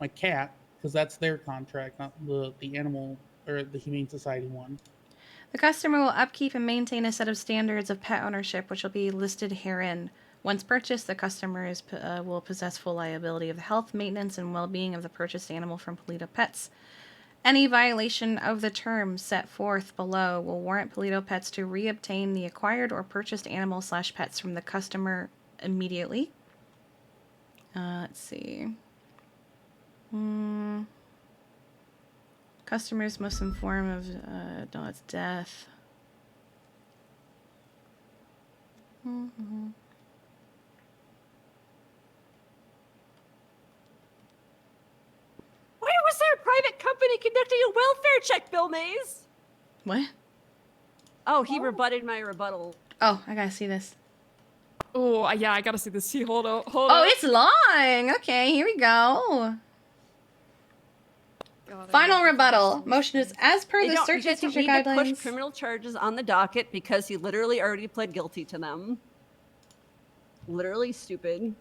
my cat, because that's their contract, not the animal or the Humane Society one. The customer will upkeep and maintain a set of standards of pet ownership, which will be listed herein. Once purchased, the customer will possess full liability of the health, maintenance, and well-being of the purchased animal from Polito Pets. Any violation of the terms set forth below will warrant Polito Pets to reobtain the acquired or purchased animal/pets from the customer immediately. Let's see. Customers must inform of no, it's death. Why was there a private company conducting a welfare check, Bill Mays? What? Oh, he rebutted my rebuttal. Oh, I gotta see this. Oh, yeah, I gotta see this. See, hold on. Oh, it's long. Okay, here we go. Final rebuttal. Motion is as per They the don't- search you and guys don't seizure need to push guidelines. criminal charges on the docket because he literally already pled guilty to them. Literally stupid.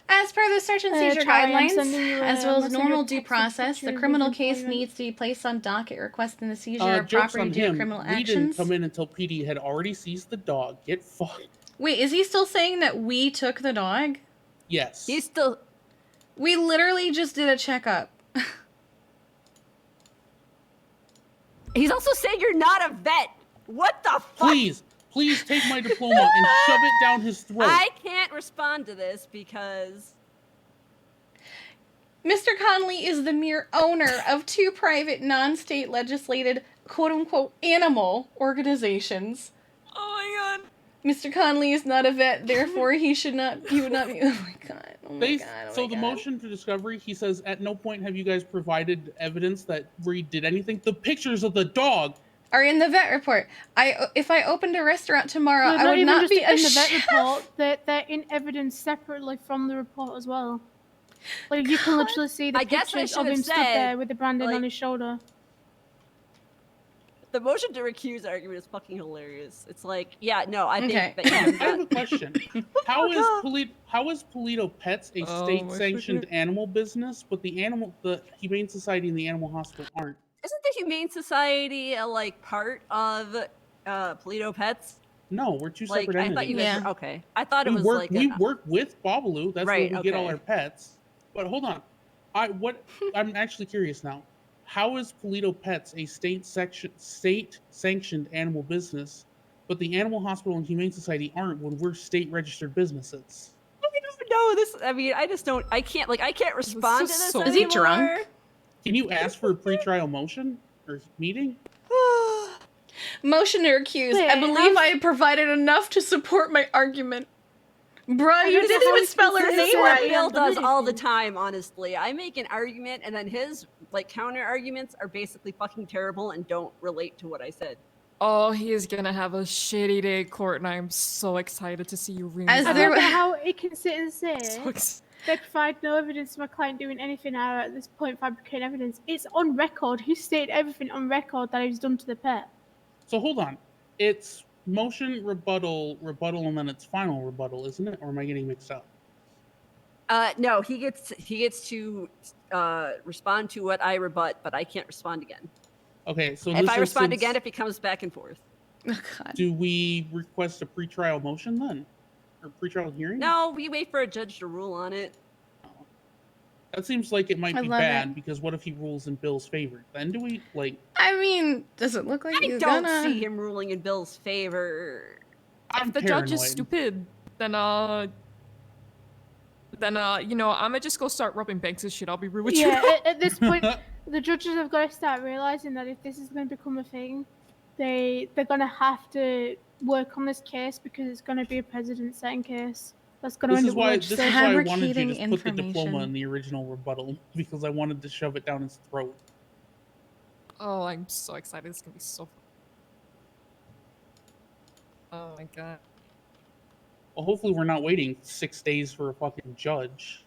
As per the search and seizure Charlie, I'm guidelines, sending you a as well as messenger normal due text with process, the pictures of criminal the case employment. needs to be placed on docket requesting the seizure of Joke's property on due to him. criminal We didn't actions. come in until PD had already seized the dog. Get fucked. Wait, is he still saying that we took the dog? Yes. He's still. We literally just did a checkup. He's also saying you're not a vet. What the fuck? Please take my diploma and shove it down his throat. I can't respond to this because Mr. Conley is the mere owner of two private, non-state legislated, quote-unquote, animal organizations. Oh my god. Mr. Conley is not a vet, therefore he would not be, oh my god, oh my They- god, oh so my the god. motion for discovery, he says, at no point have you guys provided evidence that Reed did anything. The pictures of the dog are in the vet report. If I opened a restaurant tomorrow, They're I would even not just be in a the vet chef. report. They're in evidence separately from the report as well. Like you can literally see the I guess I pictures should of have him stood said, there with the branding like- on his shoulder. the motion to recuse argument is fucking hilarious. It's like, yeah, no, I Okay. think that I have a question. How is Polito Pets a Oh, state-sanctioned animal business, but the Humane Society and the Animal Hospital aren't? Isn't the Humane Society a like part of Polito Pets? No, we're two Like, separate I entities. thought you guys were okay. I thought it was like we work with Babalu. That's Right, where we get all okay. our pets. But hold on, I'm actually curious now. How is Polito Pets a state-sanctioned animal business, but the Animal Hospital and Humane Society aren't when we're state-registered businesses? I don't know this. I mean, I just don't. I can't respond to this anymore. Is he drunk? Can you ask for a pretrial motion or meeting? Motion to recuse. Wait, I believe I provided enough to support my argument. Bruh, you This didn't is even how spell her this is name what right. Bill does all the time, honestly. I make an argument, and then his counter arguments are basically fucking terrible and don't relate to what I said. Oh, he is gonna have a shitty day at court, and I'm so excited to see you read. I don't know how it can sit and say So they provide no evidence of my client doing anything at this point fabricating evidence. It's on record. He stated everything on record that he's done to the pet. So hold on. It's motion, rebuttal, and then it's final rebuttal, isn't it? Or am I getting mixed up? No, he gets to respond to what I rebut, but I can't respond again. Okay, so if I respond again, it becomes back and forth. Oh, God. Do we request a pretrial motion then? Or pretrial hearing? No, we wait for a judge to rule on it. That seems like it might I be love bad it. because what if he rules in Bill's favor? Then do we I mean, does it look like I he's don't gonna? see him ruling in Bill's favor. if the judge is stupid, then you know, I'm gonna just go start rubbing Banks' shit. I'll be rude with you. Yeah, at this point, the judges have got to start realizing that if this is going to become a thing, they're going to have to work on this case because it's going to be a precedent-setting case. That's going to end up this is why I wanted you to Fabricating put the diploma information. in the original rebuttal because I wanted to shove it down his throat. Oh, I'm so excited. It's gonna be so fun. Oh my god. Well, hopefully we're not waiting 6 days for a fucking judge.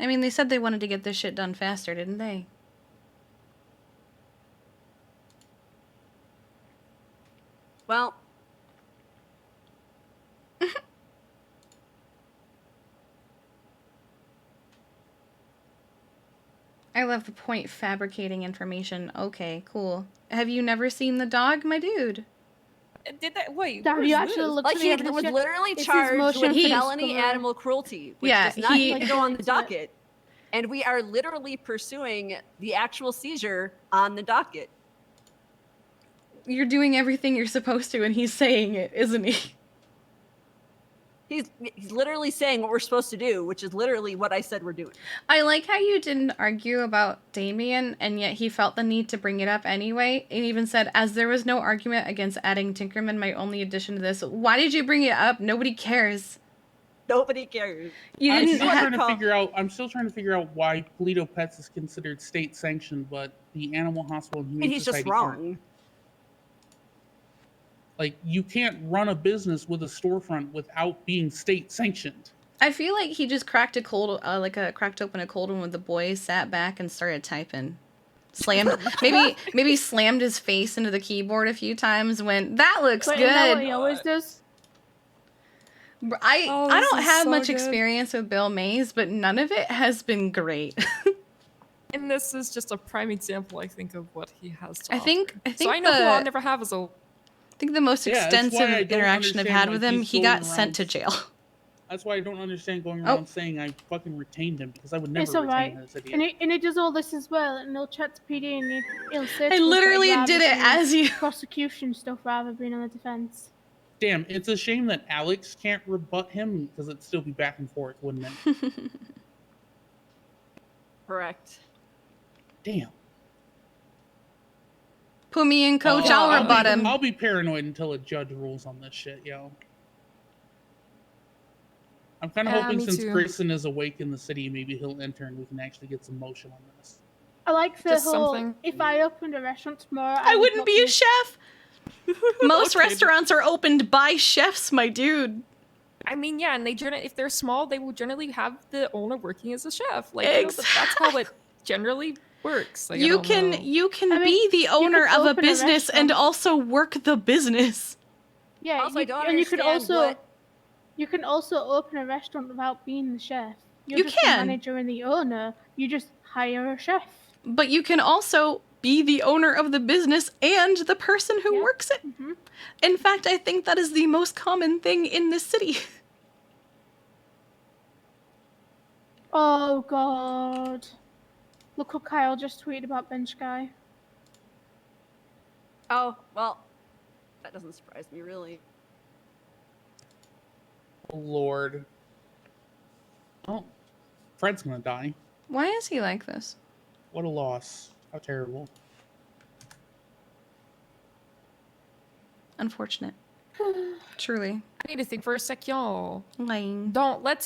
I mean, they said they wanted to get this shit done faster, didn't they? Well, I love the point fabricating information. Okay, cool. Have you never seen the dog, my dude? Did that? Wait. Have you actually looked at the he evidence was yet? literally It's his charged motion with for felony discovery. animal cruelty, which Yeah, does not he- even go on the docket. And we are literally pursuing the actual seizure on the docket. You're doing everything you're supposed to, and he's saying it, isn't he? He's literally saying what we're supposed to do, which is literally what I said we're doing. I like how you didn't argue about Damien, and yet he felt the need to bring it up anyway, and even said, as there was no argument against adding Tinkerman, my only addition to this. Why did you bring it up? Nobody cares. Nobody cares. You I'm didn't still ha- trying to figure out. I'm still trying to figure out why Polito Pets is considered state sanctioned, but the Animal Hospital and Humane And he's just Society aren't. wrong. Like, you can't run a business with a storefront without being state sanctioned. I feel like he just cracked cracked open a cold one with the boys, sat back, and started typing. Slammed, maybe slammed his face into the keyboard a few times. Went, that looks But good. isn't that what he always does? I this don't is have so much good. experience with Bill Mays, but none of it has been great. And this is just a prime example, I think, of what he has to I think So I know who I'll never have as a. I think the most Yeah, that's why I extensive don't interaction I've understand had why with him, he's he going got sent to jail. That's why I don't understand going Oh. around saying I fucking retained him, because I would never It's alright. retain this idiot. And he does all this as well, and he'll chat to PD and he'll say I to us that literally he'd rather did it do as you- prosecution stuff rather than being on the defense. Damn, it's a shame that Alex can't rebut him, because it'd still be back and forth, wouldn't it? Correct. Damn. Put me in, coach. I'll rebut him. I'll be paranoid until a judge rules on this shit, yo. I'm kind of Yeah, hoping me since too. Grayson is awake in the city, maybe he'll enter and we can actually get some motion on this. I like the Just whole, something. if I opened a restaurant tomorrow, I would wouldn't not be a chef. Most restaurants are opened by chefs, my dude. I mean, yeah, and if they're small, they will generally have the owner working as a chef. Like, you know, that's how it generally works. Like, I You don't can know. you can I mean, be the you owner could of a open a business and restaurant. also work the business. Yeah, Also, I don't and you could understand also what- you can also open a restaurant without being the chef. You're You just can. the manager and the owner. You just hire a chef. But you can also be the owner of the business and the person who works it. Mm-hmm. In fact, I think that is the most common thing in this city. Oh god. Look what Kyle just tweeted about bench guy. Oh, well, that doesn't surprise me, really. Oh, Lord. Oh, Fred's gonna die. Why is he like this? What a loss. How terrible. Unfortunate. Truly. I need to think for a sec, y'all. Lame.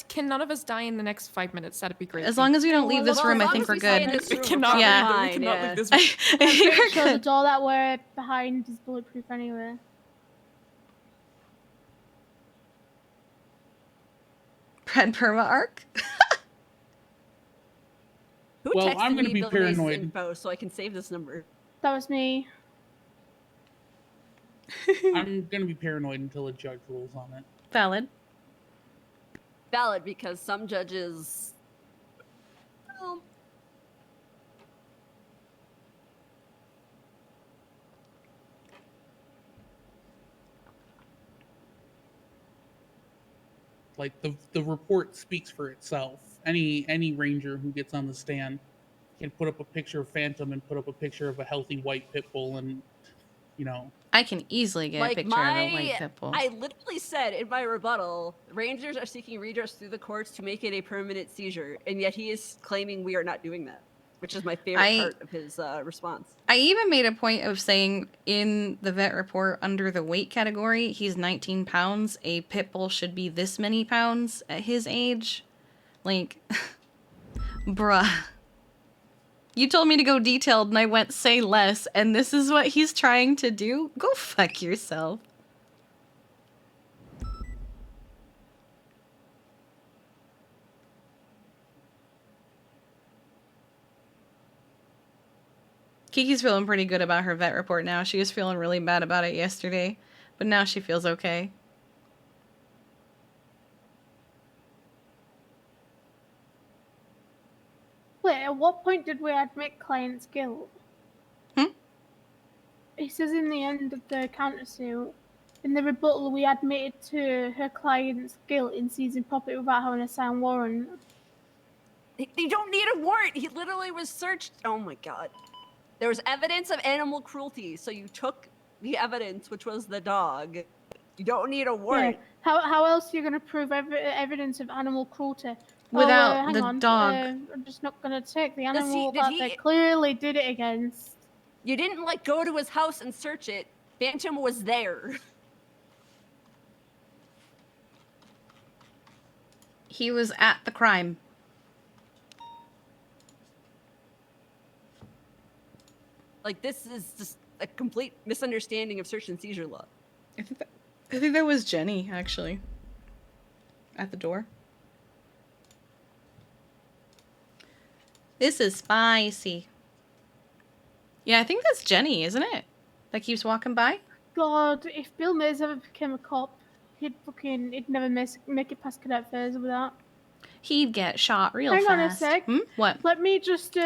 Can none of us die in the next 5 minutes? That'd be great. As long as we don't leave this room, I think we're good. We cannot leave this room. I'm sure the door that we're behind is bulletproof anyway. Pred Perma arc? Who Well, texted I'm gonna me be Bill Mays' paranoid. info so I can save this number? That was me. I'm gonna be paranoid until a judge rules on it. Valid. Valid, because some judges... Well, Like the report speaks for itself. Any ranger who gets on the stand can put up a picture of Phantom and put up a picture of a healthy white pit bull, and you know. I can easily get a picture of a white pit bull. I literally said in my rebuttal, Rangers are seeking redress through the courts to make it a permanent seizure, and yet he is claiming we are not doing that, which is my favorite part of his response. I even made a point of saying in the vet report under the weight category, he's 19 pounds. A pit bull should be this many pounds at his age. Like, bruh. You told me to go detailed and I went say less, and this is what he's trying to do? Go fuck yourself. Kiki's feeling pretty good about her vet report now. She was feeling really bad about it yesterday, but now she feels okay. Wait, at what point did we admit client's guilt? It says in the end of the countersuit, in the rebuttal, we admitted to her client's guilt in seizing property without having a signed warrant. They don't need a warrant. He literally was searched. Oh my god. There was evidence of animal cruelty, so you took the evidence, which was the dog. You don't need a warrant. Yeah. How else are you going to prove evidence of animal cruelty? Without hang the on. dog. I'm just not going to take the animal did that he- they clearly did it against. You didn't like go to his house and search it. Phantom was there. He was at the crime. Like, this is just a complete misunderstanding of search and seizure law. I think that was Jenny, actually. At the door. This is spicy. Yeah, I think that's Jenny, isn't it? That keeps walking by? God, if Bill Mays ever became a cop, he'd never make it past cadet phase with that. He'd get shot real Hang fast. on a sec. What? Let me just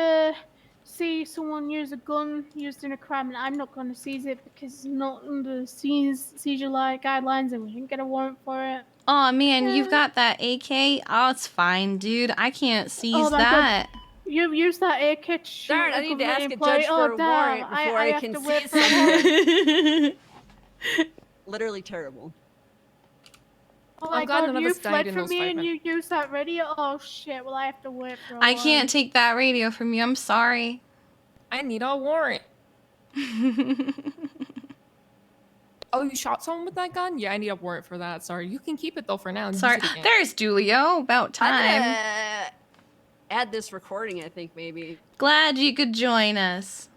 see someone use a gun used in a crime, and I'm not going to seize it because it's not under seizure guidelines, and we didn't get a warrant for it. Oh man, you've got that AK? Oh, it's fine, dude. I can't seize that. God. You've used that AK to shoot Darn, I need to ask a employee. judge for a warrant before I have can to wait seize for a warrant. Literally terrible. Oh my I'm glad god, none of you us died fled in from those me 5 and minutes. you used that radio? Oh shit, well I have to wait for a I warrant. can't take that radio from you. I'm sorry. I need a warrant. Oh, you shot someone with that gun? Yeah, I need a warrant for that. Sorry. You can keep it though for now. and use Sorry. it again. There's Julio. About time. I'm gonna add this recording, I think, maybe. Glad you could join us.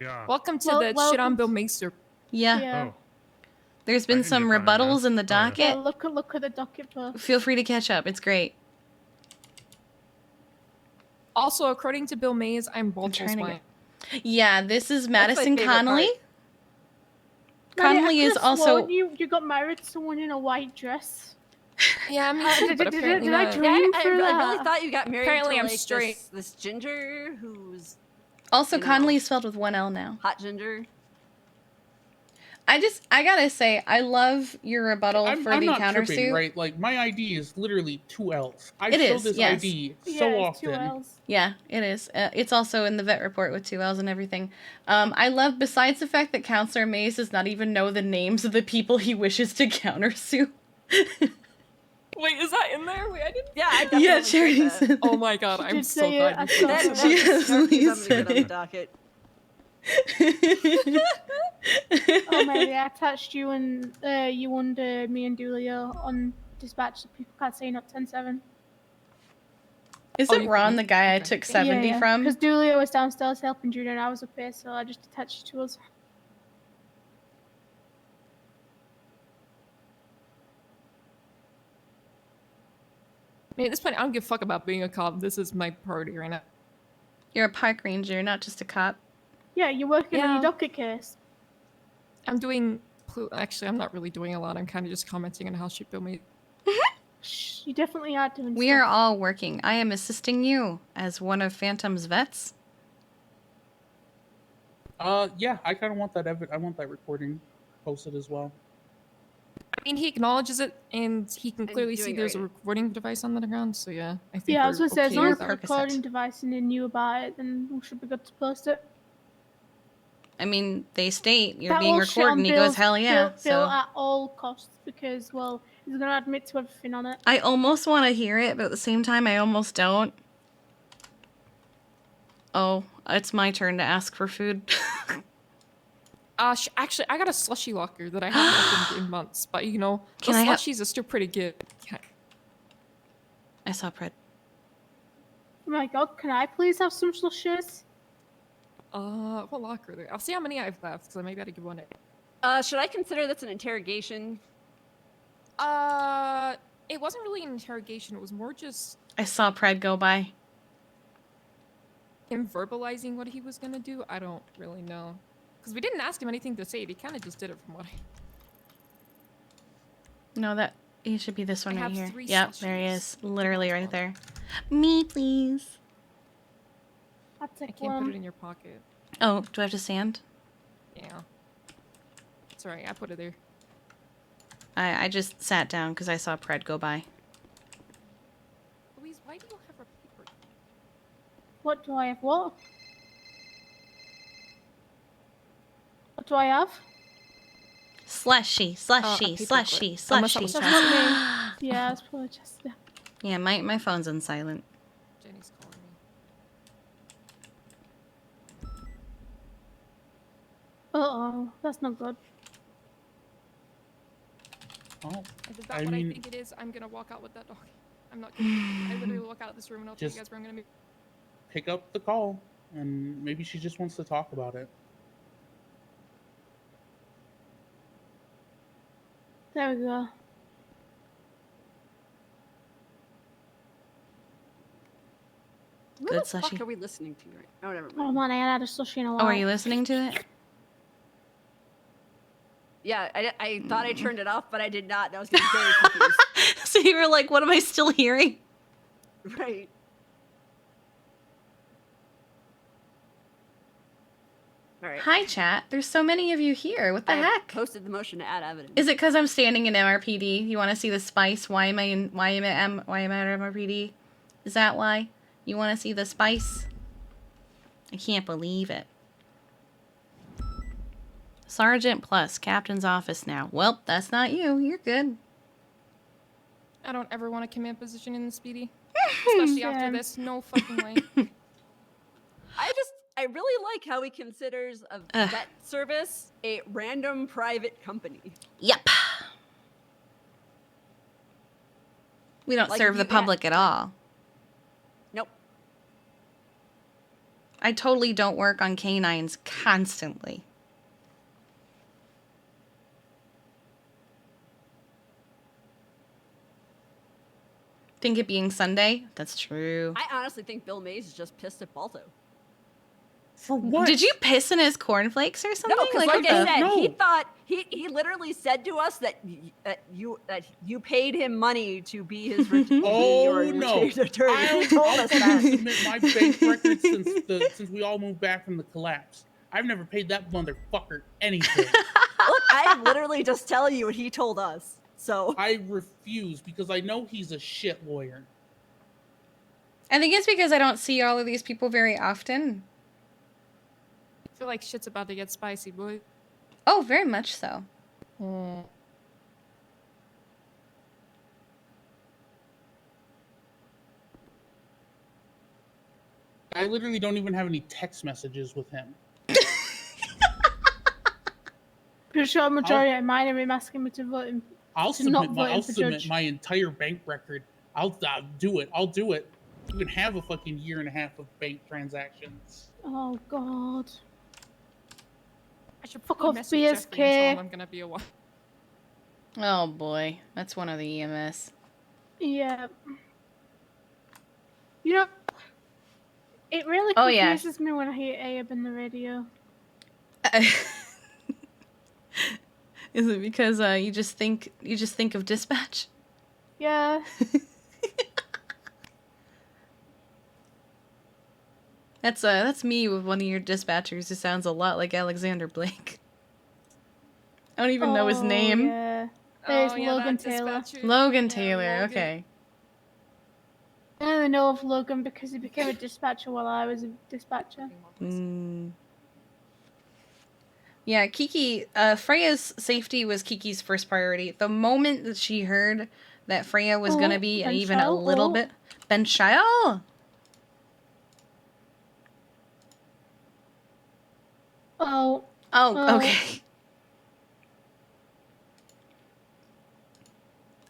Yeah. Welcome to the shit on Bill Maester. Yeah. Oh. There's been some rebuttals in the docket. Yeah, look at the docket post. Feel free to catch up. It's great. Also, according to Bill Mays, I'm Balto's wife. Yeah, this is That's my Madison favorite Connolly. part. Connolly I is could've also. sworn you got married to someone in a white dress. Yeah, I'm did I dream I through really that? thought you got married Apparently to I'm like straight. this ginger who's Also, you know, Connolly is spelled with one L now. hot ginger. I gotta say, I love your rebuttal I'm the not countersuit. tripping, right? Like, my ID is literally 2 L's. I It show is, this yes. ID Yeah, so it's 2 often. Ls. Yeah, it is. It's also in the vet report with 2 L's and everything. I love, besides the fact that Counselor Mays does not even know the names of the people he wishes to countersue. Wait, is that in there? Wait, I didn't. Yeah, I definitely Yeah, Charity said that. said Oh my god, She I'm did so say glad it. you I said saw that. it. She has Snarky's Lee something good on the docket. Oh, maybe I attached you and you under me and Dulio on dispatch so people can't say not 10-7. Isn't Ron the guy I took 70 from? Because Dulio was downstairs helping Judah and I was up here, so I just attached you to us. I mean, at this point, I don't give a fuck about being a cop. This is my priority right now. You're a park ranger, not just a cop. Yeah, you're working on Yeah. your docket case. I'm doing... Actually, I'm not really doing a lot. I'm kind of just commenting on how shit Bill made. Shh, you definitely are doing We stuff. are all working. I am assisting you as one of Phantom's vets. Yeah, I kind of want that I want that recording posted as well. I mean, he acknowledges it, and he can clearly see doing there's a great. recording device on the ground, so yeah. I think Yeah, I was we're gonna say, as okay long with as the that. recording device and they knew about it, then we should be good to post it. I mean, they state you're That being will shit on recorded, and he goes, Bill's- hell yeah. Bill So at all costs because, well, he's gonna admit to everything on it. I almost want to hear it, but at the same time, I almost don't. Oh, it's my turn to ask for food. Actually, I got a slushy locker that I haven't opened in months, but you know, Can the I have- slushies are still pretty good. Yeah. I saw Pred. Oh my god, can I please have some slushies? What locker there? I'll see how many I've left, so maybe I gotta give one a... Should I consider this an interrogation? It wasn't really an interrogation. It was more just I saw Pred go by. him verbalizing what he was gonna do. I don't really know. Because we didn't ask him anything to say. He kind of just did it from what I... No, that he should be this one I right have here. 3 Yep, there he is. Literally right there. Me, please. I'll take I can't put it in your pocket. Oh, do I have to stand? Yeah. Sorry, I put it there. I just sat down because I saw Pred go by. Louise, why do you have a paper? What do I have? What? What do I have? Slushy, slushy, paper slushy, clip. Unless that slushy. was That's not me. Yeah, it's probably just yeah. Yeah, my phone's on silent. Jenny's calling me. Uh-oh, that's not good. Oh, If it's not I what mean, I think it is, I'm gonna walk out with that dog. I'm not gonna... I literally walk out of this room and I'll tell you Just- guys where I'm gonna be. pick up the call, and maybe she just wants to talk about it. There we go. What Good the fuck slushy. are we listening to right now? Oh, never mind. Oh man, I hadn't had a slushie in a while. Oh, are you listening to it? Yeah, I thought I turned it off, but I did not. And I was getting very confused. So you were like, what am I still hearing? Right. All right. Hi, chat. There's so many of you here. What the I heck? posted the motion to add evidence. Is it because I'm standing in MRPD? You want to see the spice? Why am I at MRPD? Is that why? You want to see the spice? I can't believe it. Sergeant plus captain's office now. Well, that's not you. You're good. I don't ever want a command position in the Speedy. Especially after Same. this. No fucking way. I really like how he considers a Ugh. vet service a random private company. Yep. We don't Like, serve the yeah. public at all. Nope. I totally don't work on canines constantly. Think it being Sunday? That's true. I honestly think Bill Mays is just pissed at Balto. For what? Did you piss in his cornflakes or something? No, because what like I the- said, No. he thought he literally said to us that you paid him money to be his Oh your no! retained attorney. He I'll told us that. submit my bank records since we all moved back from the collapse. I've never paid that motherfucker anything. Look, I'm literally just telling you what he told us. So I refuse because I know he's a shit lawyer. I think it's because I don't see all of these people very often. I feel like shit's about to get spicy, boy. Oh, very much so. I literally don't even have any text messages with him. Pretty sure majority of mine are him asking me to vote him. I'll to not submit vote him for submit judge. my entire bank record. I'll do it. I'll do it. You can have a fucking year and a half of bank transactions. Oh god. I should Fuck probably off, message Jeffrey and tell him BSK. I'm gonna be a while. Oh boy, that's one of the EMS. Yeah. You know, it really Oh, yeah. confuses me when I hear Ayub in the radio. Is it because you just think of dispatch? Yeah. That's me with one of your dispatchers who sounds a lot like Alexander Blake. I don't even know his name. Yeah. There's Oh, yeah, Logan that Taylor. dispatcher. Logan Yeah, Taylor, Logan. okay. I only know of Logan because he became a dispatcher while I was a dispatcher. Yeah, Kiki, Freya's safety was Kiki's first priority. The moment that she heard that Freya was gonna be even a little bit... Ben Shile? Oh. Oh, okay.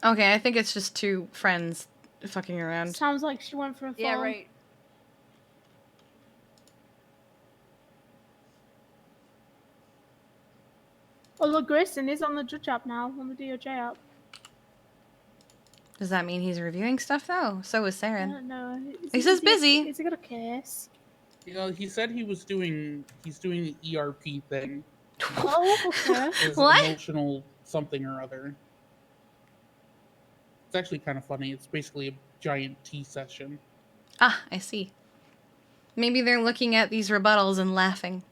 Okay, I think it's just two friends fucking around. Sounds like she went for a phone. yeah, right. Oh look, Grayson is on the judge app now, on the DOJ app. Does that mean he's reviewing stuff though? So is I Saren. don't know. He says busy. Is he got a case? You know, he said he's doing the ERP thing. Oh, okay. His What? emotional something or other. It's actually kind of funny. It's basically a giant tea session. Ah, I see. Maybe they're looking at these rebuttals and laughing.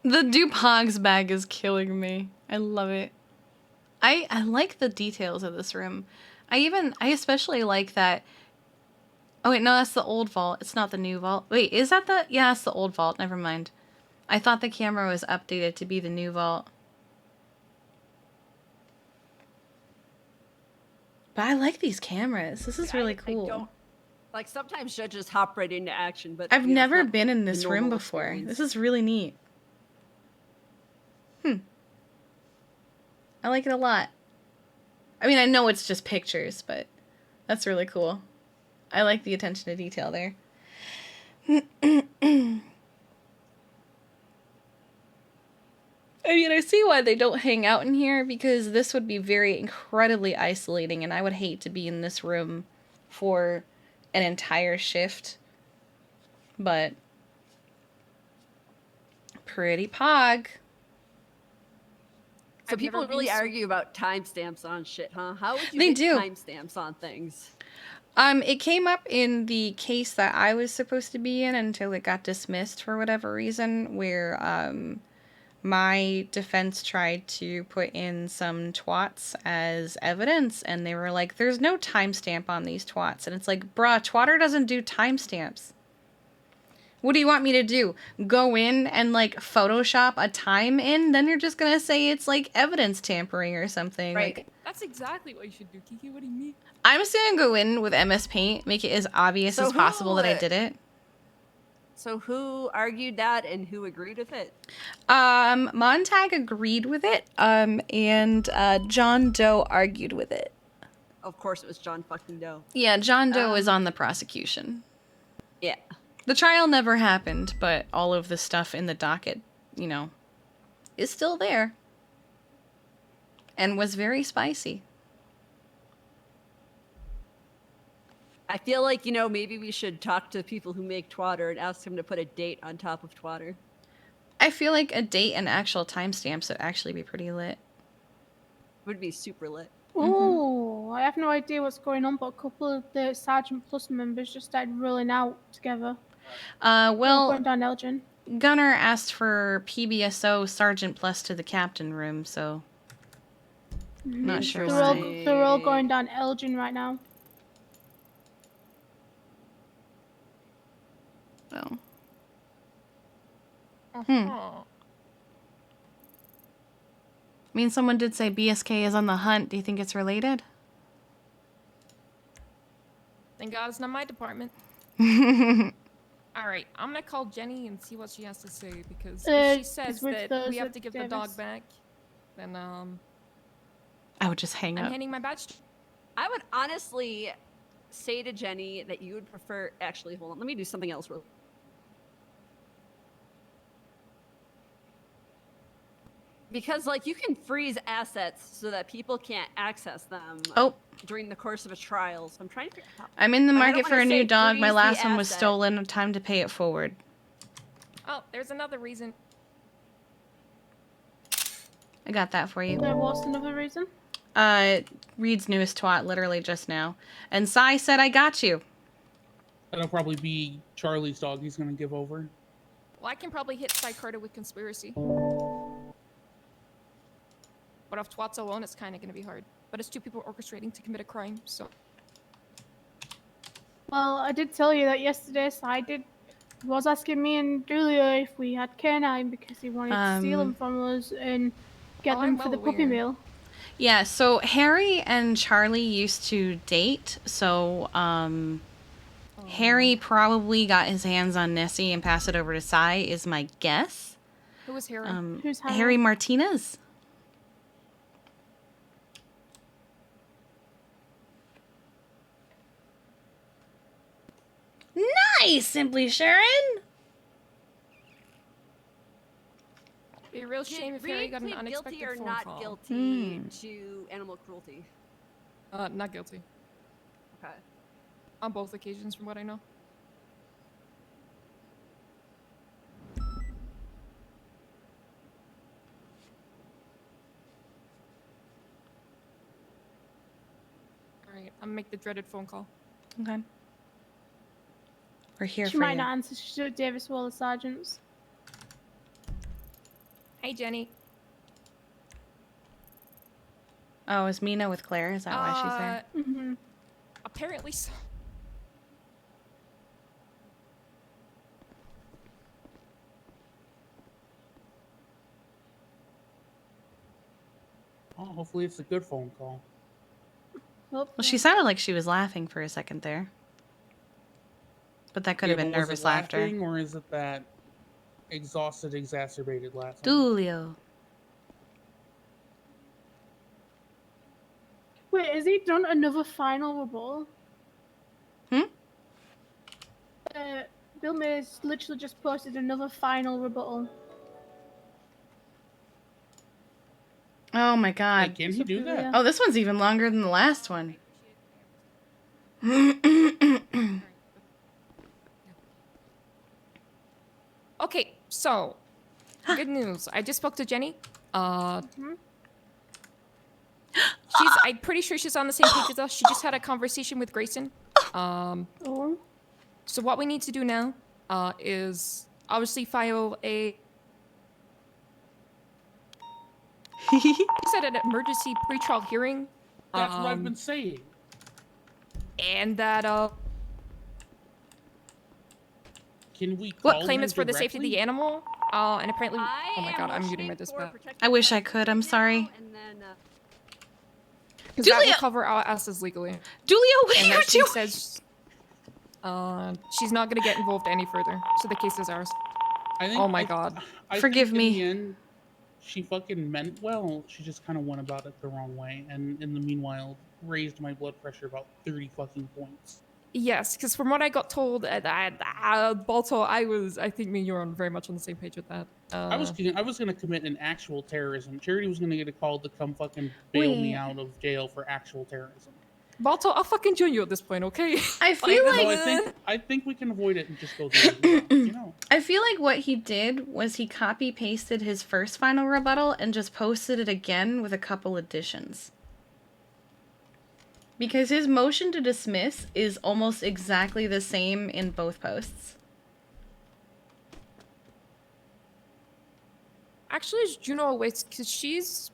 The Dupogs bag is killing me. I love it. I like the details of this room. I especially like that. Oh wait, no, that's the old vault. It's not the new vault. Wait, is that the... Yeah, it's the old vault. Never mind. I thought the camera was updated to be the new vault. But I like these cameras. This is really cool. I don't, like, sometimes judges hop right into action, but... I've you know, it's never not been in the this room normal before. experience. This is really neat. I like it a lot. I mean, I know it's just pictures, but that's really cool. I like the attention to detail there. I mean, I see why they don't hang out in here, because this would be very incredibly isolating, and I would hate to be in this room for an entire shift. But pretty pog. So I've people never really been so- argue about timestamps on shit, huh? How would you They get do. timestamps on things? It came up in the case that I was supposed to be in until it got dismissed for whatever reason, where my defense tried to put in some twats as evidence, and they were like, there's no timestamp on these twats. And it's like, bruh, Twatter doesn't do timestamps. What do you want me to do? Go in and, like, Photoshop a time in? Then you're just gonna say it's, like, evidence tampering or something. Right. Like, That's exactly what you should do, Kiki. What do you mean? I'm just gonna go in with MS Paint, make it as obvious So as possible that I who, did it. So who argued that and who agreed with it? Montag agreed with it, and John Doe argued with it. Of course it was John fucking Doe. Yeah, John Doe is on the prosecution. Yeah. The trial never happened, but all of the stuff in the docket, you know, is still there. And was very spicy. I feel like, you know, maybe we should talk to people who make Twatter and ask them to put a date on top of Twatter. I feel like a date and actual timestamps would actually be pretty lit. Would be super lit. Ooh. know. I have no idea what's going on, but a couple of the Sergeant Plus members just started rolling out together. Well, going down Elgin. Gunner asked for PBSO Sergeant Plus to the captain room, so not sure why. They're all going down Elgin right now. Oh. I mean, someone did say BSK is on the hunt. Do you think it's related? Thank God it's not my department. All right, I'm gonna call Jenny and see what she has to say, because if she says that we have to give the dog back, then I would just hang I'm up. handing my badge. I would honestly say to Jenny that you would prefer. Actually, hold on. Let me do something else real. Because, like, you can freeze assets so that people can't access them during the course of a trial. So I'm trying to figure out. I'm in the I don't market for wanna a new say dog. My freeze last the one was asset. stolen. Time to pay it forward. Oh, there's another reason. I got that for you. What's another reason? Reed's newest twat, literally just now. And Sai said, I got you. That'll probably be Charlie's dog he's gonna give over. Well, I can probably hit Sai Carter with conspiracy. But off twats alone, it's kind of going to be hard. But it's two people orchestrating to commit a crime, so... Well, I did tell you that yesterday, so was asking me and Julia if we had canine because he wanted to steal them from us and get them for the puppy mill. Yeah, so Harry and Charlie used to date, so Harry probably got his hands on Nessie and passed it over to Sai, is my guess. Who was Harry? Who's Harry Martinez. Nice, Simply Sharon! It'd be a real shame if Harry got an unexpected guilty or phone not call. guilty to animal cruelty? Not guilty. Okay. On both occasions, from what I know. Alright, I'm gonna make the dreaded phone call. Okay. We're here She for might you. not answer. She's at Davis Wallace Sergeants. Hey, Jenny. Oh, is Mina with Claire? Is that why she's there? Mm-hmm. Apparently so. Oh, hopefully it's a good phone call. Well, she sounded like she was laughing for a second there. But that could have been but was nervous it laughter. laughing, or is it that exhausted, exacerbated laughing? Dulio. Wait, has he done another final rebuttal? Bill Mays literally just posted another final rebuttal. Oh my god. Can he do that? Oh, this one's even longer than the last one. Okay, so good news. I just spoke to Jenny. I'm pretty sure she's on the same page as us. She just had a conversation with Grayson. So what we need to do now is obviously file a an emergency pretrial hearing. That's what I've been saying. And that can we what claim is for the safety of the animal? And apparently, oh my god, I'm muting my motioning dispatch. I wish I could. I'm sorry. And then, Because that will cover our asses legally. Julio, what And are that you she doing? says she's not going to get involved any further. So the case is ours. Oh my god. Forgive think me. In the end, she fucking meant well. She just kind of went about it the wrong way, and in the meanwhile, raised my blood pressure about 30 fucking points. Yes, because from what I got told at Balto, I think me and you are very much on the same page with that. I was gonna commit an actual terrorism. Charity was gonna get a call to come fucking bail me Wait. out of jail for actual terrorism. Balto, I'll fucking join you at this point, okay? I feel No, I think we can avoid it and just go through it. You know. I feel like what he did was he copy pasted his first final rebuttal and just posted it again with a couple additions. Because his motion to dismiss is almost exactly the same in both posts. Actually, is Juno awaits because she's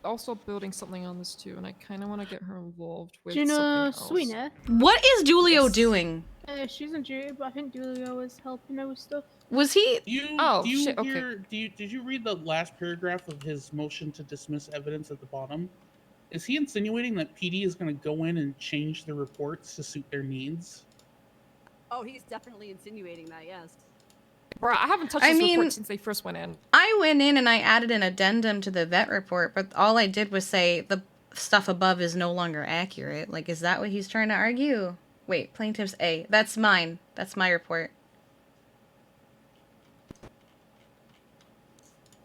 also building something on this too, and I kind of want to get her involved with Do you know something else. Sweena? What is Dulio doing? She's on duty, but I think Dulio was helping her with stuff. Was he? Do you shit, okay. hear? Did you read the last paragraph of his motion to dismiss evidence at the bottom? Is he insinuating that PD is going to go in and change the reports to suit their needs? Oh, he's definitely insinuating that, yes. Bro, I haven't touched this report since they first went in. I went in and I added an addendum to the vet report, but all I did was say the stuff above is no longer accurate. Like, is that what he's trying to argue? Wait, plaintiff's A. That's mine. That's my report.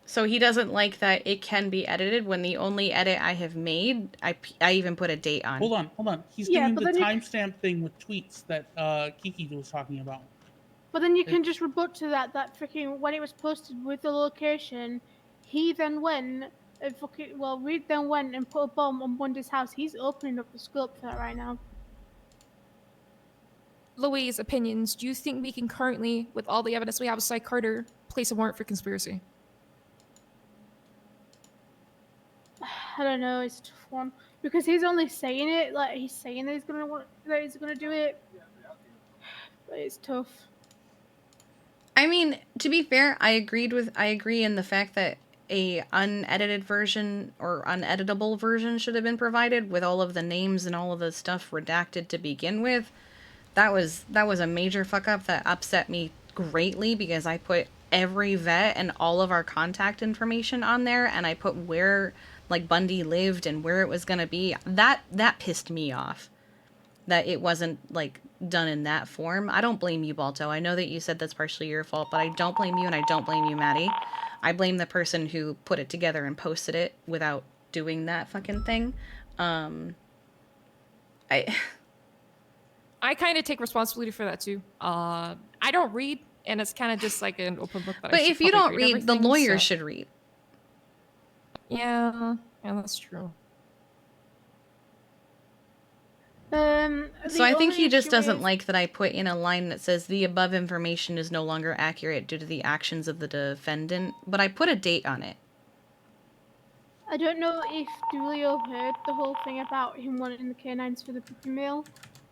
So he doesn't like that it can be edited when the only edit I have made, I even put a date on. Hold on. He's doing the timestamp thing with tweets that Kiki was talking about. But then you can just rebut to that freaking, when it was posted with the location, he then went and Reed then went and put a bomb on Bundy's house. He's opening up the scope for that right now. Louise, opinions. Do you think we can currently, with all the evidence we have beside Carter, place a warrant for conspiracy? I don't know, it's a tough one. Because he's only saying it, like, he's saying that he's gonna do it. But it's tough. I mean, to be fair, I agree in the fact that a unedited version or uneditable version should have been provided with all of the names and all of the stuff redacted to begin with. That was a major fuck up that upset me greatly because I put every vet and all of our contact information on there, and I put where like Bundy lived and where it was gonna be. That pissed me off. That it wasn't like done in that form. I don't blame you, Balto. I know that you said that's partially your fault, but I don't blame you and I don't blame you, Maddie. I blame the person who put it together and posted it without doing that fucking thing. I kind of take responsibility for that too. I don't read, and it's kind of just like an open book. That but I should if you don't probably read, the everything, lawyer so. should read. Yeah, that's true. So I think he just doesn't like that I put in a line that says the above information is no longer accurate due to the actions of the defendant, but I put a date on it. I don't know if Dulio heard the whole thing about him wanting the canines for the puppy mill,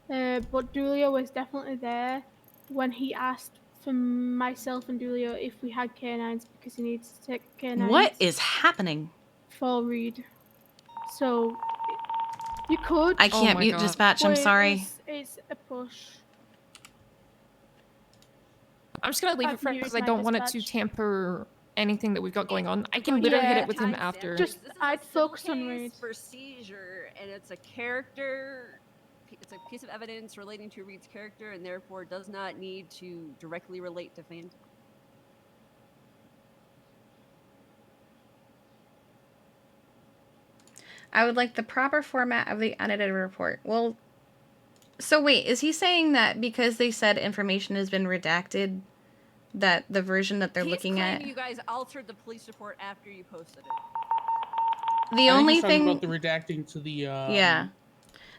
but Dulio was definitely there when he asked for myself and Dulio if we had canines because he needs to take canines. What is happening? For Reed. So, you could. I can't mute dispatch, I'm sorry. It's a push. I'm just gonna leave it for because I don't want it to tamper anything that we've got going on. I can literally hit it with him after. Just I'd focus on Reed. For seizure, and it's a character. It's a piece of evidence relating to Reed's character, and therefore does not need to directly relate to Phantom. I would like the proper format of the unedited report. Well, so wait, is he saying that because they said information has been redacted, that the version that they're looking at... You guys altered the police report after you posted it. The only thing... about the redacting to the... yeah.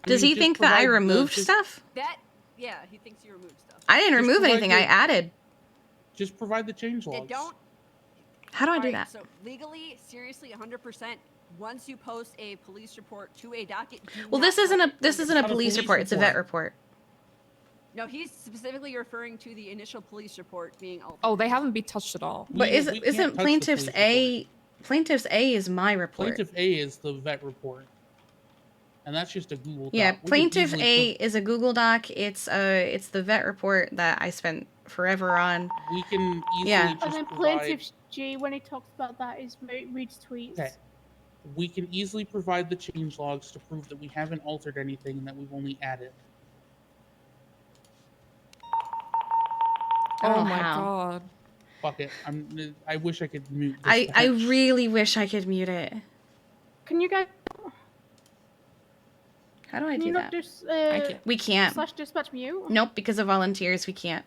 Does he think that I removed stuff? Yeah, he thinks you removed stuff. I didn't remove anything, I added. Just provide the change logs. How do I do that? So legally, seriously, 100%, once you post a police report to a docket... Well, this isn't a police report, it's a vet report. No, he's specifically referring to the initial police report being altered. Oh, they haven't been touched at all. But isn't Plaintiff's A... Plaintiff's A is my report. Plaintiff A is the vet report. And that's just a Google Doc. Yeah, Plaintiff A is a Google Doc. It's the vet report that I spent forever on. We can easily And then Plaintiff's G, when he talks about that, is Reed's tweets. Okay. We can easily provide the change logs to prove that we haven't altered anything and that we've only added. Oh my god. Fuck it. I wish I could mute this. I really wish I could mute it. Can you guys... How do I do that? We can't. /dispatch mute? Nope, because of volunteers, we can't.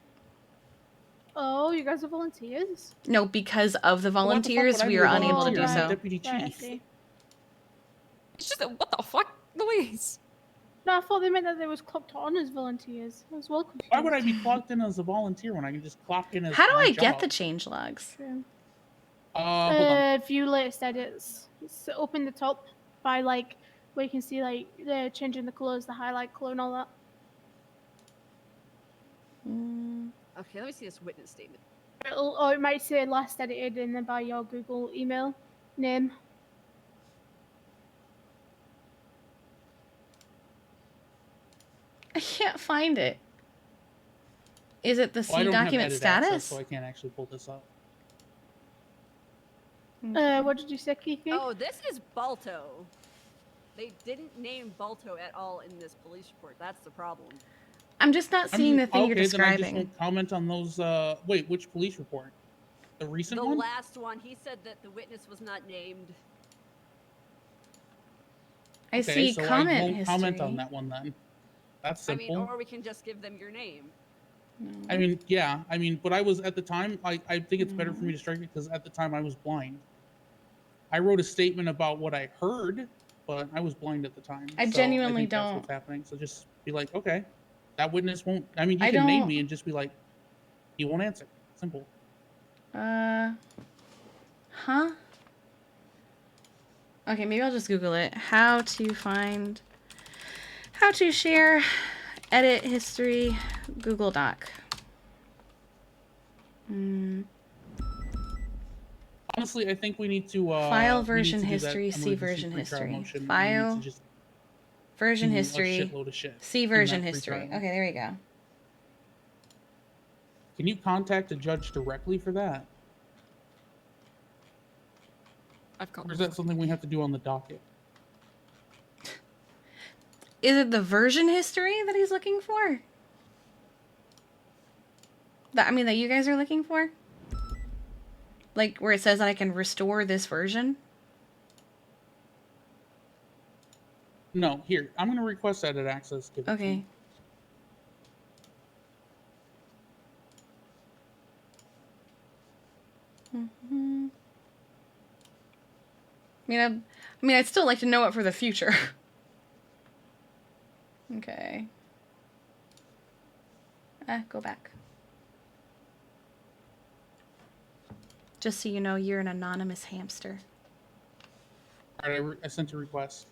Oh, you guys are volunteers? No, because of the volunteers, we are unable to do so. Deputy Chief. It's just what the fuck, Louise? No, I thought they meant that they was clocked on as volunteers. I was well confused. Why would I be clocked in as a volunteer when I can just clock in as How do my I get job? the change logs? True. Hold on. View latest edits. It's up in the top by like where you can see like they're changing the colors, the highlight color, and all that. Okay, let me see this witness statement. Or it might say last edited and then by your Google email name. I can't find it. Is it the Well, I C don't have document edit access, status? so I can't actually pull this up. What did you say, Kiki? Oh, this is balto. They didn't name balto at all in this police report. That's the problem. I'm just not seeing the thing you're okay, then I just describing. won't comment on those. Wait, which police report? The recent The one? last one, he said that the witness was not named. I see so comment I won't history. comment on that one then. That's simple. I mean, or we can just give them your name. I mean, yeah. I mean, but I was at the time. I think it's better for me to strike it because at the time I was blind. I wrote a statement about what I heard, but I was blind at the time. I so genuinely think that's don't. what's happening. So just be like, okay, that witness won't. I mean, you I can name don't- me and just be like, he won't answer. Simple. Huh? Okay, maybe I'll just Google it. How to share, edit history, Google Doc. Honestly, I think we need to File we need version to do that history, see emergency version pretrial history. motion, and we need to File just version do a history, shitload of shit see in version that history. pretrial. Okay, there we go. Can you contact a judge directly for that? Or is that something we have to do on the docket? Is it the version history that he's looking for? That you guys are looking for? Like where it says that I can restore this version? No, here. I'm going to request edit access. Give it to Okay. me. I'd still like to know it for the future. Okay. Go back. Just so you know, you're an anonymous hamster. All right, I sent a request.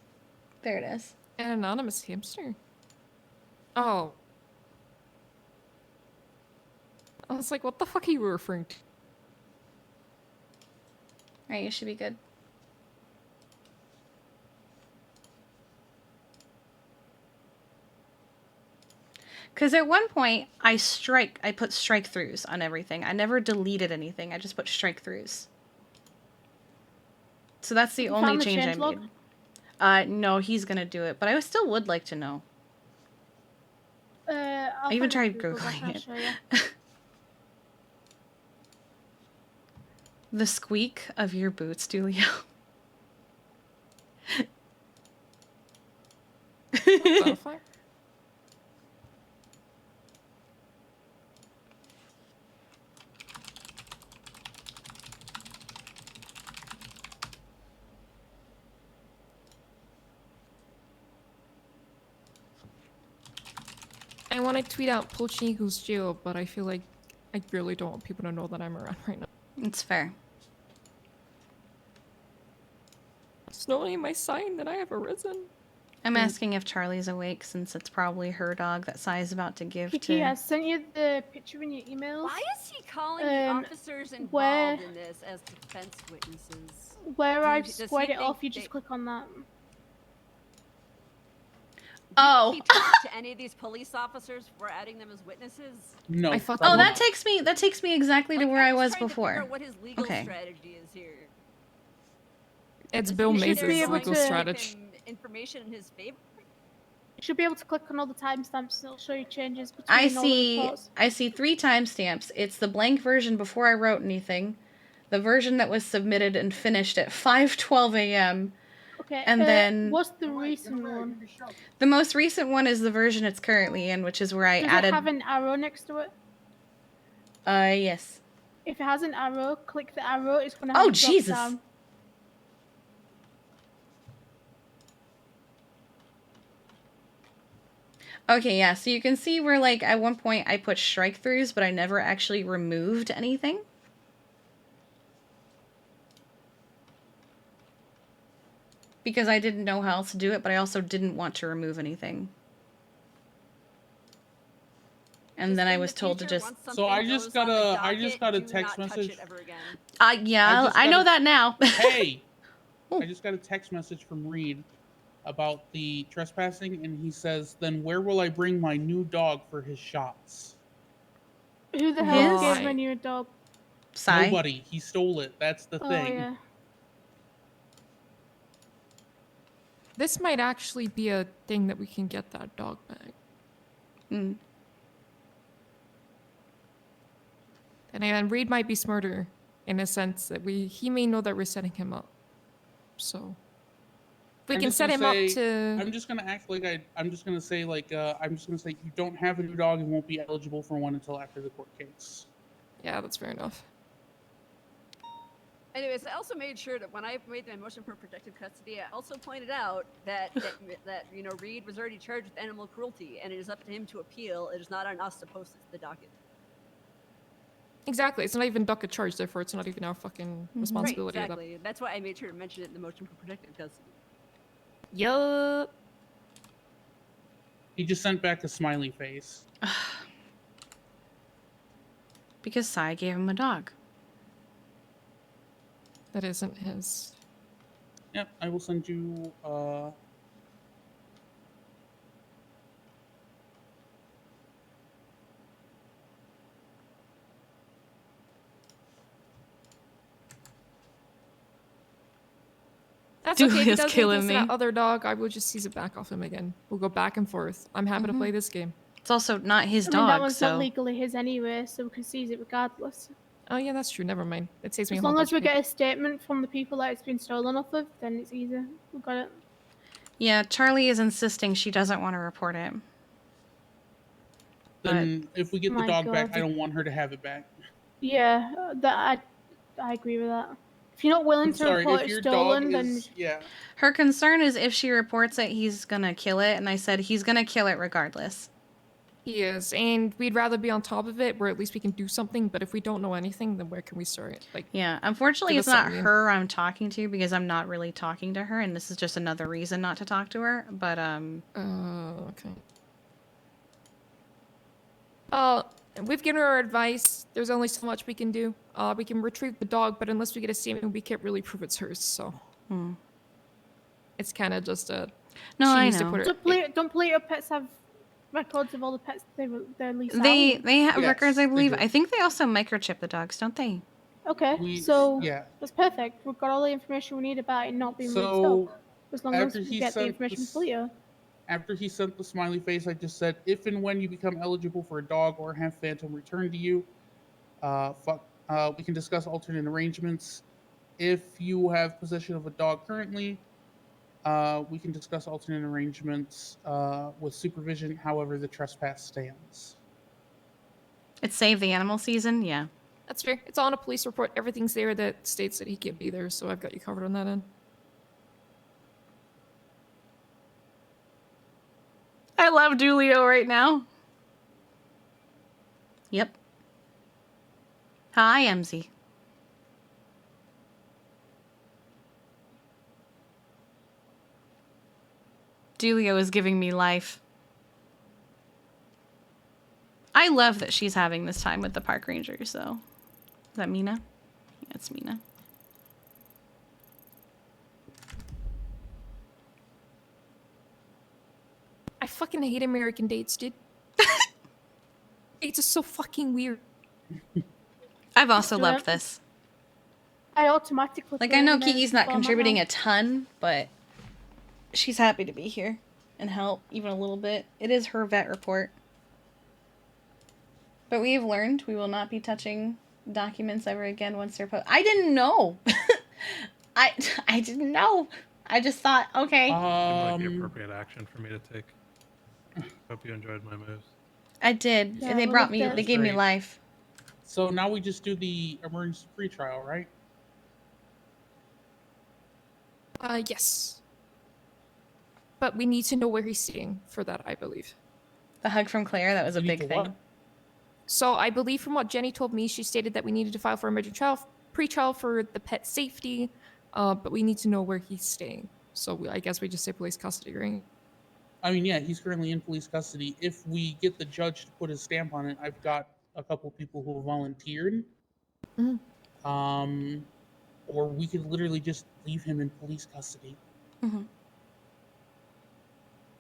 There it is. An anonymous hamster? Oh. I was like, what the fuck are you referring to? Alright, you should be good. Because at one point, I put strike throughs on everything. I never deleted anything. I just put strike throughs. So that's the only change I made. No, he's gonna do it, but I still would like to know. I even tried Googling it. The squeak of your boots, Dulio. Butterfly? I want to tweet out Polchiniko's jail, but I feel like I really don't want people to know that I'm around right now. It's fair. It's not only my sign that I have arisen. I'm asking if Charlie's awake since it's probably her dog that Sai is about to give Kiki, to... I sent you the picture in your emails. Why is he calling the officers involved where- in this as defense witnesses? Where Do- I've does he squared it think off, you they- just click on that. Did he talk to any of these police officers before adding them as witnesses? No. Oh, that takes me exactly to where I was Trying to figure before. out what his legal Okay. strategy is here. It's Does Bill he Mays' think they're legal going to strategy. give him information in his favor? You should be able to click on all the timestamps and it'll show you changes between I all the see reports. 3 timestamps. It's the blank version before I wrote anything, the version that was submitted and finished at 5:12 a.m. Okay, and then what's the recent one? the most recent one is the version it's currently in, which is where I Does added it have an arrow next to it? yes. If it has an arrow, click the arrow, it's gonna have Oh, a drop Jesus. down. Okay, yeah, so you can see where, like, at one point I put strike-throughs, but I never actually removed anything. Because I didn't know how else to do it, but I also didn't want to remove anything. And then I was told to just... So I just got a text message. Yeah, I know that now. Hey! I just got a text message from Reed about the trespassing, and he says, then where will I bring my new dog for his shots? Who the hell gave my new dog? Sai. Nobody. He stole it. That's the thing. Yeah. This might actually be a thing that we can get that dog back. Mm. And Reed might be smarter in a sense that he may know that we're setting him up. So if we can set him up to... I'm just gonna act like I'm just gonna say you don't have a new dog and won't be eligible for one until after the court case. Yeah, that's fair enough. Anyways, I also made sure that when I made my motion for protective custody, I also pointed out that Reed was already charged with animal cruelty, and it is up to him to appeal. It is not on us to post it to the docket. Exactly. It's not even docket charge, therefore it's not even our fucking responsibility. Right, exactly. That's why I made sure to mention it in the motion for protective custody. Yup. He just sent back a smiley face. Because Sai gave him a dog. That isn't his. Yep, I will send you, That's okay. If he Julia's does killing anything to me. that other dog, I will just seize it back off him again. We'll go back and forth. I'm happy to play this game. It's also not his I mean, dog, that one's so... not legally his anyway, so we can seize it regardless. Oh yeah, that's true. Never mind. It saves me As a whole long bunch as we of get a statement from the people that it's been stolen off of, then it's easy. We got it. Yeah, Charlie is insisting she doesn't want to report it. Then if we get the My dog back, God. I don't want her to have it back. Yeah, I agree with that. If you're not willing to report it stolen, then yeah. Her concern is if she reports it, he's gonna kill it, and I said he's gonna kill it regardless. He is, and we'd rather be on top of it, where at least we can do something. But if we don't know anything, then where can we start? Like, Yeah, unfortunately, give it's us not something. her I'm talking to because I'm not really talking to her, and this is just another reason not to talk to her. But okay. We've given her our advice. There's only so much we can do. We can retrieve the dog, but unless we get a statement, we can't really prove it's hers. So it's kind of just a. No, she I needs know. To put her, don't Plato pets have records of all the pets they're leased they out? have Yes, records, I they believe. do. I think they also microchip the dogs, don't they? Okay, so yeah. that's perfect. We've got all the information we need about it not being leased So, up. As long as after we he get the sent information this- from Plato. After he sent the smiley face, I just said, if and when you become eligible for a dog or have Phantom returned to you, we can discuss alternate arrangements. If you have possession of a dog currently, we can discuss alternate arrangements with supervision. However, the trespass stands. It's Save the Animal season, yeah. that's fair. It's on a police report. Everything's there that states that he can't be there. So I've got you covered on that end. I love Dulio right now. Yep. Hi, MZ. Dulio is giving me life. I love that she's having this time with the park rangers, though. Is that Mina? Yeah, it's Mina. I fucking hate American dates, dude. Dates are so fucking weird. I've also loved this. I automatically Like, I know Kiki's not contributing a ton, but she's happy to be here and help even a little bit. It is her vet report. But we have learned we will not be touching documents ever again once they're posted. I didn't know. I didn't know. I just thought, okay. Seemed like the appropriate action for me to take. Hope you enjoyed my moves. I did. Yeah, And they well, brought me, that's they gave me great. life. So now we just do the emergency pretrial, right? Yes. But we need to know where he's staying for that, I believe. The hug from Claire, that was a big thing. So I believe from what Jenny told me, she stated that we needed to file for emergent pre-trial for the pet safety, but we need to know where he's staying. So I guess we just say police custody, right? I mean, yeah, he's currently in police custody. If we get the judge to put his stamp on it, I've got a couple people who have volunteered. Or we could literally just leave him in police custody.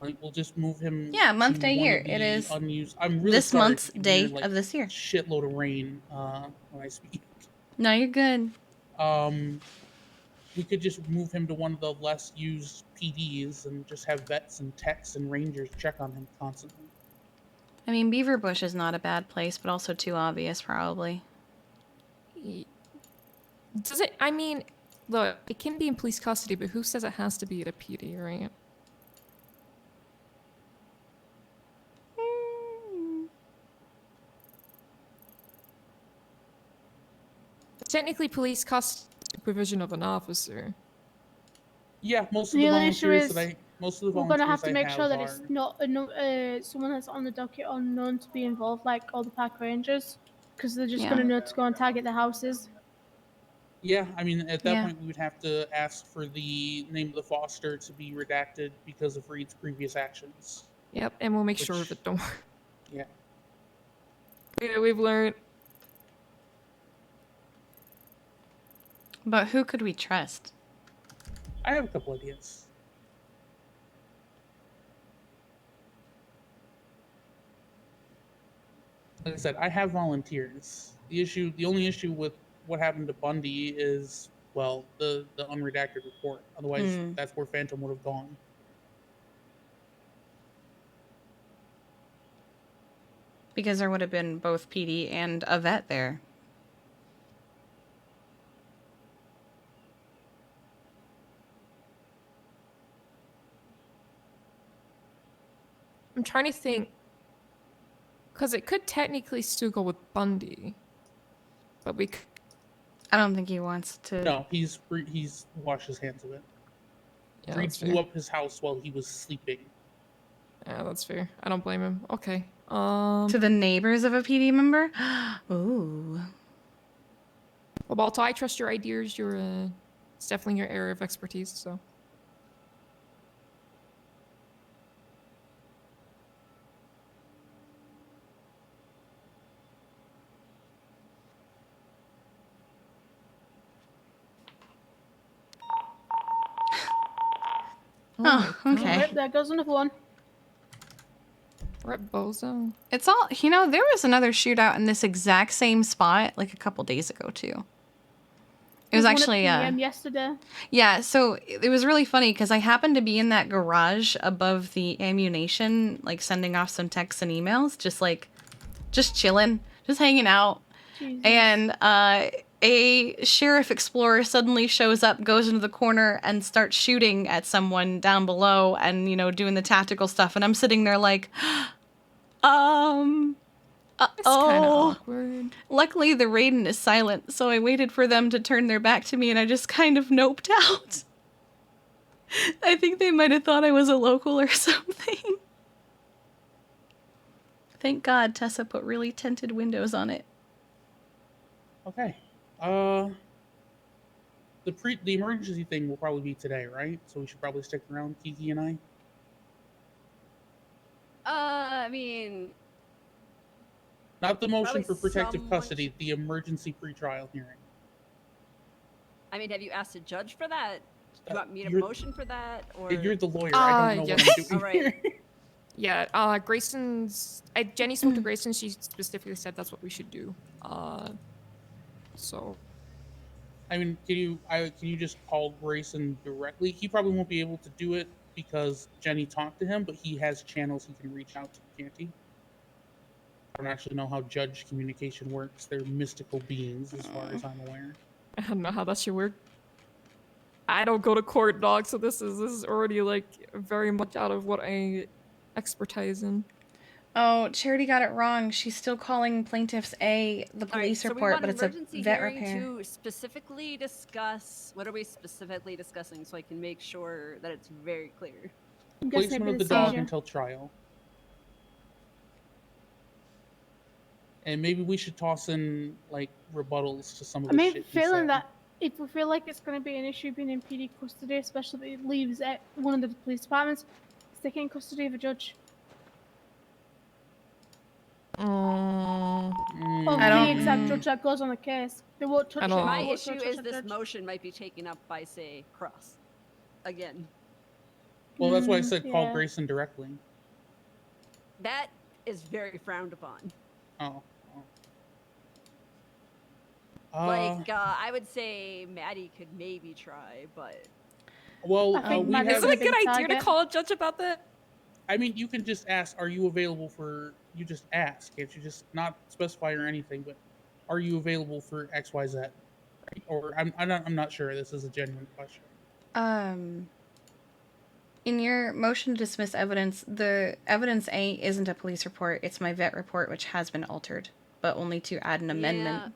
Like, we'll just move him. Yeah, month to day one here. of the It is unused. I'm really this sorry month's if you day hear, like, of this year. Shitload of rain when I speak. No, you're good. We could just move him to one of the less used PDs and just have vets and techs and rangers check on him constantly. I mean, Beaver Bush is not a bad place, but also too obvious, probably. Does it? I mean, look, it can be in police custody, but who says it has to be at a PD, right? Technically, police custody supervision of an officer. Yeah, most of The the only issue volunteers is that I, most of the we're volunteers gonna have to I make sure that are- it's not someone that's on the docket unknown to be involved, like all the park rangers, because they're just gonna know to go and target the houses. Yeah, I mean, at that Yeah. point, we would have to ask for the name of the foster to be redacted because of Reed's previous actions. Yep, and we'll make sure of it. Don't worry. Yeah. Yeah, we've learned. But who could we trust? I have a couple ideas. Like I said, I have volunteers. The only issue with what happened to Bundy is, well, the unredacted report. Otherwise, that's where Phantom would have gone. Because there would have been both PD and a vet there. I'm trying to think, because it could technically still go with Bundy, but we. I don't think he wants to. No, he's washed his hands of it. Yeah, Reed that's blew fair. up his house while he was sleeping. Yeah, that's fair. I don't blame him. Okay. To the neighbors of a PD member? Ooh. Well, Balto, I trust your ideas. It's definitely your area of expertise. So. Oh, okay. Yep, there goes another one. Rep Bozo. It's all, there was another shootout in this exact same spot like a couple days ago too. It was There's actually one at PM yesterday. yeah, so it was really funny because I happened to be in that garage above the ammunition, like sending off some texts and emails, just chilling, just hanging out. Jesus. And a sheriff explorer suddenly shows up, goes into the corner, and starts shooting at someone down below and, doing the tactical stuff. And I'm sitting there like, It's kind of awkward. Luckily, the Raiden is silent, so I waited for them to turn their back to me, and I just kind of noped out. I think they might have thought I was a local or something. Thank God Tessa put really tinted windows on it. Okay. The emergency thing will probably be today, right? So we should probably stick around, Kiki and I. I mean, Not the motion for Probably protective someone custody, the emergency pretrial hearing. I mean, have you asked a judge for that? Do you want me to you're- motion for that, or You're the lawyer. I don't know what I'm doing All right. here. Yeah, Grayson's. Jenny spoke to Grayson. She specifically said that's what we should do. So. I mean, can you just call Grayson directly? He probably won't be able to do it because Jenny talked to him, but he has channels he can reach out to, can't he? I don't actually know how judge communication works. They're mystical beings, as far as I'm aware. I don't know how that should work. I don't go to court, dog. So this is already like very much out of what I expertise in. Oh, Charity got it wrong. She's still calling plaintiffs A the police so we report, want but an it's a emergency vet hearing repair. to specifically discuss. What are we specifically discussing, so I can make sure that it's very clear? Placement of the dog until trial. And maybe we should toss in like rebuttals to some of I the mean, shit he feeling said. that if we feel like it's going to be an issue being in PD custody, especially if it leaves at one of the police departments, stick it in custody of a judge. Of the exact judge that goes on the case. They won't touch it. My They won't issue touch is the this judge. motion might be taken up by, say, Cross. Again. Well, that's why I said call yeah. Grayson directly. That is very frowned upon. Oh. I would say Maddie could maybe try, but... Well, Is it a good idea to call a judge about that? I mean, you can just ask, are you available for, you just ask, can't you just not specify or anything, but are you available for XYZ? Right? Or I'm not sure, this is a genuine question. In your motion to dismiss evidence, the evidence A isn't a police report, it's my vet report, which has been altered, but only to add an amendment.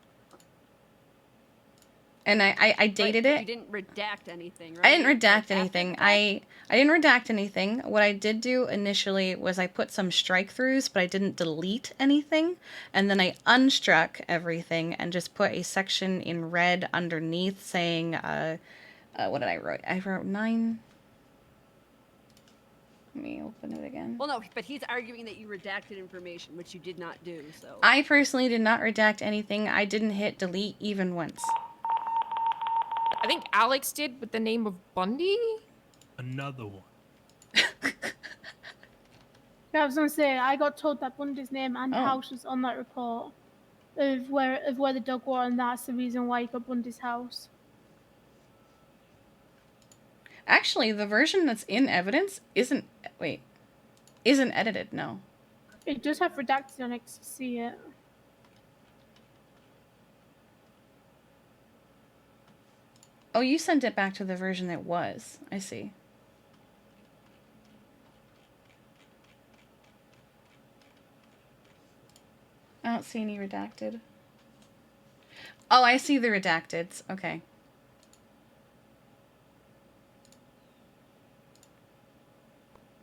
And I dated Right, it. You didn't redact anything, right? I didn't redact anything. I didn't redact anything. What I did do initially was I put some strike throughs, but I didn't delete anything. And then I unstruck everything and just put a section in red underneath saying, what did I write? I wrote 9. Let me open it again. Well, no, but he's arguing that you redacted information, which you did not do, so... I personally did not redact anything. I didn't hit delete even once. I think Alex did with the name of Bundy. Another one. Yeah, I was gonna say I got told that Bundy's name and house was on that report of where the dog was, and that's the reason why you got Bundy's house. Actually, the version that's in evidence isn't edited, no. It does have redacted on it to see it. Oh, you sent it back to the version it was. I see. I don't see any redacted. Oh, I see the redacteds. Okay.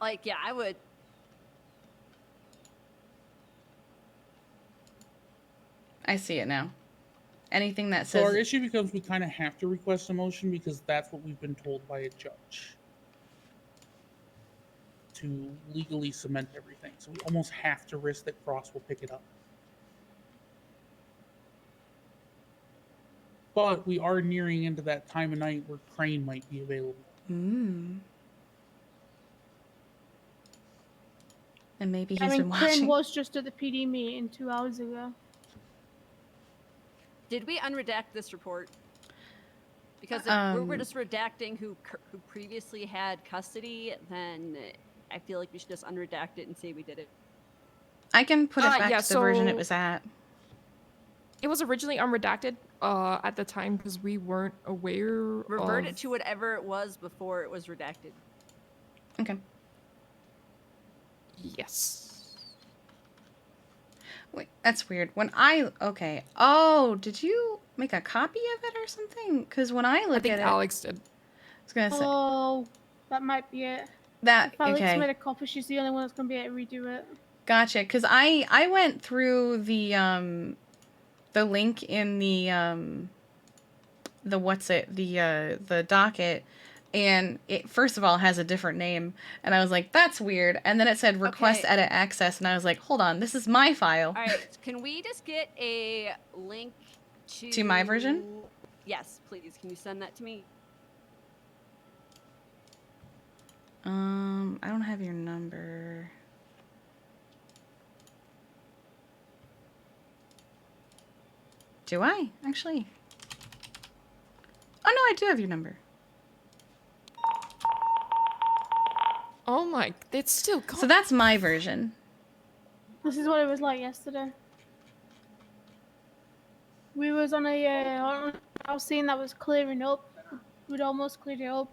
Like, yeah, I would... I see it now. Anything that So says... our issue becomes we kind of have to request a motion because that's what we've been told by a judge. To legally cement everything. So we almost have to risk that Cross will pick it up. But we are nearing into that time of night where Crane might be available. And maybe he's I mean, been watching. Crane was just at the PD meeting 2 hours ago. Did we unredact this report? Because if we're just redacting who previously had custody, then I feel like we should just unredact it and say we did it. I can put it back to the version it was at. It was originally unredacted at the time because we weren't aware. Revert it to whatever it was before it was redacted. Okay. Yes. Wait, that's weird. Okay. Oh, did you make a copy of it or something? Because when I look at it... Alex did. I was going to say... Oh, that might be it. That, if Alex okay. made a copy, she's the only one that's going to be able to redo it. Gotcha. Because I went through the link in the docket, and it first of all has a different name, and I was like, that's weird. And then it said request edit access, and I was like, hold on, this is my file. All right, can we just get a link to my version? Yes, please. Can you send that to me? I don't have your number. Do I actually? Oh no, I do have your number. Oh my, it's still gone. So that's my version. This is what it was like yesterday. We was on a house scene that was clearing up. We'd almost cleared it up.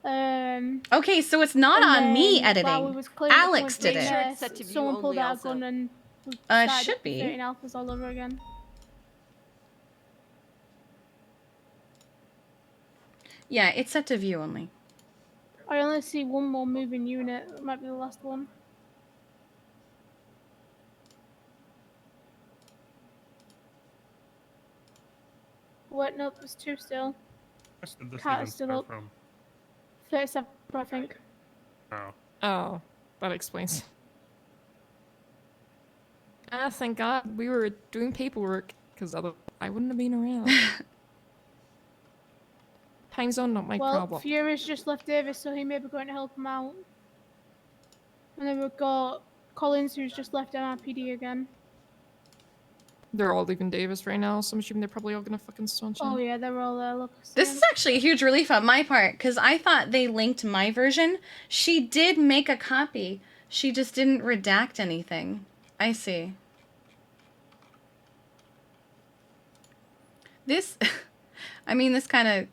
Okay, so it's not on me editing. While we was clearing Alex did it. Sure, someone pulled out a gun and it should be. 13 alphas all over again. Yeah, it's set to view only. I only see one more moving unit. It might be the last one. What? Nope, there's 2 still. Where did this Cat even is still start up. from? 37, I think. Oh. Oh, that explains. Ah, thank God we were doing paperwork, because otherwise I wouldn't have been around. Time zone, not my problem. Fury's just left Davis, so he may be going to help him out. And then we've got Collins, who's just left MRPD again. They're all leaving Davis right now, so I'm assuming they're probably all gonna fucking staunch in. Oh yeah, they're all there. Look. This is actually a huge relief on my part, because I thought they linked my version. She did make a copy. She just didn't redact anything. I see. This, I mean, this kind of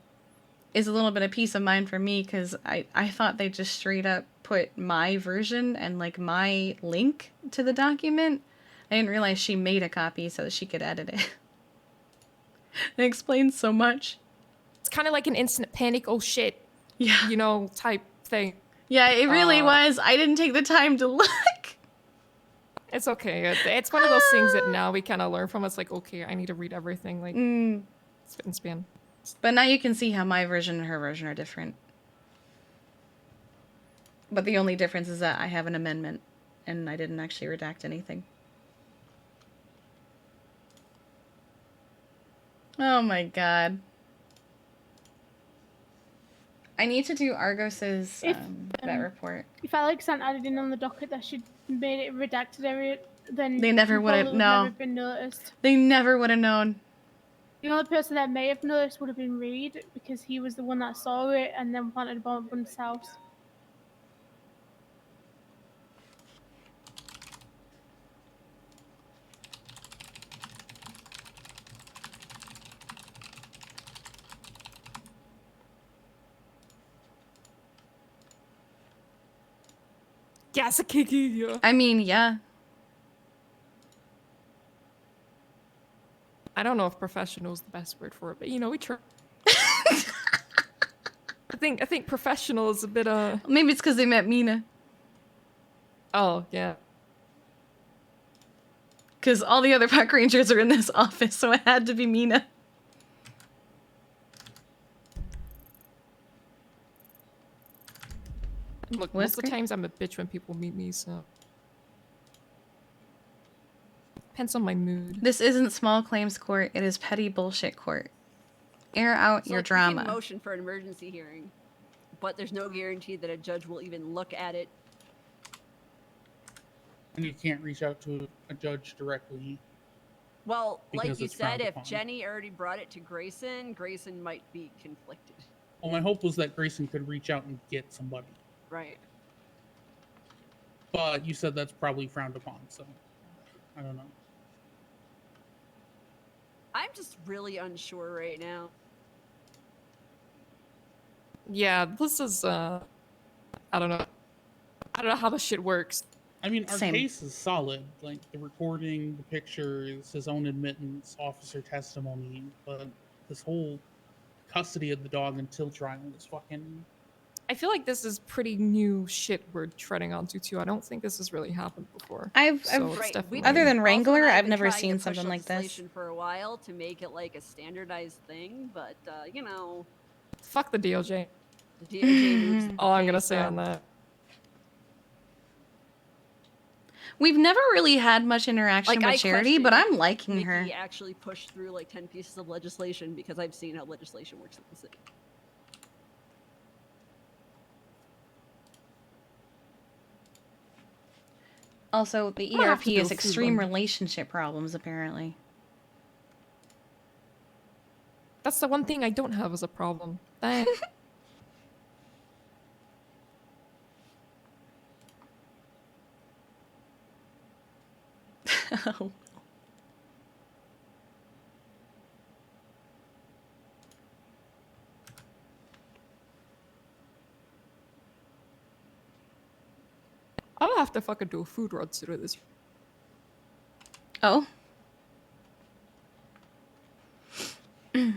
is a little bit of peace of mind for me, because I thought they just straight up put my version and, like, my link to the document. I didn't realize she made a copy so that she could edit it. It explains so much. It's kind of like an instant panic, oh shit, yeah, you know, type thing. Yeah, it really was. I didn't take the time to look. It's okay. It's one of those things that now we kind of learn from. It's like, okay, I need to read everything, like, spit and span. But now you can see how my version and her version are different. But the only difference is that I have an amendment, and I didn't actually redact anything. Oh my god. I need to do Argos's vet report. If Alexandra added in on the docket that she made it redacted area, then They never would have never been noticed. They never would have known. The only person that may have noticed would have been Reed, because he was the one that saw it and then planted a bomb on his house. Yes, a Kiki, yeah. I mean, yeah. I don't know if professional is the best word for it, but you know, we try. I think professional is a bit Maybe it's because they met Mina. Oh yeah. Because all the other park rangers are in this office, so it had to be Mina. Look, most of the times I'm a bitch when people meet me, so depends on my mood. This isn't small claims court, it is petty bullshit court. Air out It's your like drama. You can motion for an emergency hearing, but there's no guarantee that a judge will even look at it. And you can't reach out to a judge directly. Well, like Because you it's said, frowned if upon. Jenny already brought it to Grayson, Grayson might be conflicted. Well, my hope was that Grayson could reach out and get somebody. Right. But you said that's probably frowned upon, so I don't know. I'm just really unsure right now. Yeah, this is I don't know. I don't know how this shit works. I mean, our case is solid. Like, the recording, the pictures, his own admittance, officer testimony, but this whole custody of the dog until trial is fucking... I feel like this is pretty new shit we're treading onto too. I don't think this has really happened before. I've definitely... other than Also, Wrangler, I've I've been never trying to seen push something like this. legislation for a while to make it like a standardized thing, but you know, Fuck the DOJ. the DOJ moves. All I'm gonna say on that. We've never really had much interaction with Charity, but I'm liking her. Kiki actually pushed through like 10 pieces of legislation because I've seen how legislation works in the city. Also, the I'm gonna have ERP to do a is food extreme run. relationship problems, apparently. That's the one thing I don't have as a problem. Thanks. Oh. I'll have to fucking do a food run through this. Oh. Wait,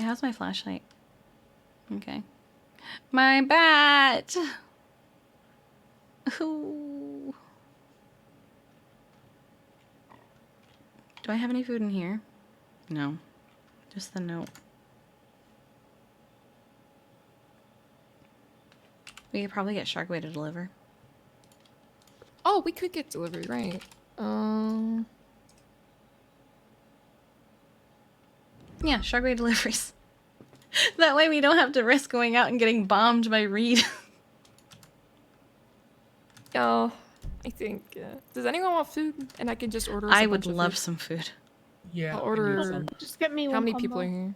how's my flashlight? Okay. My bat! Ooh. Do I have any food in here? No. Just the note. We could probably get Sharkway to deliver. Oh, we could get delivery, right? Yeah, Sharkway deliveries. That way we don't have to risk going out and getting bombed by Reed. Yeah, I think. Does anyone want food? And I can just order. I would love some food. Yeah, I'll order. Just get me one. How many combo. people are here?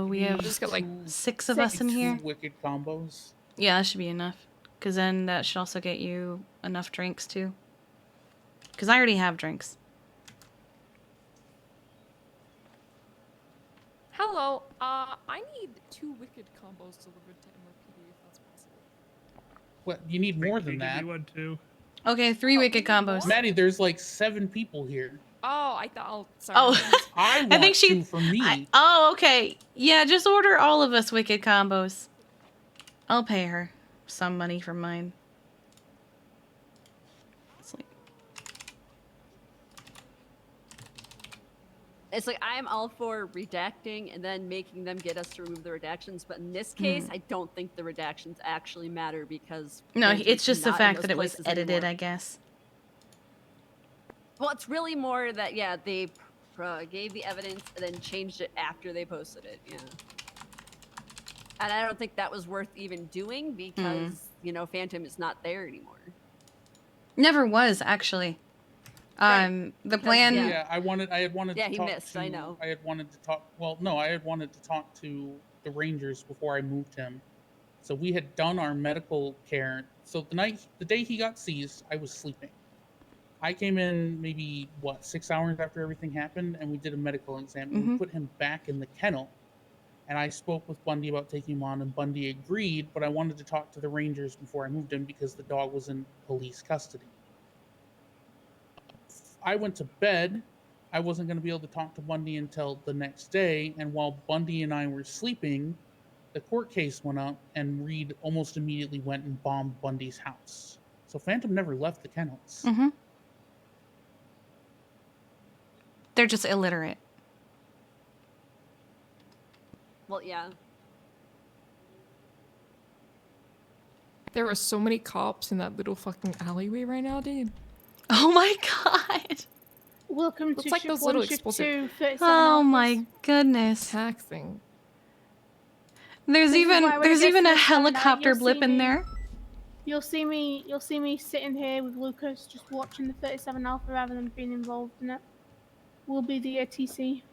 We have just got like 6 of us in here. 2 wicked combos. Yeah, that should be enough. Because then that should also get you enough drinks too. Because I already have drinks. Hello. I need 2 wicked combos delivered to MRPD if that's possible. What? You need more than that. Okay, 3 wicked combos. Maddie, there's like 7 people here. Oh, I thought. Oh, sorry. Oh, I want I think she. 2 for me. Oh, okay. Yeah, just order all of us wicked combos. I'll pay her some money for mine. It's like I'm all for redacting and then making them get us to remove the redactions, but in this case, I don't think the redactions actually matter because No, Phantom's it's just the not in fact those that it was places edited, anymore. I guess. Well, it's really more that they gave the evidence and then changed it after they posted it. Yeah, and I don't think that was worth even doing because Phantom is not there anymore. Never was, actually. The plan. Yeah, I had wanted Yeah, to he talk missed, to. I know. I had wanted to talk. Well, no, I had wanted to talk to the Rangers before I moved him. So we had done our medical care. So the day he got seized, I was sleeping. I came in maybe 6 hours after everything happened, and we did a medical exam. And we put him back in the kennel. And I spoke with Bundy about taking him on, and Bundy agreed. But I wanted to talk to the Rangers before I moved him because the dog was in police custody. I went to bed. I wasn't going to be able to talk to Bundy until the next day. And while Bundy and I were sleeping, the court case went up, and Reed almost immediately went and bombed Bundy's house. So Phantom never left the kennels. Mm-hmm. They're just illiterate. Well, yeah. There are so many cops in that little fucking alleyway right now, dude. Oh my god. Welcome Looks to like ship those 1, little ship explosive 2, 37 Oh Alphas. my goodness. Taxing. There's This is even why when I get a to this time of night, helicopter you'll blip see in me- there. You'll see me sitting here with Lucas just watching the 37 Alpha rather than being involved in it. We'll be the ATC.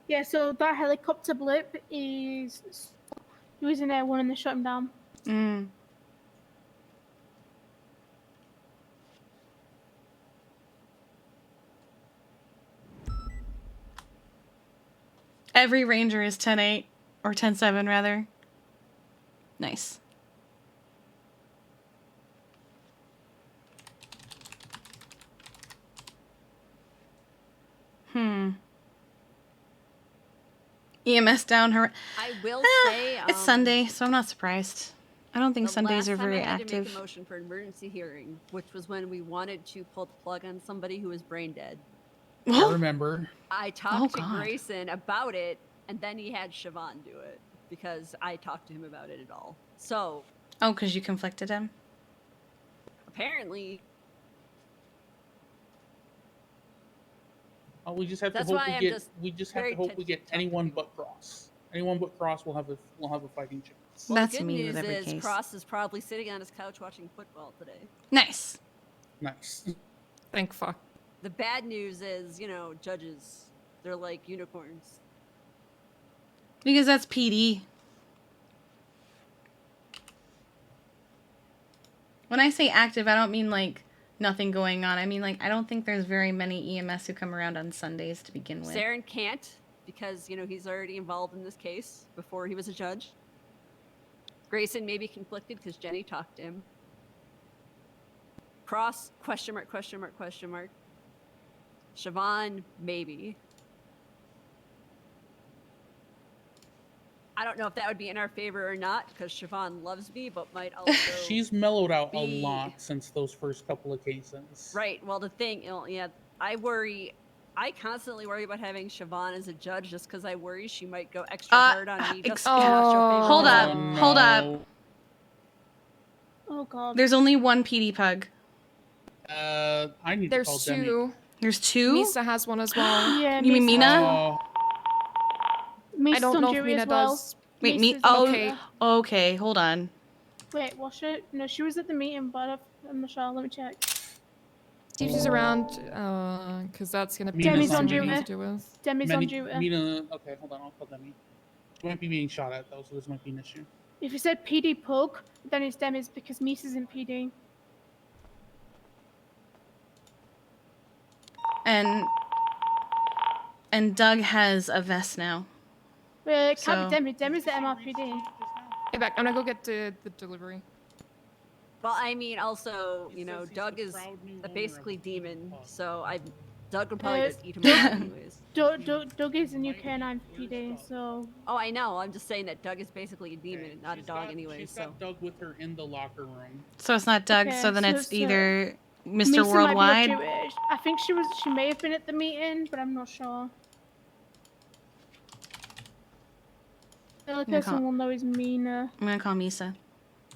Yeah, so that helicopter blip is he was in there one and they shot him down. Mm. Every ranger is 10-8 or 10-7 rather. Nice. EMS down her. I will say It's Sunday, so I'm not surprised. I don't think the Sundays last are time very I had to make active. a motion for an emergency hearing, which was when we wanted to pull the plug on somebody who was brain dead. I remember. I talked to Grayson about it, and then he had Siobhan do it because I talked to him about it at all. So Oh, because you conflicted him? apparently, Oh, we just have to That's hope why we I'm get. just We just have very to hope we get anyone but Cross. Anyone but Cross will have a fighting chance. well, That's the good me news with every is case. Cross is probably sitting on his couch watching football today. Nice. Nice. Thank fuck. The bad news is, judges, they're like unicorns. Because that's PD. When I say active, I don't mean like nothing going on. I mean like I don't think there's very many EMS who come around on Sundays to begin with. Saren can't because, he's already involved in this case before he was a judge. Grayson may be conflicted because Jenny talked to him. Cross, question mark, question mark, question mark. Siobhan, maybe. I don't know if that would be in our favor or not, because Siobhan loves me, but might also. She's mellowed out a be- lot since those first couple of cases. Right. Well, the thing, yeah, I constantly worry about having Siobhan as a judge just because I worry she might go extra hard on me. Just Hold up. Oh god. There's only one PD pug. I need There's to call Demi. two. There's two? Misa has one as well. Yeah, You mean Misa's Mina? Oh, Misa's I don't on know if duty Mina as well. does. Wait, Misa's oh, on okay. duty. Okay, hold on. Wait, was she? No, she was at the meeting, but I'm not sure. Let me check. See if she's around, because that's gonna be Demi's on something we duty. need to deal with. Demi's on duty. Mina, okay, hold on, I'll call Demi. She might be being shot at though, so this might be an issue. If you said PD pug, then it's Demi's because Misa's in PD. And Doug has a vest now. Well, it can't So- be Demi. Demi's the MRPD. Hey, back. I'm gonna go get the delivery. Well, I mean, also, you know, Doug is a basically demon, so Doug would probably just eat him alive anyways. Doug is a new K9 PD, so. Oh, I know. I'm just saying that Doug is basically a demon and not a dog anyway. She's So. got Doug with her in the locker room. So it's not Doug, Okay, so then it's so- either Mr. Misa might be Worldwide. Jewish. I think she may have been at the meeting, but I'm not sure. The only gonna person call- we'll know is Mina. I'm gonna call Misa.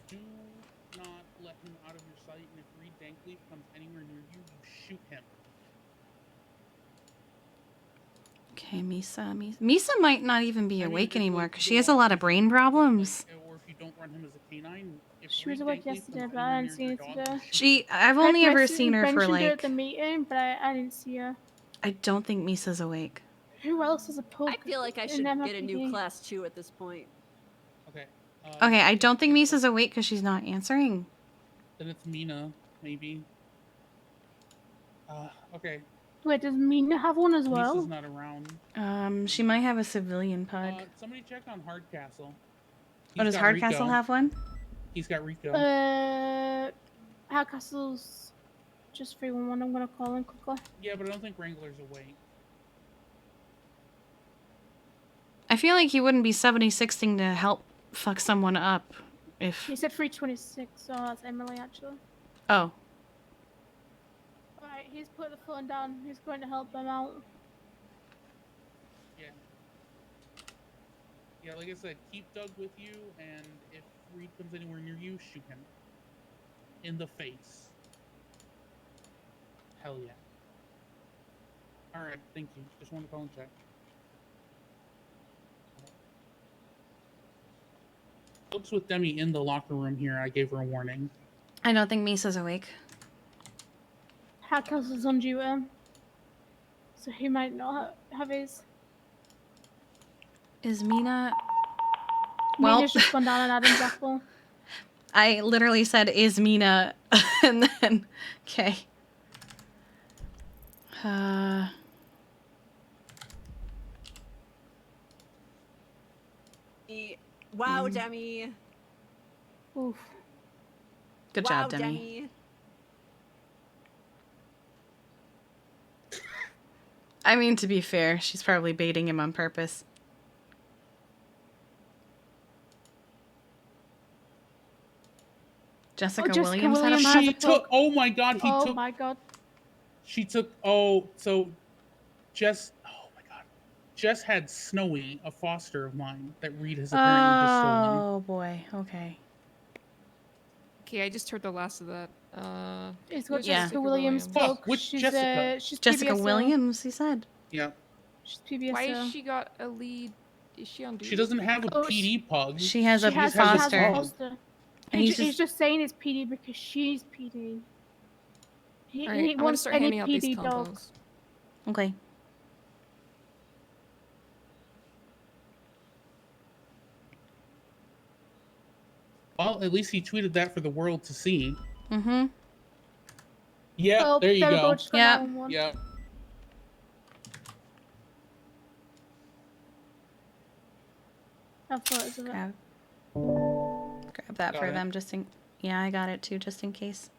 Do not let him out of your sight, and if Reed Dankleaf comes anywhere near you, you shoot him. Okay, Misa might not even be awake anymore because she has a lot of brain problems. Or if you don't run him as a canine, if She was Reed awake Dankleaf yesterday, comes but I anywhere didn't see her near your dog, today. I've only ever Mentioned- seen her for mentioned her at like. the meeting, but I didn't see her. I don't think Misa's awake. Who else is a pug? I feel like I in should get a MRPD? new class 2 at this point. Okay. Okay, I don't think Misa's awake because she's not answering. Then it's Mina, maybe. Okay. Wait, does Mina have one as well? Misa's not around. She might have a civilian pug. Somebody check on Hardcastle. Oh, does Hardcastle have one? He's got Rico. Hardcastle's just 311. I'm gonna call him quickly. Yeah, but I don't think Wrangler's awake. I feel like he wouldn't be 76ing to help fuck someone up if. He said 326, so that's Emily actually. Oh. Alright, he's put the phone down. He's going to help them out. Yeah. Yeah, like I said, keep Doug with you, and if Reed comes anywhere near you, shoot him. In the face. Hell yeah. Alright, thank you. Just want to call and check. Folks with Demi in the locker room here, I gave her a warning. I don't think Misa's awake. Hardcastle's on duty, so he might not have his. Is Mina? Well, Mina's just gone down and Adam's apple. I literally said, "Is Mina?" and then, okay. Wow, Demi. Oof. Good Wow, job, Demi. I mean, to be fair, she's probably baiting him on purpose. Jessica Williams had a Williams pug? She took. Oh my god, he Oh took. my god. She took. Oh, so Jess. Oh my god. Jess had Snowy, a foster of mine, that Reed has apparently just stolen. Oh boy. Okay. Okay, I just heard the last of that. It's got Yeah. Jessica Williams. Fuck, which she's, Jessica? She's Jessica PBSO. Williams, he said. Yeah. She's PBSO. Why has she got a lead? Is she on duty? She doesn't have a Oh, PD pug. She has a She has foster. a foster. And He's just saying it's PD because she's PD. He Alright, I'm gonna wants start any handing out these PD dog. combos. Okay. Well, at least he tweeted that for the world to see. Mm-hmm. Yeah, Oh, there you there we go. just got Yeah. that one. Yeah. Have photos of it. Grab that Got for it. them, just in. Yeah, I got it too, just in case.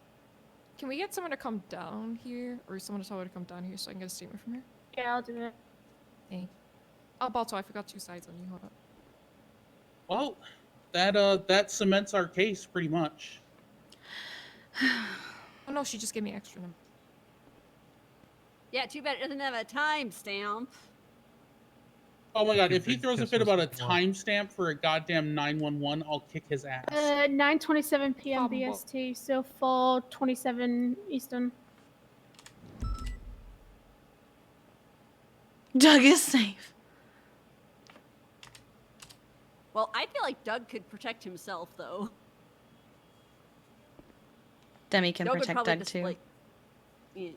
Can we get someone to come down here, or someone to tell her to come down here so I can get a statement from her? Yeah, I'll do it. Hey. Oh, Balto, I forgot 2 sides on you. Hold up. Well, that cements our case pretty much. Oh no, she just gave me extra number. Yeah, too bad it doesn't have a timestamp. Oh my god, You if he big throws a kiss fit us about a before. timestamp for a goddamn 911, I'll kick his ass. 9:27 p.m. Combo. BST, so 4:27 Eastern. Doug is safe. Well, I feel like Doug could protect himself, though. Demi can Doug would protect probably Doug just, too. like, yeah.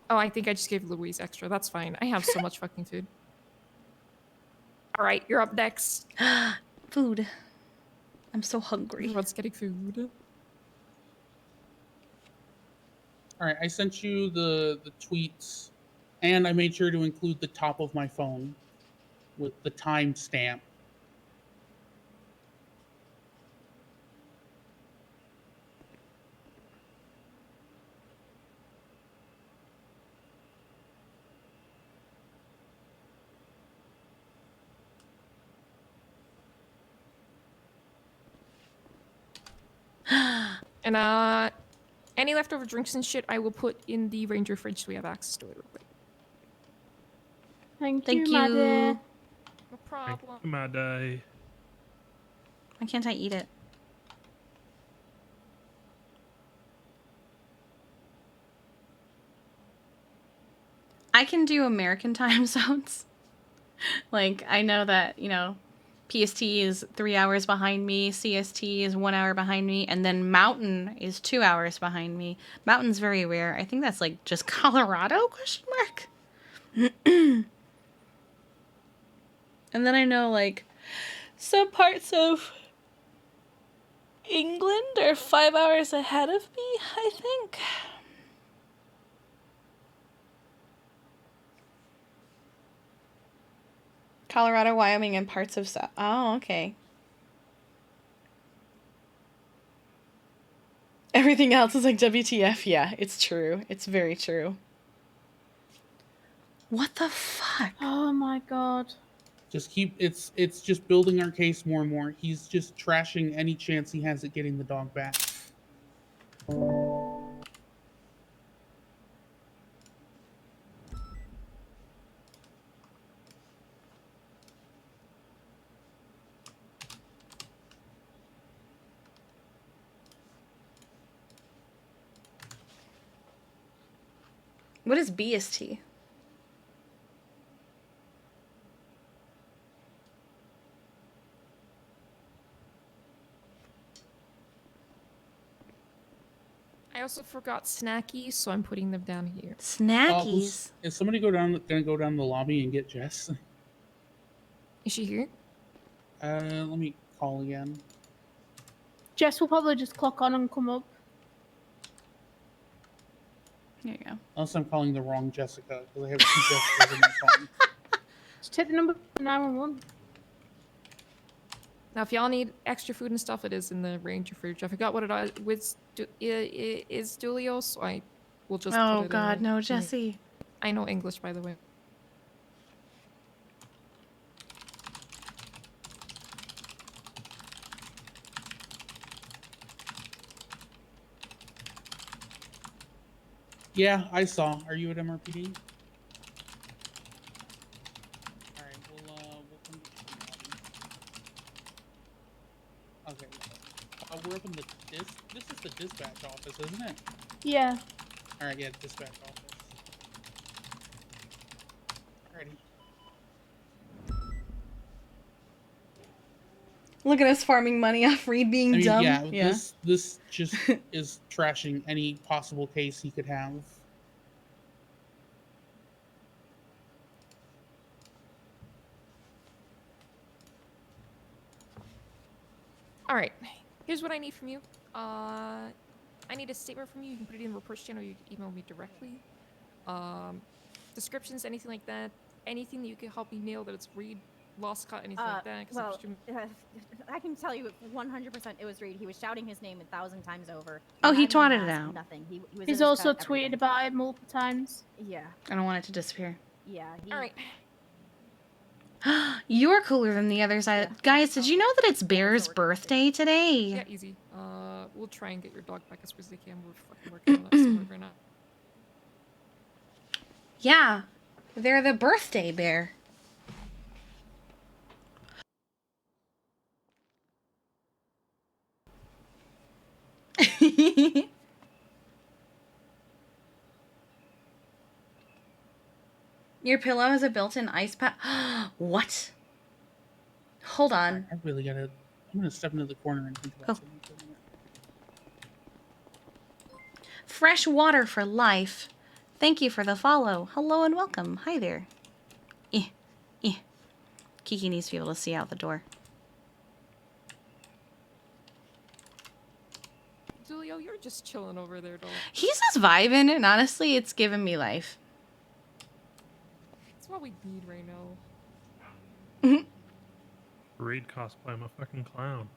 Oh, I think I just gave Louise extra. That's fine. I have so much fucking food. All right, you're up next. Food. I'm so hungry. Everyone's getting food. All right, I sent you the tweets, and I made sure to include the top of my phone with the timestamp. And any leftover drinks and shit, I will put in the ranger fridge so we have access to it real quick. Thank you. Maddie. No problem. Maddie. Why can't I eat it? I can do American time zones. Like, I know that, you know, PST is 3 hours behind me, CST is 1 hour behind me, and then Mountain is 2 hours behind me. Mountain's very rare. I think that's like just Colorado, question mark? And then I know like some parts of England are 5 hours ahead of me, I think. Colorado, Wyoming, and parts of South. Oh, okay. Everything else is like WTF. Yeah, it's true. It's very true. What the fuck? Oh my god. Just keep it's just building our case more and more. He's just trashing any chance he has at getting the dog back. What is BST? I also forgot snackies, so I'm putting them down here. Snackies? Is somebody gonna go down the lobby and get Jess? Is she here? Let me call again. Jess will probably just clock on and come up. There you go. Unless I'm calling the wrong Jessica, because I have 2 Jessicas in my phone. Just take the number 911. Now, if y'all need extra food and stuff, it is in the ranger fridge. I forgot what it is Dulio, so I will just Oh put it god, in no, Jesse. I know English, by the way. Yeah, I saw. Are you at MRPD? Alright, we'll come get you from the lobby. Okay. We're up in the this is the dispatch office, isn't it? Yeah. Alright, yeah, dispatch office. Alrighty. Look at us farming money off Reed being I mean, dumb. yeah, this just is trashing any possible case he could have. All right, here's what I need from you. I need a statement from you. You can put it in the reports channel. You can email me directly. Descriptions, anything like that. Anything that you can help me nail that it's Reed lost cut anything like that? 'Cause I'm Well, presuming- I can tell you 100% it was Reed. He was shouting his name 1,000 times over. Oh, he had no twatted it mask, out. Nothing. He was in He's his also cut, tweeted everything. about it multiple times. Yeah. I don't want it to disappear. Yeah. All right. You're cooler than the other side. Guys, did you know that it's Bear's birthday today? Yeah, easy. We'll try and get your dog back as quick as they can. We're fucking working on that somewhere right now. Yeah, they're the birthday bear. Your pillow has a built-in ice pack. What? Hold on. I really gotta. I'm gonna step into the corner and think about something for a minute. Fresh water for life. Thank you for the follow. Hello and welcome. Hi there. Kiki needs to be able to see out the door. Julio, you're just chilling over there, dog. He's just vibing, and honestly, it's giving me life. That's what we need right now. Reed cosplay, I'm a fucking clown.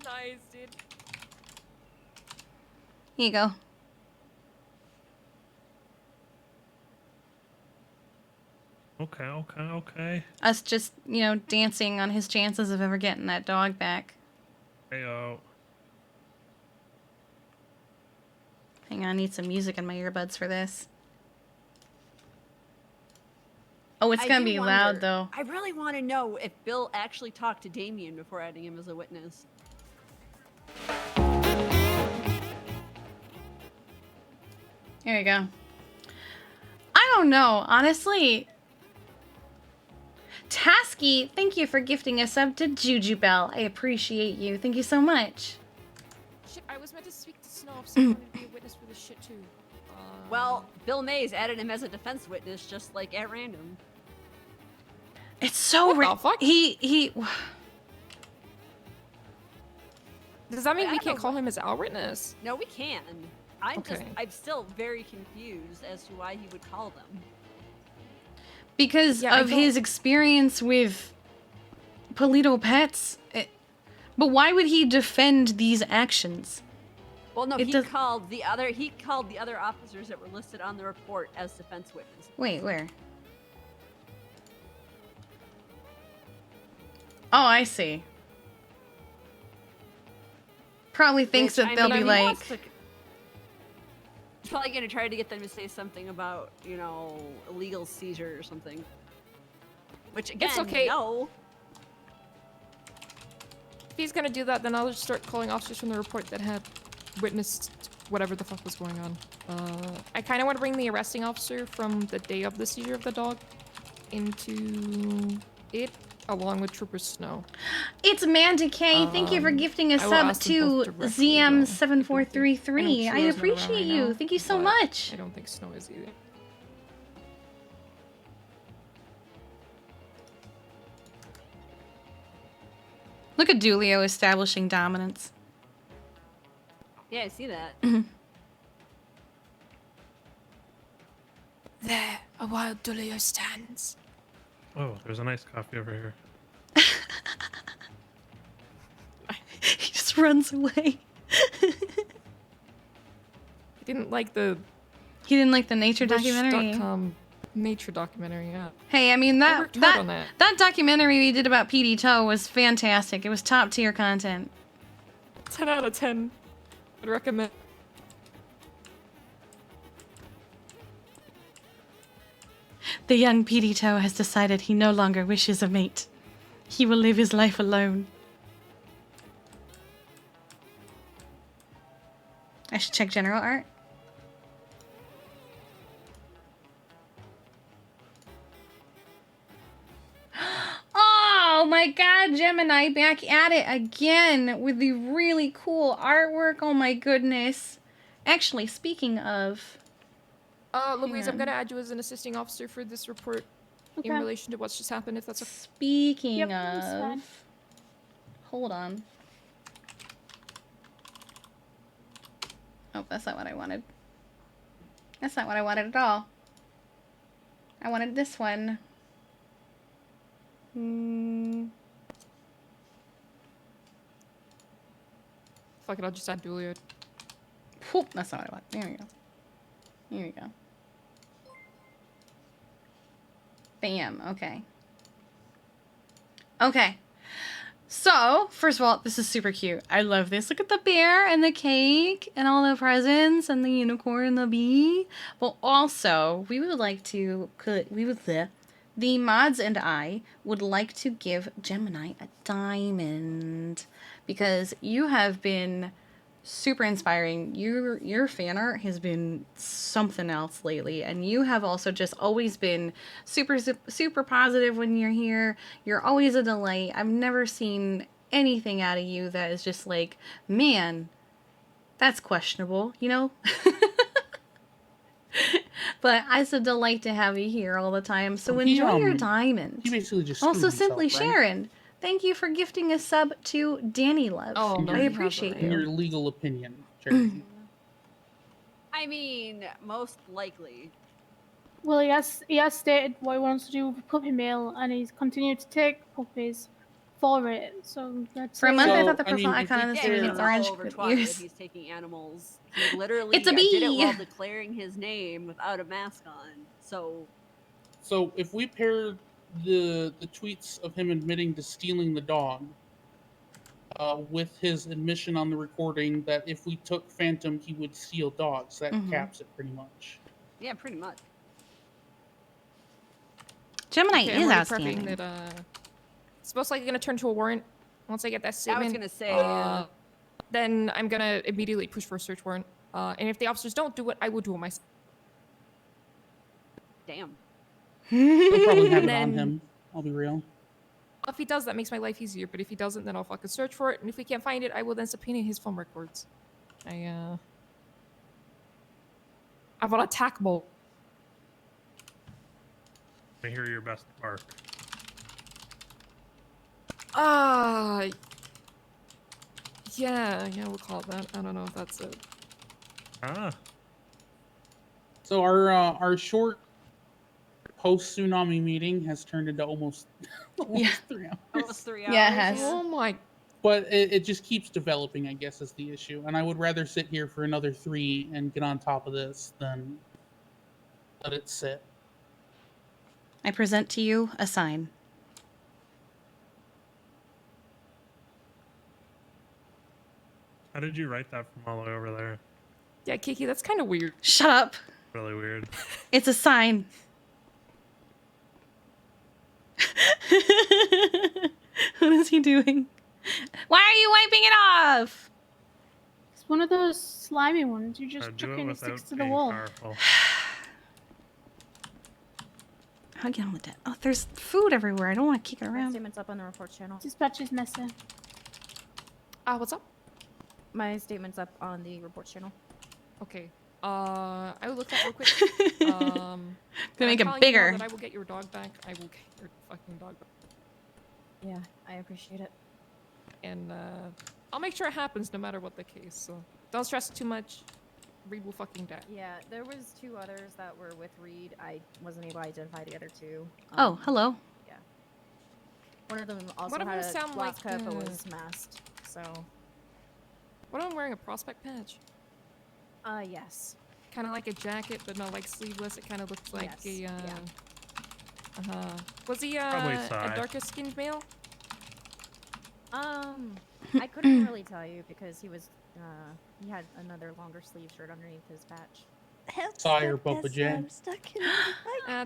Nice, dude. Here you go. Okay. Us just, dancing on his chances of ever getting that dog back. Heyo. Hang on, I need some music in my earbuds for this. Oh, it's gonna be loud, though. I really want to know if Bill actually talked to Damien before adding him as a witness. Here you go. I don't know, honestly. Tasky, thank you for gifting a sub to Jujubelle. I appreciate you. Thank you so much. Shit, I was meant to speak to Snow if someone wanted to be a witness for this shit too. Well, Bill Mays added him as a defense witness, just like at random. It's so fuck? He. Does that mean I we don't can't know call him as our witness? No, we can. I'm Okay. I'm still very confused as to why he would call them. Because Yeah, I of don't- his experience with Polito pets. But why would he defend these actions? Well, no, It he does- called the other officers that were listed on the report as defense witnesses. Wait, where? Oh, I see. Probably thinks Which, that I they'll mean, be he like, wants to- He's probably gonna try to get them to say something about, illegal seizure or something. Which again, It's okay. no. If he's gonna do that, then I'll just start calling officers from the report that had witnessed whatever the fuck was going on. I kind of want to bring the arresting officer from the day of the seizure of the dog into it, along with Trooper Snow. it's Amanda K. Thank you for gifting a I will sub ask them to both directly, ZM7433. I Trudeau's not around appreciate right you. now, Thank you so but much. I don't think Snow is either. Look at Dulio establishing dominance. Yeah, I see that. There, a wild Dulio stands. Oh, there's a nice coffee over here. He just runs away. He didn't like the He didn't like the nature documentary. Wish.com nature documentary, yeah. Hey, I mean I worked hard on that that. documentary we did about PD Toe was fantastic. It was top tier content. 10 out of 10. I'd recommend. The young PD Toe has decided he no longer wishes a mate. He will live his life alone. I should check general art. Oh my god, Gemini back at it again with the really cool artwork. Oh my goodness. Actually, speaking of... Louise, I'm on. gonna add you as an assisting officer for this report in Okay. relation to what's just happened, if that's okay. Speaking Yep, that's fine. of... Hold on. Oh, that's not what I wanted. That's not what I wanted at all. I wanted this one. Fuck it, I'll just add Duliard. Whoop, that's not what I want. There we go. Here we go. Bam. Okay. Okay. So, first of all, this is super cute. I love this. Look at the bear and the cake and all the presents and the unicorn and the bee. But also, we would like to, the mods and I would like to give Gemini a diamond because you have been super inspiring. Your fan art has been something else lately, and you have also just always been super positive when you're here. You're always a delight. I've never seen anything out of you that is just like, man, that's questionable, you know? But it's a delight to have you here all the time. So enjoy your diamond. He basically just also, screwed Simply himself, right? Sharon, thank you for gifting a sub to Danny Love. Oh, no, I he appreciate In you. your legal opinion, Sharon. I mean, most likely. Well, he has stated what he wants to do with puppy mill, and he's continued to take puppies for it. So that's For a month, I thought the I mean, profile if icon on we the Yeah, screen he's was all orange over with Twitter ears. that he's taking animals. He literally It's a did it bee. while declaring his name without a mask on. So if we pair the tweets of him admitting to stealing the dog with his admission on the recording that if we took Phantom, he would steal dogs, that caps it pretty much. Yeah, pretty much. Gemini Okay, is I'm already outstanding. prepping that, it's most likely gonna turn to a warrant once I get that I was statement. gonna say, Then I'm gonna immediately push for a search warrant. And if the officers don't do it, I will do it myself. damn. He'll probably have And it on then- him. I'll be real. If he does, that makes my life easier. But if he doesn't, then I'll fucking search for it. And if we can't find it, I will then subpoena his phone records. I have an attack mode. I hear your best bark. Yeah, we'll call it that. I don't know if that's it. So our short post tsunami meeting has turned into almost 3 hours. Almost 3 hours. Yeah, it has. Oh my. But it just keeps developing, I guess, is the issue. And I would rather sit here for another 3 and get on top of this than let it sit. I present to you a sign. How did you write that from all the way over there? Yeah, Kiki, that's kind of weird. Shut up. Really weird. It's a sign. What is he doing? Why are you wiping it off? It's one of those slimy ones. You just Do chuck it in and sticks without to the being wall. powerful. How get on with that? Oh, there's food everywhere. I don't want to kick it My around. statement's up on the report channel. Dispatch is messy. What's up? My statement's up on the report channel. Okay. I will look that real quick. Gonna make it I'm telling you now bigger. that I will get your dog back. I will get your fucking dog back. Yeah, I appreciate it. And I'll make sure it happens no matter what the case. So don't stress too much. Reed will fucking die. Yeah, there was 2 others that were with Reed. I wasn't able to identify the other 2. Oh, hello. Yeah. One of them also One of had them a sound black like, cup but was masked. So. What am I wearing? A prospect patch? Yes. Kind of like a jacket, but not like sleeveless. It kind of looks like Yes, a. Was he Probably a Sai. darker skinned male? I couldn't really tell you because he was, he had another longer sleeve shirt underneath his patch. Sire Papa J.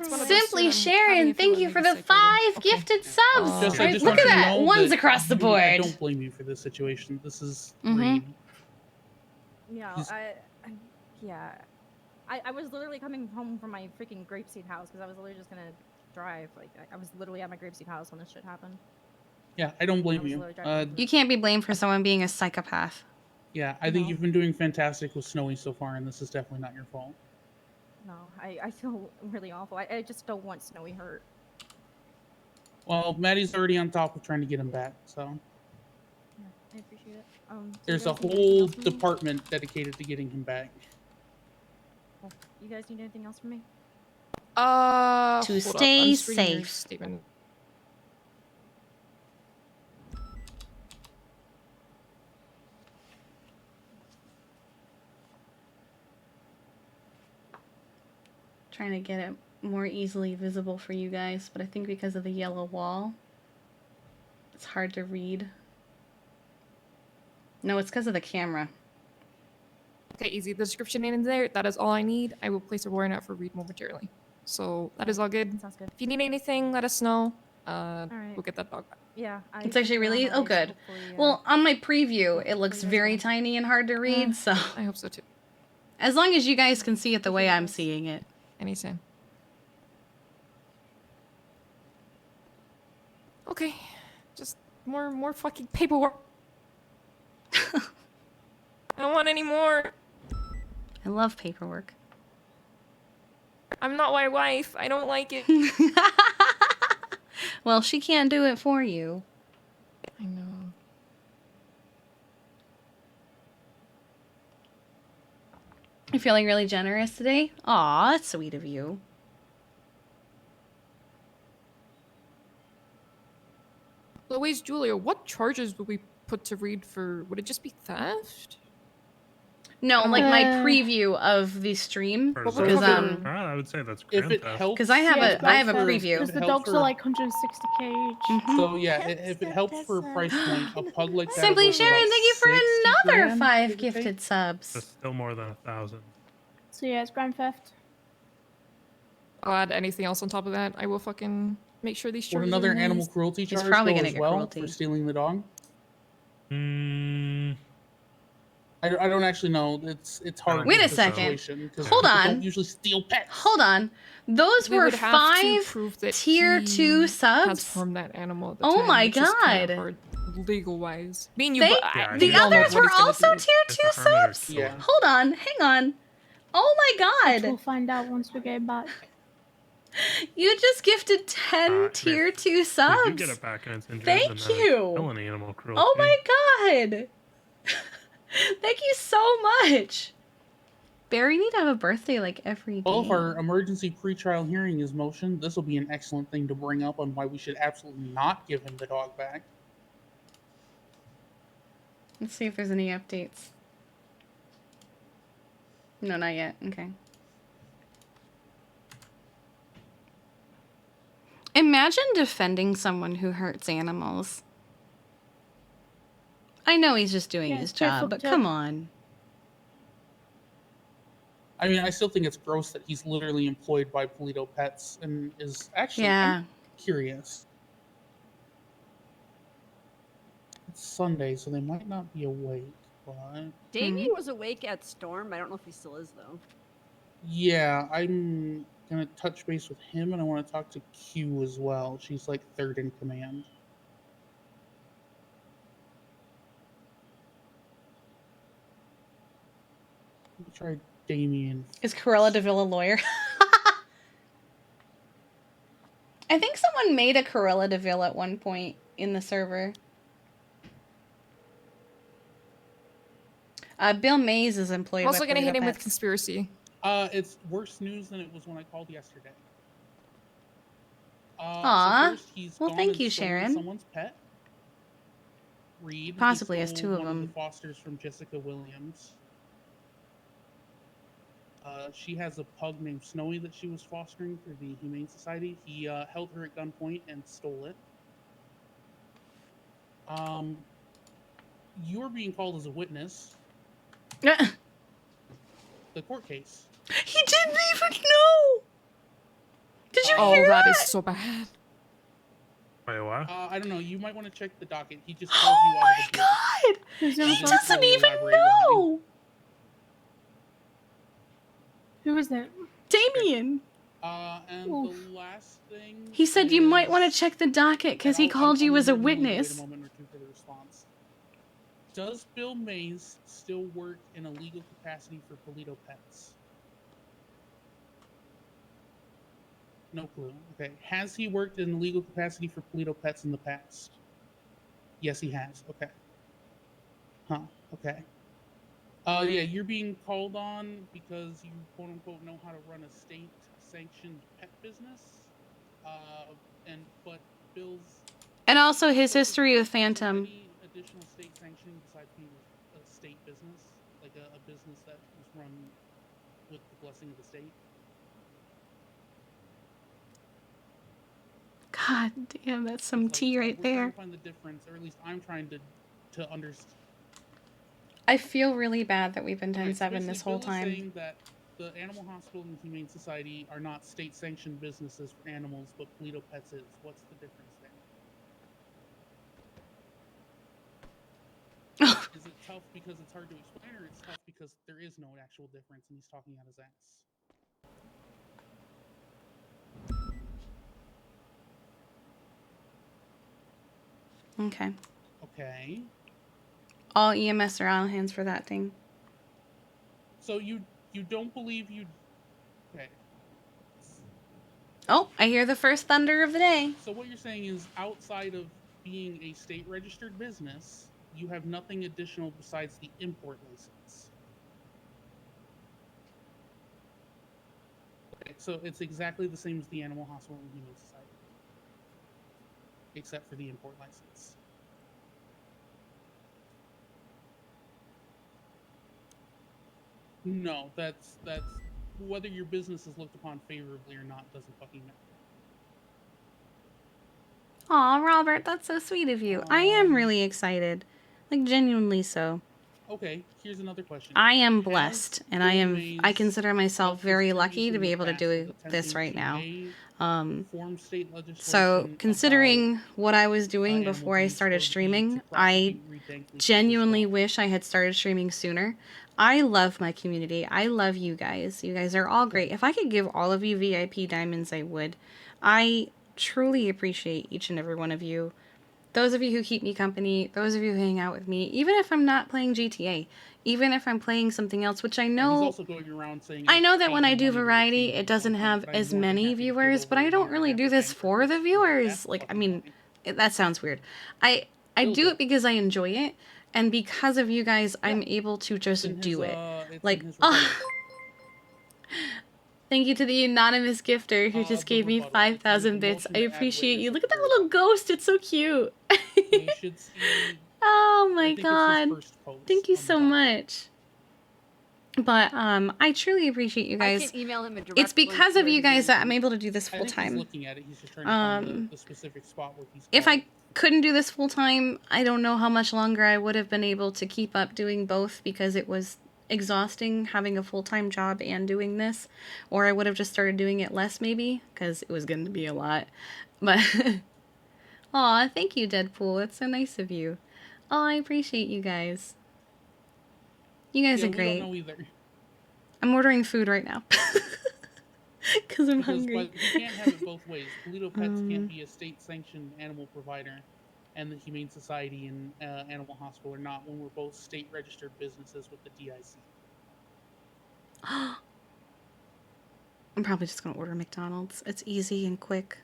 Simply Sharon, thank you for the 5 gifted subs. I just Look want at you to that. know One's that across the board. I don't blame you for this situation. This is Mhm. Reed. Yeah, He's- I was literally coming home from my freaking grapeseed house because I was literally just gonna drive. Like, I was literally at my grapeseed house when this shit happened. Yeah, I don't blame was you. literally driving You can't be blamed for someone being a psychopath. Yeah, I think you've been doing fantastic with Snowy so far, and this is definitely not your fault. No, I feel really awful. I just don't want Snowy hurt. Well, Maddie's already on top of trying to get him back, so Yeah, I appreciate it. Do you there's a guys need anything whole else from me? department dedicated to getting him back. You guys need anything else from me? To hold up, stay I'm just reading your safe. statement. Trying to get it more easily visible for you guys, but I think because of the yellow wall, it's hard to read. No, it's because of the camera. Okay, easy. The description in there, that is all I need. I will place a warrant out for Reed momentarily. So that is all good. Sounds good. If you need anything, let us know. We'll get that dog back. Yeah. It's actually really... Oh, good. Well, on my preview, it looks very tiny and hard to read, so... I hope so, too. As long as you guys can see it the way I'm seeing it. Anytime. Okay. Just more fucking paperwork. I don't want any more. I love paperwork. I'm not my wife. I don't like it. Well, she can't do it for you. I know. You feeling really generous today? Aw, that's sweet of you. Louise, Julia, what charges would we put to Reed for? Would it just be theft? No, like my preview of the stream. Because I would say that's grand theft. Because I have a preview. Because the dogs are like 160k each. So yeah, if it helps for a price point, a pug like that. Simply Sharon, thank you for another grand, 5 gifted subs. That's still more than 1,000. So yeah, it's grand theft. I'll add anything else on top of that. I will fucking make sure these Would charges another are nice. animal cruelty charge probably go gonna as get well cruelty. for stealing the dog? Mm, I don't actually know. It's hard. Wait a with the second. situation, 'cause Hold people on. Don't usually steal pets. Hold on. Those We were would have to 5 prove that tier he 2 has subs? harmed that animal at the Oh time, my which is kinda god. hard legal-wise. Me and you, They, but Yeah, the we all know others what were he's gonna also do. tier 2 subs? Yeah. Hold on, hang on. Oh my Which we'll god. find out once we get back. You just gifted 10 tier 2 We subs. do get it back and it's injured. Thank and then it's you. felony animal cruelty. Oh my god. Thank you so much. Barry, you need to have a birthday like every Well, if day. our emergency pretrial hearing is motioned, this will be an excellent thing to bring up on why we should absolutely not give him the dog back. Let's see if there's any updates. No, not yet. Okay. Imagine defending someone who hurts animals. I know he's just doing his job, but come on. I mean, I still think it's gross that he's literally employed by Polito Pets and is actually I'm curious. It's Sunday, so they might not be awake, but Damien was awake at Storm. I don't know if he still is, though. yeah, I'm gonna touch base with him, and I want to talk to Q as well. She's like 3rd in command. Let me try Damien. Is Corella DeVille a lawyer? I think someone made a Corella DeVille at one point in the server. Bill Mays is employed. I'm also by gonna hit Polito him with Pets. conspiracy. It's worse news than it was when I called yesterday. Aw. So first he's Well, gone thank and you, stolen Sharon. Someone's pet. Reed. He Possibly has stole 2 of one them. the fosters from Jessica Williams. She has a pug named Snowy that she was fostering through the Humane Society. He held her at gunpoint and stole it. You're being called as a witness. The court case. He didn't even know. Did you Oh, hear that that? is so bad. Wait, what? I don't know. You might want to check the docket. He just called you out of the blue. God! Who's He that? doesn't even Elaborate, know. Who is that? Damien. And the last thing. He said you might want to check the docket because he And called you I'm as a gonna need to wait witness. a moment or two for the response. Does Bill Mays still work in a legal capacity for Polito Pets? No clue. Okay. Has he worked in a legal capacity for Polito Pets in the past? Yes, he has. Okay. Huh. Okay. Yeah, you're being called on because you quote unquote know how to run a state sanctioned pet business, but Bill's. And also his history with Phantom. Any additional state sanctioning besides being a state business, like a business that was run with the blessing of the state? God damn, that's some tea right there. We're trying to find the difference, or at least I'm trying to understand. I feel really bad that we've been 10-7 this whole Bill is time. saying that the Animal Hospital and the Humane Society are not state-sanctioned businesses for animals, but Polito Pets is. What's the difference there? Is it tough because it's hard to explain, or it's tough because there is no actual difference and he's talking out his ass? Okay. Okay. All EMS are on hands for that thing. So you don't believe you... Okay. Oh, I hear the first thunder of the day. So what you're saying is, outside of being a state-registered business, you have nothing additional besides the import license. Okay, so it's exactly the same as the Animal Hospital and Humane Society, except for the import license. No, that's whether your business is looked upon favorably or not doesn't fucking matter. Aw, Robert, that's so sweet of you. I am really excited. Like, genuinely so. Okay, here's another question. I am blessed, and I consider myself very lucky to be able to do this right now. So, considering what I was doing before I started streaming, I genuinely wish I had started streaming sooner. I love my community. I love you guys. You guys are all great. If I could give all of you VIP diamonds, I would. I truly appreciate each and every one of you. Those of you who keep me company, those of you who hang out with me, even if I'm not playing GTA, even if I'm playing something else, which I know, I know that when I do variety, it doesn't have as many viewers, but I don't really do this for the viewers. Like, I mean, that sounds weird. I do it because I enjoy it, and because of you guys, I'm able to just do it. Like, thank you to the anonymous gifter who just gave me 5,000 bits. I appreciate you. Look at that little ghost. It's so cute. Oh my god. Thank you so much. But I truly appreciate you guys. I can email him a direct It's because link of you guys that I'm to able to do this full I think he's time. looking at it. He's just trying to find the specific spot where he's. If I couldn't do this full time, I don't know how much longer I would have been able to keep up doing both, because it was exhausting having a full-time job and doing this, or I would have just started doing it less maybe, because it was going to be a lot. But aw, thank you, Deadpool. It's so nice of you. Oh, I appreciate you guys. You guys are great. We don't know either. I'm ordering food right now because I'm hungry. You can't have it both ways. Polito Pets can't be a state-sanctioned animal provider, and the Humane Society and Animal Hospital are not, when we're both state-registered businesses with the DIC. I'm probably just going to order McDonald's. It's easy and quick.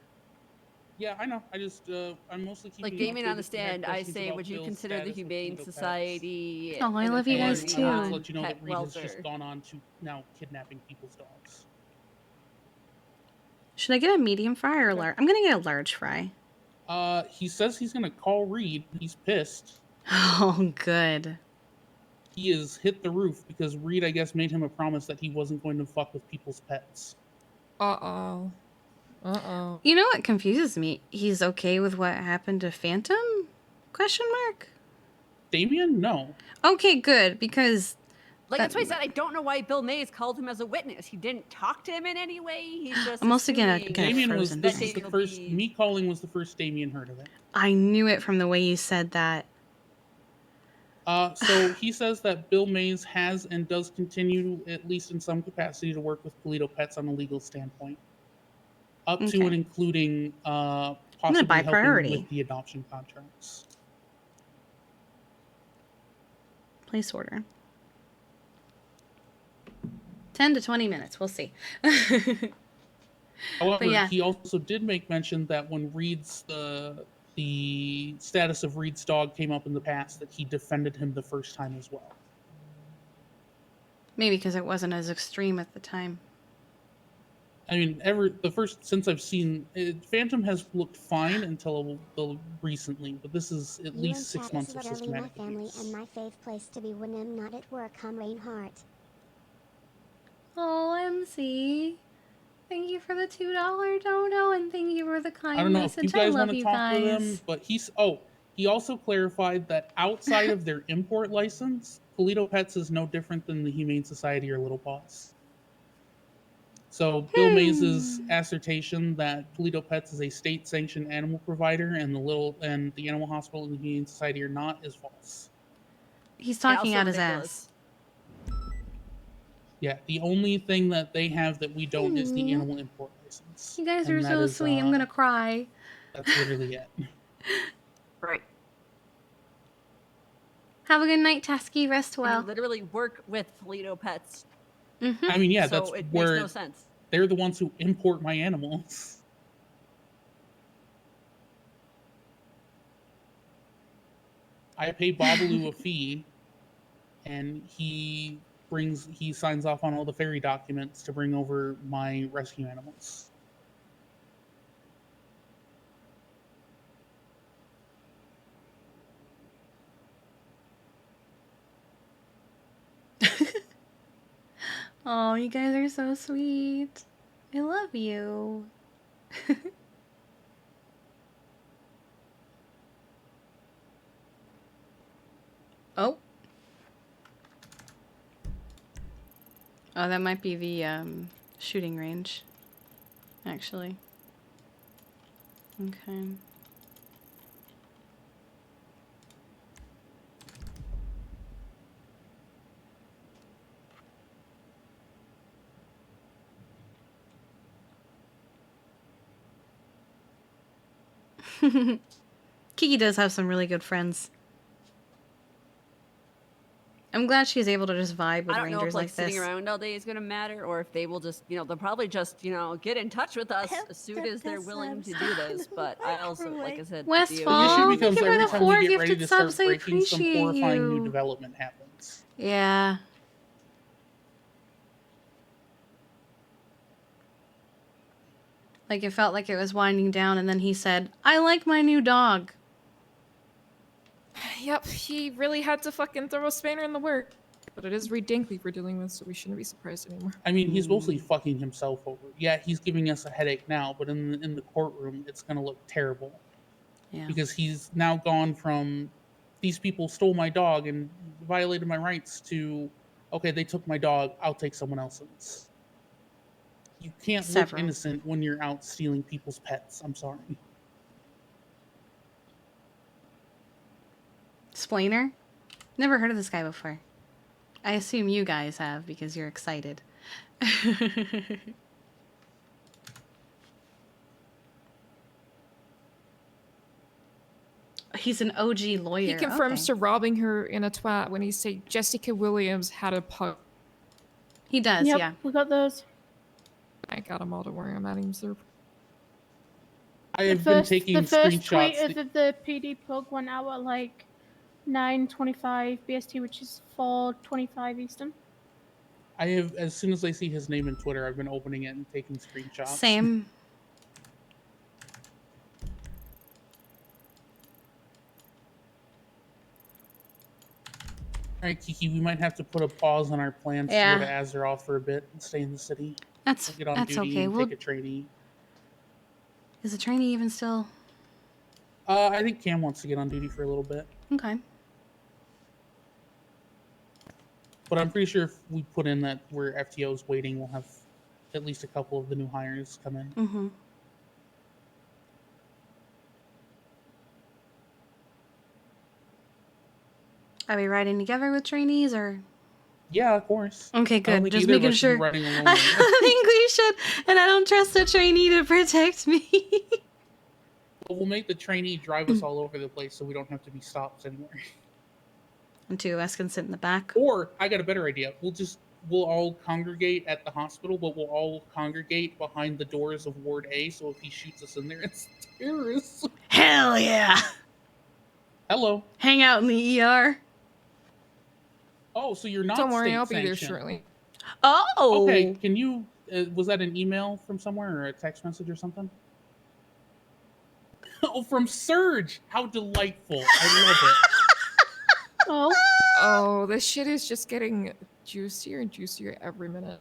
Yeah, I know. I just, I'm mostly keeping... Like gaming on the stand, I say, would you consider the Humane Society? Oh, I love you guys too. I'll let you know that Reed has just gone on to now kidnapping people's dogs. Should I get a medium fry or a large? I'm going to get a large fry. He says he's gonna call Reed. He's pissed. Oh, good. He has hit the roof because Reed, I guess, made him a promise that he wasn't going to fuck with people's pets. Uh-oh. Uh-oh. You know what confuses me? He's okay with what happened to Phantom? Question mark? Damien? No. Okay, good, because... Like, that's why I said I don't know why Bill Mays called him as a witness. He didn't talk to him in any way. He's just I'm also gonna Damien was, frozen. this is the first, me calling was the first Damien heard of it. I knew it from the way you said that. So he says that Bill Mays has and does continue, at least in some capacity, to work with Polito Pets on a legal standpoint. Up to and including possibly buy helping priority. with the adoption contracts. Place order. 10 to 20 minutes. We'll see. However, yeah. he also did make mention that when Reed's the status of Reed's dog came up in the past, that he defended him the first time as well. Maybe because it wasn't as extreme at the time. I mean, since I've seen it, Phantom has looked fine until recently, but this is at least 6 months of systematic family abuse. and my safe place to be when I'm not at work, come rain heart. Oh, MC. Thank you for the $2 dono and thank you for the kind I don't know if you message. I guys love want to you talk to them, guys. but he also clarified that outside of their import license, Polito Pets is no different than the Humane Society or Little Paws. So Bill Mays' assertion that Polito Pets is a state-sanctioned animal provider and the Animal Hospital and the Humane Society are not is false. He's talking out his ass. Yeah, the only thing that they have that we don't is the Aw. animal import license. You guys And are that so is, sweet. I'm gonna cry. That's literally it. Right. Have a good night, Tasky. Rest And well. you literally work with Polito Pets. I mean, yeah, So that's it where makes no sense. they're the ones who import my animals. I pay Babalu a fee, and he signs off on all the ferry documents to bring over my rescue animals. Oh, you guys are so sweet. I love you. Oh. Oh, that might be the shooting range, actually. Okay. Kiki does have some really good friends. I'm glad she's able to just vibe with I don't know rangers if like like sitting this. around all day is gonna matter, or if they will just, they'll probably just, get in touch with us as soon as they're willing to do this. But I also, like I said, Westfall, The issue becomes thank you for every the time 4 we get ready gifted to start subs. I breaking, some appreciate horrifying new you. development happens. Yeah. Like it felt like it was winding down, and then he said, "I like my new dog." Yep, he really had to fucking throw a spanner in the work. But it is Reed Dinkley we're dealing with, so we shouldn't be surprised anymore. I mean, he's mostly fucking himself over. Yeah, he's giving us a headache now, but in the courtroom, it's gonna look terrible. Yeah. Because he's now gone from these people stole my dog and violated my rights to, okay, they took my dog, I'll take someone else's. You can't Several. look innocent when you're out stealing people's pets. I'm sorry. Splainer? Never heard of this guy before. I assume you guys have because you're excited. He's an OG lawyer. He confirms Okay. to robbing her in a twat when he said Jessica Williams had a pug. He does, Yep, yeah. we got those. I got them all, don't worry, I'm adding them. I have been taking The first screenshots. tweet of the PD plug went out at like 9:25 BST, which is 4:25 Eastern. I have, as soon as I see his name in Twitter, I've been opening it and taking screenshots. Same. All right, Kiki, we might have to put a pause on our plans to go to Azeroth for a bit and stay in the city. That's We'll get on that's duty okay. and We'll... take a trainee. Is the trainee even still? I think Cam wants to get on duty for a little bit. Okay. But I'm pretty sure if we put in that where FTO's waiting, we'll have at least a couple of the new hires come in. Mm-hmm. Are we riding together with trainees or? Yeah, of course. Okay, I don't good. think Just either of making us should be sure. riding alone. I think we should, and I don't trust a trainee to protect me. But we'll make the trainee drive us all over the place so we don't have to be stopped anywhere. And two of us can sit in the back. Or, I got a better idea. We'll all congregate at the hospital, but we'll all congregate behind the doors of Ward A, so if he shoots us in there, it's terrorists. Hell yeah! Hello. Hang out in the ER. Oh, so you're not Don't worry, state I'll be there sanctioned. shortly. Oh! Okay, can you Was that an email from somewhere or a text message or something? Oh, from Surge! How delightful! I love it. Oh. Oh, this shit is just getting juicier and juicier every minute.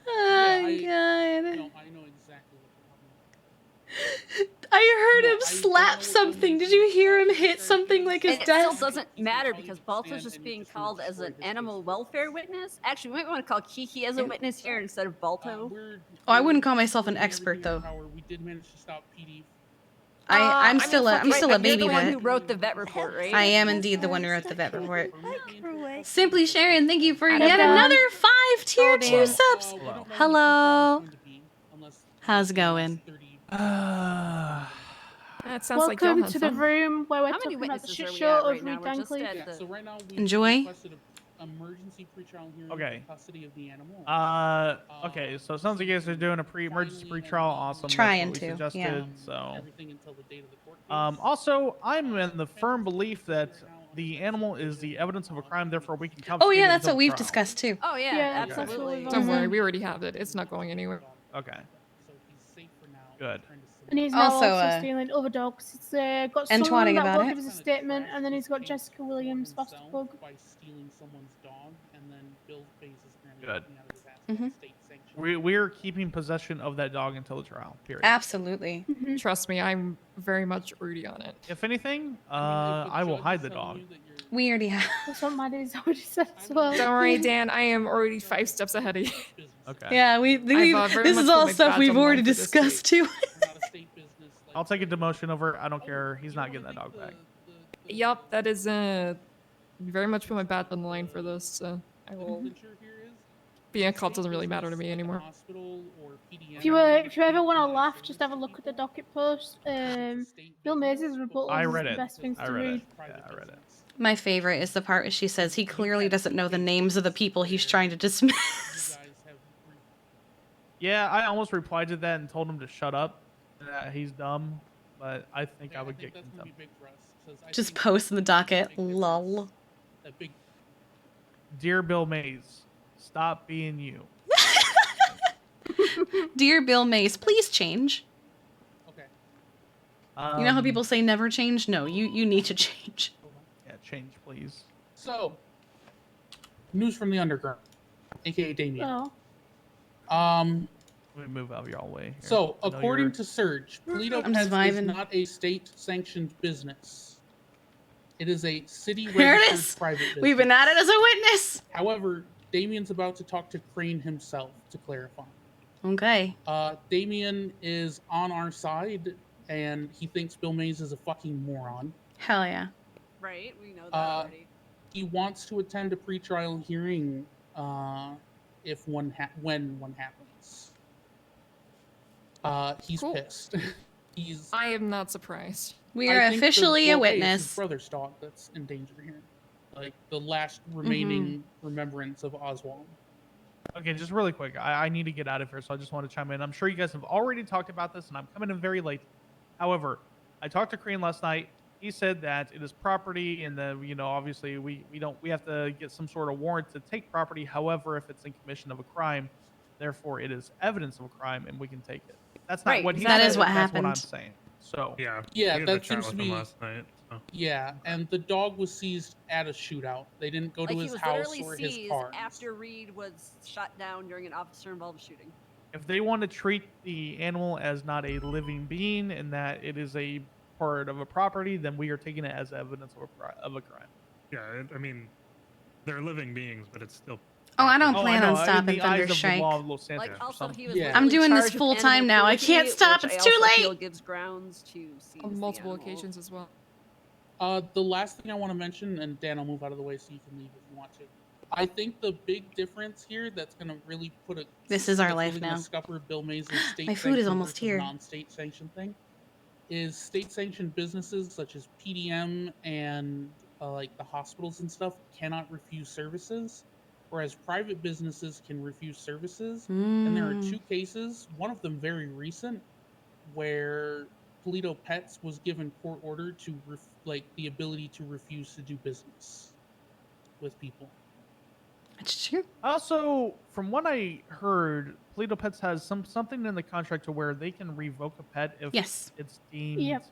Oh, God. No, I know exactly what you're talking about. I heard him slap something. Did you hear him hit something like his It desk? still doesn't matter because Balto's just being called as an animal welfare witness. Actually, we might want to call Kiki as a witness here instead of Balto. Oh, I wouldn't call myself an expert though. We did manage to stop PD. I'm still a baby You're the one vet. who wrote the vet report, right? I am indeed the one who wrote the vet report. Simply Sharon, thank you for yet another 5 tier 2 subs. Hello. How's it going? That sounds like y'all Welcome had to the fun. room where we're How many talking about the witnesses shit are we show at right of now? Reed We're just Dunkley. at the... So right now we Enjoy. requested an emergency pretrial hearing Okay. for custody of the animal. Okay, so it sounds like you guys are doing a emergency pre-trial. Awesome. Trying That's what we to, suggested, yeah. So, Everything until the date of the court case. also, I'm in the firm belief that the animal is the evidence of a crime. Therefore, we can Oh confiscate yeah, it that's until what we've trial. discussed too. Oh yeah, Yeah, absolutely. Don't worry, we already have it. It's not going anywhere. Okay. So he's safe for now. Good. And he's now Also, also stealing other dogs. He's got and someone twatting that about will it. give us a statement, and then he's got Jessica Williams, foster pug. By stealing someone's dog, and then Bill Bays is currently Good. working out of his ass state sanctioned. We're keeping possession of that dog until the trial. Period. Absolutely. Trust me, I'm very much already on it. If anything, I will hide the dog. We already have. That's what Maddie's already said as well. Don't worry, Dan. I am already 5 steps ahead of you. Okay. Yeah, we very this much is put all my stuff badge we've on the line already for this discussed too. I'll take a demotion over. I don't care. He's not getting that dog back. Yup, that is very much put my badge on the line for this. So I will. Being a cop doesn't really matter to me anymore. If you ever want to laugh, just have a look at the docket post. Bill Mays' report I was read the it. best things I to read read. it. Yeah, I read it. My favorite is the part where she says he clearly doesn't know the names of the people he's trying to dismiss. Yeah, I almost replied to that and told him to shut up. He's dumb, but I think I would get contempt. Just post in the docket. Lol. Dear Bill Mays, stop being you. Dear Bill Mays, please change. You know how people say never change? No, you need to change. Yeah, change, please. So, news from the underground, aka Damien. Oh. Let me move out of your way. Here. So, I know according you're- to Surge, Toledo I'm just Pets is vibing. not a state-sanctioned business. It is a There it city-registered is. private business. We've been at it as a witness. However, Damien's about to talk to Crane himself to clarify. Okay. Damien is on our side, and he thinks Bill Mays is a fucking moron. Hell yeah. Right, we know that already. He wants to attend a pretrial hearing when one happens. He's pissed. I am not surprised. We are officially a witness. It's his brother's dog that's in danger here. Like the last remaining remembrance of Oswald. Okay, just really quick. I need to get out of here, so I just want to chime in. I'm sure you guys have already talked about this, and I'm coming in very late. However, I talked to Crane last night. He said that it is property, and that obviously we have to get some sort of warrant to take property. However, if it's in commission of a crime, therefore it is evidence of a crime, and we can take it. That's not what he said. That is what That's happened. what I'm saying. So Yeah, Yeah, we had that the chat seems to with him be- last night. So. Yeah, and the dog was seized at a shootout. They didn't go to Like he his was house literally or his seized car. after Reed was shot down during an officer-involved shooting. if they want to treat the animal as not a living being and that it is a part of a property, then we are taking it as evidence of a crime. Yeah, I mean, they're living beings, but it's still. Oh, I don't Oh, plan I know. on stopping In the eyes of the Thunderstrike. law of Los Santos Like or also something. he was Yeah. literally I'm doing this charged with full time animal now. I cruelty, can't stop. which It's I too also feel late. gives grounds to seize On the multiple animal. occasions as well. The last thing I want to mention, and Dan, I'll move out of the way so you can leave if you want to. I think the big difference here that's going to really put a This is our that's life really gonna now. scupper Bill Mays' state My food is sanctioned almost versus here. non-state sanctioned thing is state sanctioned businesses such as PDM and like the hospitals and stuff cannot refuse services, whereas private businesses can refuse services. And there are Mm. 2 cases, one of them very recent, where Toledo Pets was given court order to the ability to refuse to do business with people. That's true. Also, from what I heard, Polito Pets has something in the contract to where they can revoke a pet if Yes. it's deemed. Yep.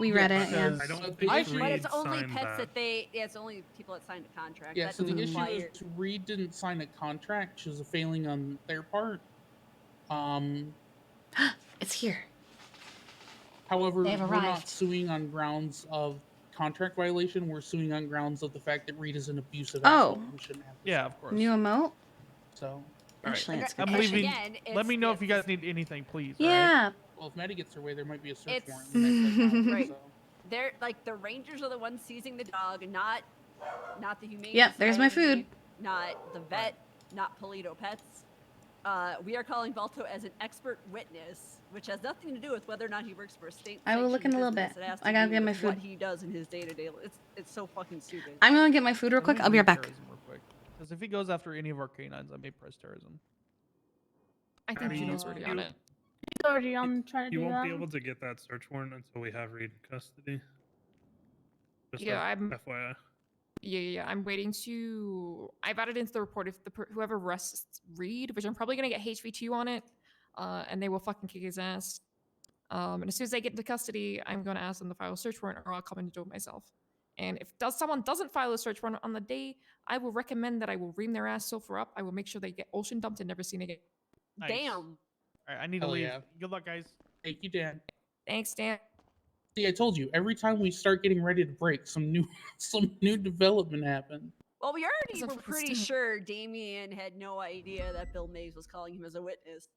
We read it. Yeah. because I don't I think But Reed it's only signed pets that. it's only people that signed a contract. Yeah, That so the doesn't issue require- is Reed didn't sign a contract, which is a failing on their part. It's here. However, They have we're not arrived. suing on grounds of contract violation. We're suing on grounds of the fact that Reed is an abusive Oh. asshole. We shouldn't have this. Yeah, of course. New emote? So, All right. Actually, that's a I'm good question. leaving. Again, Let me know it's- if you guys need anything, please. all right? Yeah. well, if Maddie gets her way, there might be a search It's- warrant. in the next, like, hour, Right. so. They're like the rangers are the ones seizing the dog, not the humane. Yep, there's my Society, food. Not the vet, not Polito Pets. We are calling Balto as an expert witness, which has nothing to do with whether or not he works for a state. I will look in a little business. bit. It has I to gotta do get my with What food. he does in his day-to-day. It's so fucking stupid. I'm gonna get my food real quick. I'll be right back. Because if he goes after any of our canines, I may press terrorism. I think Juno's already on it. He's already on trying to You do won't that. be able to get that search warrant until we have Reed in custody. Just Yeah, I'm. FYI. Yeah. I'm waiting to. I've added into the report if whoever arrests Reed, which I'm probably gonna get HV2 on it, and they will fucking kick his ass. And as soon as they get into custody, I'm gonna ask them to file a search warrant, or I'll come and do it myself. And if someone doesn't file a search warrant on the day, I will recommend that I will ream their ass sulfur up. I will make sure they get ocean dumped and never seen again. Nice. Damn. All right, I need to Hell leave. yeah. Good luck, guys. Thank you, Dan. Thanks, Dan. See, I told you. Every time we start getting ready to break, some new development happened. Well, we already Doesn't were fucking pretty stop. sure Damien had no idea that Bill Mays was calling him as a witness.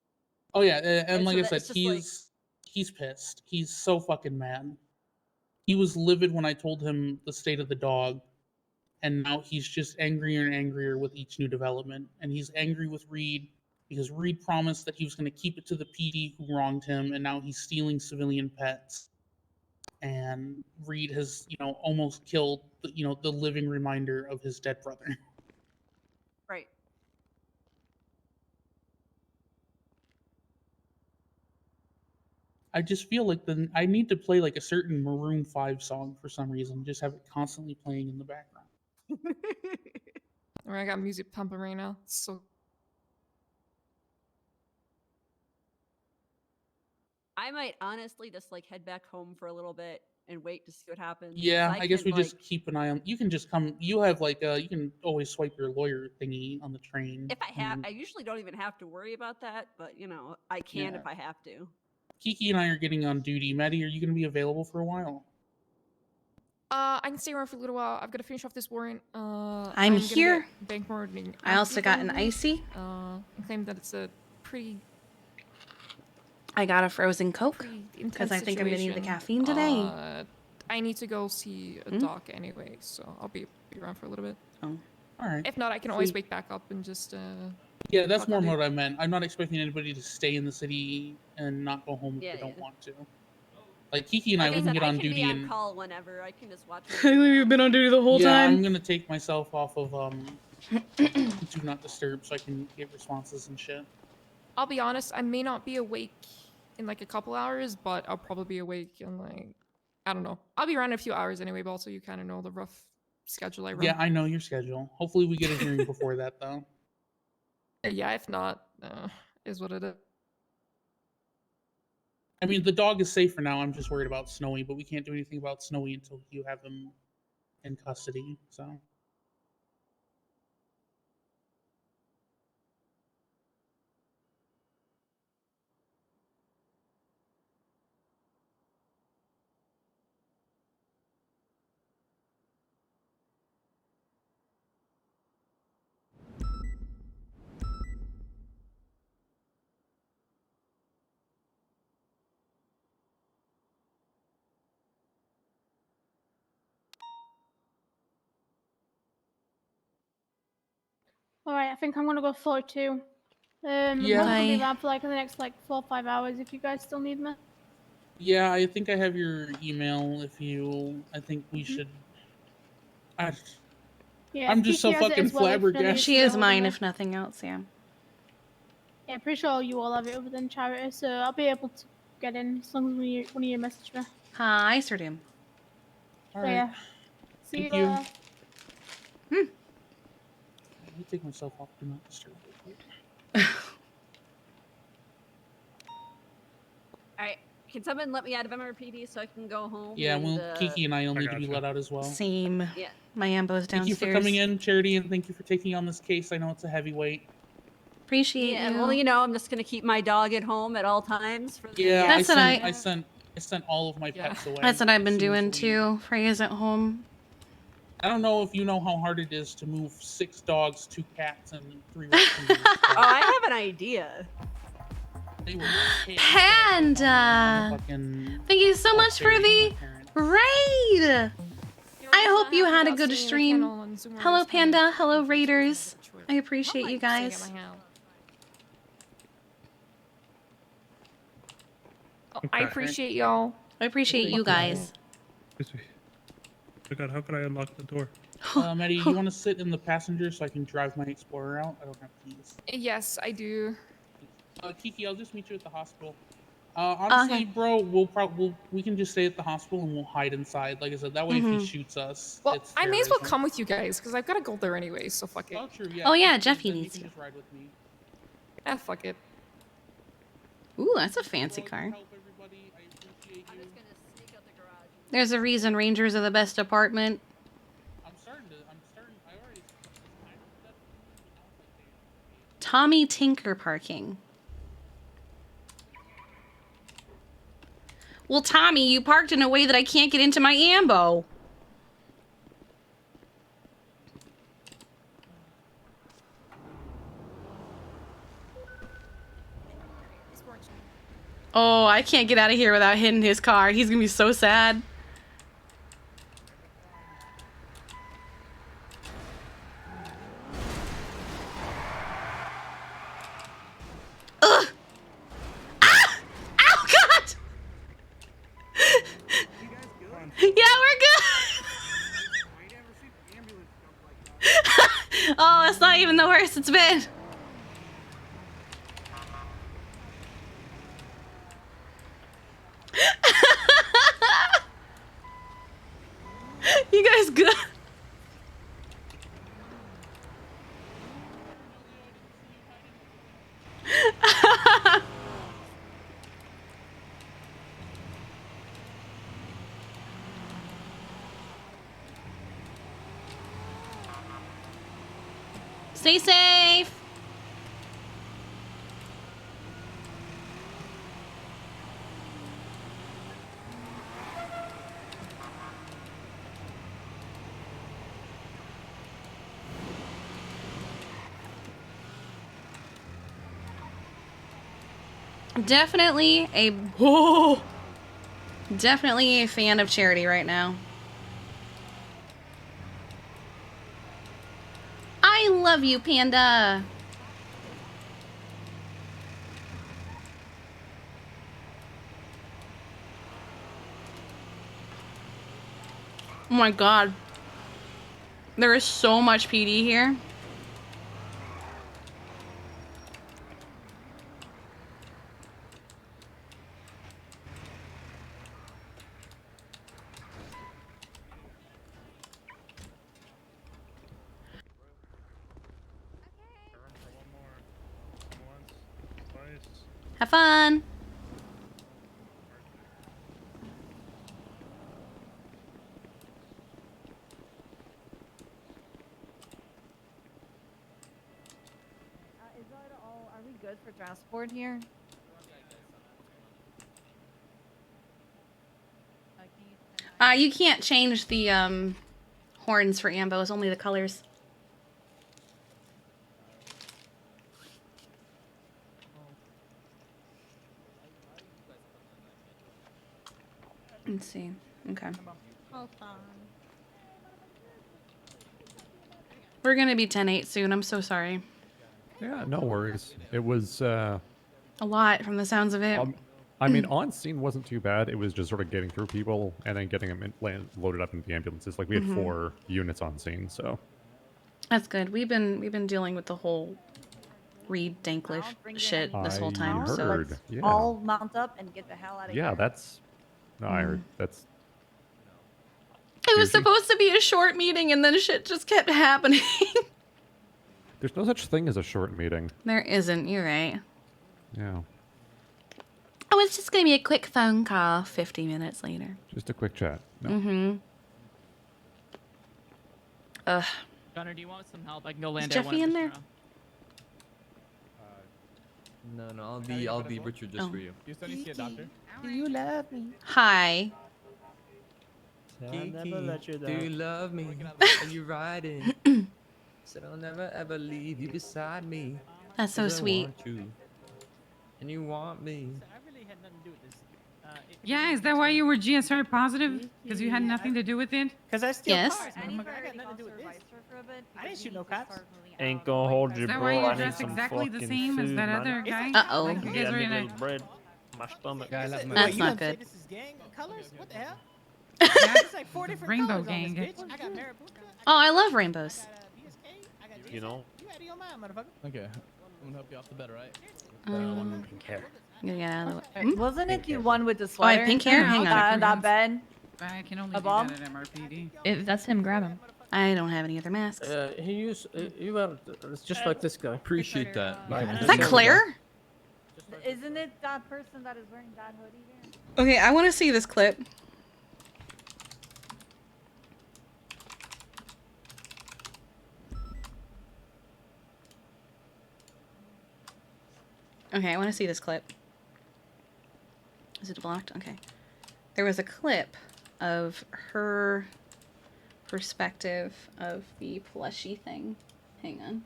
Oh yeah, and And like so I that- said, it's just like- he's pissed. He's so fucking mad. He was livid when I told him the state of the dog, and now he's just angrier and angrier with each new development. And he's angry with Reed because Reed promised that he was going to keep it to the PD who wronged him, and now he's stealing civilian pets. And Reed has, almost killed, the living reminder of his dead brother. Right. I just feel like I need to play like a certain Maroon 5 song for some reason. Just have it constantly playing in the background. Or I got music pumping right now. So I might honestly just like head back home for a little bit and wait to see what happens. Yeah, 'cause I guess we can, just keep an eye on. You can just come. You have like you can always swipe your lawyer thingy on the train. If I have, and I usually don't even have to worry about that, but I can Yeah. if I have to. Kiki and I are getting on duty. Maddie, are you going to be available for a while? I can stay around for a little while. I've got to finish off this warrant. I'm gonna here. get bank warranting I also got an after the icy. and claim that it's a pretty I got a frozen Coke intense because I think I'm gonna need the situation. caffeine today. I need to go see a doc anyway, so I'll be around for a little bit. Oh, all right. If not, I can always Sweet. wake back up and just. Yeah, that's fuck more on it. what I meant. I'm not expecting anybody to stay in the city and not go home if Yeah, they don't yeah. want to. Like Kiki and I, Like we can said, get on can duty be on and call whenever. I can just watch. You've been on duty the whole yeah, time. I'm gonna take myself off of do not disturb so I can get responses and shit. I'll be honest, I may not be awake in like a couple hours, but I'll probably be awake in like I don't know. I'll be around in a few hours anyway, but also you kind of know the rough schedule I run. Yeah, I know your schedule. Hopefully we get a hearing before that though. Yeah, if not, is what it is. I mean, the dog is safe for now. I'm just worried about Snowy, but we can't do anything about Snowy until you have him in custody. So. Alright, I think I'm gonna go for it too. I'm Yeah. not gonna be Bye. around for like the next 4 or 5 hours if you guys still need me. Yeah, I think I have your email. If you, I think we should. Yeah, I'm just so Kiki has it fucking as well if any flabbergasted. She is still mine, there. if nothing else. Yeah. Yeah, pretty sure you all have it other than Charity, so I'll be able to get in as long as one of you message me. Hi, Serdium. All So, right. yeah. See Thank you you. later. me take myself off. Do not disturb. All right. Can someone let me out of MRPD so I can go home? Yeah, and, well, Kiki and I will need to be gotcha. let out as well. Same. Yeah. My ambo's Thank you downstairs. for coming in, Charity, and thank you for taking on this case. I know it's a heavyweight. Appreciate Yeah, you. well, you know, I'm just gonna keep my dog at home at all times. For the, Yeah, That's what I sent all of my pets away. That's what I've been as soon as doing the- too. Freya's at home. I don't know if you know how hard it is to move 6 dogs, 2 cats, and 3 raccoons. Oh, I have an idea. They were Panda! Thank you so much for the raid! I hope you had a good stream. Hello, Panda. Hello, Raiders. I appreciate you guys. I appreciate y'all. I appreciate you guys. Oh God, how could I unlock the door? Maddie, you want to sit in the passenger so I can drive my Explorer out? I don't have keys. Yes, I do. Kiki, I'll just meet you at the hospital. Honestly, bro, we can just stay at the hospital and we'll hide inside. Like I said, that way if he shoots us, Well, it's I may as well terrorism. come with you guys because I've got to go there anyway. So fuck it. Oh, true. Yeah. Oh yeah, Kiki, Jeffy then you needs can to. just ride with me. Ah, fuck it. Ooh, that's a fancy car. There's a reason Rangers are the best apartment. Tommy Tinker parking. Well, Tommy, you parked in a way that I can't get into my ambo. Oh, I can't get out of here without hitting his car. He's gonna be so sad. Ugh! Ah! Ow, God! Yeah, we're good. Oh, it's not even the worst it's been. You guys good? Stay safe. Definitely definitely a fan of Charity right now. I love you, Panda. Oh my God. There is so much PD here. Have fun. Is that all? Are we good for transport here? You can't change the horns for ambos, only the colors. Let's see. Okay. Hold on. We're gonna be 10-8 soon. I'm so sorry. Yeah, no worries. It was A lot from the sounds of it. I mean, on scene wasn't too bad. It was just sort of getting through people and then getting them loaded up in the ambulances. Like we had Mhm. 4 units on scene, so That's good. We've been dealing with the whole Reed Danklish shit this whole time. heard. So Yeah. All mount up and get the hell out of here. Yeah, that's. No, I heard that's. it was supposed to be a short meeting, and then shit just kept happening. There's no such thing as a short meeting. There isn't. You're right. Yeah. Oh, it's just gonna be a quick phone call. 50 minutes later. Just a quick chat. No. Mm-hmm. Ugh. Gunner, do you want some help? I can go land Is at one Jeffy of in the there? No, I'll be Richard just for you. You still need to see a doctor? Do you love me? Hi. Kiki, never let you do you down. love me? Are you riding? Said I'll never ever leave you beside me. That's so 'cause I sweet. want you, and you want me. Yeah, is that why you were GSR positive? Because you had nothing to do with it? Because I steal Yes. cars. Man. I got nothing to do with this. I didn't shoot no cops. Ain't gonna hold you, Is that bro. why you I need dressed some exactly the fucking same as food, that man. other guy? Uh-oh. Like you Yeah, guys I were need in a a... little bread. My stomach. Yeah, I love my That's you not done say good. This is gang colors? What the hell? Yeah, It's like 4 different Rainbow colors on this gang. bitch. I got Maribuka. Oh, I love rainbows. You know? You out of your mind, motherfucker. Okay. I'm gonna help you off the bed, right? Pink hair. I'm gonna get out of the way. Wasn't it the one with the Oh, I sweater? have pink hair? Hang on. On that bed? I can only A do bomb? that at MRPD. If that's him, grab him. I don't have any other masks. He used. You are just like this guy. Appreciate that. Is that Claire? Isn't it that person that is wearing that hoodie there? Okay, I want to see this clip. Okay, I want to see this clip. Is it blocked? Okay. There was a clip of her perspective of the plushie thing. Hang on.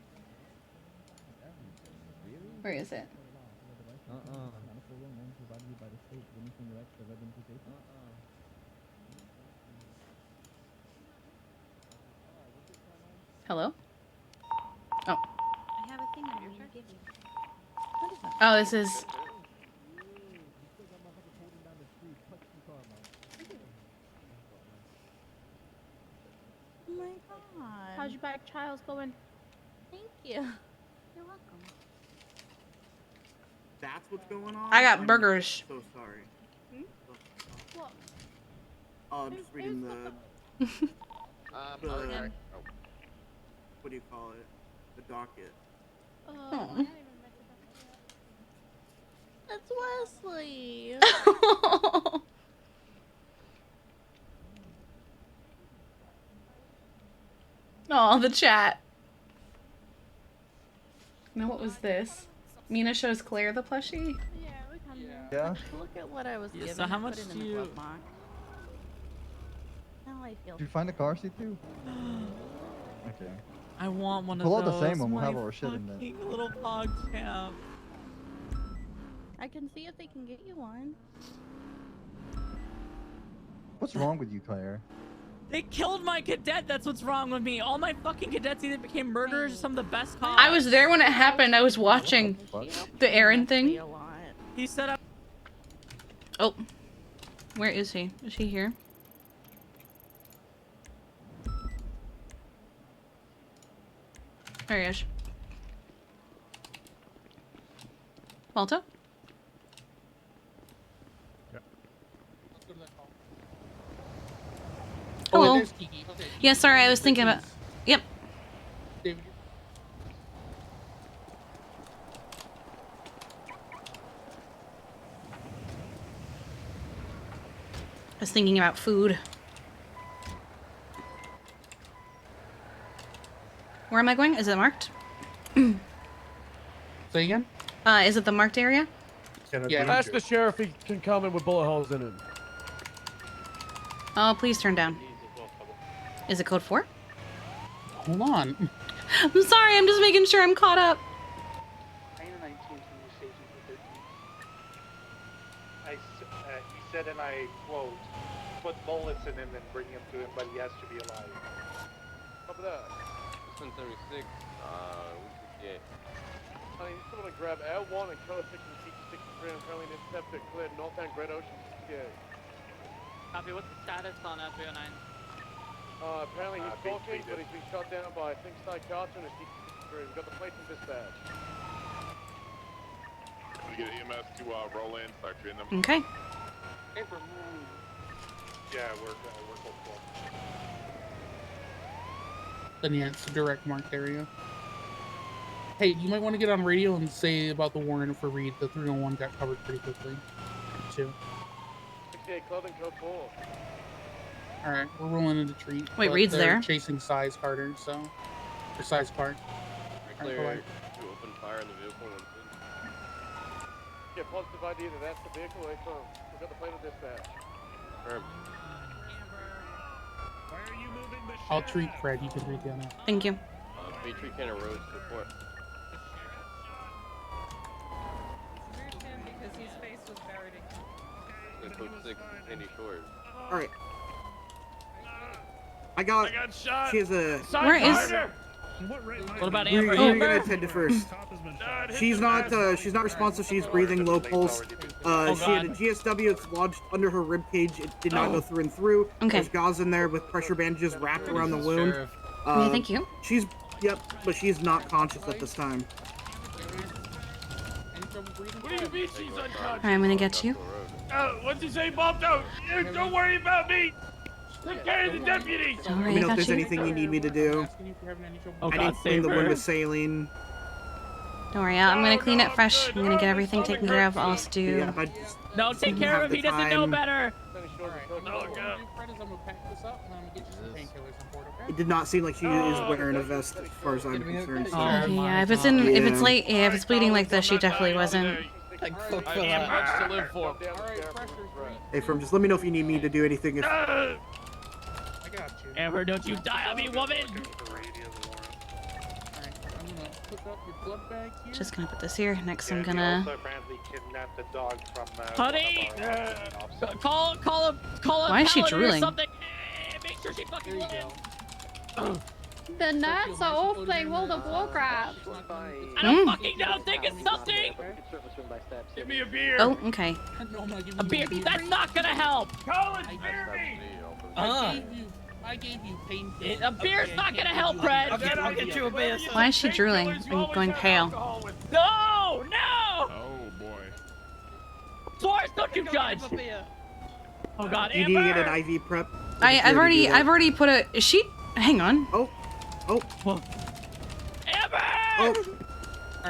Where is it? Hello? Oh. I have a thing I'm gonna give you. What is that? Oh, this is... Oh my god. How's your back trials going? Thank you. You're welcome. That's what's going on? I got I'm burgers. So sorry. What? Oh, I'm just reading the... Okay. What do you call it? The docket. Oh. That's Wesley. Oh, the chat. Now what was this? Mina shows Claire the plushie? Yeah. Look at what I was Yeah, given. so how I much put it in do the you- glove box. Now I feel. Did you find the car seat too? Okay. I want one Pull of out those. the same one. We'll My have our shit in there. fucking little pog champ. I can see if they can get you one. What's wrong with you, Claire? They killed my cadet. That's what's wrong with me. All my fucking cadets either became murderers or some of the best cops. I was there when it happened. I was watching the Aaron thing. He set up. Oh. Where is he? Is he here? There he is. Balto? Hello. it is Kiki. Okay. Yeah, sorry, I was thinking about... Yep. David. I was thinking about food. Where am I going? Is it marked? Say again? Is it the marked area? Yeah, ask the sheriff if he can come in with bullet holes in it. Oh, please turn down. Is it code 4? Hold on. I'm sorry, I'm just making sure I'm caught up. He said, and I quote, put bullets in him and bring him to him, but he has to be alive. Copy that. 36, we Honey, you still want to grab L1 and color 6 and CT63 and currently interceptor cleared northbound Great Ocean PTA. Copy. What's the status on FBO9? Apparently he's talking, but he's been shot down by Sai Carter and a CT63. We've got the place in dispatch. We get EMS to roll in, start treating them. Okay. Yeah, we're close to Then yeah, it's a direct marked area. Hey, you might want to get on radio and say about the warrant for Reed. The 301 got covered pretty quickly, too. 68 clothing code 4. All right, we're rolling into treat. Wait, but Reed's they're there? chasing Sai's Carter, so or Sai's car. Clear to open fire in the vehicle. Get positive ID that that's the vehicle. They firm. We got the plane of dispatch. Firm. I'll treat Fred. You can read the other. Thank you. Petrie Cannon Road report. Because his face was buried in Code 6, Sandy Shores. All right. I got shot. She has a. Where is? What about Who Amber? are you Amber? gonna attend to first? She's not responsive. She's breathing, low pulse. She had a GSW. It's lodged under her rib cage. It did not go through and through. Okay. There's gauze in there with pressure bandages wrapped around the wound. Yeah, thank you. She's but she's not conscious at this time. What do you mean she's unconscious? Alright, I'm gonna get you. What'd you say, balto? Don't worry about me. Take care of the deputies. Alright, Let me know I if there's got you. anything you need me to do. Oh, I God, need to clean the save wound her. with saline. Don't worry, I'm gonna clean it fresh. I'm gonna get everything taken care of. I'll also do. Yeah, I just No, take didn't care have of him. the He doesn't know time. better. It did not seem like she is wearing a vest, as far as I'm concerned. Oh, yeah, if it's late, yeah, if it's bleeding like this, she definitely wasn't. To live for. Hey, Firm, just let me know if you need me to do anything. If I got you. Amber, don't you die on me, woman! Just gonna put this here. Next, I'm gonna. Honey! Call a Why is she paladin or drooling? something. Make sure she fucking lives. The nerds are all playing World of Warcraft. I don't fucking know. Think of something. Give me a beer. Oh, okay. A beer. That's not gonna help. College, beer me. I gave you pain. A beer's not gonna help, Fred. I'll get you a beer. Why is she drooling and going pale? No, no. Oh boy. Doris, don't you judge. Oh God, you need to Amber. get an IV prep. I've already put a. Is she? Hang on. Oh. Amber. Oh.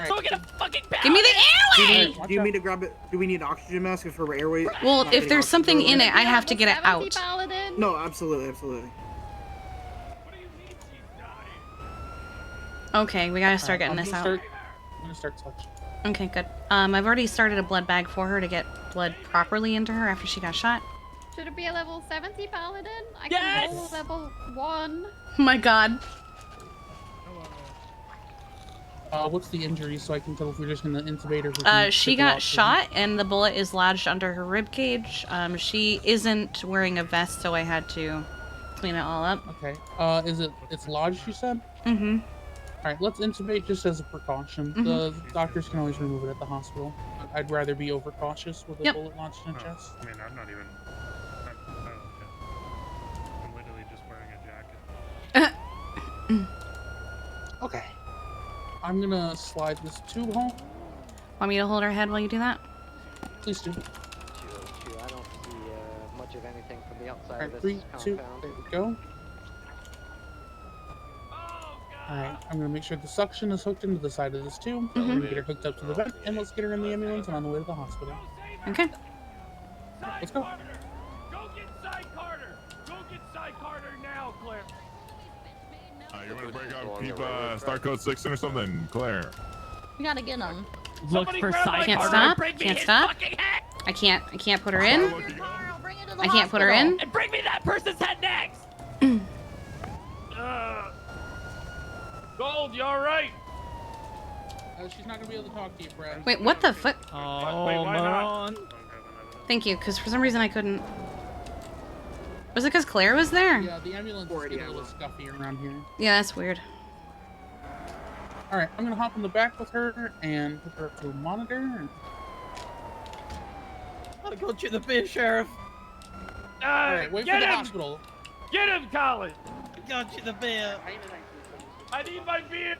So we're gonna fucking pound Give me the Do airway. you need me to grab it? Do we need an oxygen mask if her airway? Well, not if getting there's something oxygen? in it, I have to get it out. Paladin. No, absolutely. Okay, we gotta start getting this out. I'm gonna start touching. Okay, good. I've already started a blood bag for her to get blood properly into her after she got shot. Should it be a level 70 paladin? I Yes! can roll level 1. Oh my God. What's the injury so I can tell if we're just gonna intubate her? If we can She take her got off? shot and the bullet is lodged under her rib cage. She isn't wearing a vest, so I had to clean it all up. Okay. It's lodged, you said? Mm-hmm. Alright, let's intubate just as a precaution. The doctors can always remove it at the hospital. I'd rather be overcautious with a bullet lodged in the chest. I mean, I'm not even. I'm literally just wearing a jacket. Okay. I'm gonna slide this tube home. Want me to hold her head while you do that? Please do. I don't see much of anything from the outside Alright, of 3, this 2, compound. there we go. Alright, I'm gonna make sure the suction is hooked into the side of this tube. We're gonna get her hooked up to the vent, and let's get her in the ambulance and on the way to the hospital. Okay. Let's go. Go get Sai Carter. Go get Sai Carter now, Claire. You want to break out, keep star code 6 or something, Claire? We gotta get him. Look for Sai Can't Carter. stop. Bring me Can't his stop. fucking head. I can't put her in. I can't put her in. And bring me that person's head next. Gold, you all right? She's not gonna be able to talk to you, Brad. Wait, what the fuck? Oh, Wait, why moron. Thank you, because for some reason I couldn't. Was it because Claire was there? Yeah, the ambulance is getting a little scuffy around here. Yeah, that's weird. Alright, I'm gonna hop in the back with her and hook her up to a monitor. I got you the beer, Sheriff. Alright, wait for Get the him! hospital. Get him, Colin! I got you the beer. I need my beer.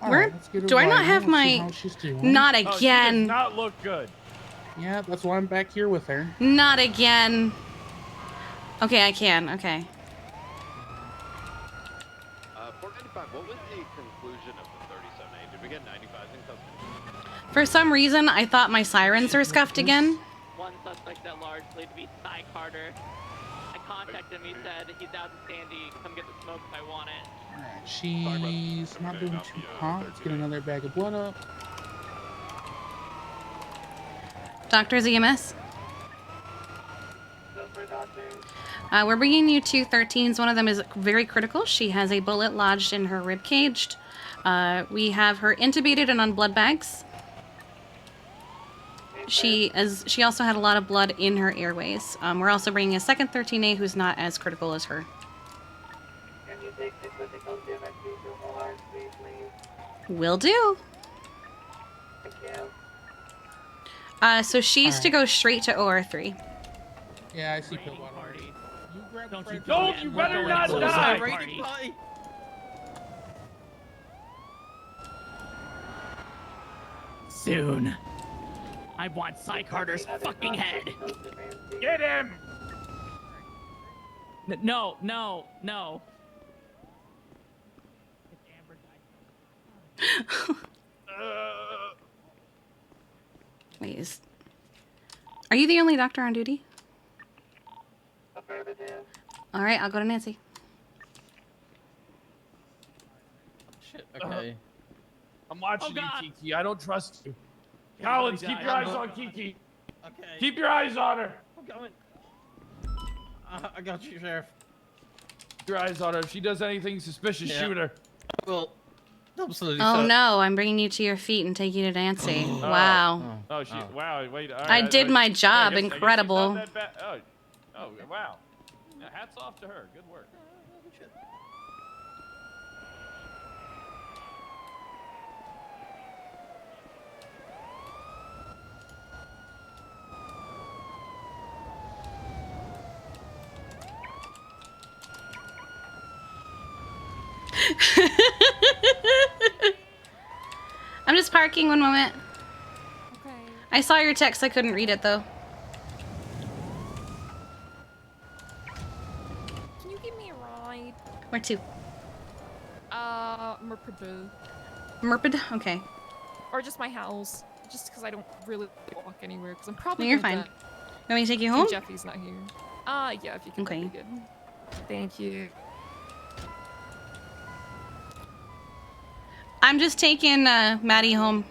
Alright, let's get her Do I not vital, have let's see my? how she's doing. Not Oh, she does again. not look good. Yeah, that's why I'm back here with her. Not again. Okay, I can. Okay. 495, what was the conclusion of the 37A? Did we get 95 in custody? For some reason, I thought my sirens were scuffed again. One suspect at large, believed to be Sai Carter. I contacted him. He said he's out in Sandy. Come get the smoke if I want it. Alright, she's not doing too hot. Let's get another bag of blood up. Doctors EMS. We're bringing you two 13s. One of them is very critical. She has a bullet lodged in her rib cage. We have her intubated and on blood bags. She also had a lot of blood in her airways. We're also bringing a second 13A who's not as critical as her. Will do. So she's to go straight to OR3. Yeah, I see Pillbot already. You grab Don't you Don't you better not die! Party. Soon. I want Sai Carter's fucking head. Get him! No, no, no. Wait, are you the only doctor on duty? All right, I'll go to Nancy. Shit. Okay. I'm watching you, God. Kiki. I don't trust you. Collins, keep your eyes on Kiki. Okay. Keep your eyes on her. I'm going. I got you, Sheriff. Keep your eyes on her. If she does anything suspicious, shoot her. Well, absolutely. Oh no, I'm bringing you to your feet and taking you to Nancy. Wow. Oh, she. Wow. Wait. I did my job. Incredible. I guess she's not that bad. Oh, wow. Yeah, hats off to her. Good work. I'm just parking one moment. Okay. I saw your text. I couldn't read it though. Can you give me a ride? Where to? Merpadu. Merpid? Okay. Or just my house. Just because I don't really walk anywhere. Because I'm No, probably you're gonna fine. die. Want me to take you Since home? Jeffy's not here. Yeah, if you can. Okay. That'd be good. Thank you. I'm just taking Maddie home.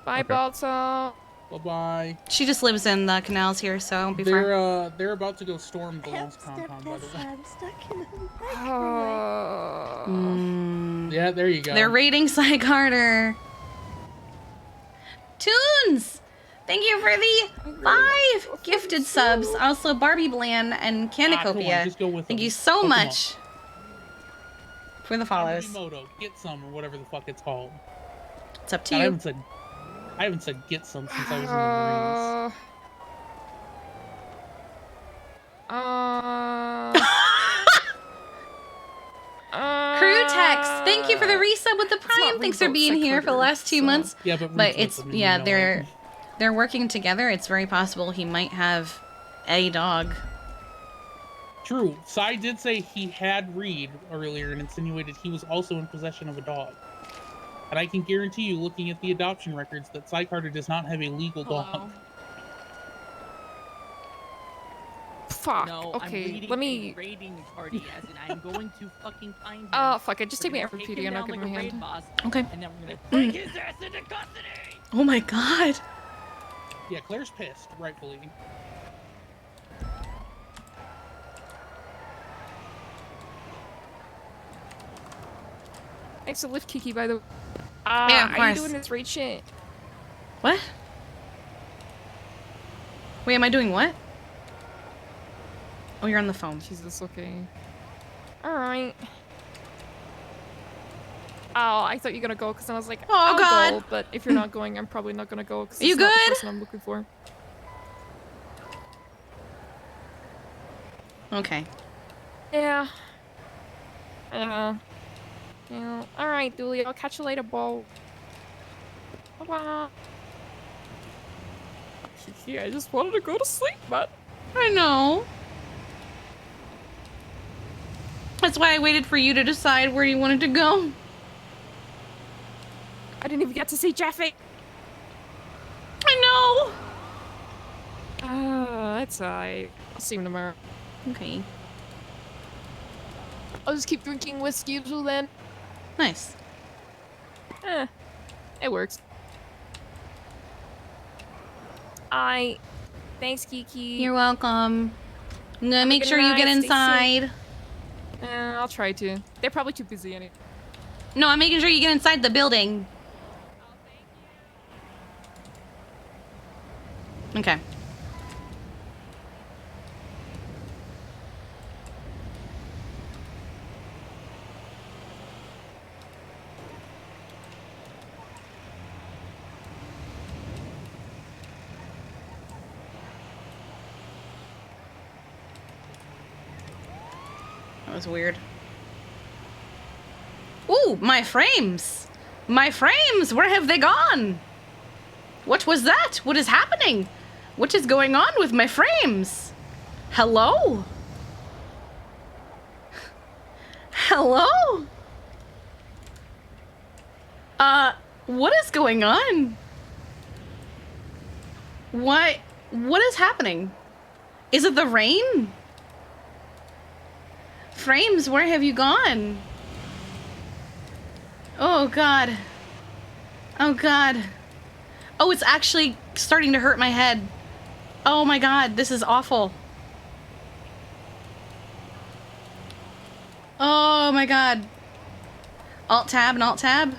Bye, Balto. Bye-bye. She just lives in the canals here, so I'll be fine. They're about to go storm the lost compound, by the way. I'm stuck in Yeah, there you go. They're raiding Sai Carter. Toons! Thank you for the 5 gifted subs. Also, Barbie Bland and Canicopia. just go with Thank them. you so Hook 'em much for the follows. Moto, get some or whatever the fuck it's called. It's up to God, you. I haven't said get some since I was in the Marines. Crew Tex, thank you for the resub with the Prime. Thanks for being here for the last 2 months. Yeah, but it's they're working together. It's very possible he might have a dog. True. Sai did say he had Reed earlier and insinuated he was also in possession of a dog. And I can guarantee you, looking at the adoption records, that Sai Carter does not have a legal dog. Fuck. No, Okay, I'm leading let me. a raiding party, as in I'm going to fucking find him. Fuck it. Just take me out for PD and I'll give him a hand. Okay. And then we're gonna take his ass into custody. Oh my god. Yeah, Claire's pissed, rightfully. Thanks to lift Kiki, by the way. Yeah, of Are you course. doing this raid shit? What? Wait, am I doing what? Oh, you're on the phone. Jesus, okay. Alright. Oh, I thought you were gonna go because I was like, Oh, I'll God. go, but if you're not going, I'm probably not gonna go because You it's not the good? person I'm looking for. Okay. Yeah. Yeah. All right, Dooley. I'll catch you later, Bo. Bye. Kiki, I just wanted to go to sleep, but I know. That's why I waited for you to decide where you wanted to go. I didn't even get to see Jeffy. I know. That's alright. I'll see him tomorrow. Okay. I'll just keep drinking whiskey until then. Nice. It works. Thanks, Kiki. You're welcome. I'm gonna Have a make good sure you get night, stay safe. inside. I'll try to. They're probably too busy anyway. No, I'm making sure you get inside the building. Okay. That was weird. Ooh, my frames! My frames! Where have they gone? What was that? What is happening? What is going on with my frames? Hello? Hello? What is going on? What is happening? Is it the rain? Frames, where have you gone? Oh god. Oh god. Oh, it's actually starting to hurt my head. Oh my god, this is awful. Oh my god. Alt tab and alt tab.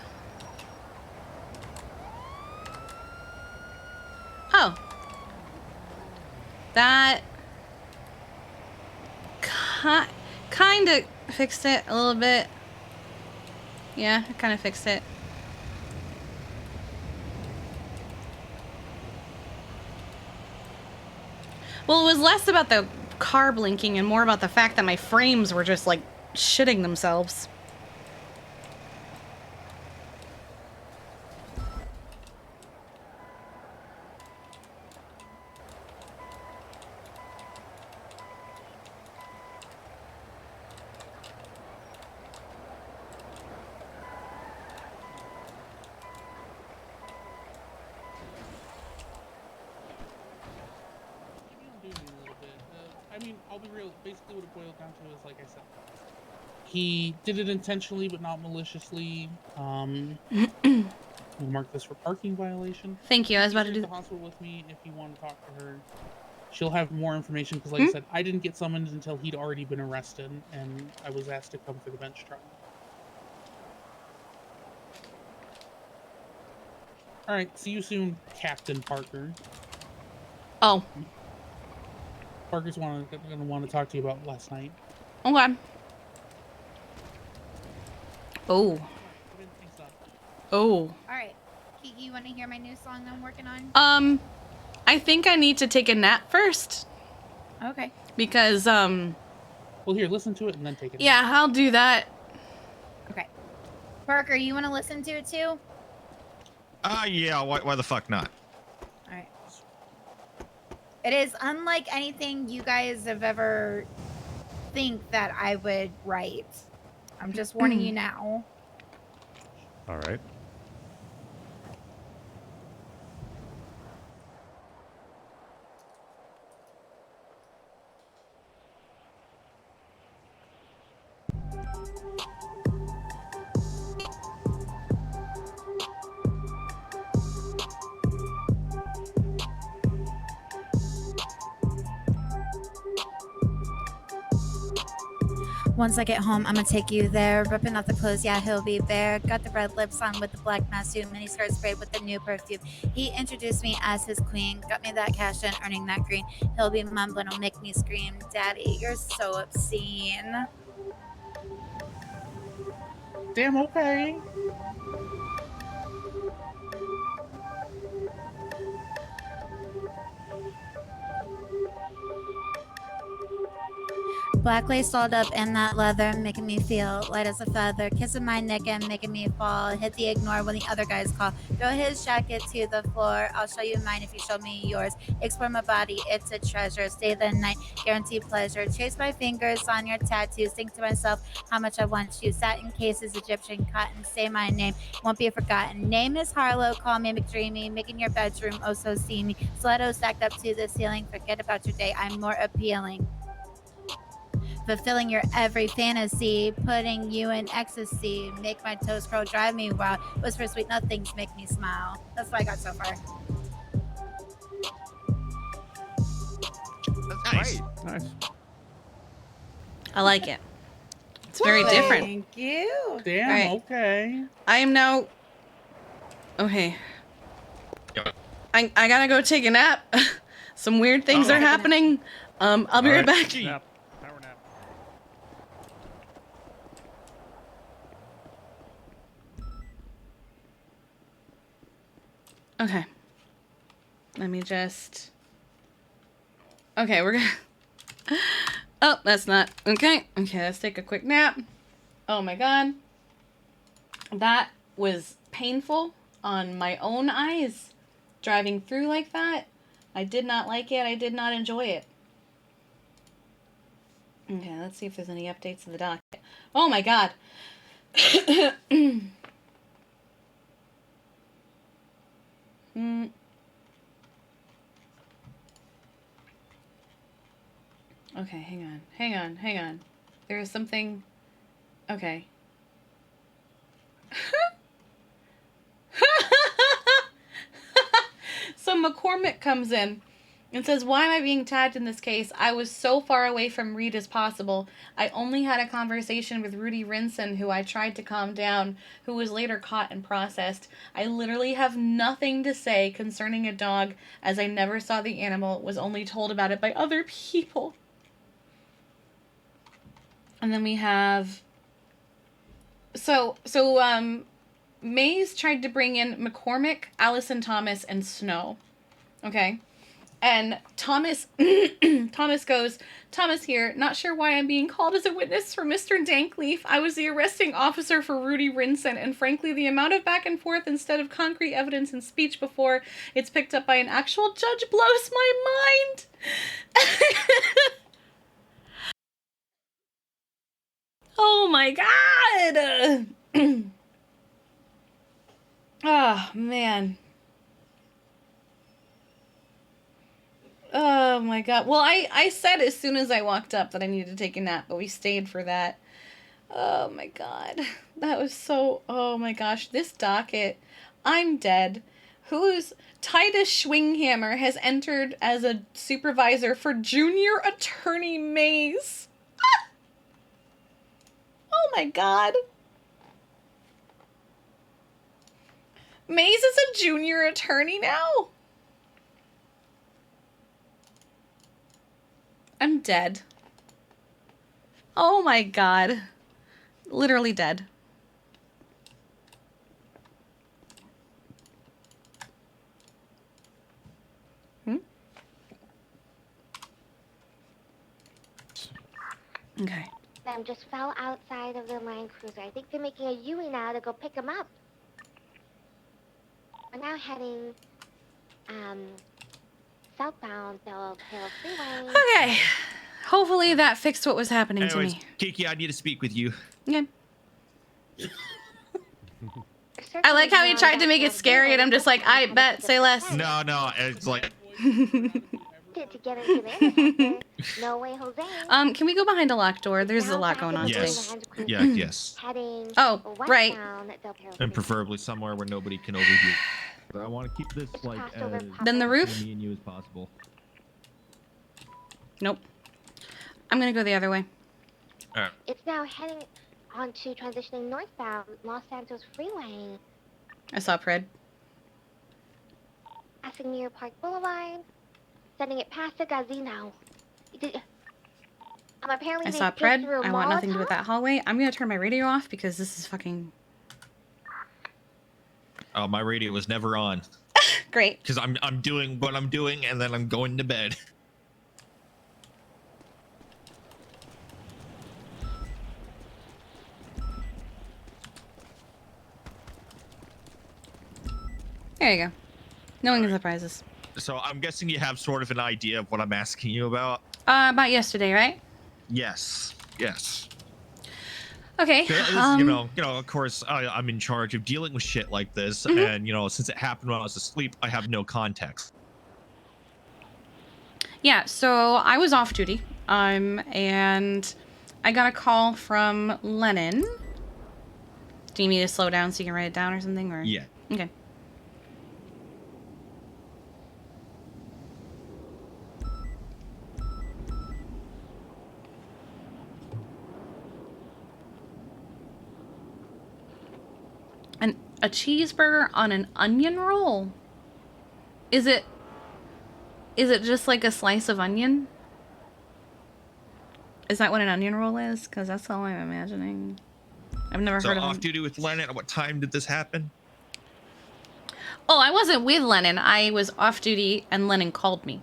Oh. That kind of fixed it a little bit. Yeah, I kind of fixed it. Well, it was less about the car blinking and more about the fact that my frames were just, like, shitting themselves. I mean, I'll be real. Basically, what it boiled down to is, like I said, he did it intentionally, but not maliciously. We'll mark this for parking violation. Thank you. I was about to do the hospital with me if you want to talk to her. She'll have more information because, like I said, I didn't get summoned until he'd already been arrested, and I was asked to come for the bench trial. All right. See you soon, Captain Parker. Oh. Parker's gonna want to talk to you about last night. Okay. Oh. Oh. All right, Kiki, you want to hear my new song I'm working on? I think I need to take a nap first. Okay. Because, Well, here, listen to it and then take it. Yeah, I'll do that. Okay. Parker, you want to listen to it too? Yeah, why the fuck not? All right. It is unlike anything you guys have ever think that I would write. I'm just warning you now. All right. Once I get home, I'ma take you there. Ripping off the clothes, yeah, he'll be bare. Got the red lips on with the black mask suit, mini skirt sprayed with the new perfume. He introduced me as his queen. Got me that cash and earning that green. He'll be mumbling, will make me scream. Daddy, you're so obscene. Damn, okay. Black lace dolled up in that leather, making me feel light as a feather. Kissing my neck and making me fall. Hit the ignore when the other guys call. Throw his jacket to the floor. I'll show you mine if you show me yours. Explore my body, it's a treasure. Stay the night, guarantee pleasure. Trace my fingers on your tattoos. Think to myself how much I want you. Satin cases, Egyptian cotton. Say my name, won't be forgotten. Name is Harlow, call me McDreamy. Making your bedroom oh so steamy. Stiletto stacked up to the ceiling. Forget about your day, I'm more appealing. Fulfilling your every fantasy, putting you in ecstasy. Make my toes curl, drive me wild. Whisper sweet nothings, make me smile. That's what I got so far. Nice. Nice. I like it. It's very different. Thank you. Damn, Right. okay. I am now. Okay. I gotta go take a nap. Some weird things are happening. I'll be right back. Nap. Power nap. Okay. Let me just. Okay, we're gonna. Oh, that's not. Okay. Okay, let's take a quick nap. Oh my god. That was painful on my own eyes. Driving through like that. I did not like it. I did not enjoy it. Okay, let's see if there's any updates to the docket. Oh my god. Okay, hang on. There is something. Okay. So McCormick comes in and says, why am I being tagged in this case? I was so far away from Reed as possible. I only had a conversation with Rudy Rinson, who I tried to calm down, who was later caught and processed. I literally have nothing to say concerning a dog, as I never saw the animal, was only told about it by other people. And then we have... So, Maze tried to bring in McCormick, Allison Thomas, and Snow. Okay? And Thomas goes, Thomas here, not sure why I'm being called as a witness for Mr. Dankleaf. I was the arresting officer for Rudy Rinson, and frankly, the amount of back and forth instead of concrete evidence and speech before it's picked up by an actual judge blows my mind. Oh my god! Oh, man. Oh my god. Well, I said as soon as I walked up that I needed to take a nap, but we stayed for that. Oh my god. That was so... Oh my gosh. This docket. I'm dead. Who's... Titus Schwinghammer has entered as a supervisor for Junior Attorney Maze. Ah! Oh my god. Maze is a junior attorney now? I'm dead. Oh my god. Literally dead. Okay. Them just fell outside of the Land Cruiser. I think they're making a U now to go pick them up. We're now heading, southbound Del Hill Freeway. Okay. Hopefully that fixed what was happening to me. Kiki, I need to speak with you. Yeah. I like how he tried to make it scary, and I'm just like, I bet, say less. No, it's like... To get into there. No way, Jose. Can we go behind a locked door? There's a lot going on Yes. today. Yeah, yes. Oh, right. And preferably somewhere where nobody can overhear. But I want to keep this like as Then the roof? me and you as possible. Nope. I'm gonna go the other way. Alright. It's now heading onto transitioning northbound Los Santos Freeway. I saw Pred. Passing near Park Boulevard. Sending it past the casino. Apparently I saw Pred. I want nothing to do with that hallway. I'm gonna turn my radio off because this is fucking... Oh, my radio was never on. Great. Because I'm doing what I'm doing and then I'm going to bed. There you go. No one can surprise us. So I'm guessing you have sort of an idea of what I'm asking you about. About yesterday, right? Yes. Yes. Okay. You know, of course, I'm in charge of dealing with shit like this, and you know, since it happened when I was asleep, I have no context. Yeah, so I was off duty, and I got a call from Lennon. Do you need me to slow down so you can write it down or something? Or Yeah. Okay. A cheeseburger on an onion roll? Is it just like a slice of onion? Is that what an onion roll is? Because that's all I'm imagining. I've never heard of So off them. duty with Lennon. At what time did this happen? Oh, I wasn't with Lennon. I was off duty and Lennon called me.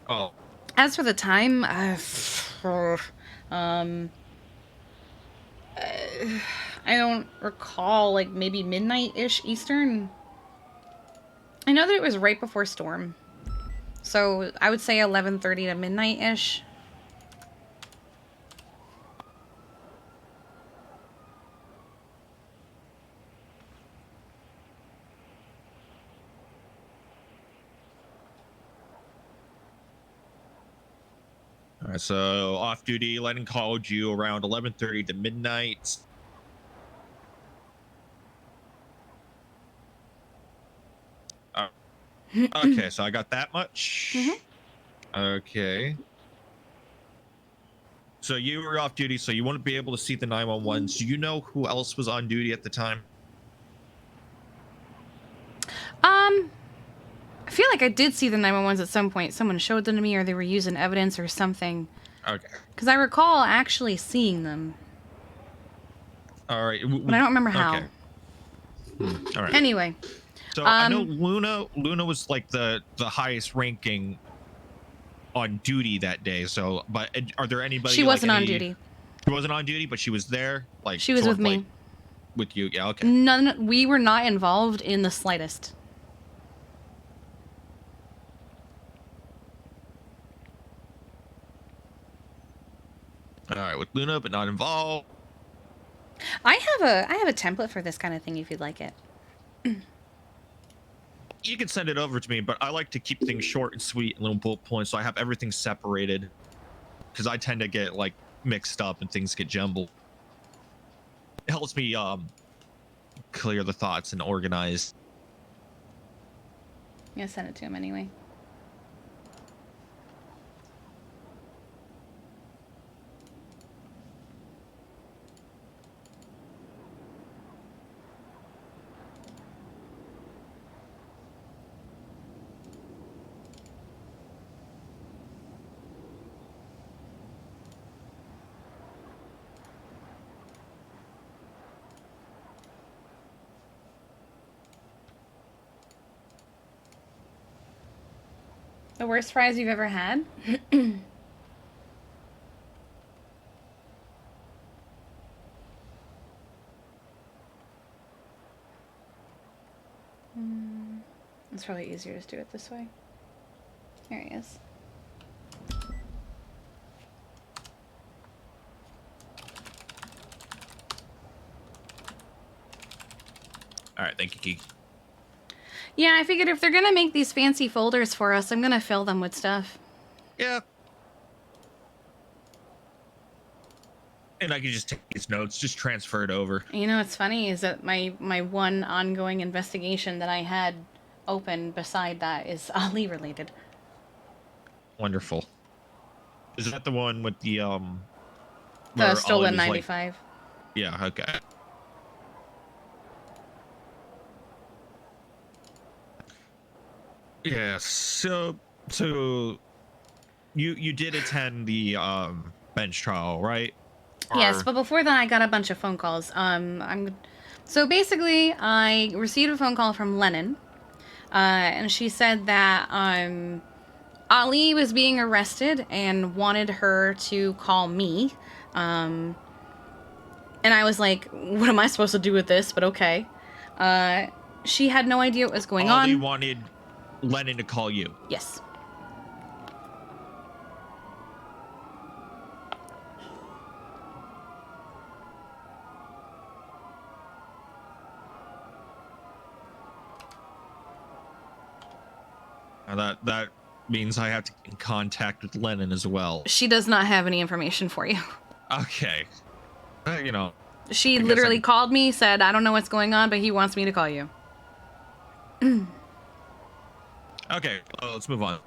Oh. As for the time, I don't recall, like maybe midnight-ish Eastern. I know that it was right before storm. So I would say 11:30 to midnight-ish. All right, so off duty, Lennon called you around 11:30 to midnight. Okay, so I got that much. Okay. So you were off duty, so you wouldn't be able to see the 911s. Do you know who else was on duty at the time? I feel like I did see the 911s at some point. Someone showed them to me, or they were using evidence or something. Okay. Because I recall actually seeing them. All right. But I don't remember how. Okay. All right. Anyway. So I know Luna was like the highest ranking on duty that day. So, but are there anybody? She wasn't on duty. She wasn't on duty, but she was there. Like she was with me. Like, with you, yeah. Okay. None. We were not involved in the slightest. All right, with Luna, but not involved. I have a template for this kind of thing if you'd like it. You can send it over to me, but I like to keep things short and sweet and little bullet points, so I have everything separated. Because I tend to get like mixed up and things get jumbled. It helps me clear the thoughts and organize. Yeah, send it to him anyway. The worst fries you've ever had? It's probably easier to just do it this way. Here he is. All right, thank you, Kiki. Yeah, I figured if they're gonna make these fancy folders for us, I'm gonna fill them with stuff. Yeah. And I can just take these notes, just transfer it over. You know what's funny is that my one ongoing investigation that I had open beside that is Ali related. Wonderful. Is that the one with the The stolen 95. Like... Yeah, okay. Yeah, so you did attend the bench trial, right? Yes, but before that I got a bunch of phone calls. So basically I received a phone call from Lennon, and she said that Ali was being arrested and wanted her to call me. And I was like, what am I supposed to do with this? But okay. She had no idea what was going Ollie on. wanted Lennon to call you. Yes. That means I have to get in contact with Lennon as well. She does not have any information for you. Okay. You know. She literally called me, said, I don't know what's going on, but he wants me to call you. Okay, let's move on.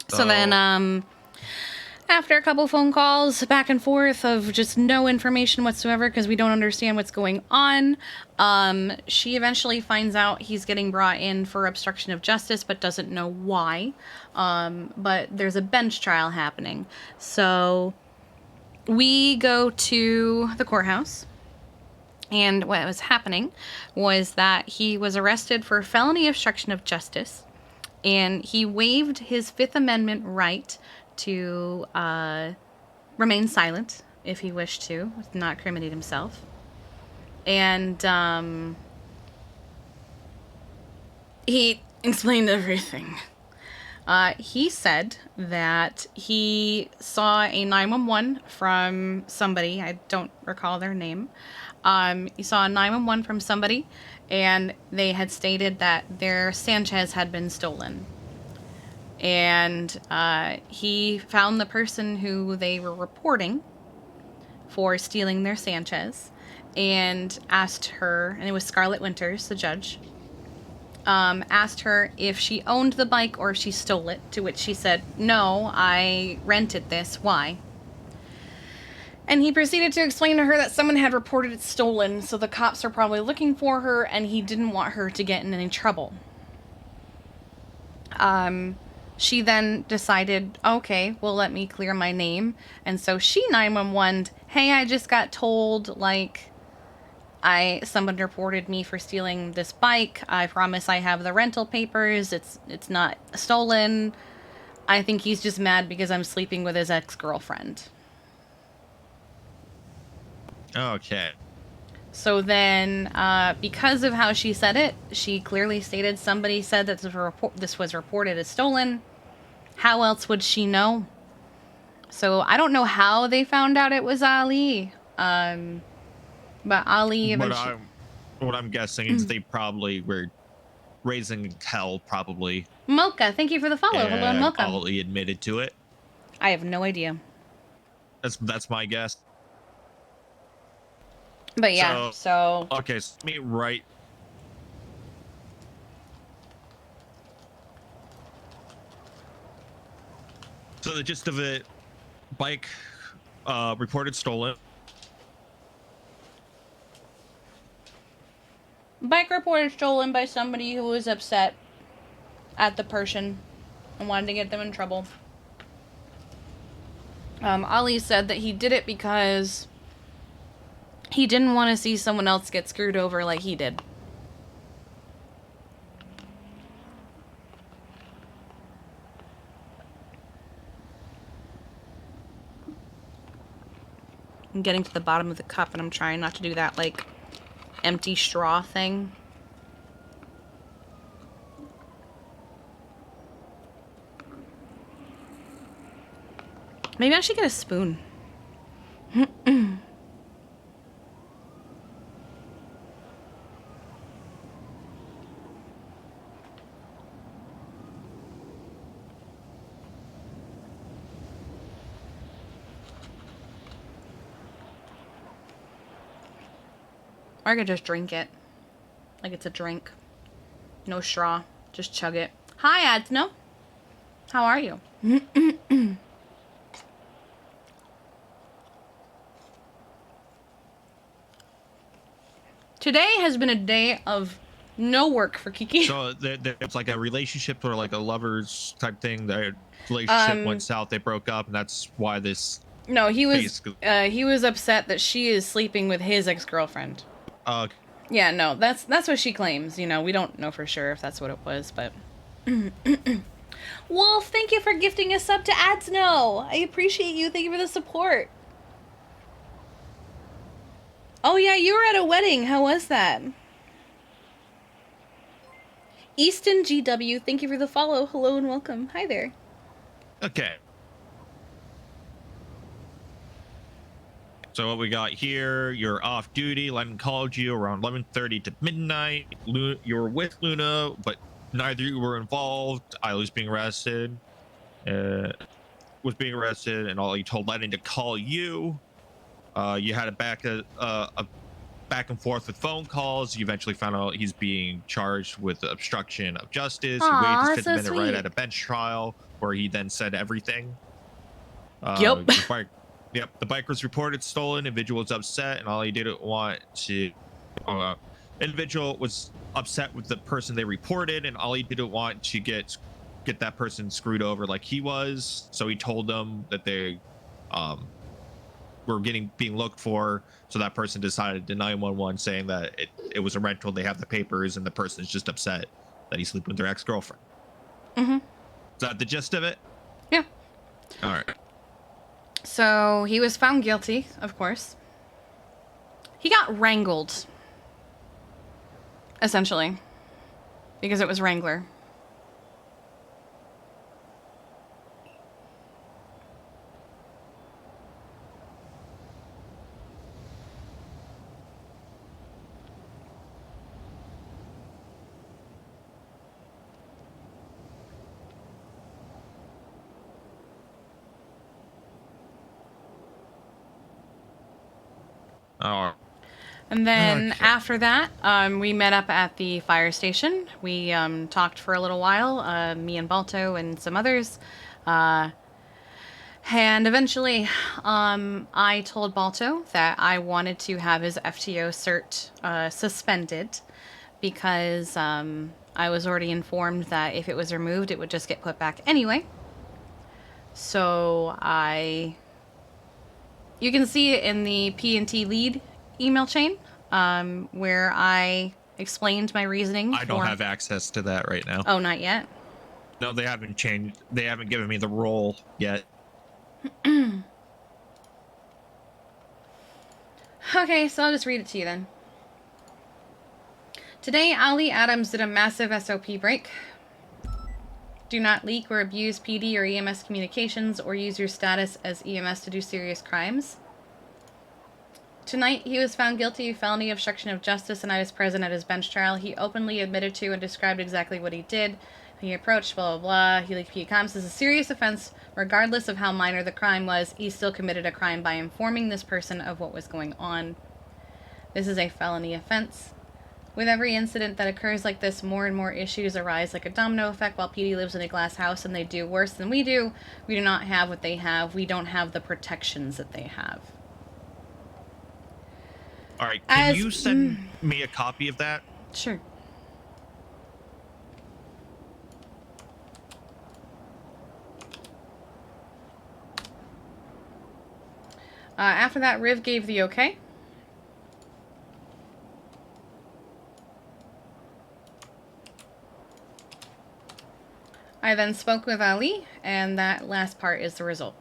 So then, after a couple phone calls back and forth of just no information whatsoever because we don't understand what's going on, she eventually finds out he's getting brought in for obstruction of justice but doesn't know why. But there's a bench trial happening. So we go to the courthouse. And what was happening was that he was arrested for felony obstruction of justice. And he waived his Fifth Amendment right to remain silent if he wished to, not criminate himself. And he explained everything. He said that he saw a 911 from somebody. I don't recall their name. He saw a 911 from somebody, and they had stated that their Sanchez had been stolen. And he found the person who they were reporting for stealing their Sanchez and asked her, and it was Scarlett Winters, the judge, asked her if she owned the bike or if she stole it, to which she said, no, I rented this, why? And he proceeded to explain to her that someone had reported it stolen, so the cops are probably looking for her, and he didn't want her to get in any trouble. She then decided, okay, well, let me clear my name. And so she 911'd, hey, I just got told, like, someone reported me for stealing this bike. I promise I have the rental papers. It's not stolen. I think he's just mad because I'm sleeping with his ex-girlfriend. Okay. So then, because of how she said it, she clearly stated somebody said that this was reported as stolen. How else would she know? So I don't know how they found out it was Ali. But Ali eventually... What I'm guessing is they probably were raising hell, probably. Mocha, thank you for the follow. Hello, Mocha. Ali admitted to it. I have no idea. That's my guess. But yeah, so... Okay, so let me write... So the gist of it, bike reported stolen. Bike reported stolen by somebody who was upset at the person and wanted to get them in trouble. Ali said that he did it because he didn't want to see someone else get screwed over like he did. I'm getting to the bottom of the cup and I'm trying not to do that, like, empty straw thing. Maybe I should get a spoon. Or I could just drink it. Like it's a drink. No straw. Just chug it. Hi, Adno. How are you? Today has been a day of no work for Kiki. So it's like a relationship or like a lovers type thing. Their relationship went south. They broke up, and that's why this. No, he was upset that she is sleeping with his ex-girlfriend. Yeah, no, that's what she claims. You know, we don't know for sure if that's what it was, but. Wolf, thank you for gifting a sub to Adsno. I appreciate you. Thank you for the support. Oh yeah, you were at a wedding. How was that? Easton GW, thank you for the follow. Hello and welcome. Hi there. Okay. So what we got here, you're off duty. Lennon called you around 11:30 to midnight. You were with Luna, but neither of you were involved. I was being arrested. And all he told Lennon to call you. You had a back and forth with phone calls. You eventually found out he's being charged with obstruction of justice. He waived his fifth minute right at a bench trial, where he then said everything. Yep. The bike was reported stolen. Individual was upset, and all he didn't want to. Individual was upset with the person they reported, and all he didn't want to get that person screwed over like he was. So he told them that they were being looked for. So that person decided to 911, saying that it was a rental. They have the papers, and the person is just upset that he's sleeping with their ex-girlfriend. Mm-hmm. Is that the gist of it? Yeah. All right. So he was found guilty, of course. He got wrangled, essentially, because it was Wrangler. Oh. And then after that, we met up at the fire station. We talked for a little while, me and Balto and some others. And eventually, I told Balto that I wanted to have his FTO cert suspended because I was already informed that if it was removed, it would just get put back anyway. So you can see it in the P&T lead email chain, where I explained my reasoning. I don't have access to that right now. Oh, not yet? No, they haven't changed. They haven't given me the role yet. Okay, so I'll just read it to you then. Today, Ali Adams did a massive SOP break. Do not leak or abuse PD or EMS communications or use your status as EMS to do serious crimes. Tonight, he was found guilty of felony obstruction of justice, and I was present at his bench trial. He openly admitted to and described exactly what he did. He approached, blah, blah, blah. He leaked PD comms. This is a serious offense. Regardless of how minor the crime was, he still committed a crime by informing this person of what was going on. This is a felony offense. With every incident that occurs like this, more and more issues arise like a domino effect. While PD lives in a glass house and they do worse than we do not have what they have. We don't have the protections that they have. All right, can you send me a copy of that? Sure. After that, Riv gave the okay. I then spoke with Ali, and that last part is the result.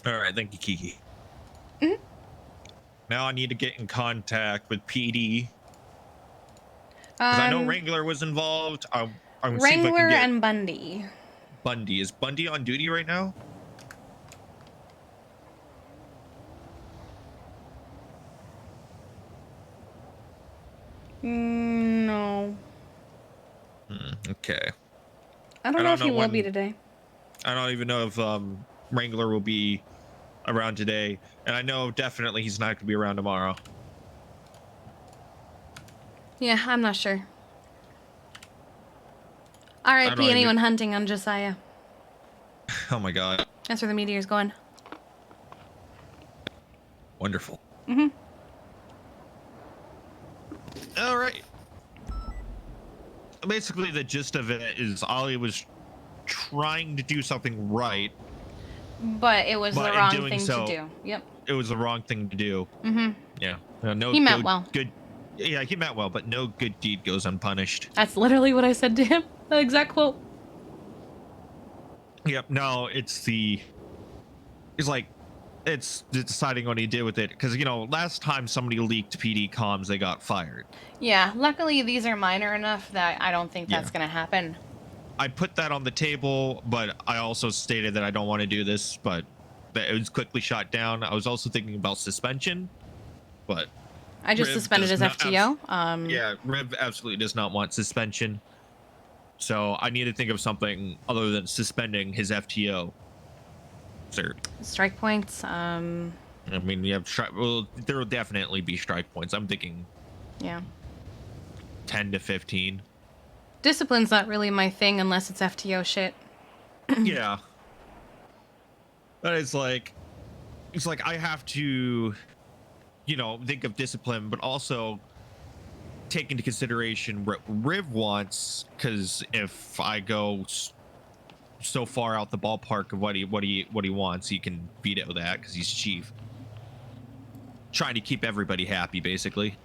All right, thank you, Kiki. Mm-hmm. Now I need to get in contact with PD. Because I know Wrangler was involved. I'm Wrangler and Bundy. Bundy. Is Bundy on duty right now? No. Okay. I don't know if he will be today. I don't even know if Wrangler will be around today. And I know definitely he's not going to be around tomorrow. Yeah, I'm not sure. R.I.P. anyone hunting on Josiah. Oh my god. That's where the meteor's going. Wonderful. Mm-hmm. All right. Basically, the gist of it is Ollie was trying to do something right. But it was But the in wrong doing thing so, to do. Yep. It was the wrong thing to do. Mm-hmm. Yeah. No. He meant well. Good. Yeah, he meant well, but no good deed goes unpunished. That's literally what I said to him. The exact quote. Yep. No, it's deciding what he did with it, because last time somebody leaked PD comms, they got fired. Yeah. Luckily, these are minor enough that I don't think that's gonna happen. I put that on the table, but I also stated that I don't want to do this, but that it was quickly shot down. I was also thinking about suspension, but I just suspended his FTO. Yeah, Riv absolutely does not want suspension. So I need to think of something other than suspending his FTO. Sir. Strike points. I mean, you have well, there will definitely be strike points. I'm thinking. Yeah. 10 to 15. Discipline's not really my thing unless it's FTO shit. Yeah. But it's like I have to, think of discipline, but also take into consideration what Riv wants, because if I go so far out the ballpark of what he wants, he can veto that because he's chief. Trying to keep everybody happy, basically.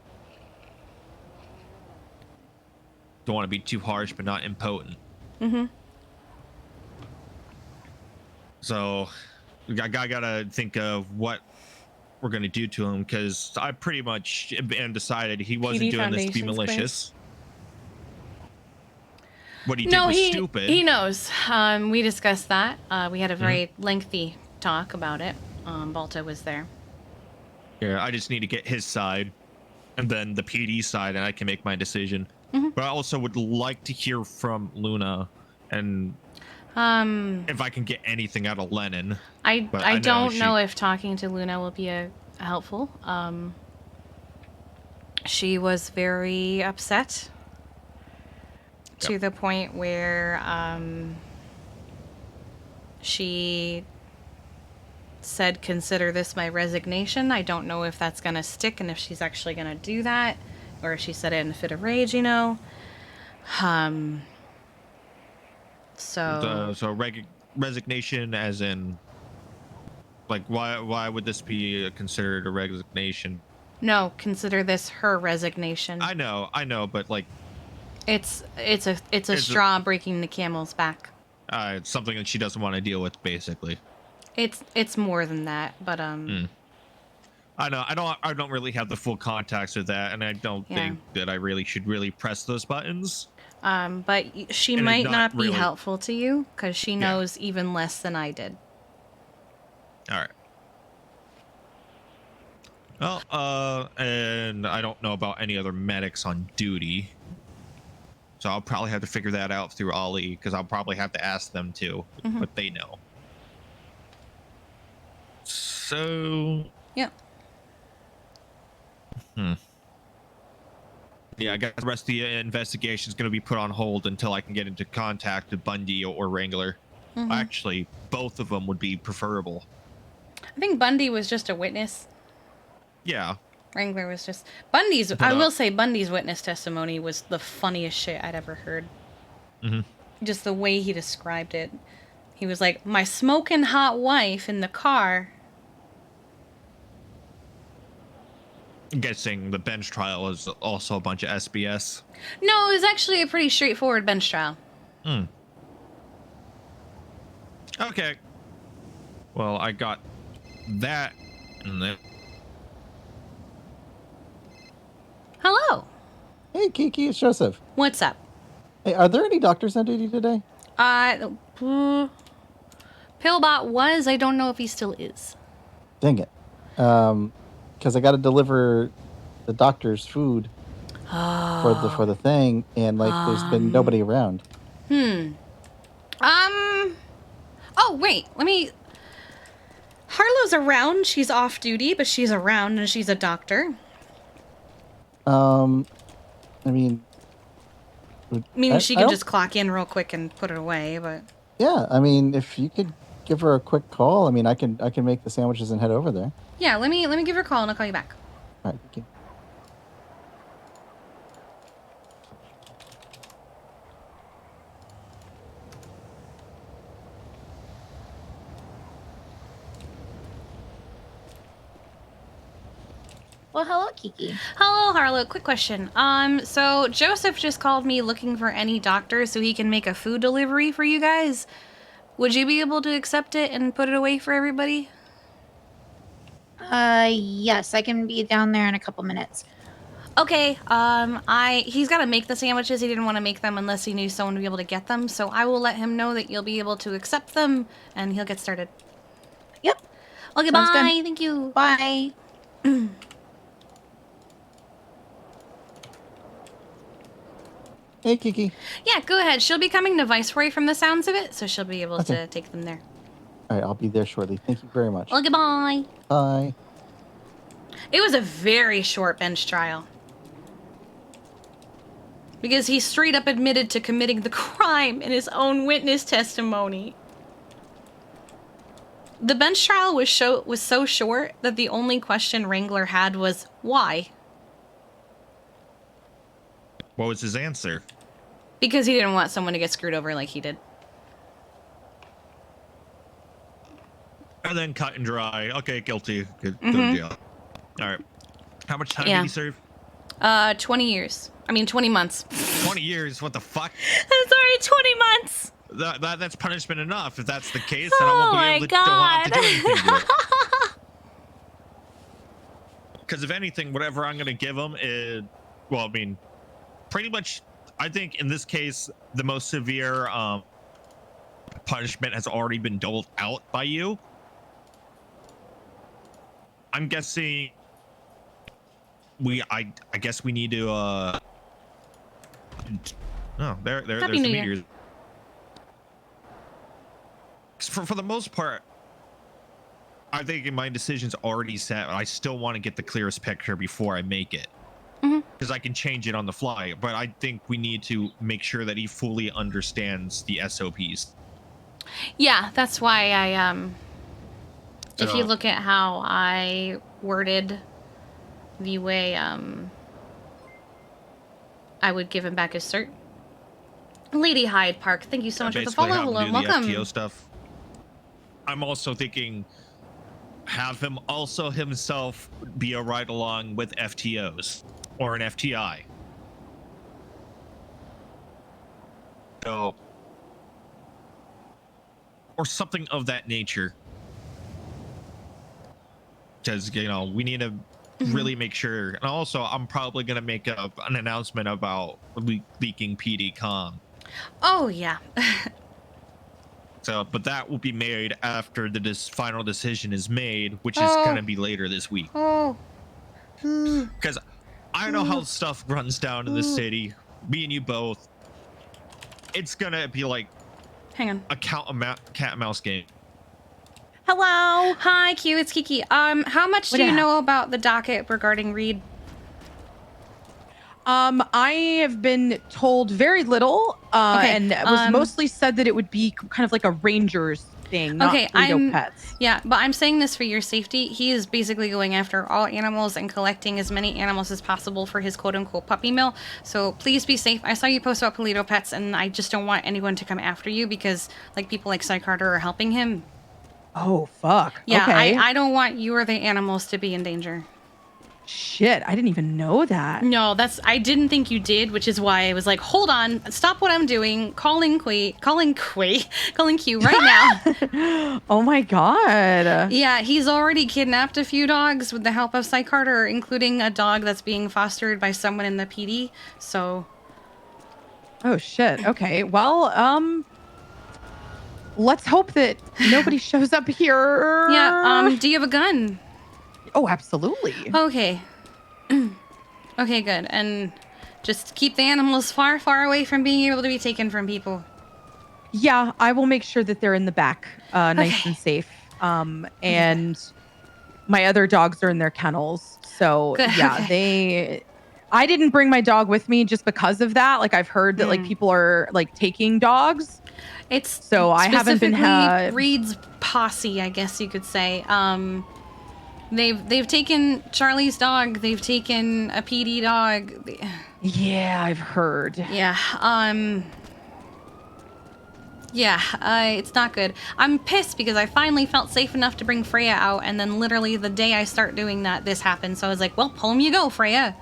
Don't want to be too harsh, but not impotent. Mm-hmm. So I gotta think of what we're gonna do to him, because I pretty much decided he wasn't doing this to be malicious. What he did was stupid. He knows. We discussed that. We had a very lengthy talk about it. Balto was there. Yeah, I just need to get his side, and then the PD side, and I can make my decision. But I also would like to hear from Luna, and if I can get anything out of Lennon. I don't know if talking to Luna will be helpful. She was very upset to the point where she said, "Consider this my resignation." I don't know if that's gonna stick and if she's actually gonna do that, or if she said it in a fit of rage, So resignation, as in, like, why would this be considered a resignation? No, consider this her resignation. I know, but like, it's a straw breaking the camel's back. It's something that she doesn't want to deal with, basically. It's more than that, but I know. I don't really have the full context of that, and I don't think that I really should press those buttons. But she might not be helpful to you because she knows even less than I did. All right. Well, and I don't know about any other medics on duty, so I'll probably have to figure that out through Ollie, because I'll probably have to ask them too, what they know. So. Yeah. Yeah, I guess the rest of the investigation is going to be put on hold until I can get into contact with Bundy or Wrangler. Actually, both of them would be preferable. I think Bundy was just a witness. Yeah. Wrangler was just Bundy's. I will say Bundy's witness testimony was the funniest shit I'd ever heard. Just the way he described it. He was like, "My smoking hot wife in the car." I'm guessing the bench trial is also a bunch of SBS. No, it was actually a pretty straightforward bench trial. Okay. Well, I got that. And then... Hello. Hey, Kiki, it's Joseph. What's up? Hey, are there any doctors on duty today? Pillbot was. I don't know if he still is. Dang it. Because I got to deliver the doctor's food for the thing, and there's been nobody around. Oh wait, let me. Harlow's around. She's off duty, but she's around, and she's a doctor. I mean. She can just clock in real quick and put it away, but. Yeah, I mean, if you could give her a quick call, I mean, I can make the sandwiches and head over there. Yeah, let me give her a call and I'll call you back. All right, thank you. Well, hello, Kiki. Hello, Harlow. Quick question. So Joseph just called me looking for any doctor so he can make a food delivery for you guys. Would you be able to accept it and put it away for everybody? Yes, I can be down there in a couple minutes. Okay, he's got to make the sandwiches. He didn't want to make them unless he knew someone would be able to get them. So I will let him know that you'll be able to accept them, and he'll get started. Yep. Okay, Sounds bye. good. Thank you. Bye. Hey, Kiki. Yeah, go ahead. She'll be coming to Viceroy from the sounds of it, so she'll be able to take them there. All right, I'll be there shortly. Thank you very much. Well, goodbye. Bye. It was a very short bench trial. Because he straight up admitted to committing the crime in his own witness testimony. The bench trial was so short that the only question Wrangler had was, why? What was his answer? Because he didn't want someone to get screwed over like he did. And then cut and dry. Okay, guilty. Good Mhm. deal. All right. How much time Yeah. did he serve? 20 years. I mean, 20 months. 20 years? What the fuck? I'm sorry, 20 months! That's punishment enough. If that's the case, then I won't be able to, don't have to do anything to it. Because if anything, whatever I'm going to give him is, well, I mean, pretty much, I think in this case, the most severe punishment has already been doled out by you. I'm guessing I guess we need to oh, there's the Happy New Year. meteors. For the most part, I think my decision's already set. I still want to get the clearest picture before I make it. Because I can change it on the fly. But I think we need to make sure that he fully understands the SOPs. Yeah, that's why I, if you look at how I worded the way, I would give him back his cert. Lady Hyde Park, thank you so much for the Basically follow. have him Hello, do welcome. the FTO stuff. I'm also thinking have him also himself be a ride along with FTOs or an FTI. So, or something of that nature. Because, you know, we need to really make sure. And also, I'm probably going to make an announcement about leaking PD comm. Oh, yeah. So, but that will be made after the final decision is made, which is Oh. going to be later this week. Oh. Because I know how stuff runs down in the city. Me and you both. It's going to be like Hang on. a cat and mouse game. Hello. Hi, Q. It's Kiki. How much do you What know about the docket regarding Reed? I have been told very little, Okay, and it was mostly said that it would be kind of like a ranger's thing, not Okay, Lido pets. Yeah, but I'm saying this for your safety. He is basically going after all animals and collecting as many animals as possible for his quote-unquote puppy mill. So please be safe. I saw you post about Polito pets, and I just don't want anyone to come after you because, like, people like Sai Carter are helping him. Oh, fuck. Yeah, Okay. I don't want you or the animals to be in danger. Shit, I didn't even know that. No, I didn't think you did, which is why I was like, hold on, stop what I'm doing, calling Q right now. Oh my god. Yeah, he's already kidnapped a few dogs with the help of Sai Carter, including a dog that's being fostered by someone in the PD, so... Oh shit, okay. Well, let's hope that nobody shows up here. Yeah, do you have a gun? Oh, absolutely. Okay. Okay, good. And just keep the animals far, far away from being able to be taken from people. Yeah, I will make sure that they're in the back, nice and safe. And my other dogs are in their kennels. So Good, yeah, okay. I didn't bring my dog with me just because of that. Like I've heard that like people are like taking dogs. So I haven't been Specifically Reed's posse, I guess you could say. They've taken Charlie's dog. They've taken a PD dog. Yeah, I've heard. Yeah. Yeah, it's not good. I'm pissed because I finally felt safe enough to bring Freya out, and then literally the day I start doing that, this happened. So I was like, well, home you go, Freya.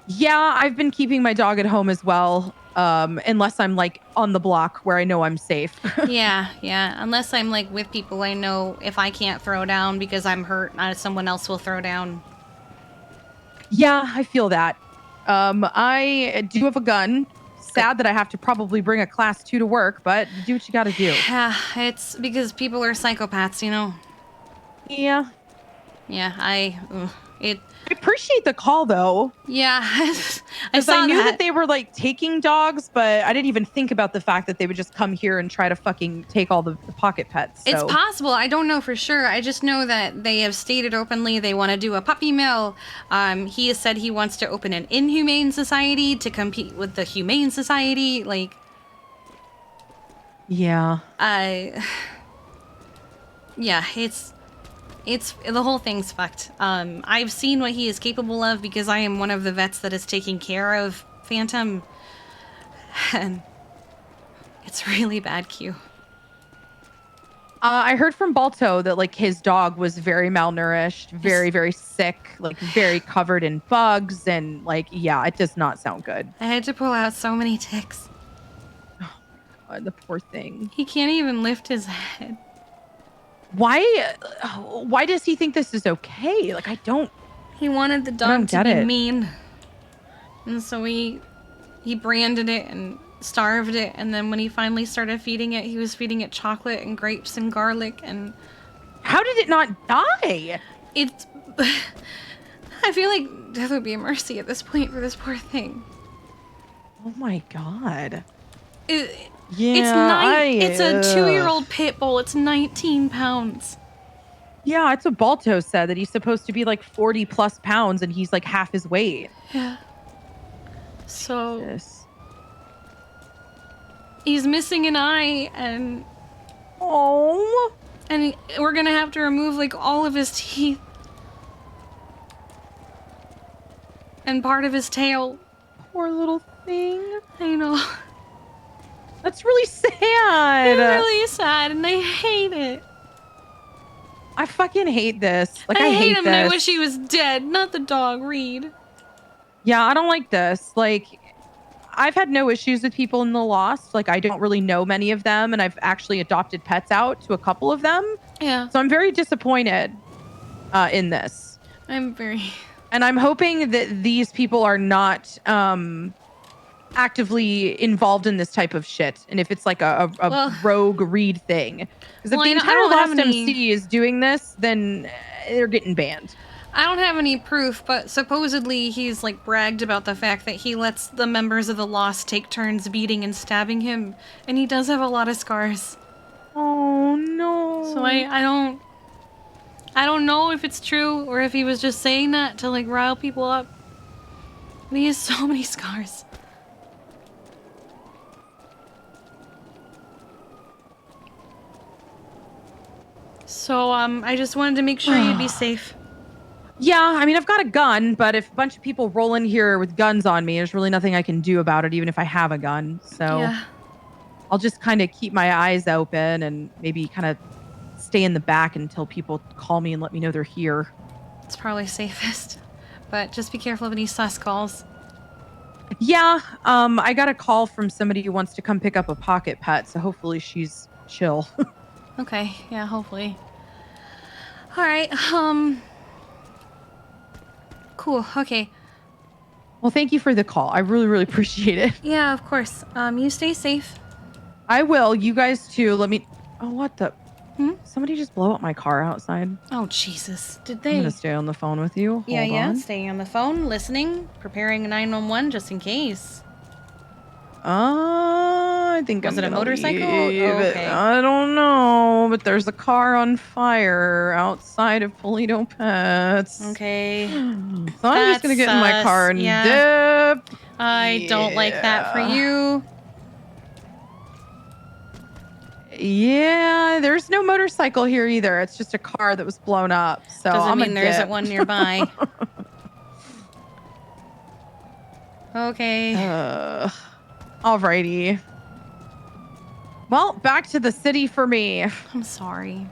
Yeah, I've been keeping my dog at home as well, unless I'm like on the block where I know I'm safe. Yeah. Unless I'm like with people I know if I can't throw down because I'm hurt, someone else will throw down. Yeah, I feel that. I do have a gun. Sad that I have to probably bring a class 2 to work, but do what you gotta do. Yeah, it's because people are psychopaths, you know? Yeah. Yeah, I appreciate the call though. Yeah, I knew that they were like taking dogs, but I didn't even think about the fact that they would just come here and try to fucking take all the pocket pets. So. It's possible. I don't know for sure. I just know that they have stated openly they want to do a puppy mill. He has said he wants to open an inhumane society to compete with the humane society. Like, yeah. Yeah, it's the whole thing's fucked. I've seen what he is capable of because I am one of the vets that is taking care of Phantom. And it's really bad, Q. I heard from Balto that like his dog was very malnourished, very, very sick, like very covered in bugs, and like, yeah, it does not sound good. I had to pull out so many ticks. Oh my God, the poor thing. He can't even lift his head. Why does he think this is okay? Like, I don't. He wanted the dog to be mean. And so he branded it and starved it, and then when he finally started feeding it, he was feeding it chocolate and grapes and garlic. And how did it not die? It's I feel like death would be a mercy at this point for this poor thing. Oh my God. Yeah, it's a 2-year-old pit bull. It's 19 pounds. Yeah, it's what Balto said, that he's supposed to be like 40 plus pounds and he's like half his weight. Yeah. So he's missing an eye, and we're gonna have to remove like all of his teeth and part of his tail. Poor little thing. I know. That's really sad. It's really sad, and I hate it. I fucking hate this. Like, I hate him, this. and I wish he was dead, not the dog, Reed. Yeah, I don't like this. Like, I've had no issues with people in the Lost. Like, I don't really know many of them, and I've actually adopted pets out to a couple of them. Yeah. So I'm very disappointed in this. And I'm hoping that these people are not actively involved in this type of shit, and if it's like a rogue Reed thing, because if the entire Lost MC is doing this, then they're getting banned. I don't have any proof, but supposedly he's like bragged about the fact that he lets the members of the Lost take turns beating and stabbing him, and he does have a lot of scars. Oh no. So I don't know if it's true or if he was just saying that to like rile people up. But he has so many scars. So, I just wanted to make sure you'd be safe. Yeah, I mean, I've got a gun, but if a bunch of people roll in here with guns on me, there's really nothing I can do about it, even if I have a gun. So yeah. I'll just kind of keep my eyes open and maybe kind of stay in the back until people call me and let me know they're here. It's probably safest, but just be careful of any sus calls. Yeah, I got a call from somebody who wants to come pick up a pocket pet, so hopefully she's chill. Okay, yeah, hopefully. All right, cool, okay. Well, thank you for the call. I really, really appreciate it. Yeah, of course. You stay safe. I will. You guys too. Let me... Oh, what the... Somebody just blow up my car outside. Oh, Jesus. Did I'm they? gonna stay on the phone with you. Yeah, Hold yeah. on. Staying on the phone, listening, preparing 911 just in case. I think Was I'm it a gonna motorcycle? leave Oh, it. okay. I don't know, but there's a car on fire outside of Polito Pets. Okay. So I'm just gonna get in my car and dip. I don't like that for you. Yeah, there's no motorcycle here either. It's just a car that was blown up. So Doesn't I'm mean there isn't one nearby. Okay. Alrighty. Well, back to the city for me. I'm sorry.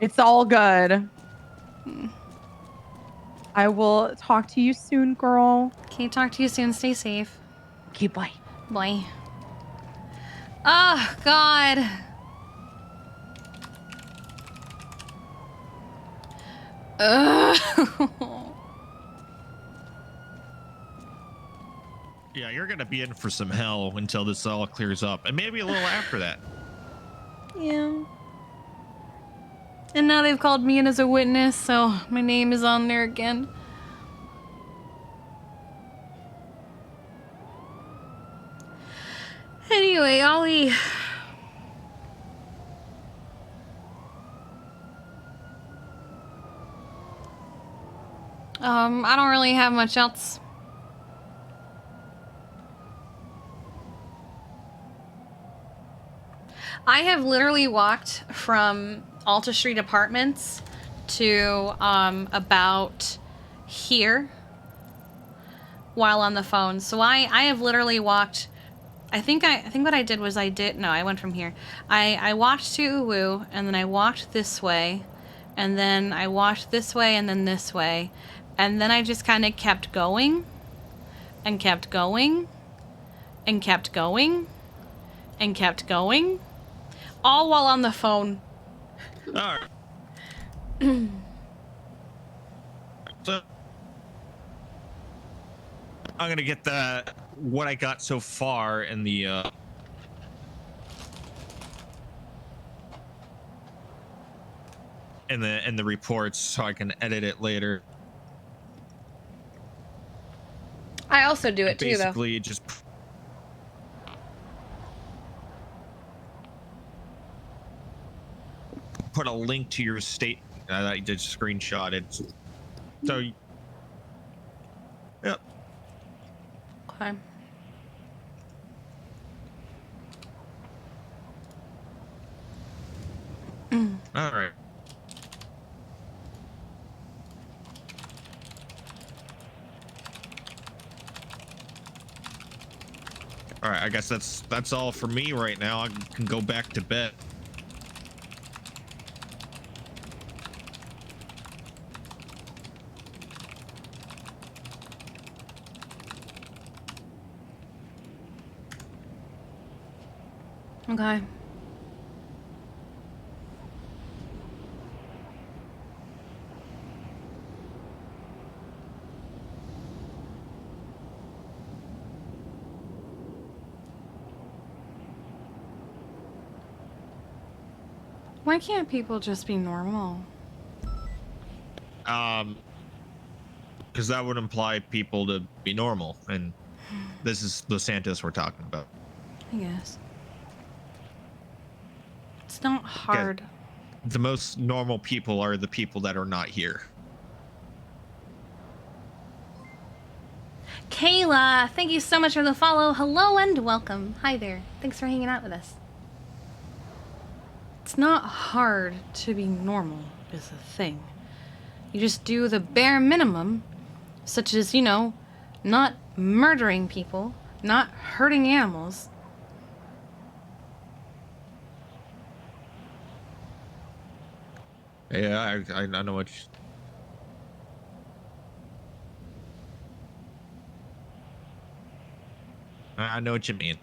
It's all good. I will talk to you soon, girl. Okay, talk to you soon. Stay safe. Okay, bye. Bye. Oh, God. Yeah, you're gonna be in for some hell until this all clears up, and maybe a little after that. Yeah. And now they've called me in as a witness, so my name is on there again. Anyway, Ollie. I don't really have much else. I have literally walked from Alta Street Apartments to about here while on the phone. So I have literally walked. I think what I did was I went from here. I walked to Uwu, and then I walked this way, and then I walked this way, and then this way, and then I just kind of kept going and kept going and kept going and kept going, all while on the phone. All right. So I'm gonna get what I got so far in the in the reports, so I can edit it later. I also do it too, though. Basically, just put a link to your state. I did screenshot it. So, yep. Okay. All right. All right. I guess that's all for me right now. I can go back to bed. Okay. Why can't people just be normal? Because that would imply people to be normal, and this is Los Santos we're talking about. I guess. It's not hard. Okay. The most normal people are the people that are not here. Kayla, thank you so much for the follow. Hello and welcome. Hi there. Thanks for hanging out with us. It's not hard to be normal, is the thing. You just do the bare minimum, such as, you know, not murdering people, not hurting animals. Yeah, I know what I know what you mean.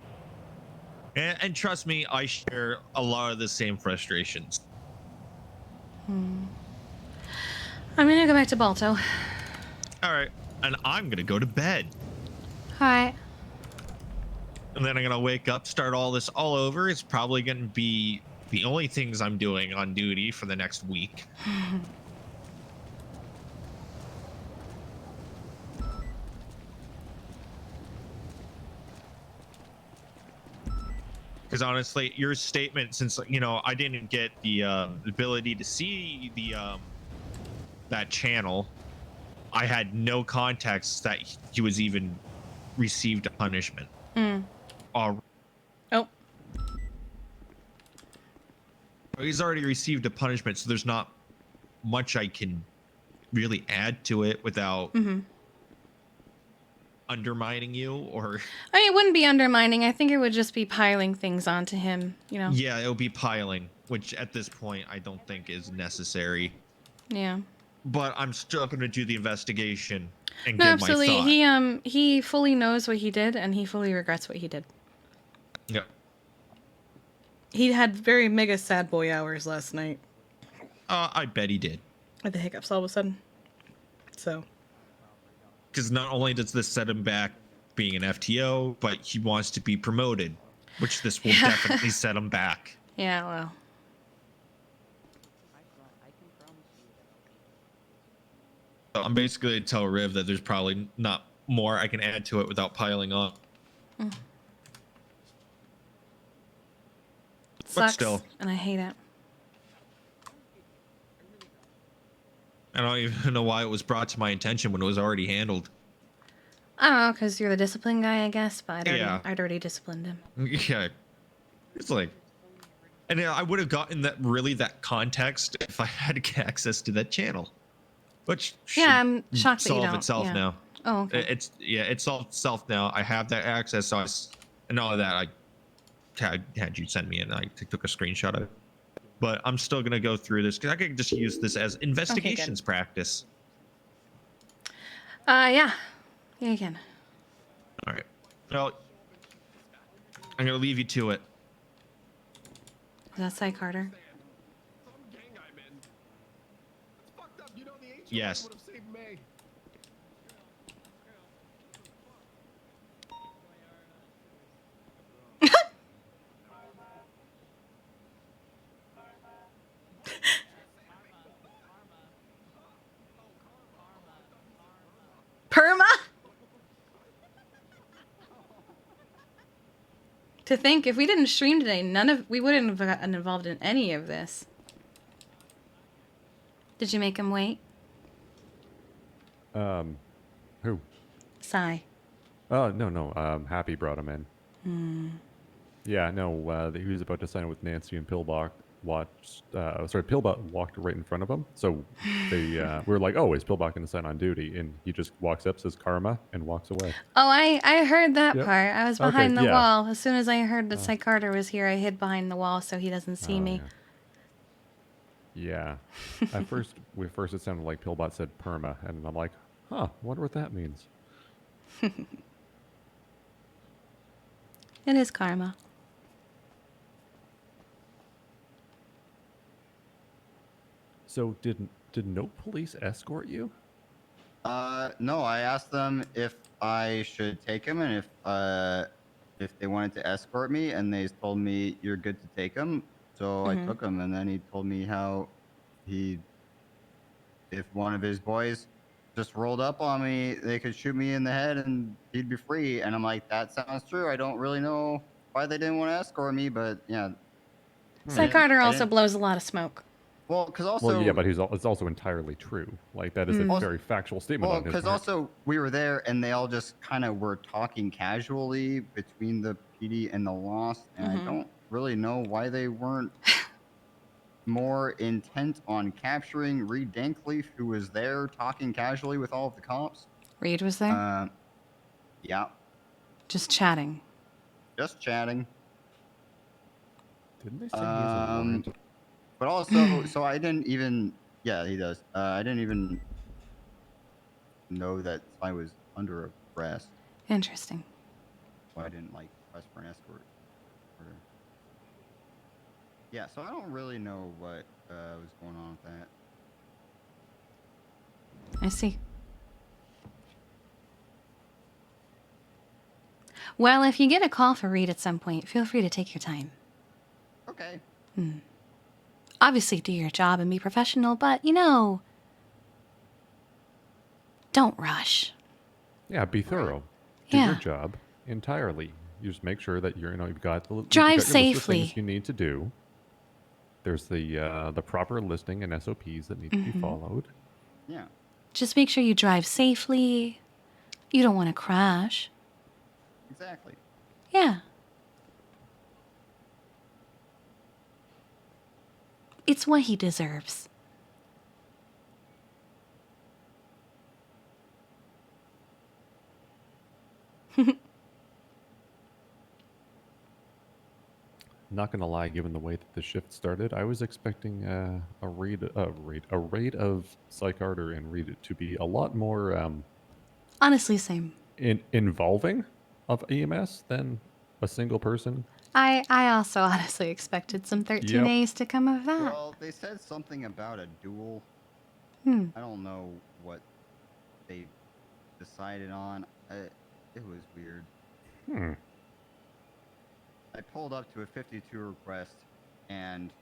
And trust me, I share a lot of the same frustrations. I'm gonna go back to Balto. All right, and I'm gonna go to bed. Hi. And then I'm gonna wake up, start all this all over. It's probably gonna be the only things I'm doing on duty for the next week. Because honestly, your statement, since you know I didn't get the ability to see the that channel, I had no context that he was even received a punishment. Oh. He's already received a punishment, so there's not much I can really add to it without undermining you or? I mean, it wouldn't be undermining. I think it would just be piling things onto him, you know? Yeah, it would be piling, which at this point I don't think is necessary. Yeah. But I'm still going to do the investigation and No, give absolutely. my thought. He fully knows what he did, and he fully regrets what he did. Yeah. He had very mega sad boy hours last night. I bet he did. With the hiccups all of a sudden. So. Because not only does this set him back being an FTO, but he wants to be promoted, which this will definitely set him back. Yeah, well. So I'm basically going to tell Riv that there's probably not more I can add to it without piling on. Mm. But Sucks, still. and I hate it. I don't even know why it was brought to my attention when it was already handled. I don't know, because you're the discipline guy, I guess, but Yeah. I'd already disciplined him. Yeah. It's like... And I would have gotten that context if I had access to that channel. Which Yeah, I'm shocked that you solve don't. itself Yeah. now. Oh, okay. It solved itself now. I have that access, so and all of that I had you send me and I took a screenshot of it. But I'm still gonna go through this because I could just use this as investigations practice. Yeah. Yeah, you can. All right. Well, I'm gonna leave you to it. Is that Sai Carter? Yes. Perma? To think, if we didn't stream today, we wouldn't have gotten involved in any of this. Did you make him wait? Who? Sai. Oh, no. Happy brought him in. Hmm. Yeah, no, he was about to sign with Nancy and Pillbot Pillbot walked right in front of him. So we were like, oh, is Pillbot going to sign on duty? And he just walks up, says karma, and walks away. Oh, I heard that Yep. part. I was behind the yeah. wall. As soon as I heard that Sai Carter was here, I hid behind the wall so he doesn't see me. Yeah. At first it sounded like Pillbot said perma, and I'm like, huh, wonder what that means. It is karma. So did no police escort you? No, I asked them if I should take him and if they wanted to escort me, and they told me you're good to take him. So I took him, and then he told me how if one of his boys just rolled up on me, they could shoot me in the head and he'd be free. And I'm like, that sounds true. I don't really know why they didn't want to escort me, but yeah. Sai Carter also blows a lot of smoke. Well, because also... Well, yeah, but it's also entirely true. Like, that is a very factual statement Well, on his because part. also we were there and they all just kind of were talking casually between the PD and the Lost, and I don't really know why they weren't more intent on capturing Reed Dankleaf, who was there talking casually with all of the cops. Reed was there? Yeah. Just chatting. Just chatting. Didn't they say he has a warrant? But also, so I didn't even... Yeah, he does. I didn't even know that I was under arrest. Interesting. So I didn't, like, press for an escort. Yeah, so I don't really know what was going on with that. I see. Well, if you get a call for Reed at some point, feel free to take your time. Okay. Obviously, do your job and be professional, but, you know, don't rush. Yeah, be thorough. Do your job entirely. You just make sure that you've got the Drive you've got your list of safely. things you need to do. There's the proper listing and SOPs that need to be followed. Yeah. Just make sure you drive safely. You don't want to crash. Exactly. Yeah. It's what he deserves. Not gonna lie, given the way that the shift started, I was expecting a raid of Sai Carter and Reed to be a lot more Honestly, same. involving of EMS than a single person. I also honestly expected some 13As to come of that. Well, they said something about a duel. Hmm. I don't know what they decided on. It was weird. Hmm. I pulled up to a 52 request and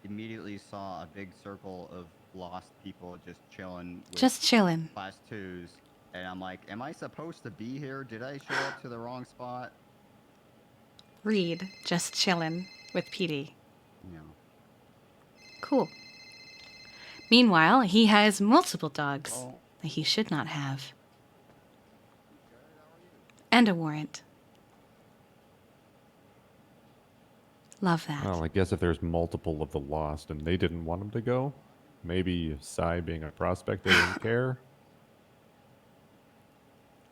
immediately saw a big circle of lost people just chilling. Just chilling. Class 2s. And I'm like, am I supposed to be here? Did I show up to the wrong spot? Reed, just chilling with PD. Yeah. Cool. Meanwhile, he has multiple dogs that he should not have. And a warrant. Love that. Well, I guess if there's multiple of the lost and they didn't want him to go, maybe Sai being a prospect they didn't care.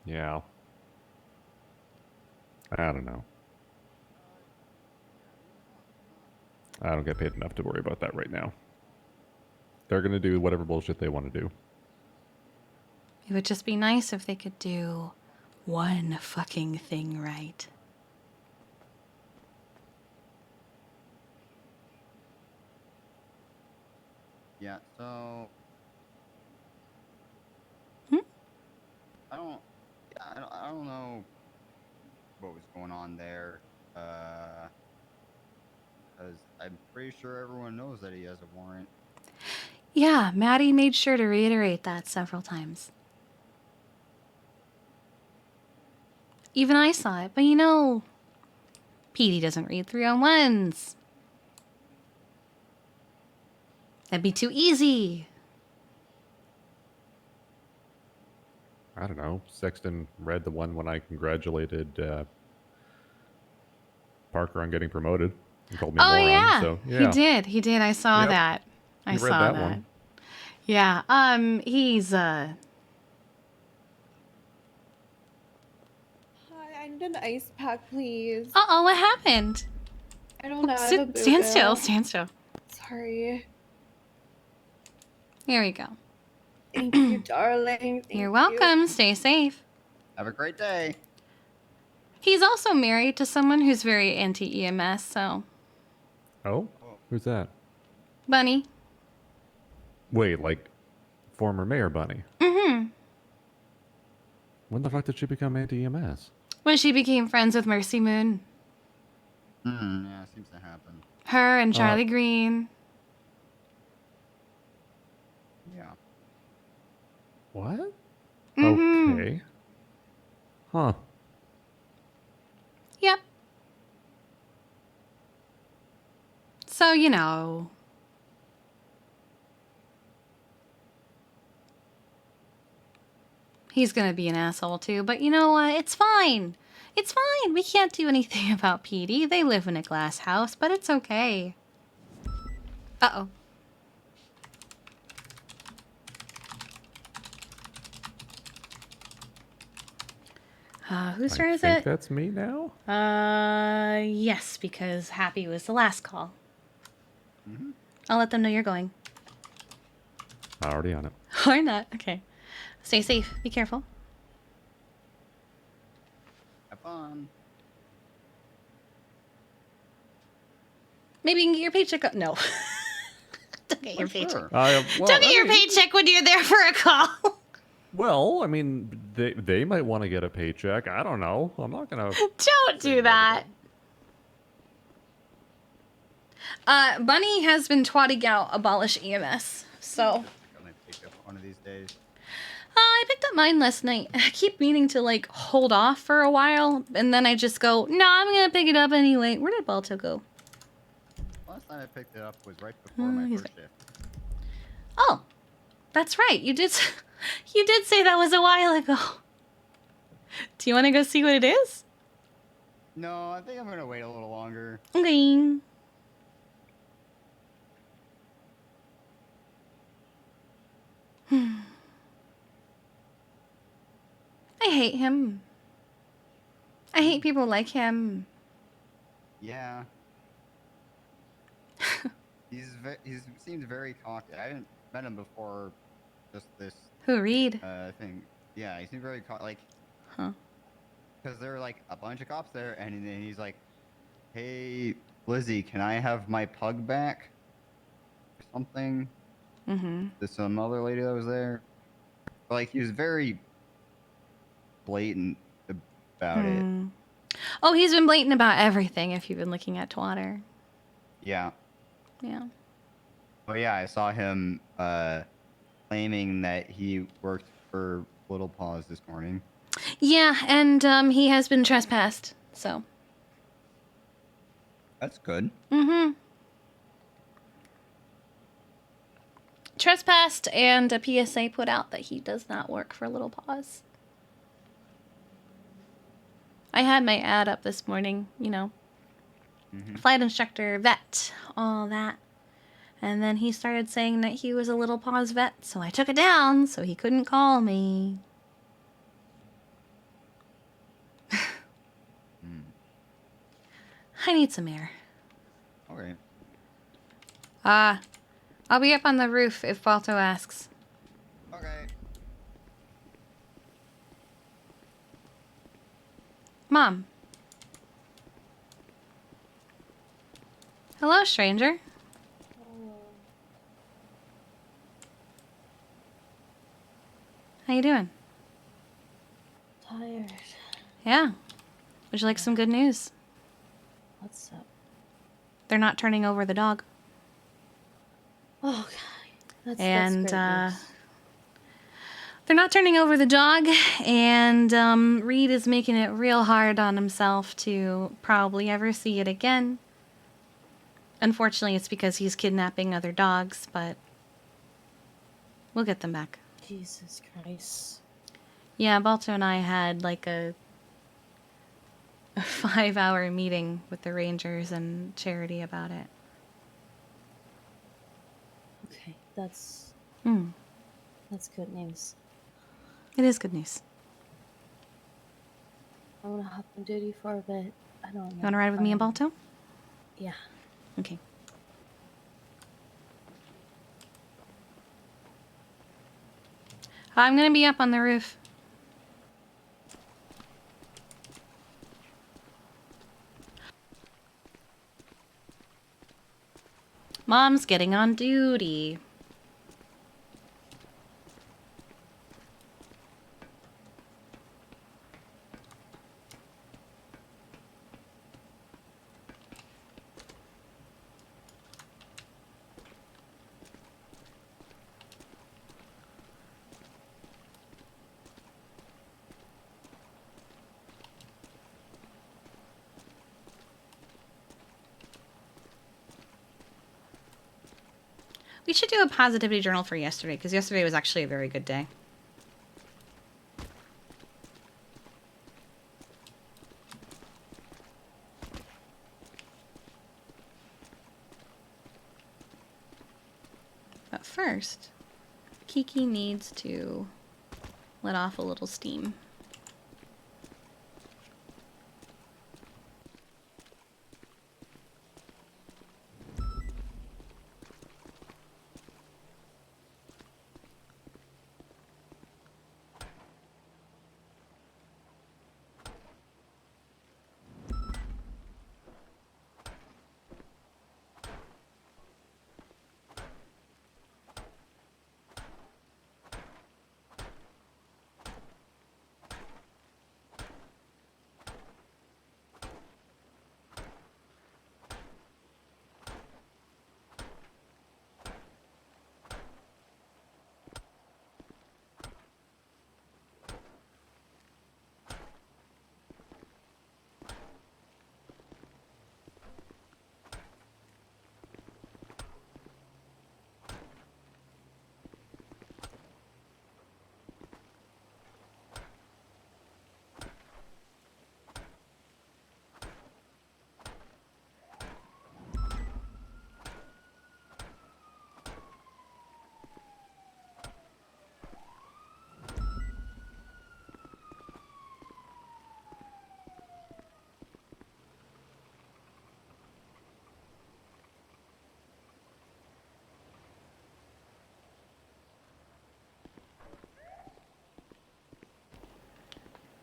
Yeah. I don't know. I don't get paid enough to worry about that right now. They're going to do whatever bullshit they want to do. It would just be nice if they could do one fucking thing right. Yeah, so I don't know what was going on there. Because I'm pretty sure everyone knows that he has a warrant. Yeah, Maddie made sure to reiterate that several times. Even I saw it, but you know, PD doesn't read 301s. That'd be too easy. I don't know. Sexton read the one when I congratulated Parker on getting promoted. He called me a moron. Yeah. So, yeah. He did. I saw that. I He read saw that that. one. Yeah. He's Hi, I need an ice pack, please. Uh-oh, what happened? I don't know. I have a Stand still, boo-boo. stand still. Sorry. Here we go. Thank you, darling. You're welcome. Stay safe. Have a great day. He's also married to someone who's very anti-EMS, so... Oh? Who's that? Bunny. Wait, like former Mayor Bunny. Mm-hmm. When the fuck did she become anti-EMS? When she became friends with Mercy Moon. Yeah, it seems to happen. Her and Charlie Green. Yeah. What? Mhm. Okay. Huh. Yep. So, you know... He's gonna be an asshole too, but you know what? It's fine. It's fine. We can't do anything about PD. They live in a glass house, but it's okay. Uh-oh. Whose turn is I think it? that's me now? Yes, because Happy was the last call. I'll let them know you're going. Already on it. Or not. Okay. Stay safe. Be careful. Have fun. Maybe you can get your paycheck. No. Don't get your paycheck. Well, Don't get your paycheck when you're there for a call. Well, I mean, they might want to get a paycheck. I don't know. I'm not gonna. Don't do that. Bunny has been twatting out abolish EMS. So. Gonna pick up one of these days. I picked up mine last night. I keep meaning to like hold off for a while, and then I just go, no, I'm gonna pick it up anyway. Where did Balto go? Last time I picked it up was right before my first shift. Oh, that's right. You did. You did say that was a while ago. Do you want to go see what it is? No, I think I'm gonna wait a little longer. Okay. I hate him. I hate people like him. Yeah. He's seems very cocky. I haven't met him before. Just this. Who, Reed? Thing. Yeah, he seems very like. Huh. Because there are like a bunch of cops there, and then he's like, "Hey, Lizzie, can I have my pug back?" Or something. Mm-hmm. To some other lady that was there. But, like, he was very blatant about it. Oh, he's been blatant about everything if you've been looking at Twitter. Yeah. Yeah. But yeah, I saw him claiming that he worked for Little Paws this morning. Yeah, and he has been trespassed, so. That's good. Mm-hmm. Trespassed, and a PSA put out that he does not work for Little Paws. I had my ad up this morning, you know. Flight instructor, vet, all that. And then he started saying that he was a Little Paws vet, so I took it down so he couldn't call me. I need some air. Okay. I'll be up on the roof if Balto asks. Okay. Mom. Hello, stranger. How you doing? Tired. Yeah. Would you like some good news? What's up? They're not turning over the dog. Oh, that's And great news. they're not turning over the dog, and Reed is making it real hard on himself to probably ever see it again. Unfortunately, it's because he's kidnapping other dogs, but we'll get them back. Jesus Christ. Yeah, Balto and I had like a 5-hour meeting with the Rangers and Charity about it. Okay, that's good news. It is good news. I want to hop on duty for a bit. I don't know. You want to ride with me and Balto? Yeah. Okay. I'm gonna be up on the roof. Mom's getting on duty. We should do a positivity journal for yesterday, because yesterday was actually a very good day. But first, Kiki needs to let off a little steam.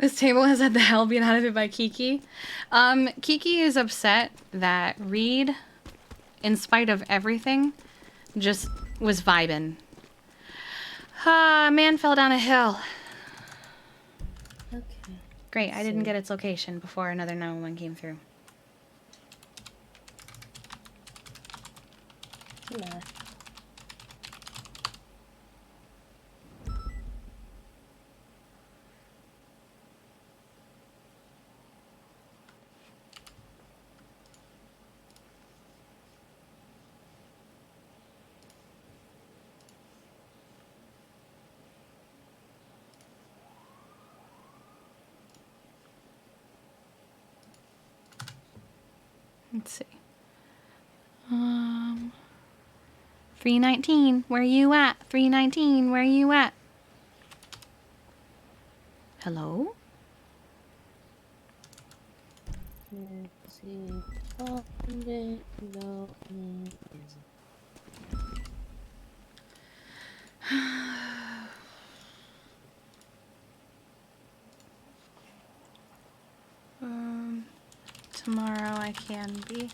This table has had the hell beat out of it by Kiki. Kiki is upset that Reed, in spite of everything, just was vibing. Man fell down a hill. Okay. Great, I didn't get its location before another 911 came through. Nah. Let's see. 319, where you at? 319, where you at? Hello? Let's see. Found it. No, it isn't. Tomorrow I can be.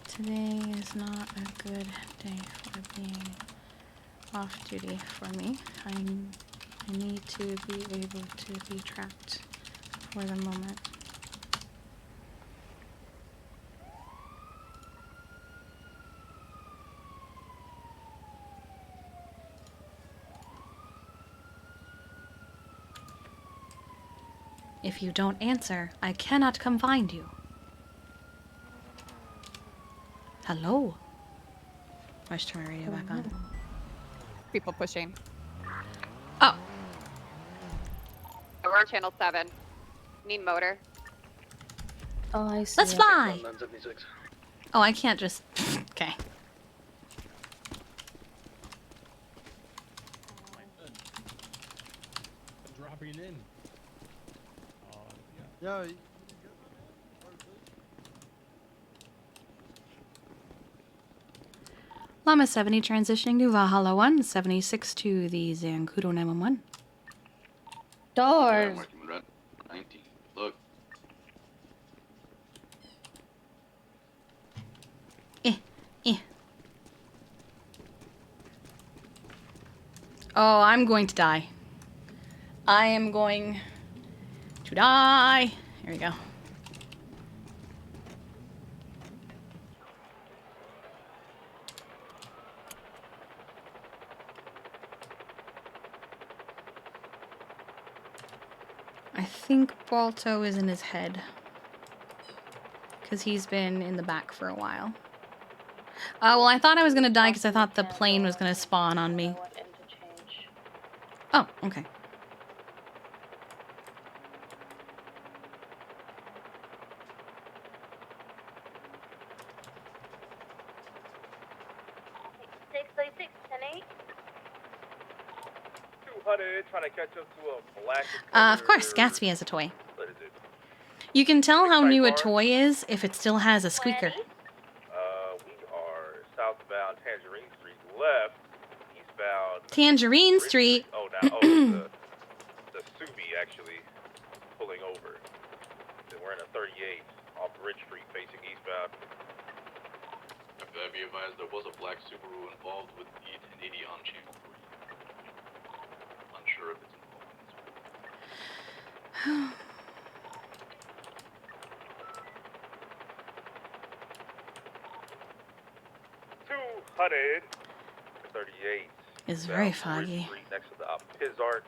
Today is not a good day for being off duty for me. I need to be able to be trapped for the moment. If you don't answer, I cannot come find you. Hello? I should turn my radio back on. People pushing. Oh. We're on channel 7. Need motor. Oh, I see. Let's fly! Oh, I can't just... Okay. Dropping in. Yeah. Llama 70 transitioning to Valhalla 1, 76 to the Zancudo 911. Doors. 19. Look. Oh, I'm going to die. I am going to die. Here we go. I think Balto is in his head. Because he's been in the back for a while. Well, I thought I was going to die because I thought the plane was going to spawn on me. Oh, okay. Trying to catch up to a black. Of course, Gatsby has a toy. You can tell how new a toy is if it still has a squeaker. We are southbound Tangerine Street, left, eastbound. Tangerine Street. Oh, now, the Subi actually pulling over. Then we're in a 38 off Ridge Street facing eastbound. Be advised, there was a black Subaru involved with the 1080 on channel 3. Unsure if it's involved in this. 200 38 It's very foggy. Street next to the Pizart.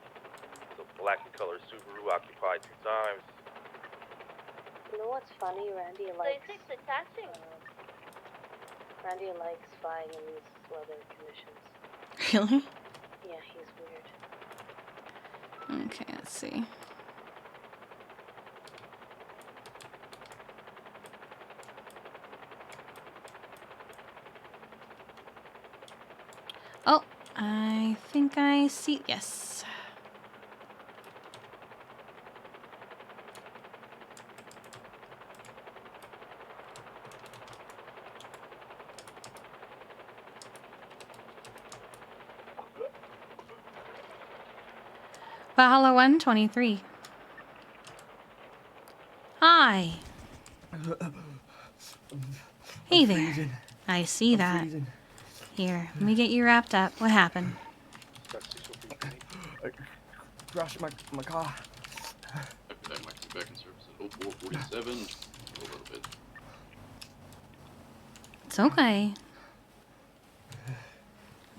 The black and color Subaru occupied 2 times. You know what's funny? Randy likes flying in these weather conditions. Really? Yeah, he's weird. Okay, let's see. Oh, I think I see. Yes. Valhalla 123. Hi. Hey I'm there. freezing. I see I'm that. freezing. Here, let me get you wrapped up. What happened? I crashed my car. That might be back in service at 0447. A little bit. It's okay.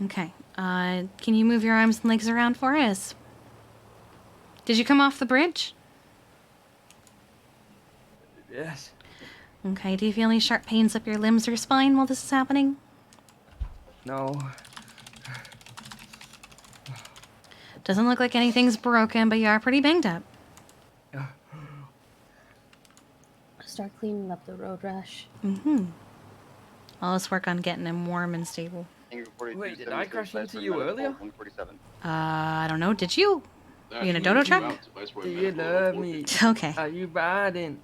Okay. Can you move your arms and legs around for us? Did you come off the bridge? Yes. Okay. Do you feel any sharp pains up your limbs or spine while this is happening? No. Doesn't look like anything's broken, but you are pretty banged up. Start cleaning up the road rash. Mm-hmm. Well, let's work on getting him warm and stable. Wait, did I crash into you earlier? I don't know. Did you? Are you in a dodo truck? Do you love me? Okay. Are you riding?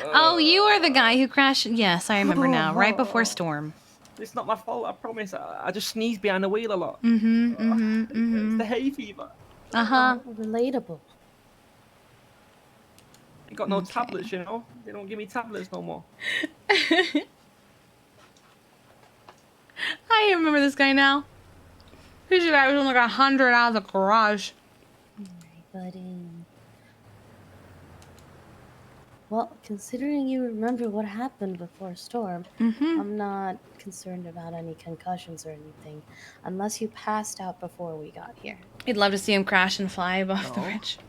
Oh, you are the guy who crashed. Yes, I remember now. Right before storm. It's not my fault, I promise. I just sneeze behind the wheel a lot. Mm-hmm. It's the hay fever. Uh-huh. Relatable. Ain't got no tablets, you know? They don't give me tablets no more. I remember this guy now. Who's your guy was only like 100 out of the garage. Buddy. Well, considering you remember what happened before storm, I'm not concerned about any concussions or anything, unless you passed out before we got here. You'd love to see him crash and fly off the bridge.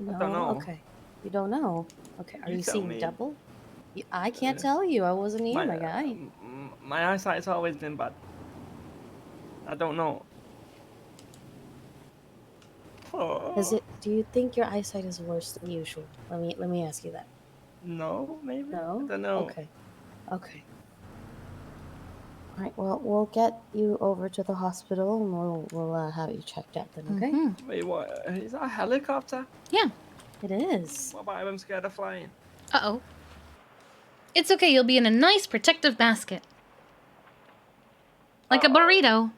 No, don't know. okay. You don't know. Okay, are You you tell seeing me. double? I can't tell you. I wasn't here, my guy. My eyesight's always been bad. I don't know. Do you think your eyesight is worse than usual? Let me ask you that. No, maybe. No. I don't know. Okay. Okay. All right. Well, we'll get you over to the hospital and we'll have you checked out then. Okay. Wait, what? Is that a helicopter? Yeah. It is. What about if I'm scared of flying? Uh-oh. It's okay. You'll be in a nice protective basket. Like a burrito.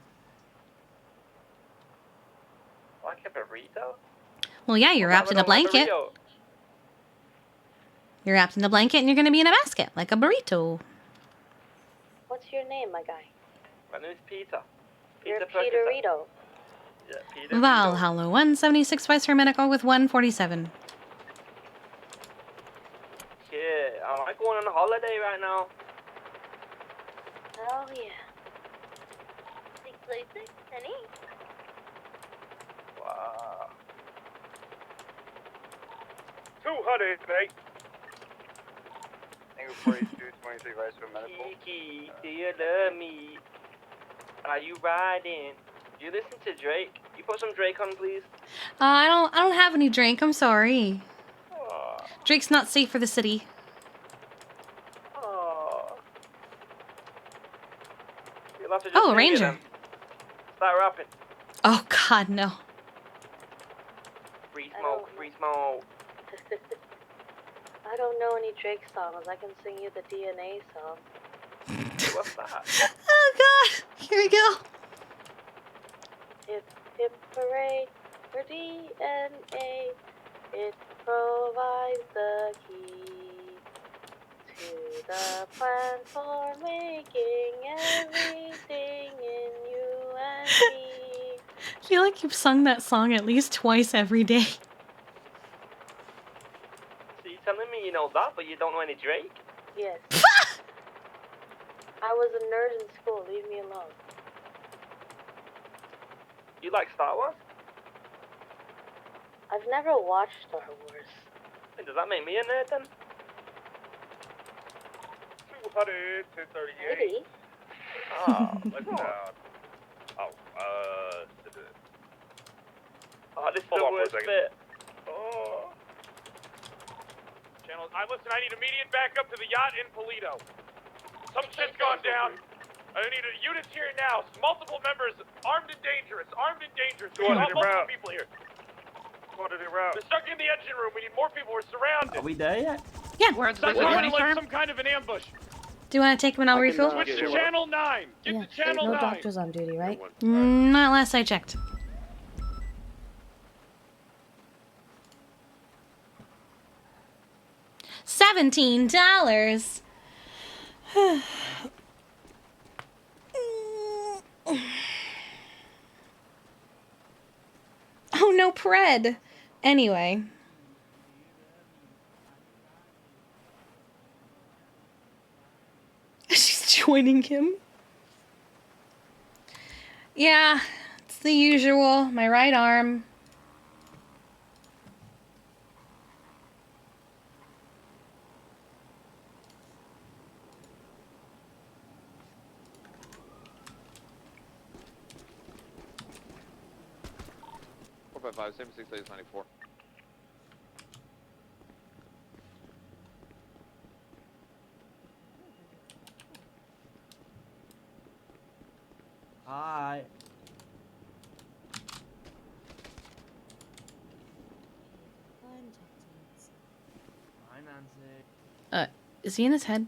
Like a burrito? Well, yeah, you're wrapped in a blanket. You're wrapped in a blanket and you're going to be in a basket, like a burrito. What's your name, my guy? My name's Peter. You're Peterito. Yeah, Peter. Valhalla 176 Vice Medical with 147. Yeah, I like going on a holiday right now. Oh yeah. 636, honey. Wow. 200, mate. Thank you for 23 Vice Medical. Kiki, do you love me? Are you riding? Do you listen to Drake? You put some Drake on, please. I don't have any drink. I'm sorry. Drake's not safe for the city. You'll have to just Oh, sing it Ranger. then. Start rapping. Oh, God, no. Free smoke, free smoke. I don't know any Drake songs. I can sing you the DNA song. What's that? Oh, God. Here we go. Hip, hip, hooray for DNA. It provides the key to the plan for making everything in you and me. I feel like you've sung that song at least twice every day. So you telling me you know that, but you don't know any Drake? Yes. I was a nerd in school. Leave me alone. You like Star Wars? I've never watched Star Wars. Hey, does that make me a nerd then? 200, 1038. Maybe. Oh, Let's down. This is Hold the on for a worst second. bit. Oh. Channel, listen, I need immediate backup to the yacht in Polito. Some shit's gone down. I need units here now. Multiple members, armed and dangerous. We Go on, have in multiple route. people here. They're stuck in the engine room. We need more people. We're surrounded. Are we there yet? Yeah. Sounds like some kind of an ambush. Do you want to take him and I'll refill? Switch to channel 9. Get to channel No 9. doctors on duty, right? Not last I checked. $17. Oh no, Pred. Anyway. She's joining him. Yeah, it's the usual. My right arm. Four, 5, 5, 7, 6, 8, 94. Hi. Hi, Nancy. Is he in his head?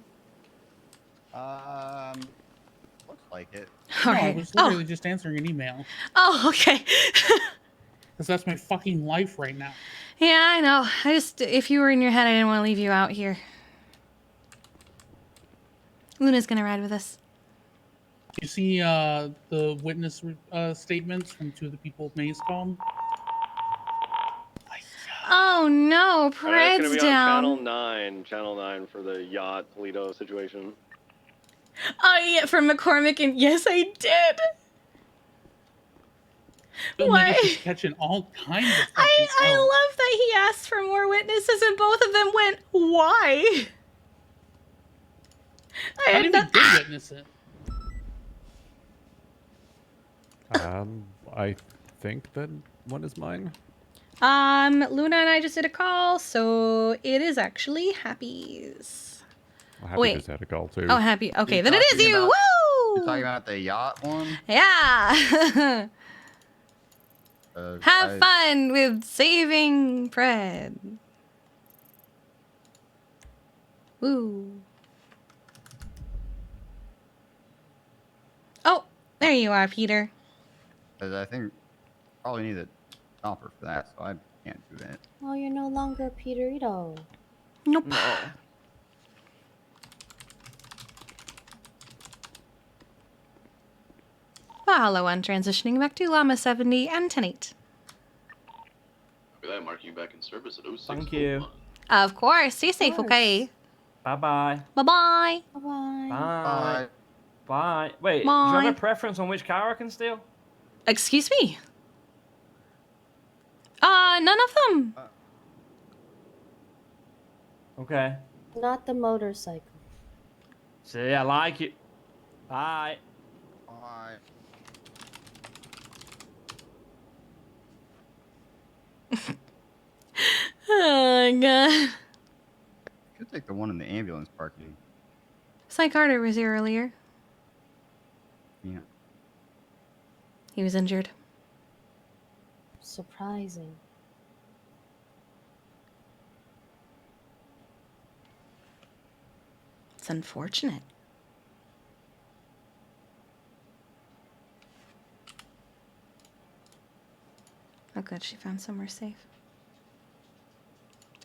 Looks like it. No, I Okay. was literally just answering an email. Oh, okay. Because that's my fucking life right now. Yeah, I know. If you were in your head, I didn't want to leave you out here. Luna's gonna ride with us. You see the witness statements from two of the people Maze called? Oh no, It's gonna Pred's be down. on Channel 9 for the yacht Toledo situation. Oh yeah, from McCormick, and yes, I did. Why? Filmmakers just catching all kinds of fucking I L's. love that he asked for more witnesses, and both of them went, "Why?" How did we did witness it? I think that one is mine. Luna and I just did a call, so it is actually Happy's. Well, Happy Wait. just had a call too. Oh, Happy. Okay, You're then it is talking you. about- Woo! You're talking about the yacht one? Yeah. Have I- fun with saving Fred. Woo. Oh, there you are, Peter. 'Cause I think probably need a stopper for that, so I can't do that. Oh, you're no longer Peterito. Nope. No. Mahalo on transitioning back to Llama 70 and 10-8. Look at that, marking you back in service at 06. Thank you. Of course. Stay safe, okay? Bye-bye. Bye-bye. Bye-bye. Bye. Bye. Wait, do you Bye. have a preference on which car I can steal? Excuse me? None of them. Okay. Not the motorcycle. See, I like it. Bye. Bye. Oh, God. Could take the one in the ambulance parking. Sai Carter was here earlier. Yeah. He was injured. Surprising. It's unfortunate. Oh, good. She found somewhere safe.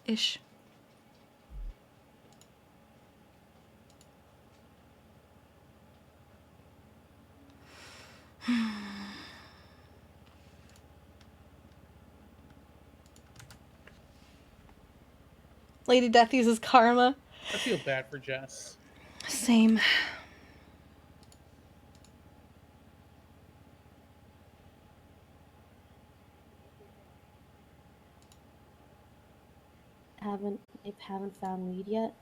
Ish. Lady Death uses karma. I feel bad for Jess. Same. They haven't found Reed yet?